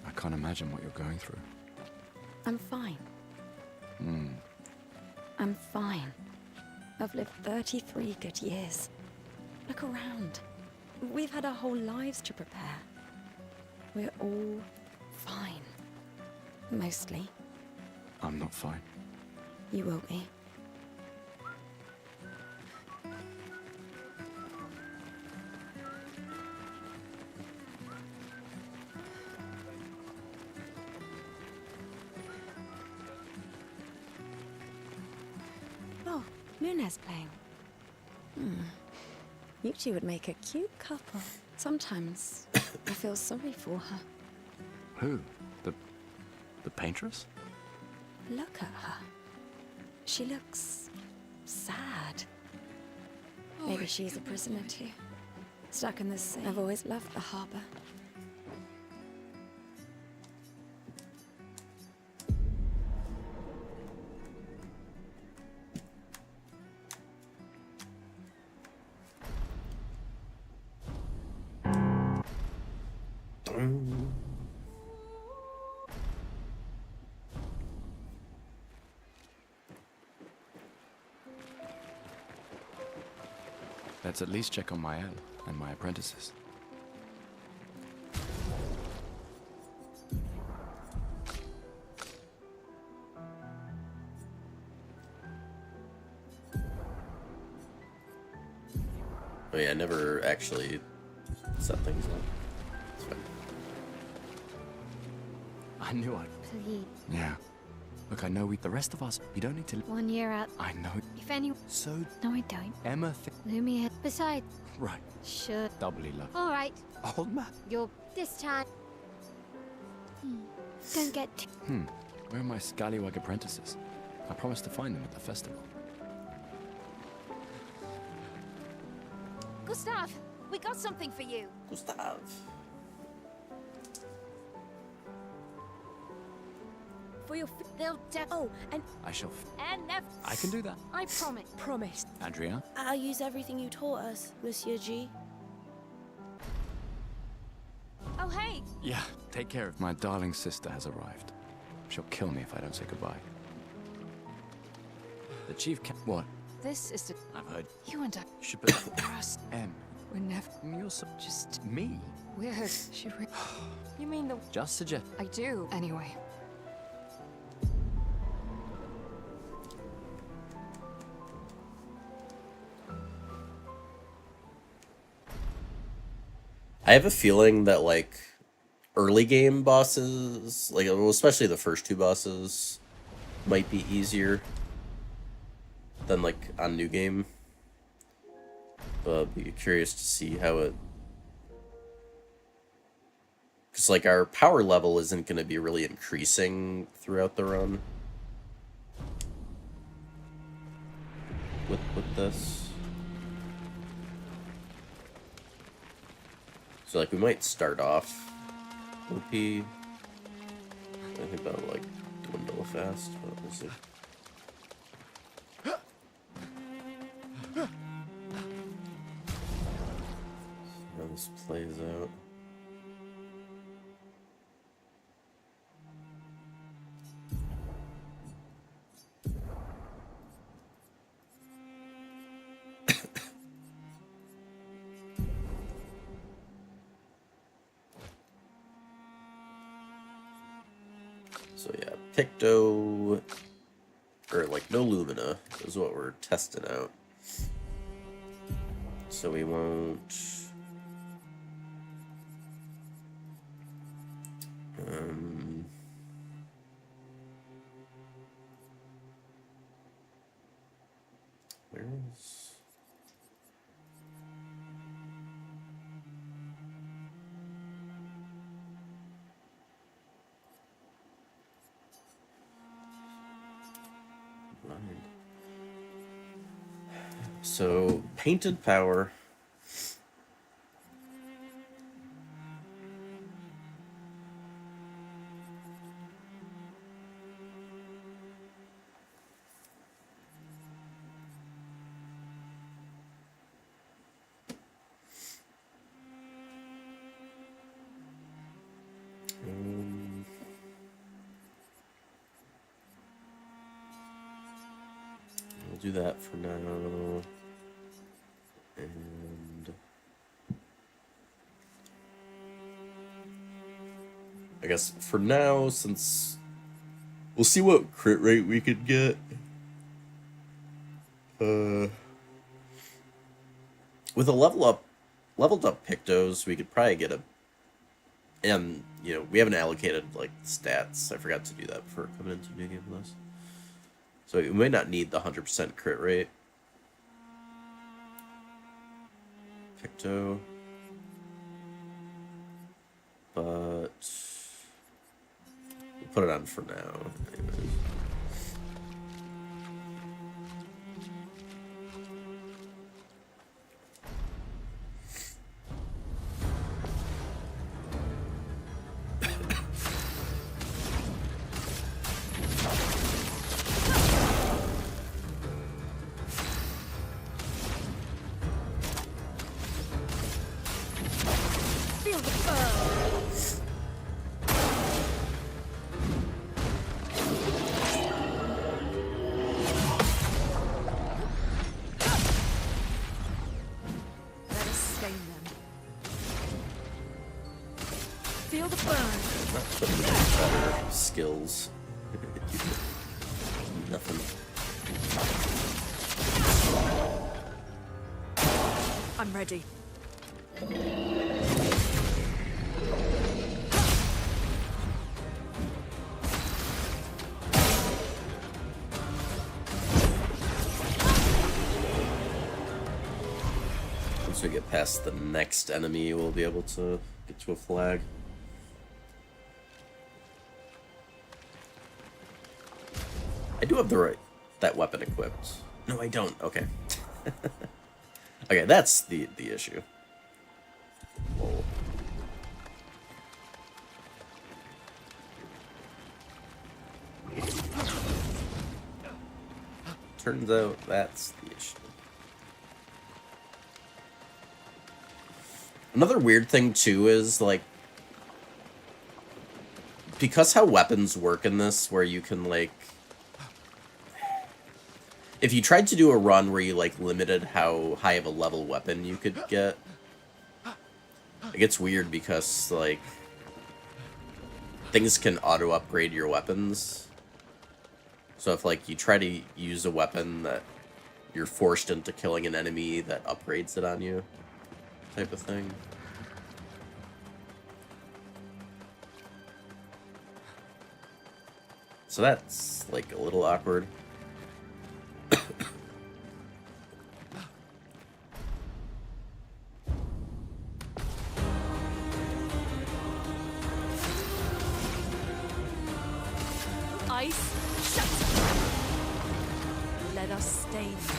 I can't imagine what you're going through. I'm fine. I'm fine. I've lived 33 good years. Look around. We've had our whole lives to prepare. We're all fine. Mostly. I'm not fine. You will be. Oh, Luna's playing. You two would make a cute couple. Sometimes I feel sorry for her. Who? The paintress? Look at her. She looks sad. Maybe she's a prisoner too. Stuck in the sea. I've always loved the harbor. Let's at least check on Mael and my apprentices. Oh yeah, I never actually set things up. It's fine. I knew I'd... Please. Yeah. Look, I know the rest of us, you don't need to... 1 year out. I know. If any... So... No, I don't. Emma... Lumiere. Besides... Right. Sure. Doubly love. All right. Old man. You're... This time... Don't get too... Where are my scallywag apprentices? I promised to find them at the festival. Gustav, we got something for you. Gustav. For your they'll oh, and I shall... and never. I can do that. I promise. Promise. Andrea? I'll use everything you taught us, Monsieur G. Oh, hey. Yeah, take care of... My darling sister has arrived. She'll kill me if I don't say goodbye. The chief can... What? This is the... I've heard... You and I... Should be... Trust M. We're never... You're so... Just... Me? Weird. Should we... You mean the... Just suggest... I do. Anyway. I have a feeling that, like, early game bosses, like, well, especially the first two bosses, might be easier than, like, on New Game. But I'd be curious to see how it... Because, like, our power level isn't going to be really increasing throughout the run. With this. So, like, we might start off OP. I think that'll, like, dwindle fast, but we'll see. How this plays out. So yeah, Picto, or like no Lumina is what we're testing out. So we won't. Where is? So, painted power. We'll do that for now. And I guess for now, since we'll see what crit rate we could get. With a leveled up Pictos, we could probably get a, and you know, we haven't allocated like stats. I forgot to do that before coming into New Game with us. So we may not need the 100% crit rate. Picto. But we'll put it on for now. Anyways. Feel the burn. Not putting any better skills. Nothing. I'm ready. Once we get past the next enemy, we'll be able to get to a flag. I do have that weapon equipped. No, I don't. Okay. Okay, that's the issue. Whoa. Turns out that's the issue. Another weird thing too is like, because how weapons work in this, where you can like, if you tried to do a run where you like limited how high of a level weapon you could get, it gets weird because like things can auto upgrade your weapons. So if like you try to use a weapon that you're forced into killing an enemy that upgrades it on you, type of thing. So that's like a little awkward. Ice, shut. Let us stay there.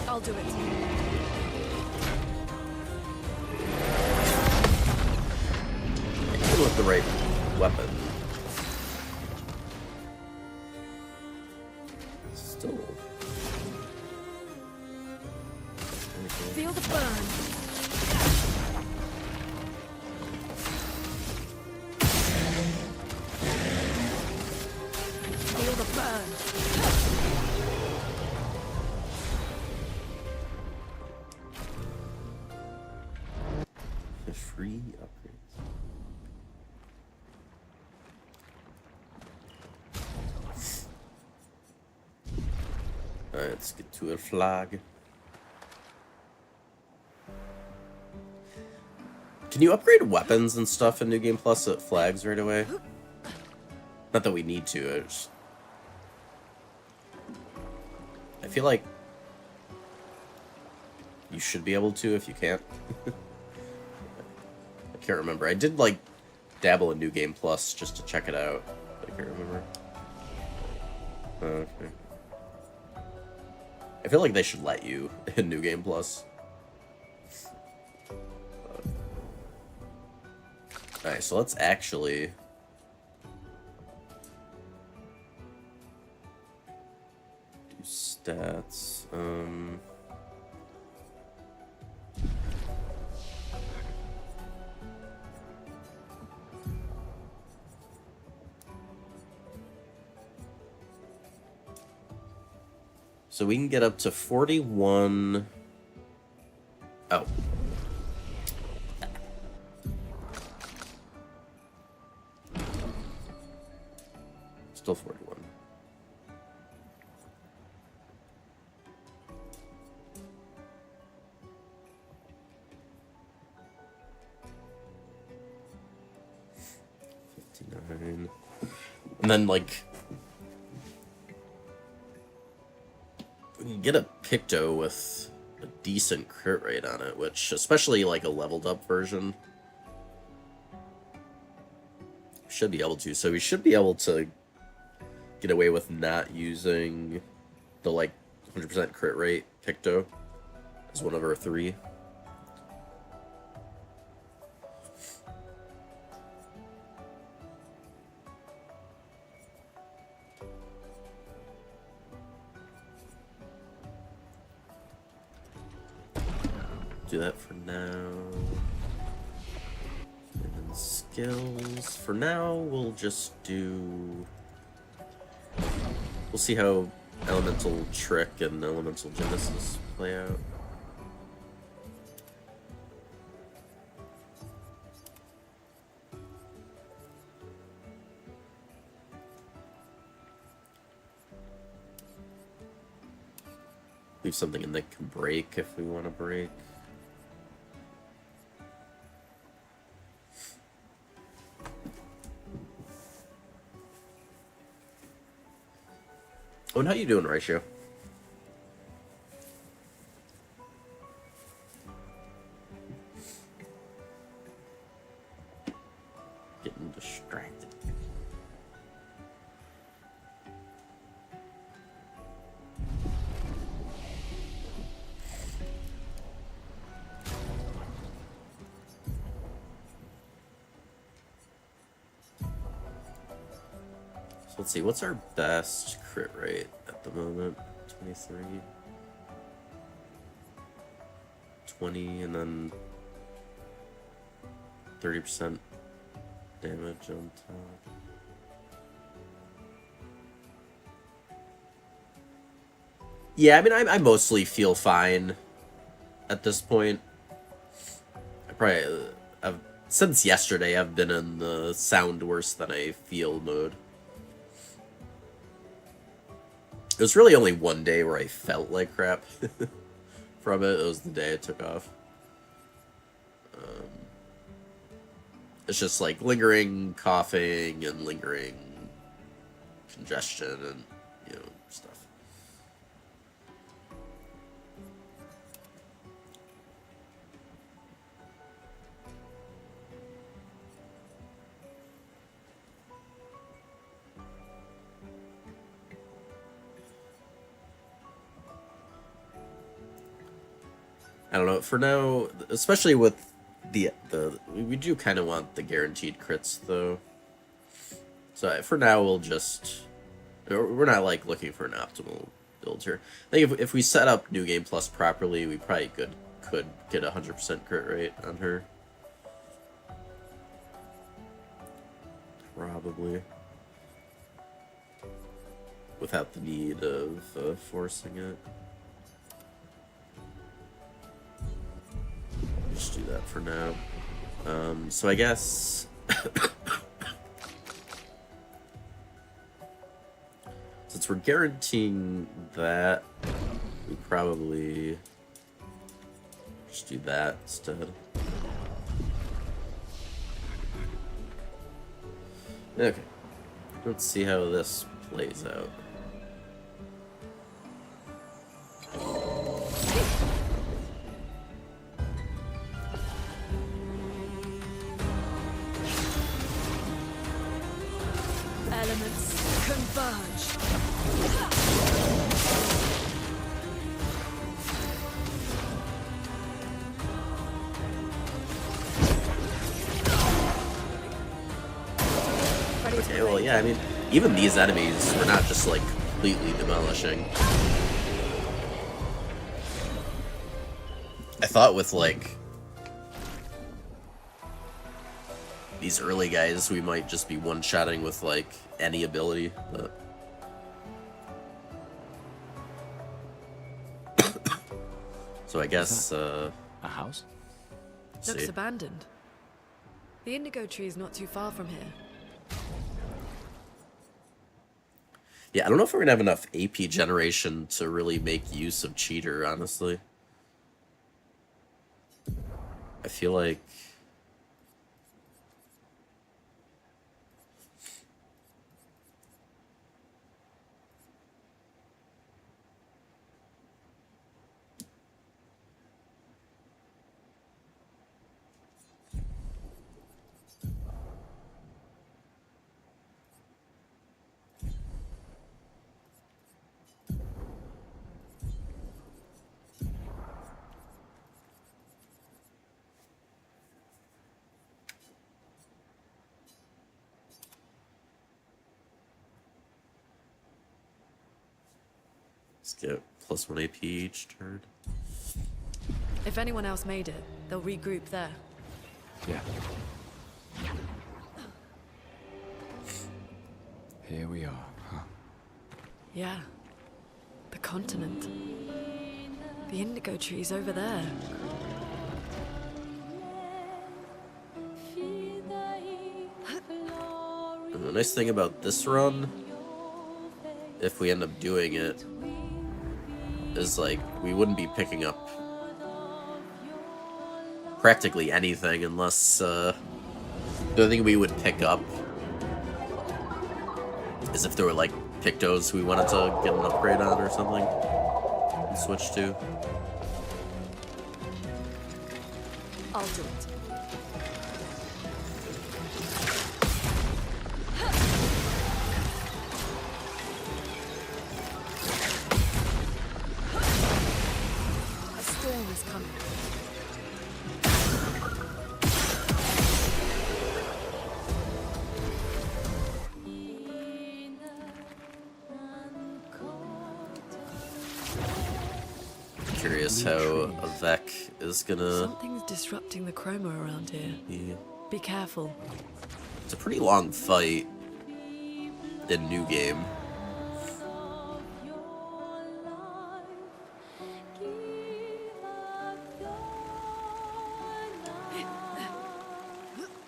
I'll do it. Even with the right weapon. Still. Feel the burn. Feel the burn. The free upgrades. Alright, let's get to a flag. Can you upgrade weapons and stuff in New Game Plus at flags right away? Not that we need to, I feel like you should be able to if you can't. I can't remember. I did like dabble in New Game Plus just to check it out. I can't remember. Okay. I feel like they should let you in New Game Plus. Alright, so let's actually do stats. So we can get up to 41. Oh. Still 41. $59. And then like we can get a Picto with a decent crit rate on it, which especially like a leveled up version should be able to. So we should be able to get away with not using the like 100% crit rate Picto as one of our three. Do that for now. And then skills. For now, we'll just do... We'll see how Elemental Trick and Elemental Genesis play out. Leave something in that can break if we want to break. Oh, and how you doing, Ratio? Getting distracted. So let's see, what's our best crit rate at the moment? 23. 20, and then 30% damage on top. Yeah, I mean, I mostly feel fine at this point. I probably, since yesterday, I've been in the sound worse than I feel mode. It was really only one day where I felt like crap from it. It was the day I took off. It's just like lingering coughing and lingering congestion and, you know, stuff. I don't know, for now, especially with we do kind of want the guaranteed crits, though. So for now, we'll just... We're not, like, looking for an optimal build here. I think if we set up New Game Plus properly, we probably could get a 100% crit rate on her. Probably. Without the need of forcing it. Just do that for now. So I guess since we're guaranteeing that, we probably just do that instead. Okay, let's see how this plays out. Elements converge. Okay, well, yeah, I mean, even these enemies were not just, like, completely demolishing. I thought with, like, these early guys, we might just be one-shotting with, like, any ability, but... So I guess, a house? Looks abandoned. The indigo tree is not too far from here. Yeah, I don't know if we're gonna have enough AP generation to really make use of Cheater, honestly. I feel like... Let's get +1 AP each turn. If anyone else made it, they'll regroup there. Yeah. Here we are, huh? Yeah. The continent. The indigo trees over there. And the nice thing about this run, if we end up doing it, is like we wouldn't be picking up practically anything unless the only thing we would pick up is if there were like Pictos we wanted to get an upgrade on or something and switch to. I'll do it. A storm is coming. Curious how a Vec is gonna... Something's disrupting the chroma around here. Yeah. Be careful. It's a pretty long fight in New Game.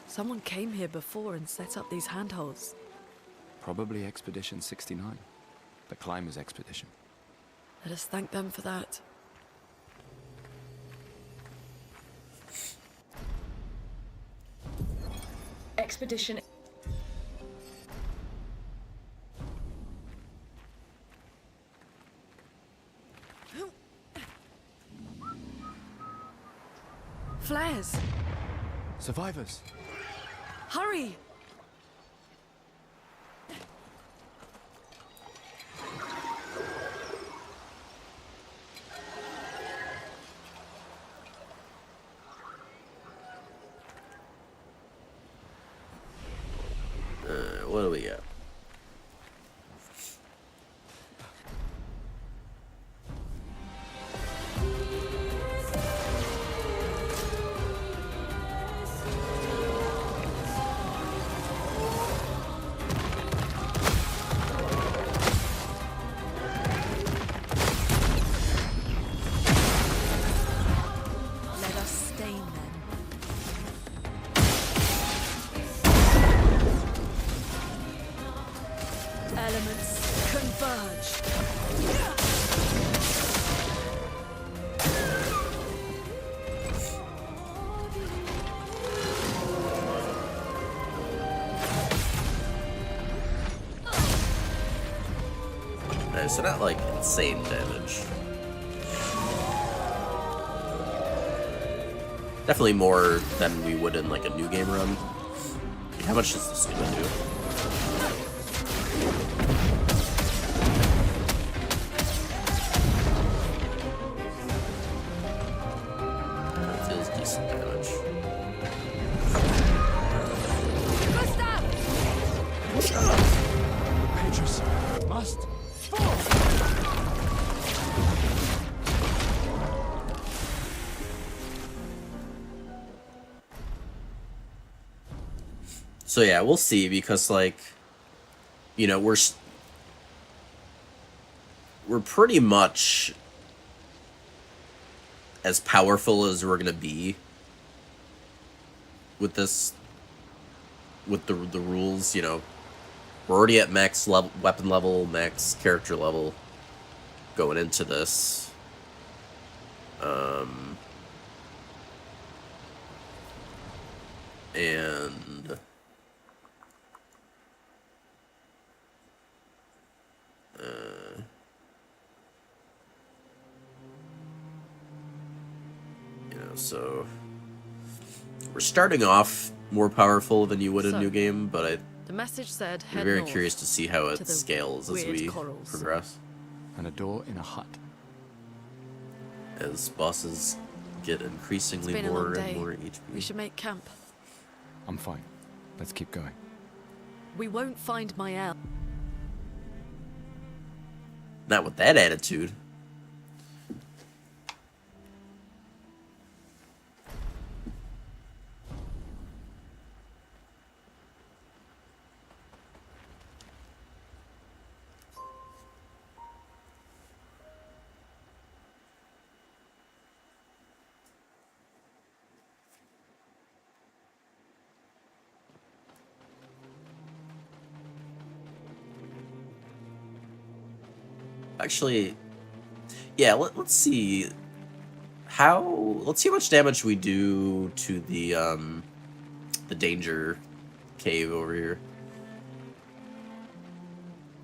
Someone came here before and set up these handholds. Probably Expedition 69. The Climbers Expedition. Let us thank them for that. Expedition. Flares! Survivors! Hurry! What do we got? Let us stain them. Elements converge. Nice, so not like insane damage. Definitely more than we would in like a New Game run. How much does this gonna do? That feels decent damage. Patriots must fall! So yeah, we'll see, because like, you know, we're pretty much as powerful as we're gonna be with this, with the rules. You know, we're already at max level, weapon level, max character level going into this. And you know, so we're starting off more powerful than you would in So, New Game, but The message said I'm head very north curious to see how to it the scales as weird we corals. progress. And a door in a hut. As bosses get It's increasingly been a more long and day. more HP. We should make camp. I'm fine. Let's keep going. We won't find my El. Not with that attitude. Actually, yeah, let's see let's see how much damage we do to the danger cave over here.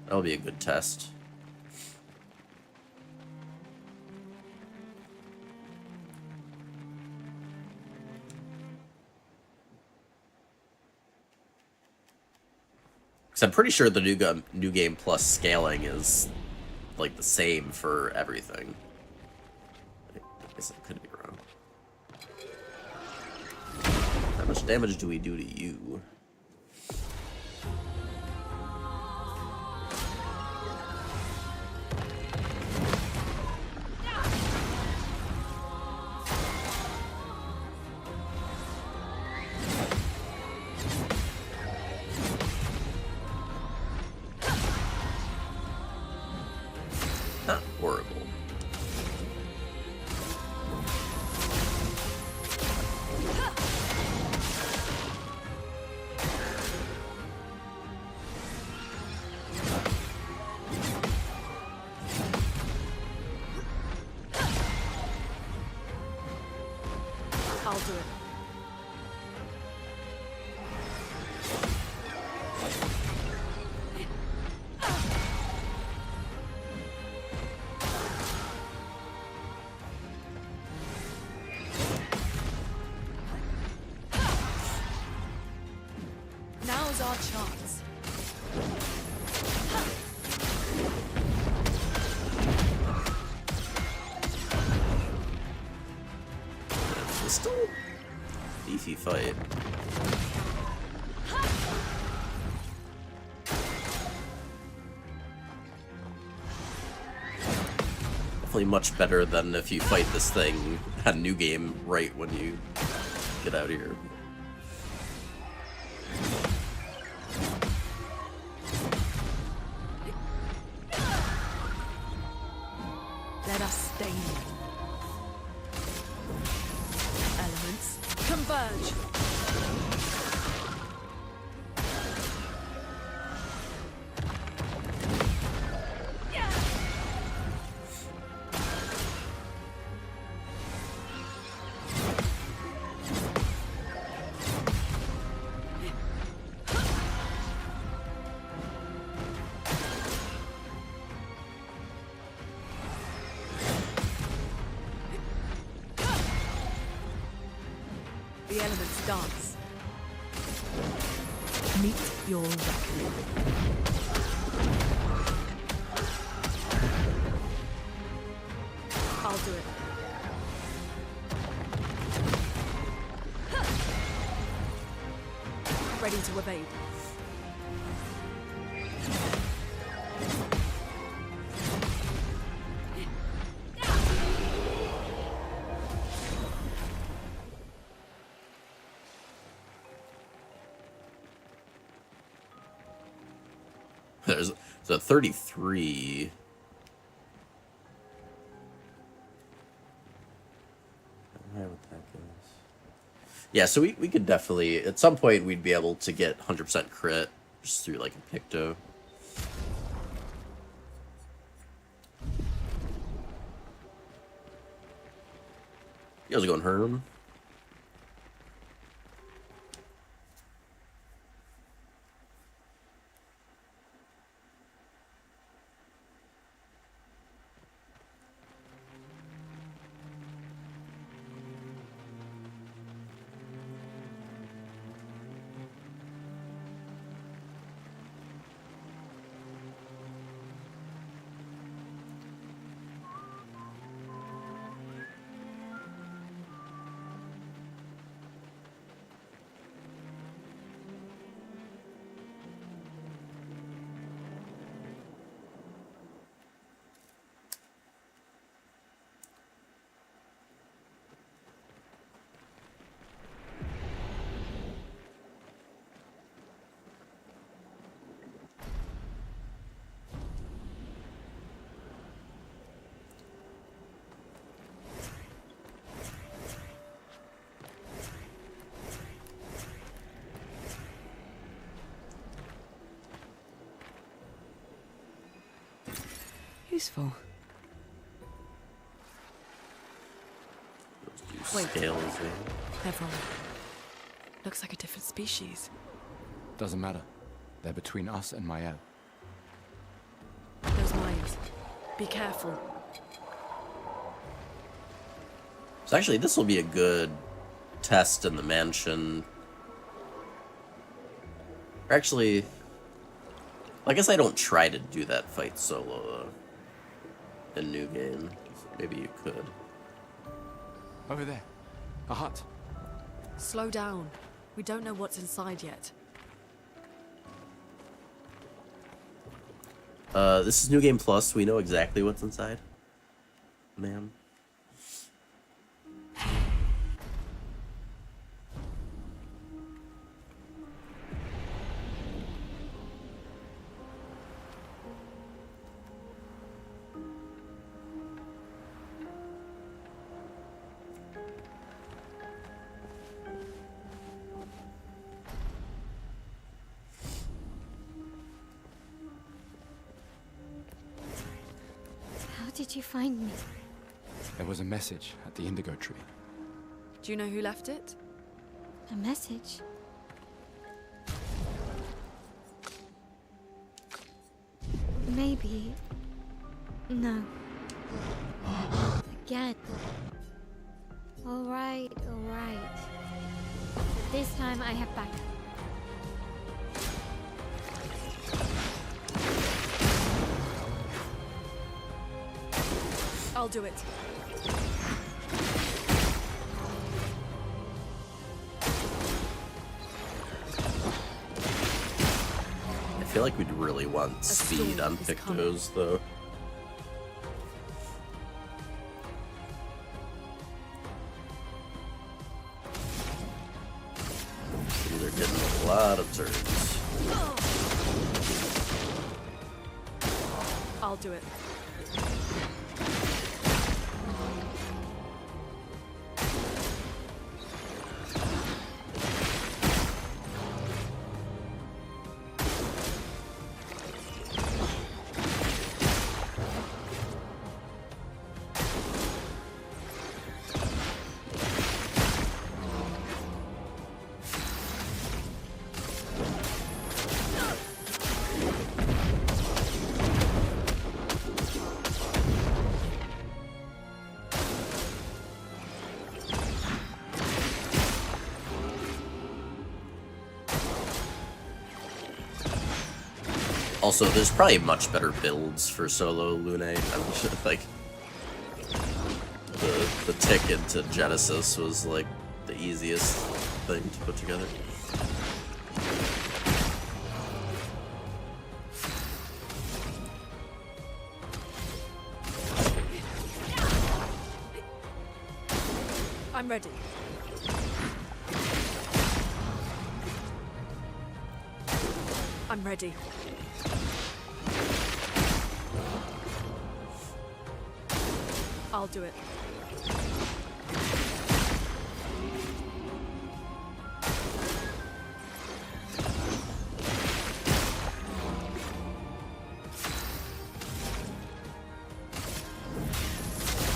That'll be a good test. Because I'm pretty sure the new game plus scaling is like the same for everything. I guess I could be wrong. How much damage do we do to you? Not horrible. I'll do it. Now's our chance. It's still a beefy fight. Definitely much better than if you fight this thing at New Game right when you get out of here. Let us stain it. Elements converge. The elements dance. Meet your reckoning. I'll do it. Ready to evade. There's a 33. I don't know what that goes. Yeah, so we could definitely, at some point, we'd be able to get 100% crit just through like a Picto. You guys are going Herm? useful. Wait. Scales, yeah. They're wrong. Looks like a different species. Doesn't matter. They're between us and Mael. Those mines. Be careful. So actually, this will be a good test in the mansion. Or actually, I guess I don't try to do that fight solo in New Game. Maybe you could. Over there. A hut. Slow down. We don't know what's inside yet. This is New Game Plus. We know exactly what's inside. Ma'am. How did you find me? There was a message at the indigo tree. Do you know who left it? A message? Maybe. No. Again. Alright, alright. But this time I have backup. I'll do it. I feel like we'd really want speed on Pictos, though. They're getting a lot of turns. I'll do it. Also, there's probably much better builds for solo Lune. I'm just, like, the tick into Genesis was like the easiest thing to put together. I'm ready. I'm ready. I'll do it.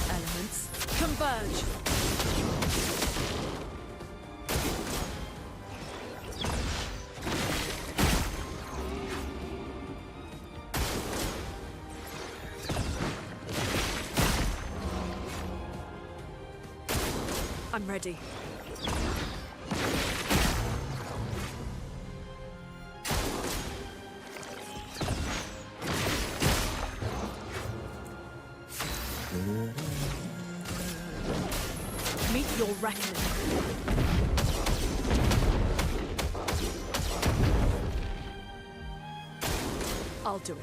Elements converge. I'm ready. Meet your reckoning. I'll do it.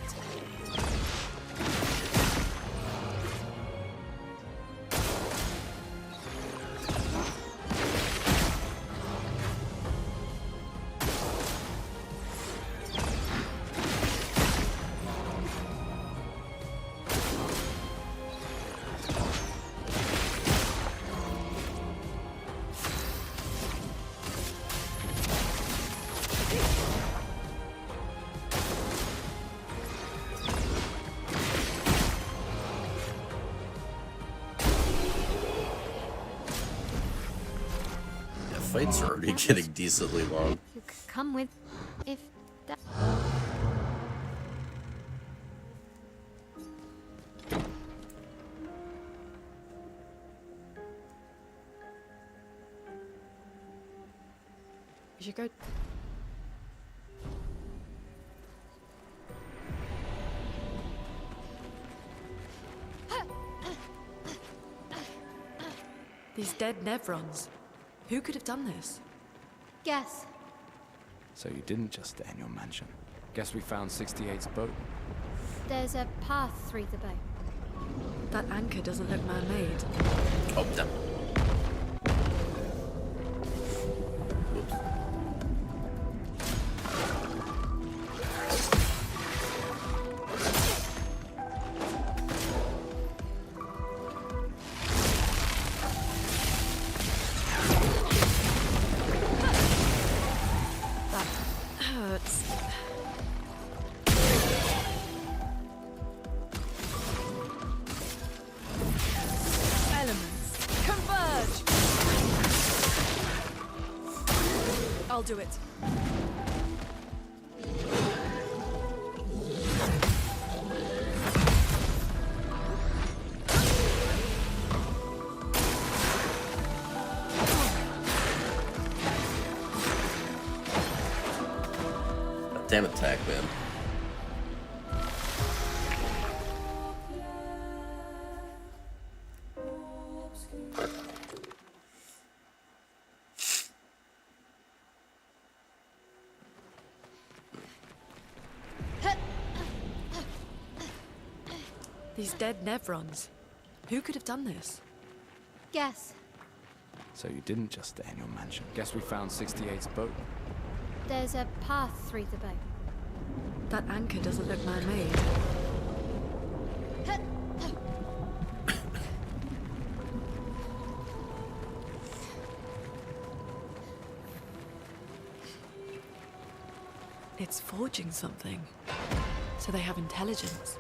fights are already getting decently long. You could come with if that. We should go. These dead Nevrons. Who could have done this? Guess. So you didn't just stay in your mansion. Guess we found 68's boat. There's a path through the boat. That anchor doesn't look man-made. Oh, damn. Hurts. Elements, converge! I'll do it. Damn attack, man. These dead Nevrons. Who could have done this? Guess. So you didn't just stay in your mansion. Guess we found 68's boat. There's a path through the boat. That anchor doesn't look man-made. It's forging something. So they have intelligence.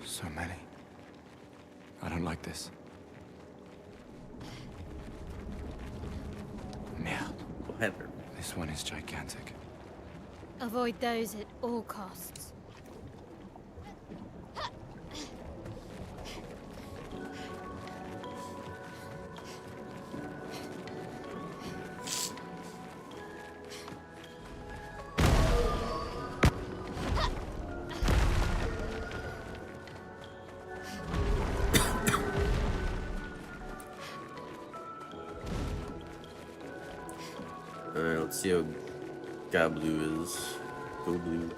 So many. I don't like this. Yeah. Whatever. This one is gigantic. Avoid those at all costs. Alright, let's see how Gablu is. Go blue.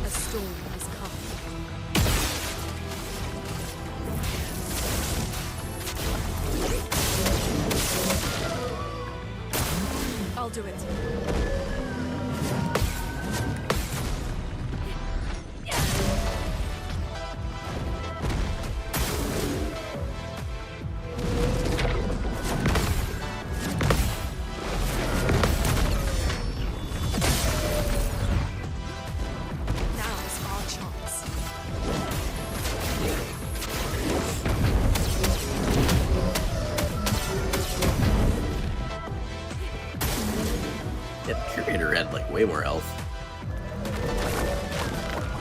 A storm has come. I'll do it. Now's our chance. Yeah, the Curator had like way more health.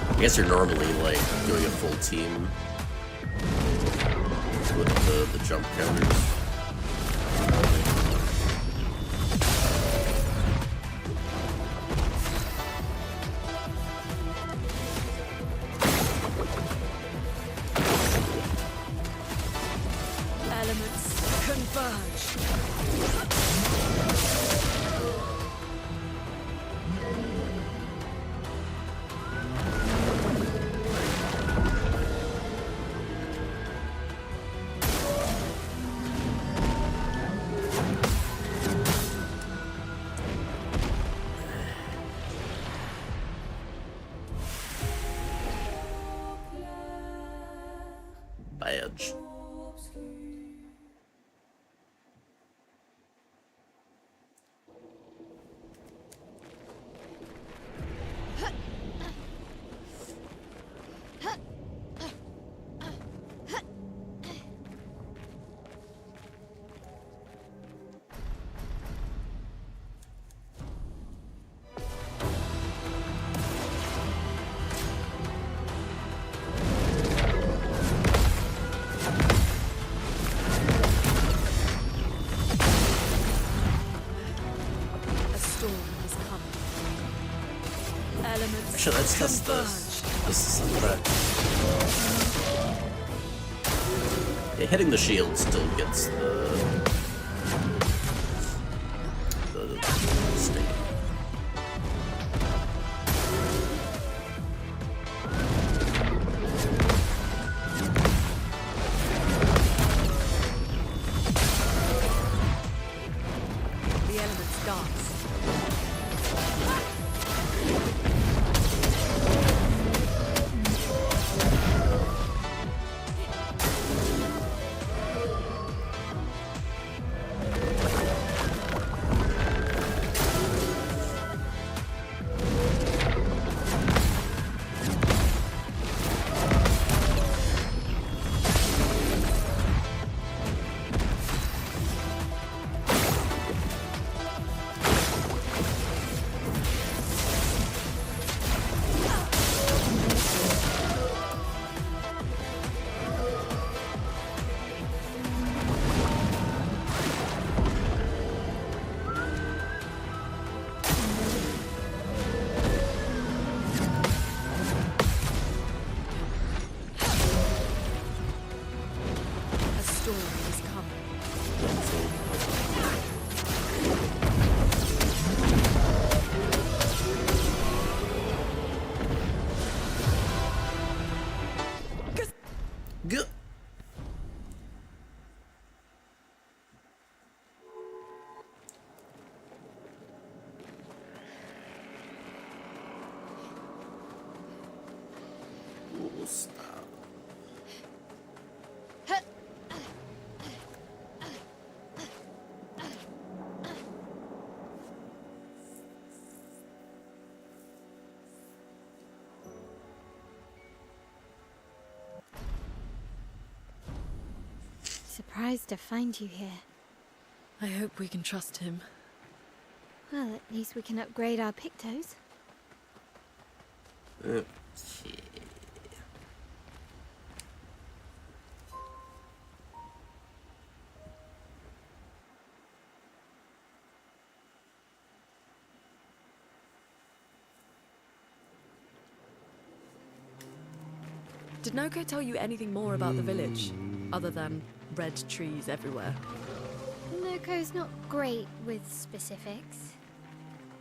I guess you're normally like doing a full team with the jump counters. badge. Actually, let's test this. This is a threat. Yeah, hitting the shield still gets the sting. The elements dance. Good. Ooh, stop. Surprised to find you here. I hope we can trust him. Well, at least we can upgrade our Pictos. Okay. Did Noko tell you anything more about the village, other than red trees everywhere? Noko's not great with specifics.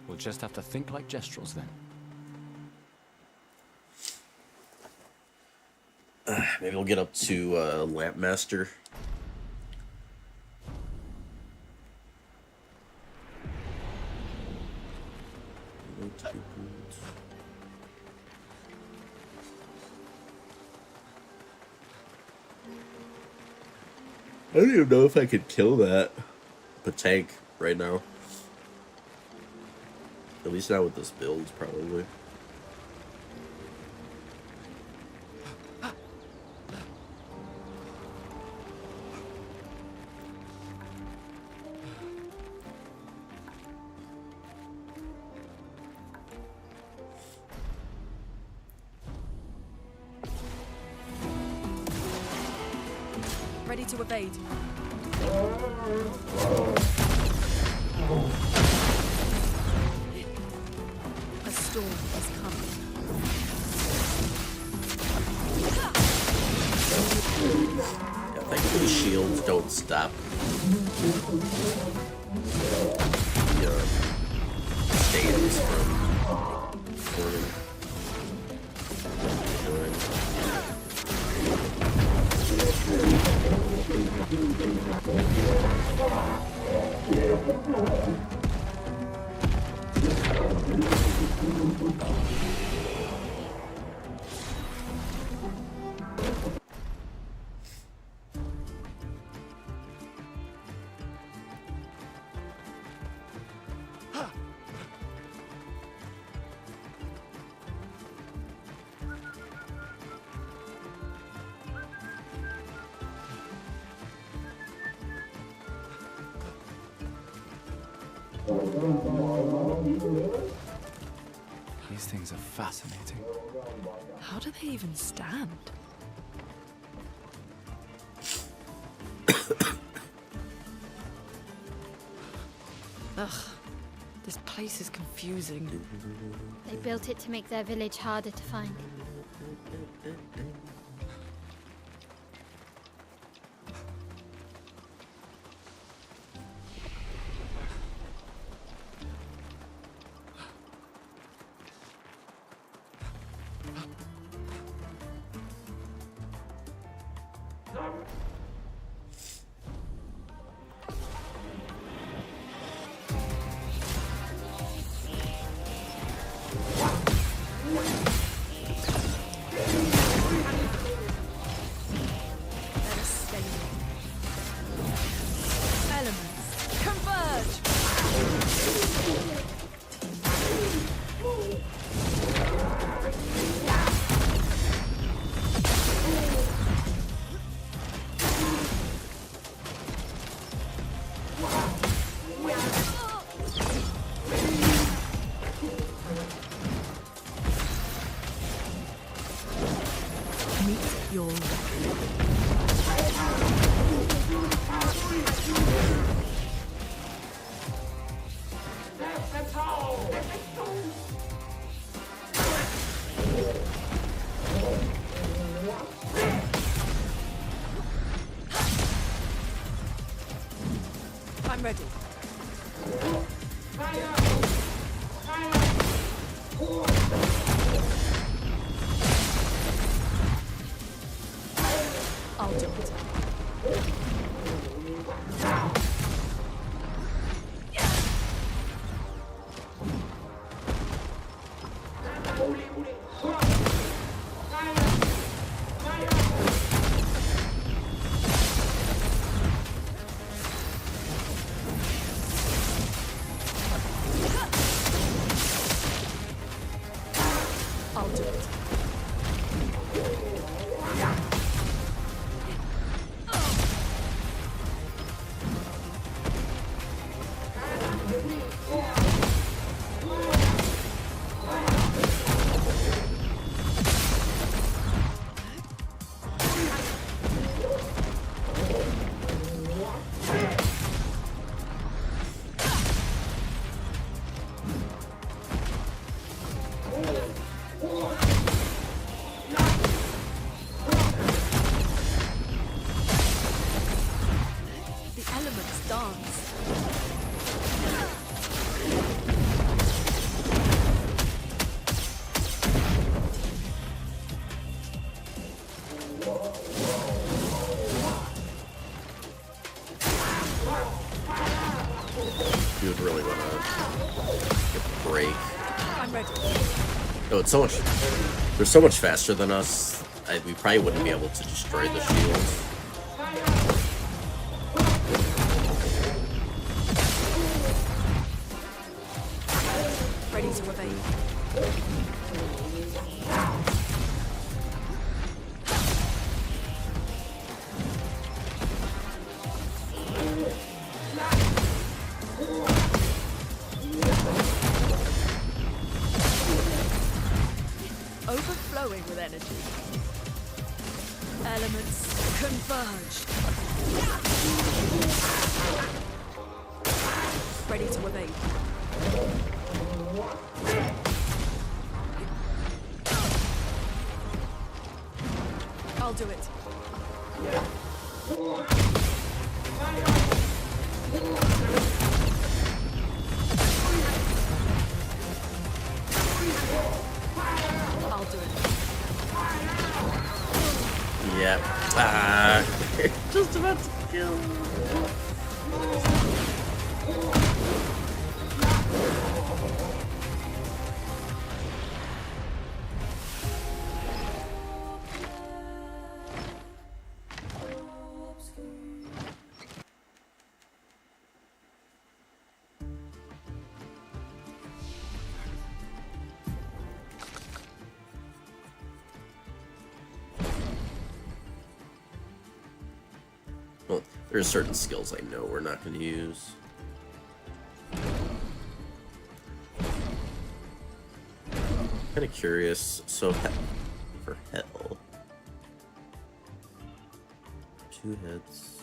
We'll just have to think like Jestrels then. Maybe we'll get up to Lampmaster. I don't even know if I could kill that tank right now. At least not with this build, probably. Ready to evade. A storm is coming. Yeah, thankfully shields don't stop the stands from forming. These things are fascinating. How do they even stand? Ugh, this place is confusing. They built it to make their village harder to find. I'm ready. I'll do it. I'll do it. The elements dance. You would really want to get the break. I'm ready. Oh, it's so much. They're so much faster than us. We probably wouldn't be able to destroy the shields. Ready to evade. Overflowing with energy. Elements converge. Ready to evade. I'll do it. I'll do it. Yeah. Just about to kill. Well, there's certain skills I know we're not going to use. Kind of curious. So, for hell. 2 hits.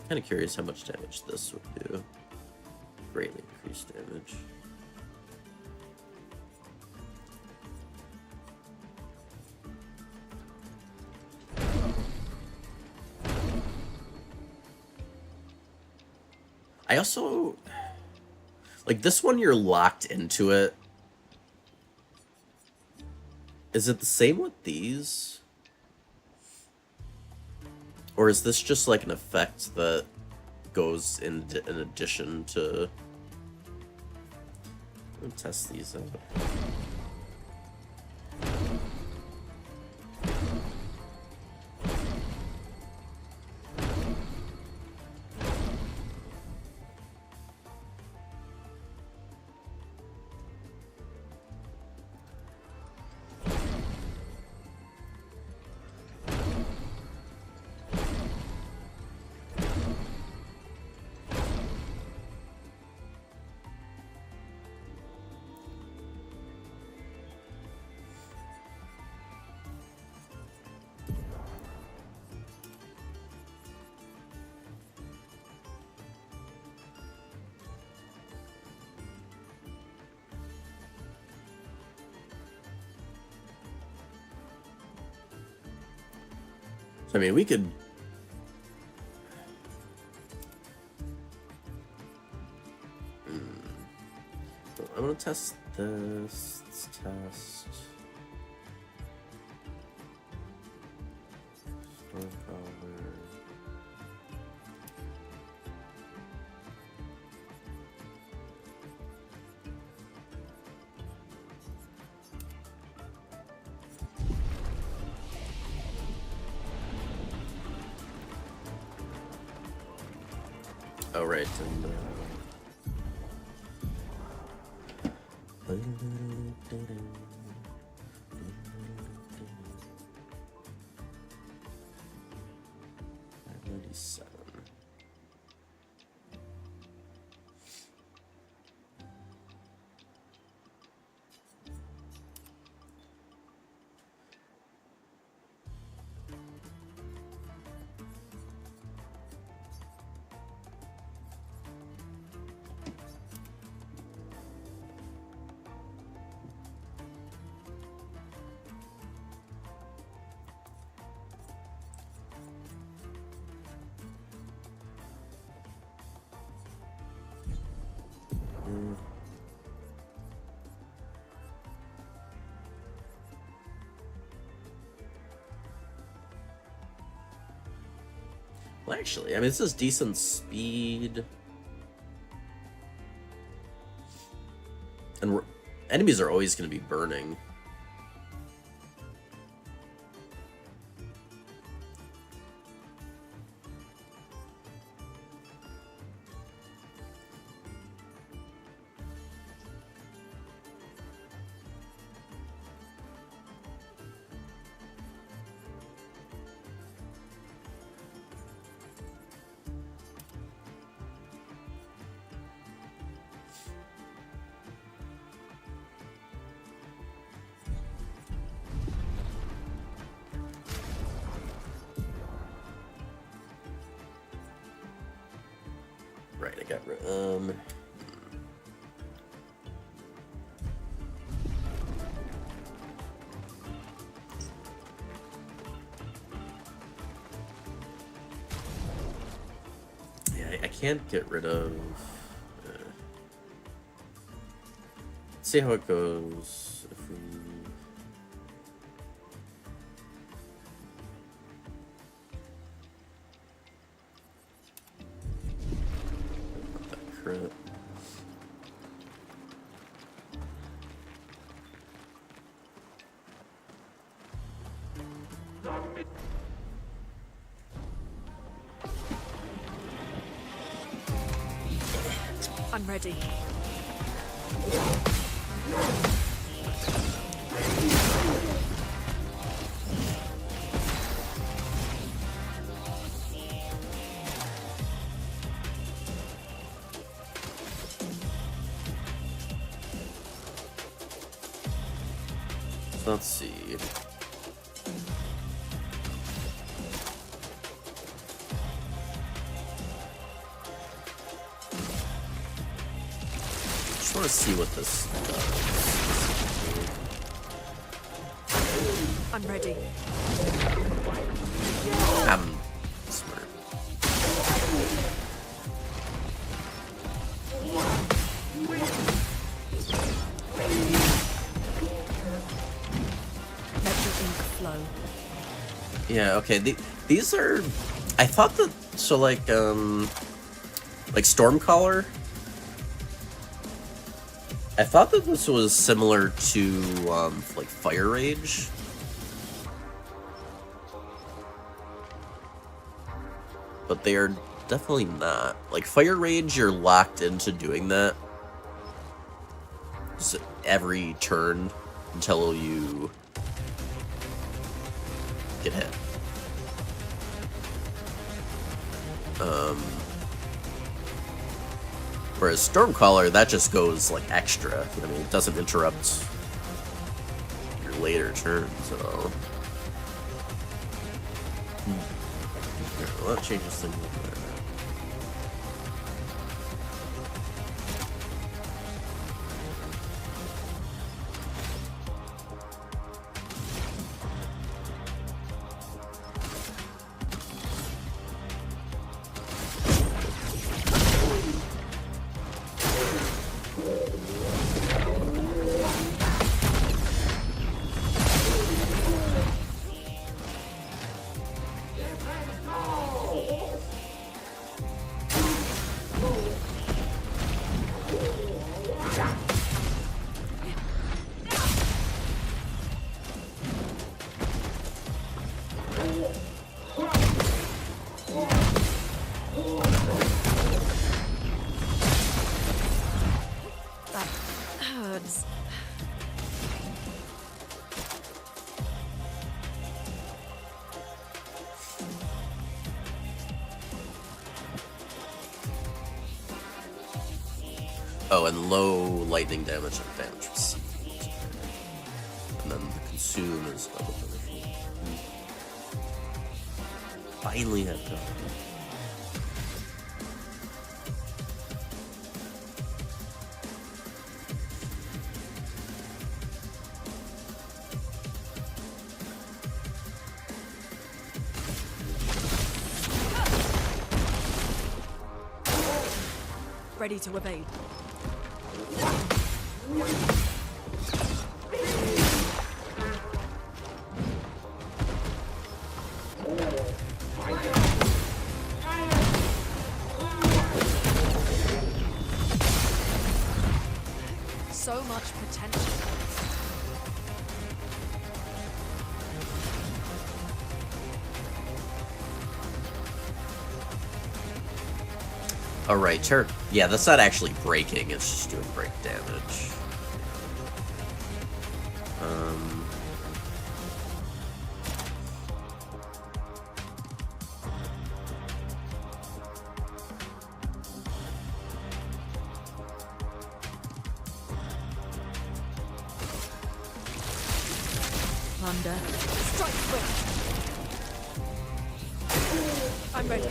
Kind of curious how much damage this would do. Greatly increased damage. I also, like, this one you're locked into it. Is it the same with these? Or is this just like an effect that goes in addition to... Let's test these out. I mean, we could... I'm gonna test this. Let's test... Storm power. Oh, right, and, well, actually, I mean, this is decent speed. And enemies are always going to be burning. Right, I got rid yeah, I can't get rid of let's see how it goes if we crit. I'm ready. Let's see. Just want to see what this does. I'm ready. I'm smart. Let your ink flow. Yeah, okay. These are... I thought that... So, like Stormcaller... I thought that this was similar to, like, Fire Rage. But they are definitely not. Like, Fire Rage, you're locked into doing that. Just every turn until you get hit. Whereas Stormcaller, that just goes, like, extra. I mean, it doesn't interrupt your later turns at all. Well, that changes things a little bit. Oh, and low lightning damage and damage received. And then the consume is double punishment. Finally have done. Ready to evade. So much potential. Alright, sure. Yeah, that's not actually breaking, it's just doing break damage. Thunder. Strike quick. I'm ready.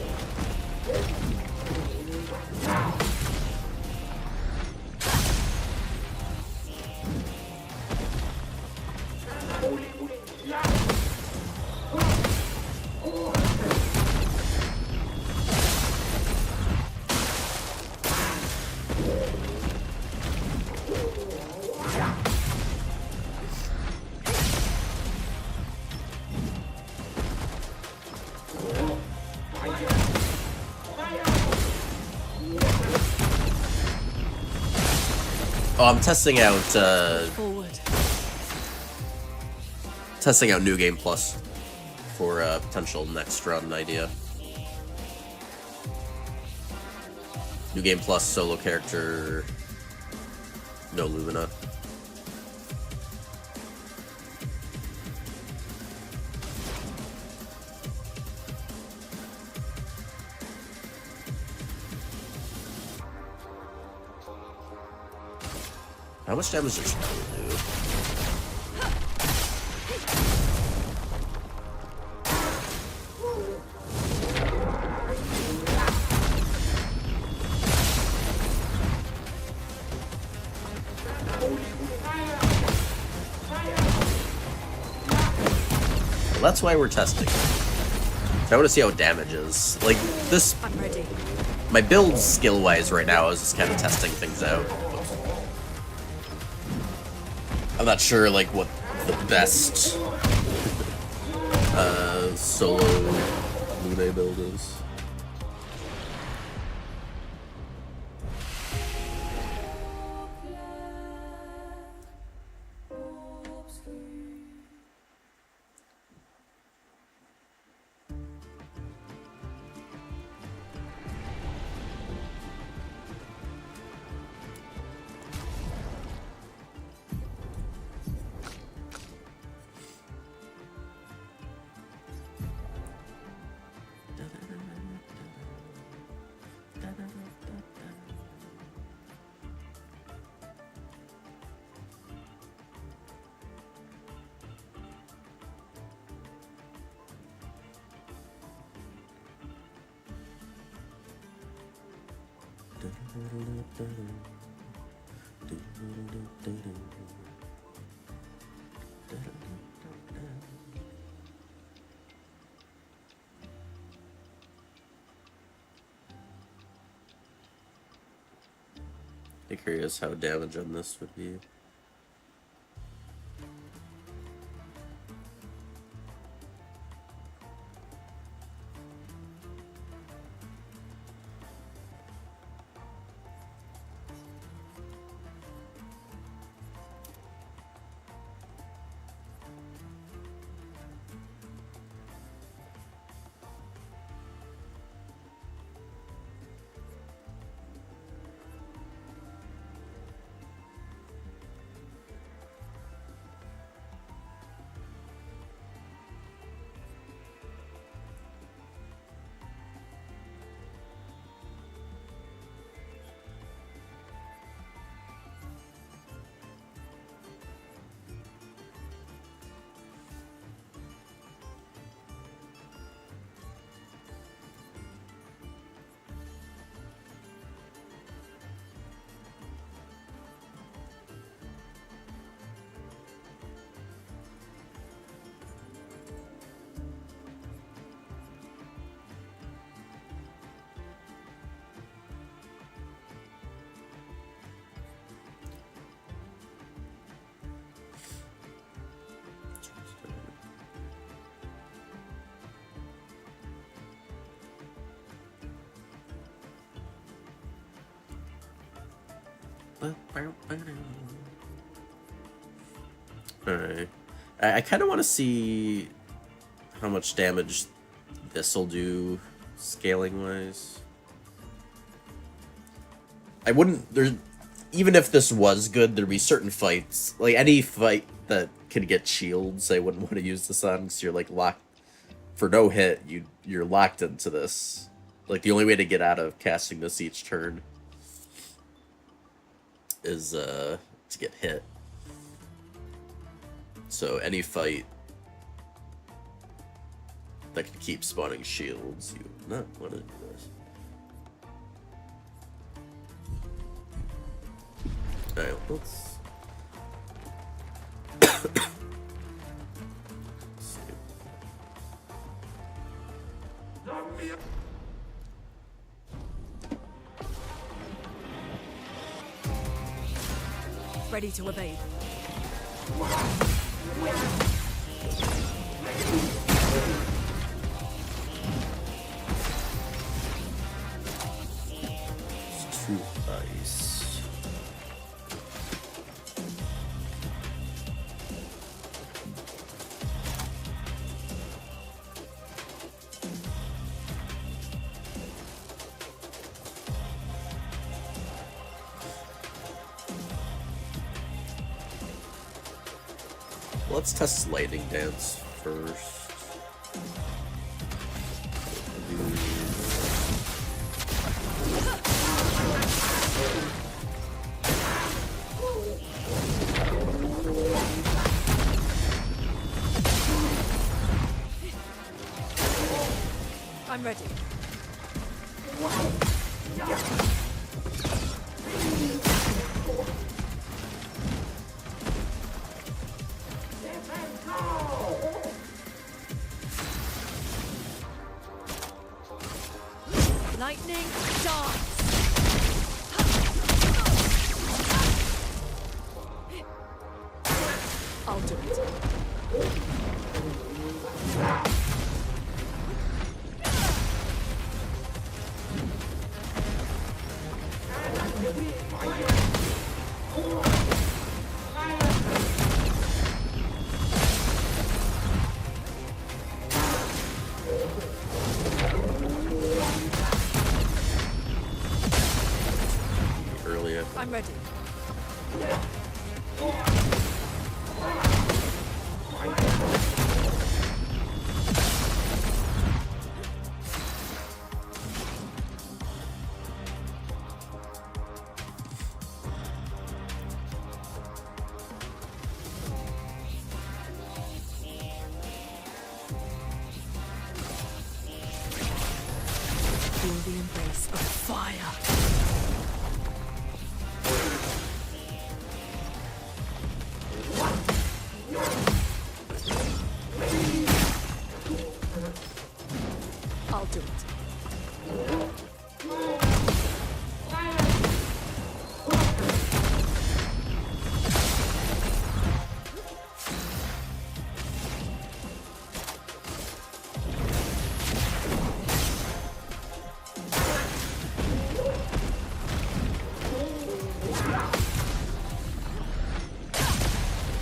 Oh, I'm testing out, testing out New Game Plus for a potential next run idea. New Game Plus solo character, no Lumina. How much damage does she do? That's why we're testing. I want to see how it damages. Like, this... I'm ready. My build skill-wise right now is just kind of testing things out. I'm not sure, like, what the best solo Lune build is. I'm curious how damage on this would be. Alright. I kind of want to see how much damage this will do scaling-wise. I wouldn't... Even if this was good, there'd be certain fights. Like, any fight that could get shields, I wouldn't want to use this on, because you're, like, locked... For no hit, you're locked into this. Like, the only way to get out of casting this each turn is to get hit. So any fight that can keep spawning shields, you would not want to do this. Alright, let's see. Ready to evade. It's too ice. Let's test lightning dance first. I'm ready. Lightning dance! I'll do it. Earlier. I'm ready. Feel the embrace of fire. I'll do it.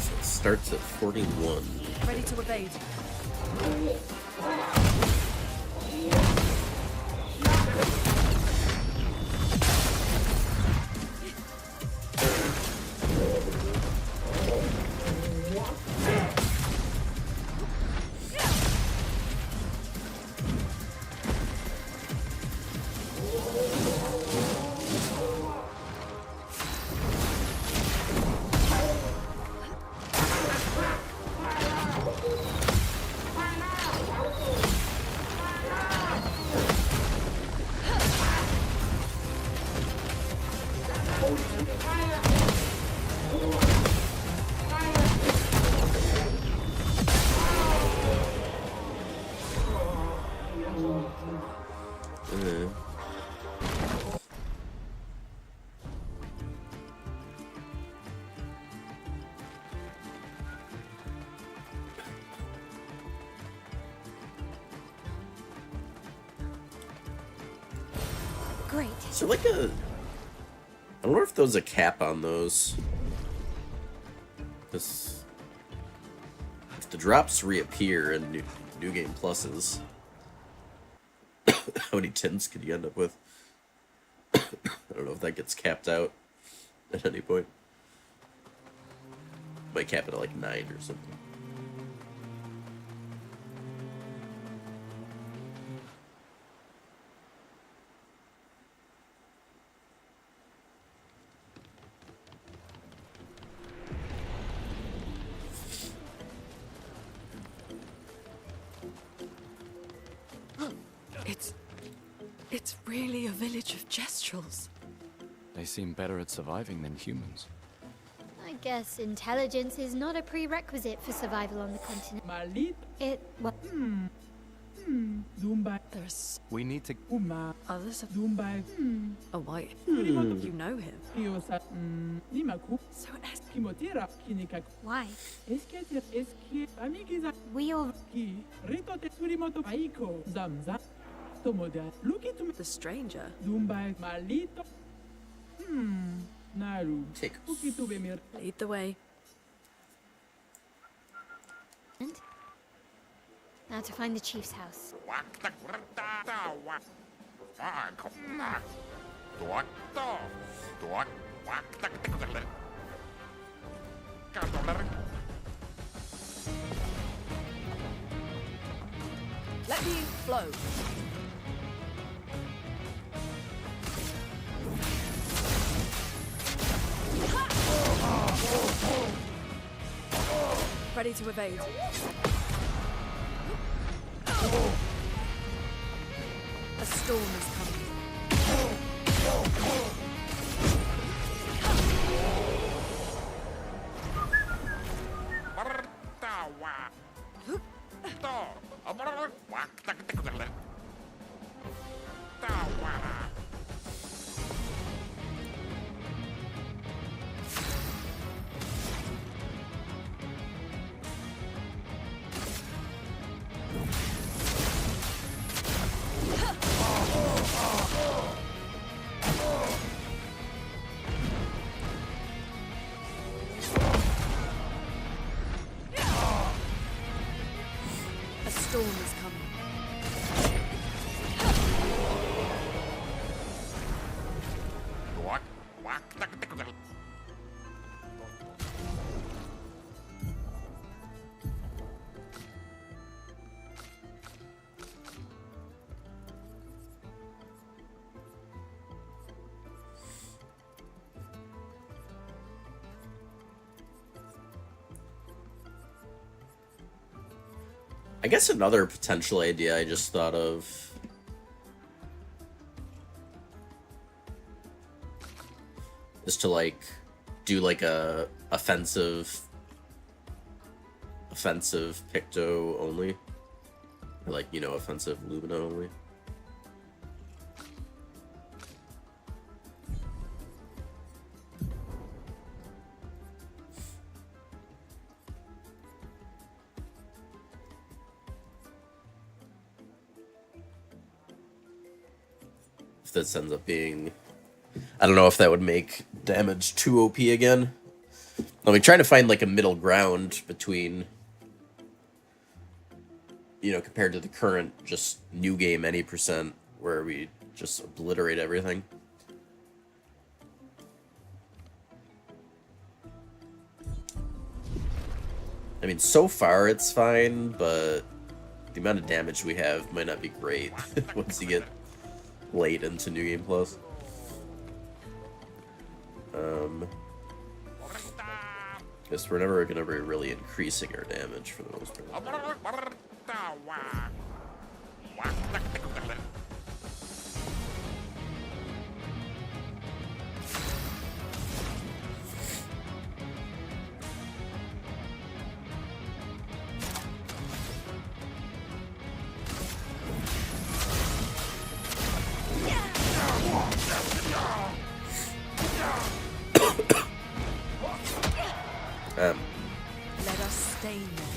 It starts at 41. Ready to evade. Great. Is there like a... I wonder if there's a cap on those. This... If the drops reappear in New Game Pluses, how many tins could you end up with? I don't know if that gets capped out at any point. Might cap it at like 9 or something. It's really a village of Jestrels. They seem better at surviving than humans. I guess intelligence is not a prerequisite for survival on the continent. Well, We need to... Others have... A white... You know him. So it has... Why? We all... The stranger. Take. Lead the way. Now to find the chief's house. Let me flow. Ready to evade. A storm is coming. A storm is coming. I guess another potential idea I just thought of is to like do like a offensive Picto only, or like, you know, offensive Lumina only. If this ends up being, I don't know if that would make damage too OP again. I'll be trying to find like a middle ground between, you know, compared to the current just new game any percent where we just obliterate everything. I mean, so far it's fine, but the amount of damage we have might not be great once you get late into New Game Plus. Guess we're never going to be really increasing our damage for the most part. Let us stay there.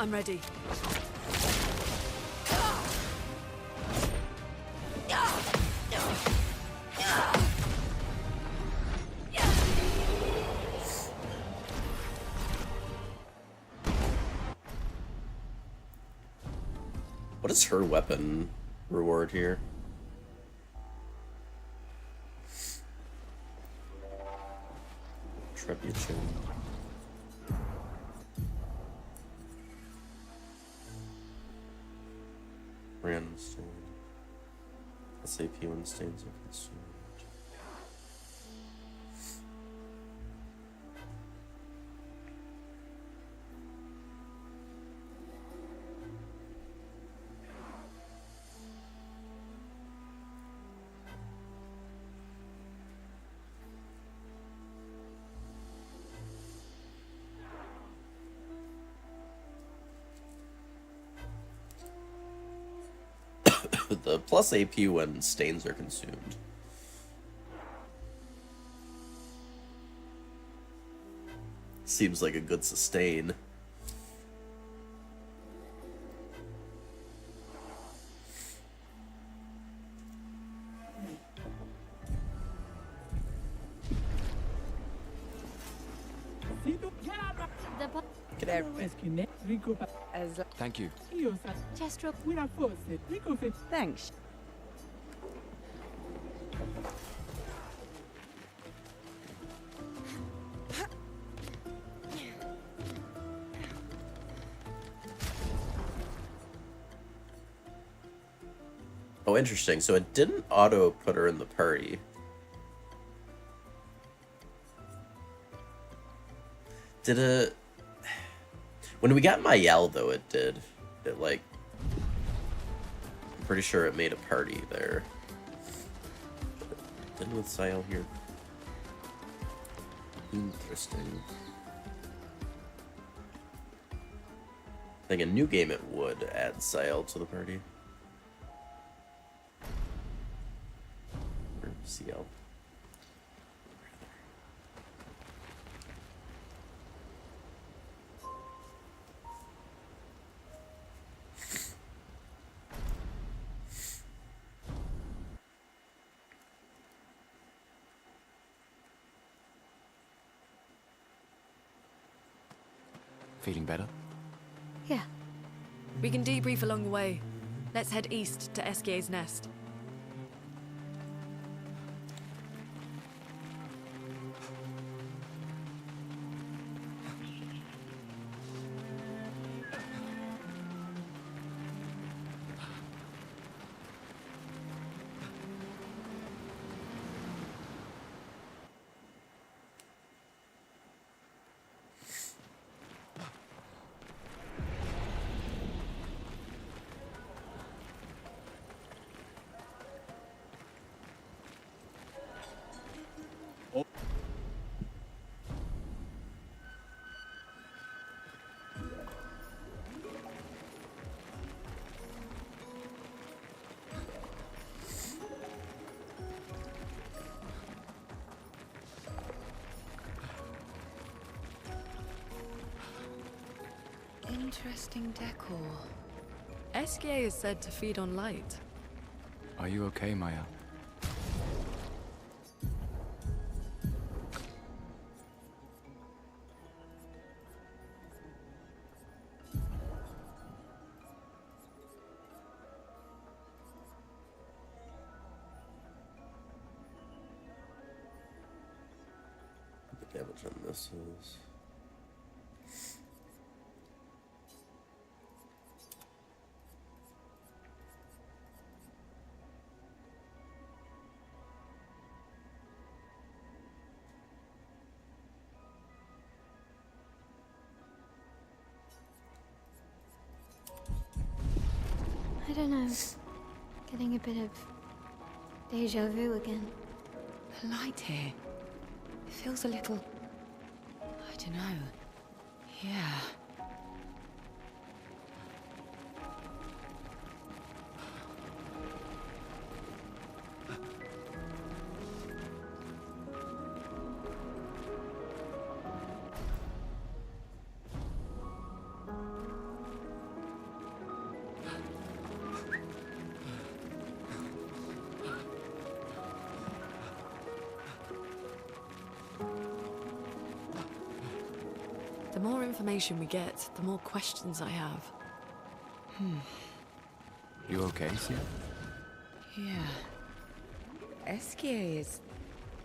I'm ready. What is her weapon reward here? Trebuchet. Random stain. SAP when stains are consumed. The plus AP when stains are consumed. Seems like a good sustain. Thank you. Thanks. Oh, interesting. So it didn't auto put her in the party. Did it... When we got Mayel, though, it did. It, like... I'm pretty sure it made a party there. Didn't with Sayel here. Interesting. I think a new game it would add Sayel to the party. Or CL. Feeling better? Yeah. We can debrief along the way. Let's head east to Eskier's nest. Interesting decor. Eskier is said to feed on light. Are you okay, Maya? The damage on this is... I don't know. Getting a bit of deja vu again. The light here. It feels a little... I don't know. Yeah. The more information we get, the more questions I have. You okay, Sia? Yeah. Eskier is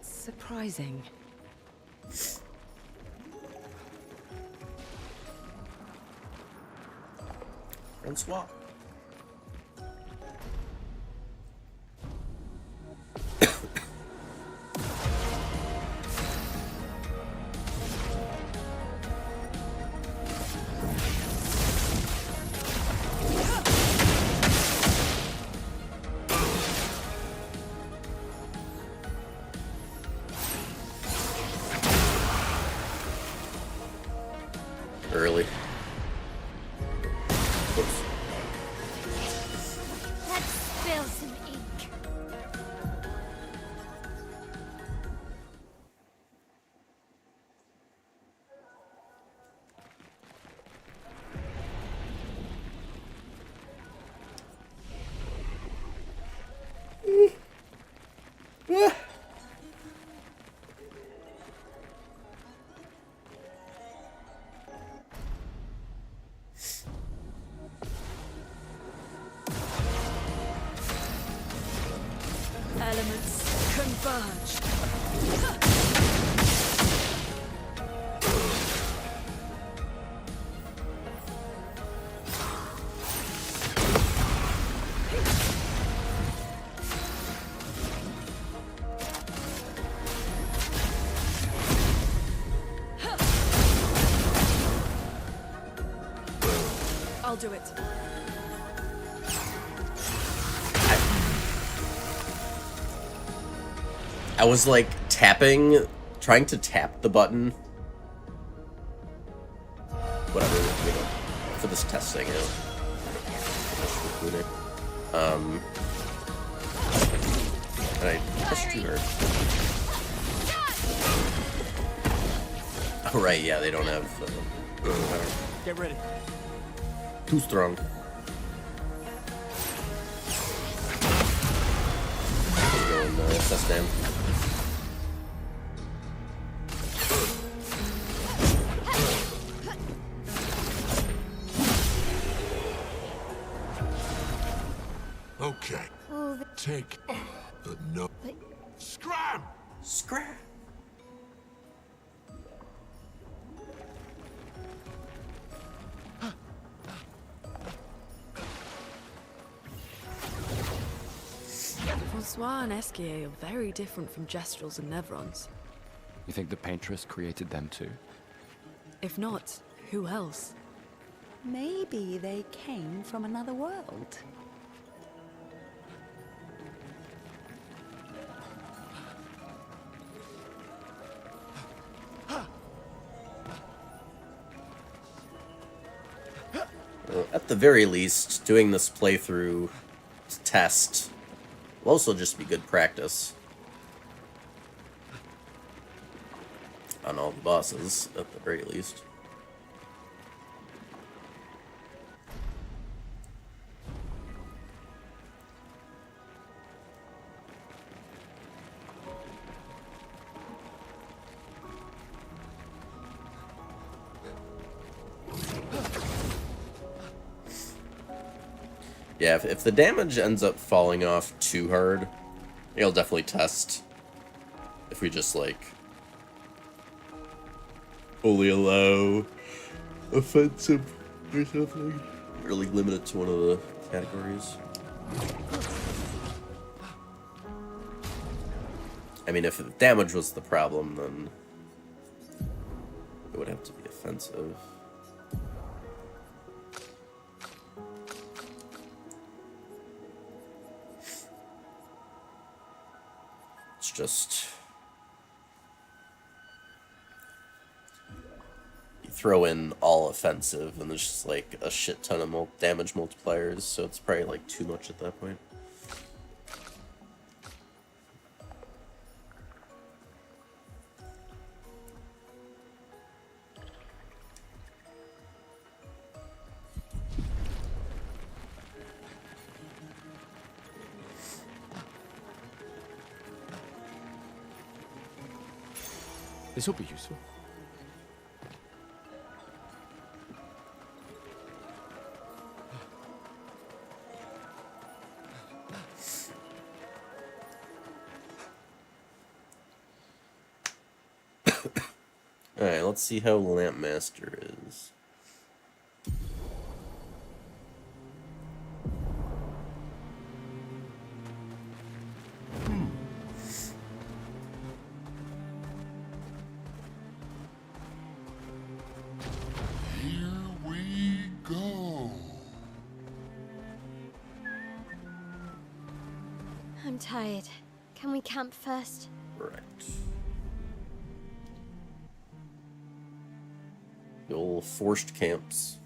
surprising. Francois. Early. Oops. Let's spill some ink. Elements converge. do it. I was like trying to tap the button. Whatever, you know, for this testing, you know. And I pushed too hard. Oh, right, yeah, they don't have. Get ready. Too strong. Going SS down. Okay. Take. But no. Scram! Scram! Francois and Esquier are very different from Gestrels and Nevrons. You think the Paintress created them too? If not, who else? Maybe they came from another world. Well, at the very least, doing this playthrough test will also just be good practice on all the bosses, at the very least. Yeah, if the damage ends up falling off too hard, it'll definitely test if we just, like, only allow offensive or something. Really limit it to one of the categories. I mean, if damage was the problem, then it would have to be offensive. It's just... you throw in all offensive, and there's just, like, a shit ton of damage multipliers, so it's probably, like, too much at that point. This will be useful. Alright, let's see how Lampmaster is. Here we go. I'm tired. Can we camp first? Right. The old forced camps.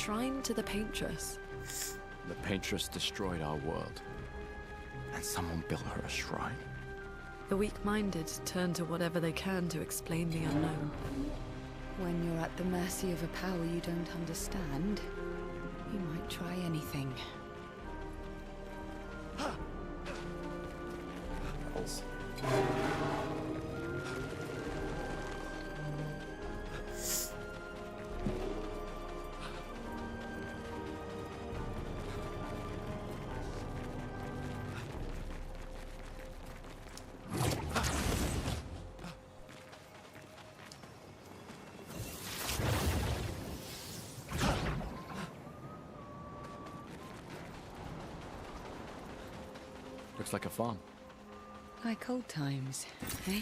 shrine to the Paintress. The Paintress destroyed our world, and someone built her a shrine. The weak-minded turn to whatever they can to explain the unknown. When you're at the mercy of a power you don't understand, you might try anything. Looks like a farm. Like old times, eh?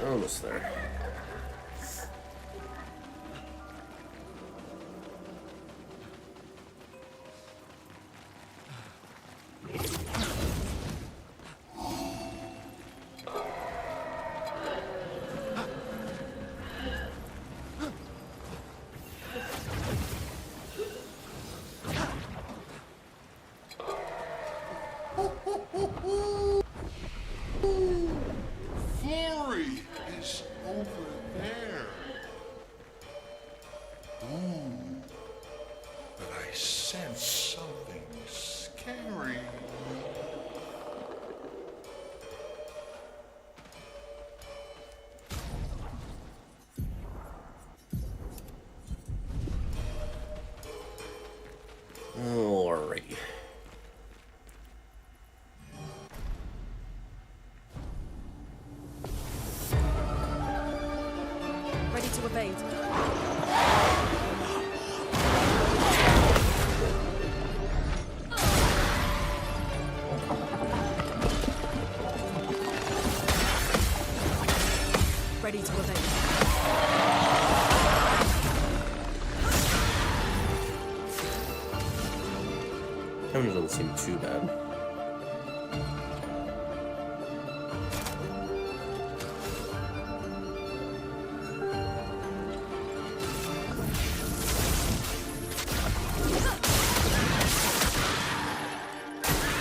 Almost there. Parry is over there. Ooh, but I sense something scary. Alrighty. Ready to evade. Ready to evade. That one doesn't seem too bad.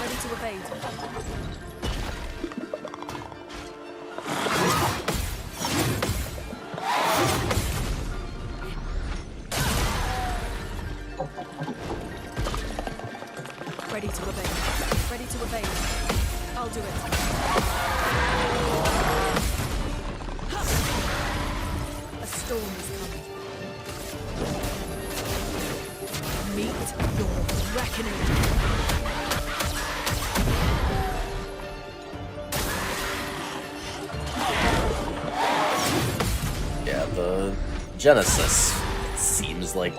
Ready to evade. Ready to evade. Ready to evade. I'll do it. A storm is coming. Meet your reckoning. Yeah, the Genesis seems like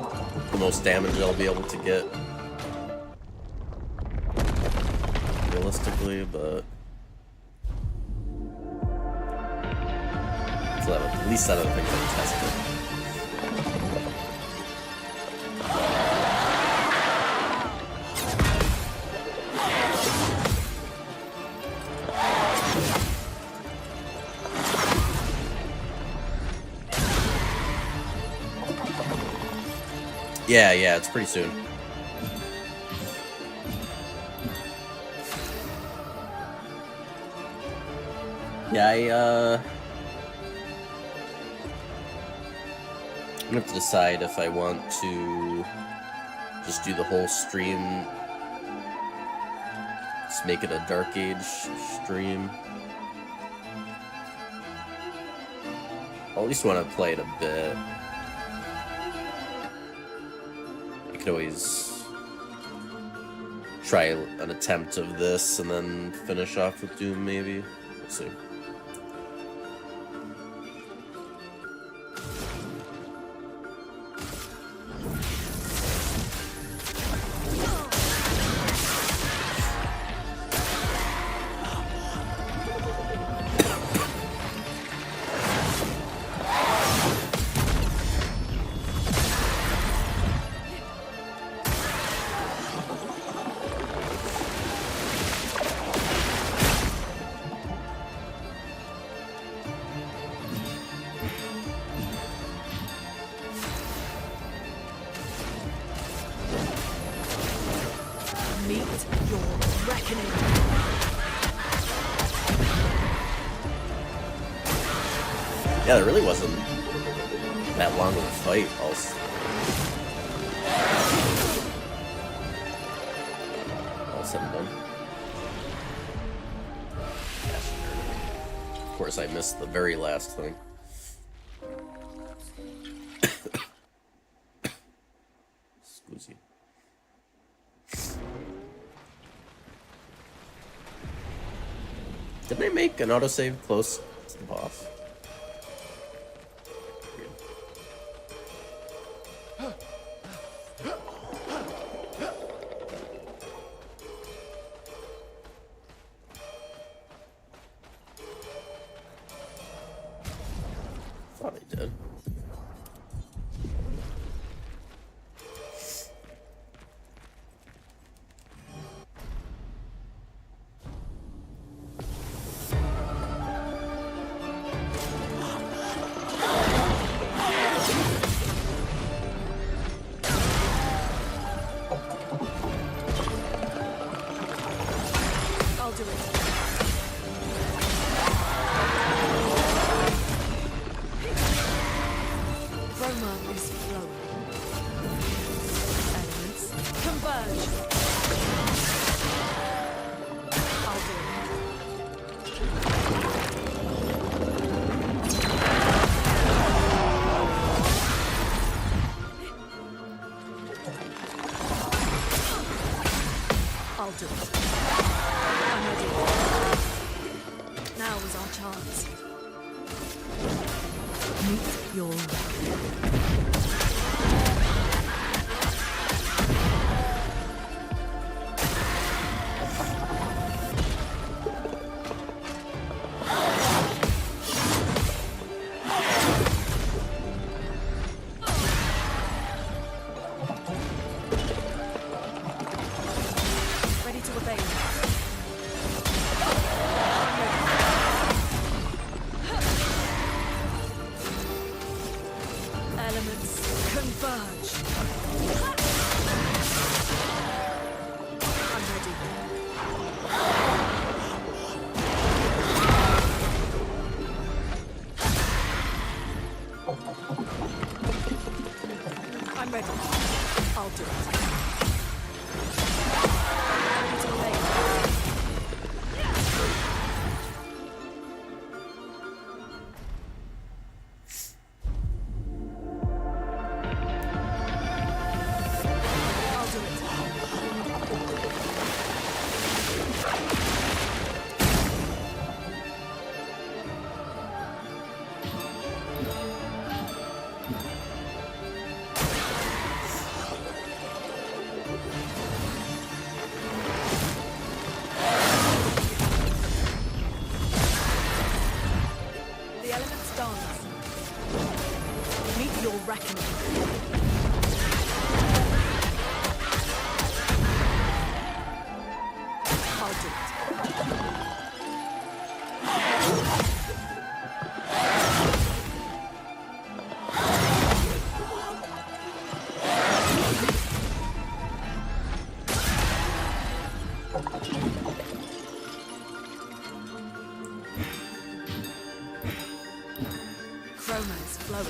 the most damage I'll be able to get. Realistically, but so at least out of the things I've tested. Yeah, it's pretty soon. Yeah, I'm gonna have to decide if I want to just do the whole stream, just make it a Dark Age stream. I at least want to play it a bit. I could always try an attempt of this and then finish off with Doom, maybe. We'll see. Yeah, there really wasn't that long of a fight, also. All said and done. Of course, I missed the very last thing. Excuse me. Didn't I make an autosave close to the boss? Thought I did. I'll do it. Roma is flowing. Elements converge. I'll do it. I'll do it. I'm ready. Now is our chance. Meet your ready to obey. Elements converge. I'm ready. I'm ready. I'll do it. Ready to obey. I'll do it. The elements dance. Meet your reckoning. I'll do it. armor is flowing.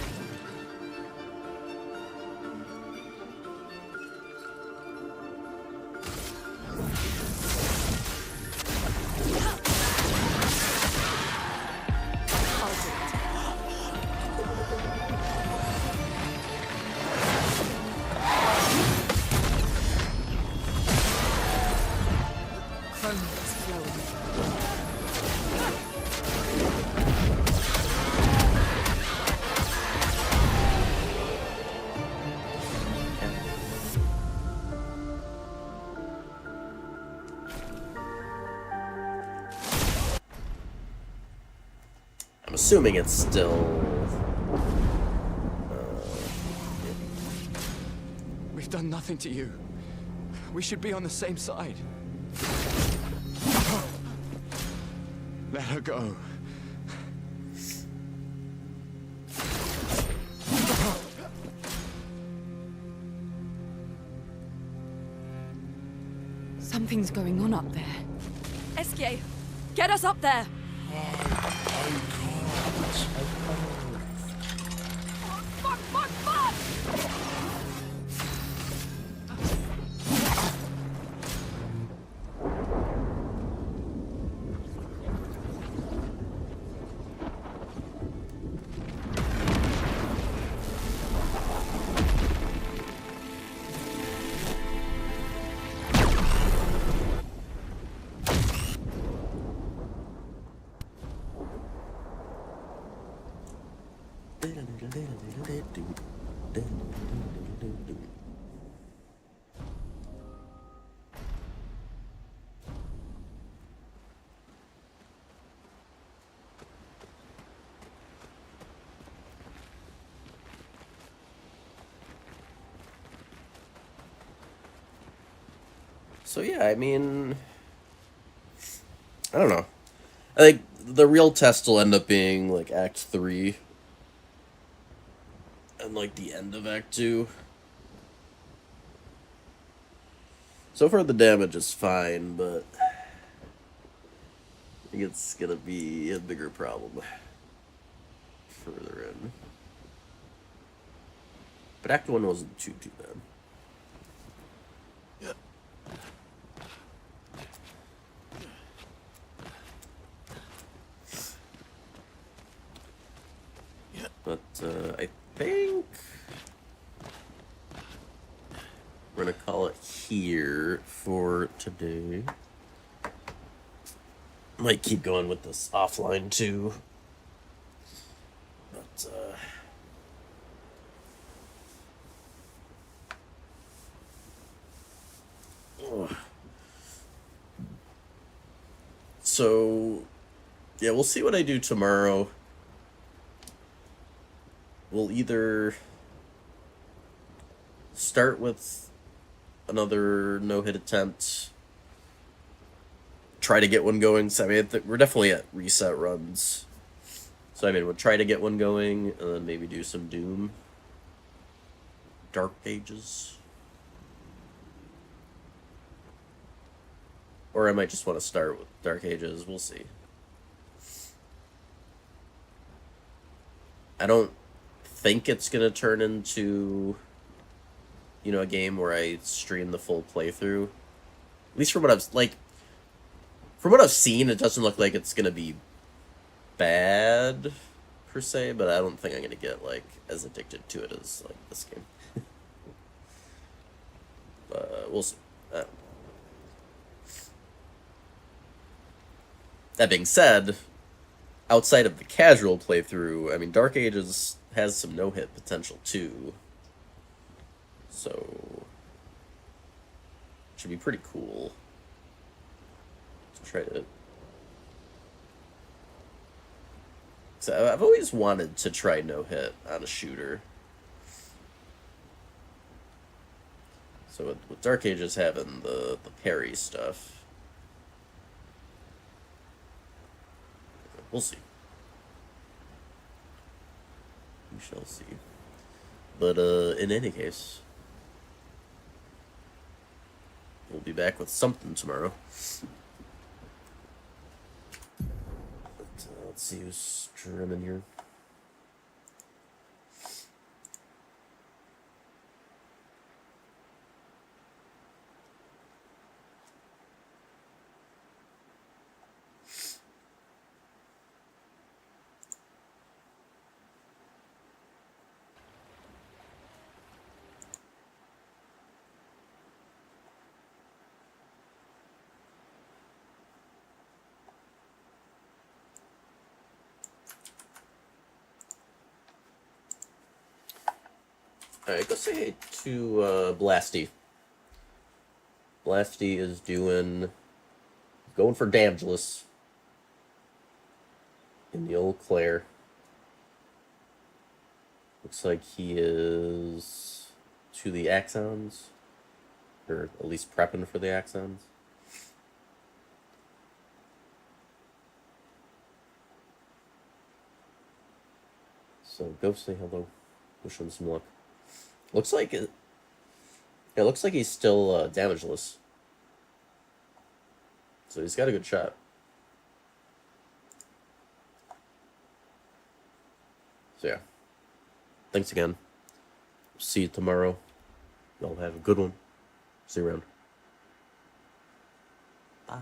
I'm assuming it's still... We've done nothing to you. We should be on the same side. Let her go. Something's going on up there. Esquier, get us up there! Fuck, fuck, fuck! So yeah, I mean, I don't know. I think the real test will end up being like Act 3 and like the end of Act 2. So far the damage is fine, but I think it's gonna be a bigger problem further in. But Act 1 wasn't too bad. But I think we're gonna call it here for today. Might keep going with this offline too. But so yeah, we'll see what I do tomorrow. We'll either start with another no-hit attempt, try to get one going. So, I mean, we're definitely at reset runs. So, I mean, we'll try to get one going, and then maybe do some Doom. Dark Ages. Or I might just want to start with Dark Ages. We'll see. I don't think it's gonna turn into, you know, a game where I stream the full playthrough. At least from what I've seen, it doesn't look like it's gonna be bad per se, but I don't think I'm gonna get like as addicted to it as like this game. We'll see. That being said, outside of the casual playthrough, I mean, Dark Ages has some no-hit potential too. So should be pretty cool to try to. So I've always wanted to try no-hit on a shooter. So with Dark Ages having the Parry stuff, we'll see. We shall see. But in any case, we'll be back with something tomorrow. But, let's see who's streaming here. Alright, go say hey to Blasty. Blasty is going for Damgelus in the old Claire. Looks like he is to the Axons, or at least prepping for the Axons. So go say hello. Wish him some luck. Looks like it. It looks like he's still damageless. So he's got a good shot. So yeah. Thanks again. See you tomorrow. Y'all have a good one. See you around. Bye.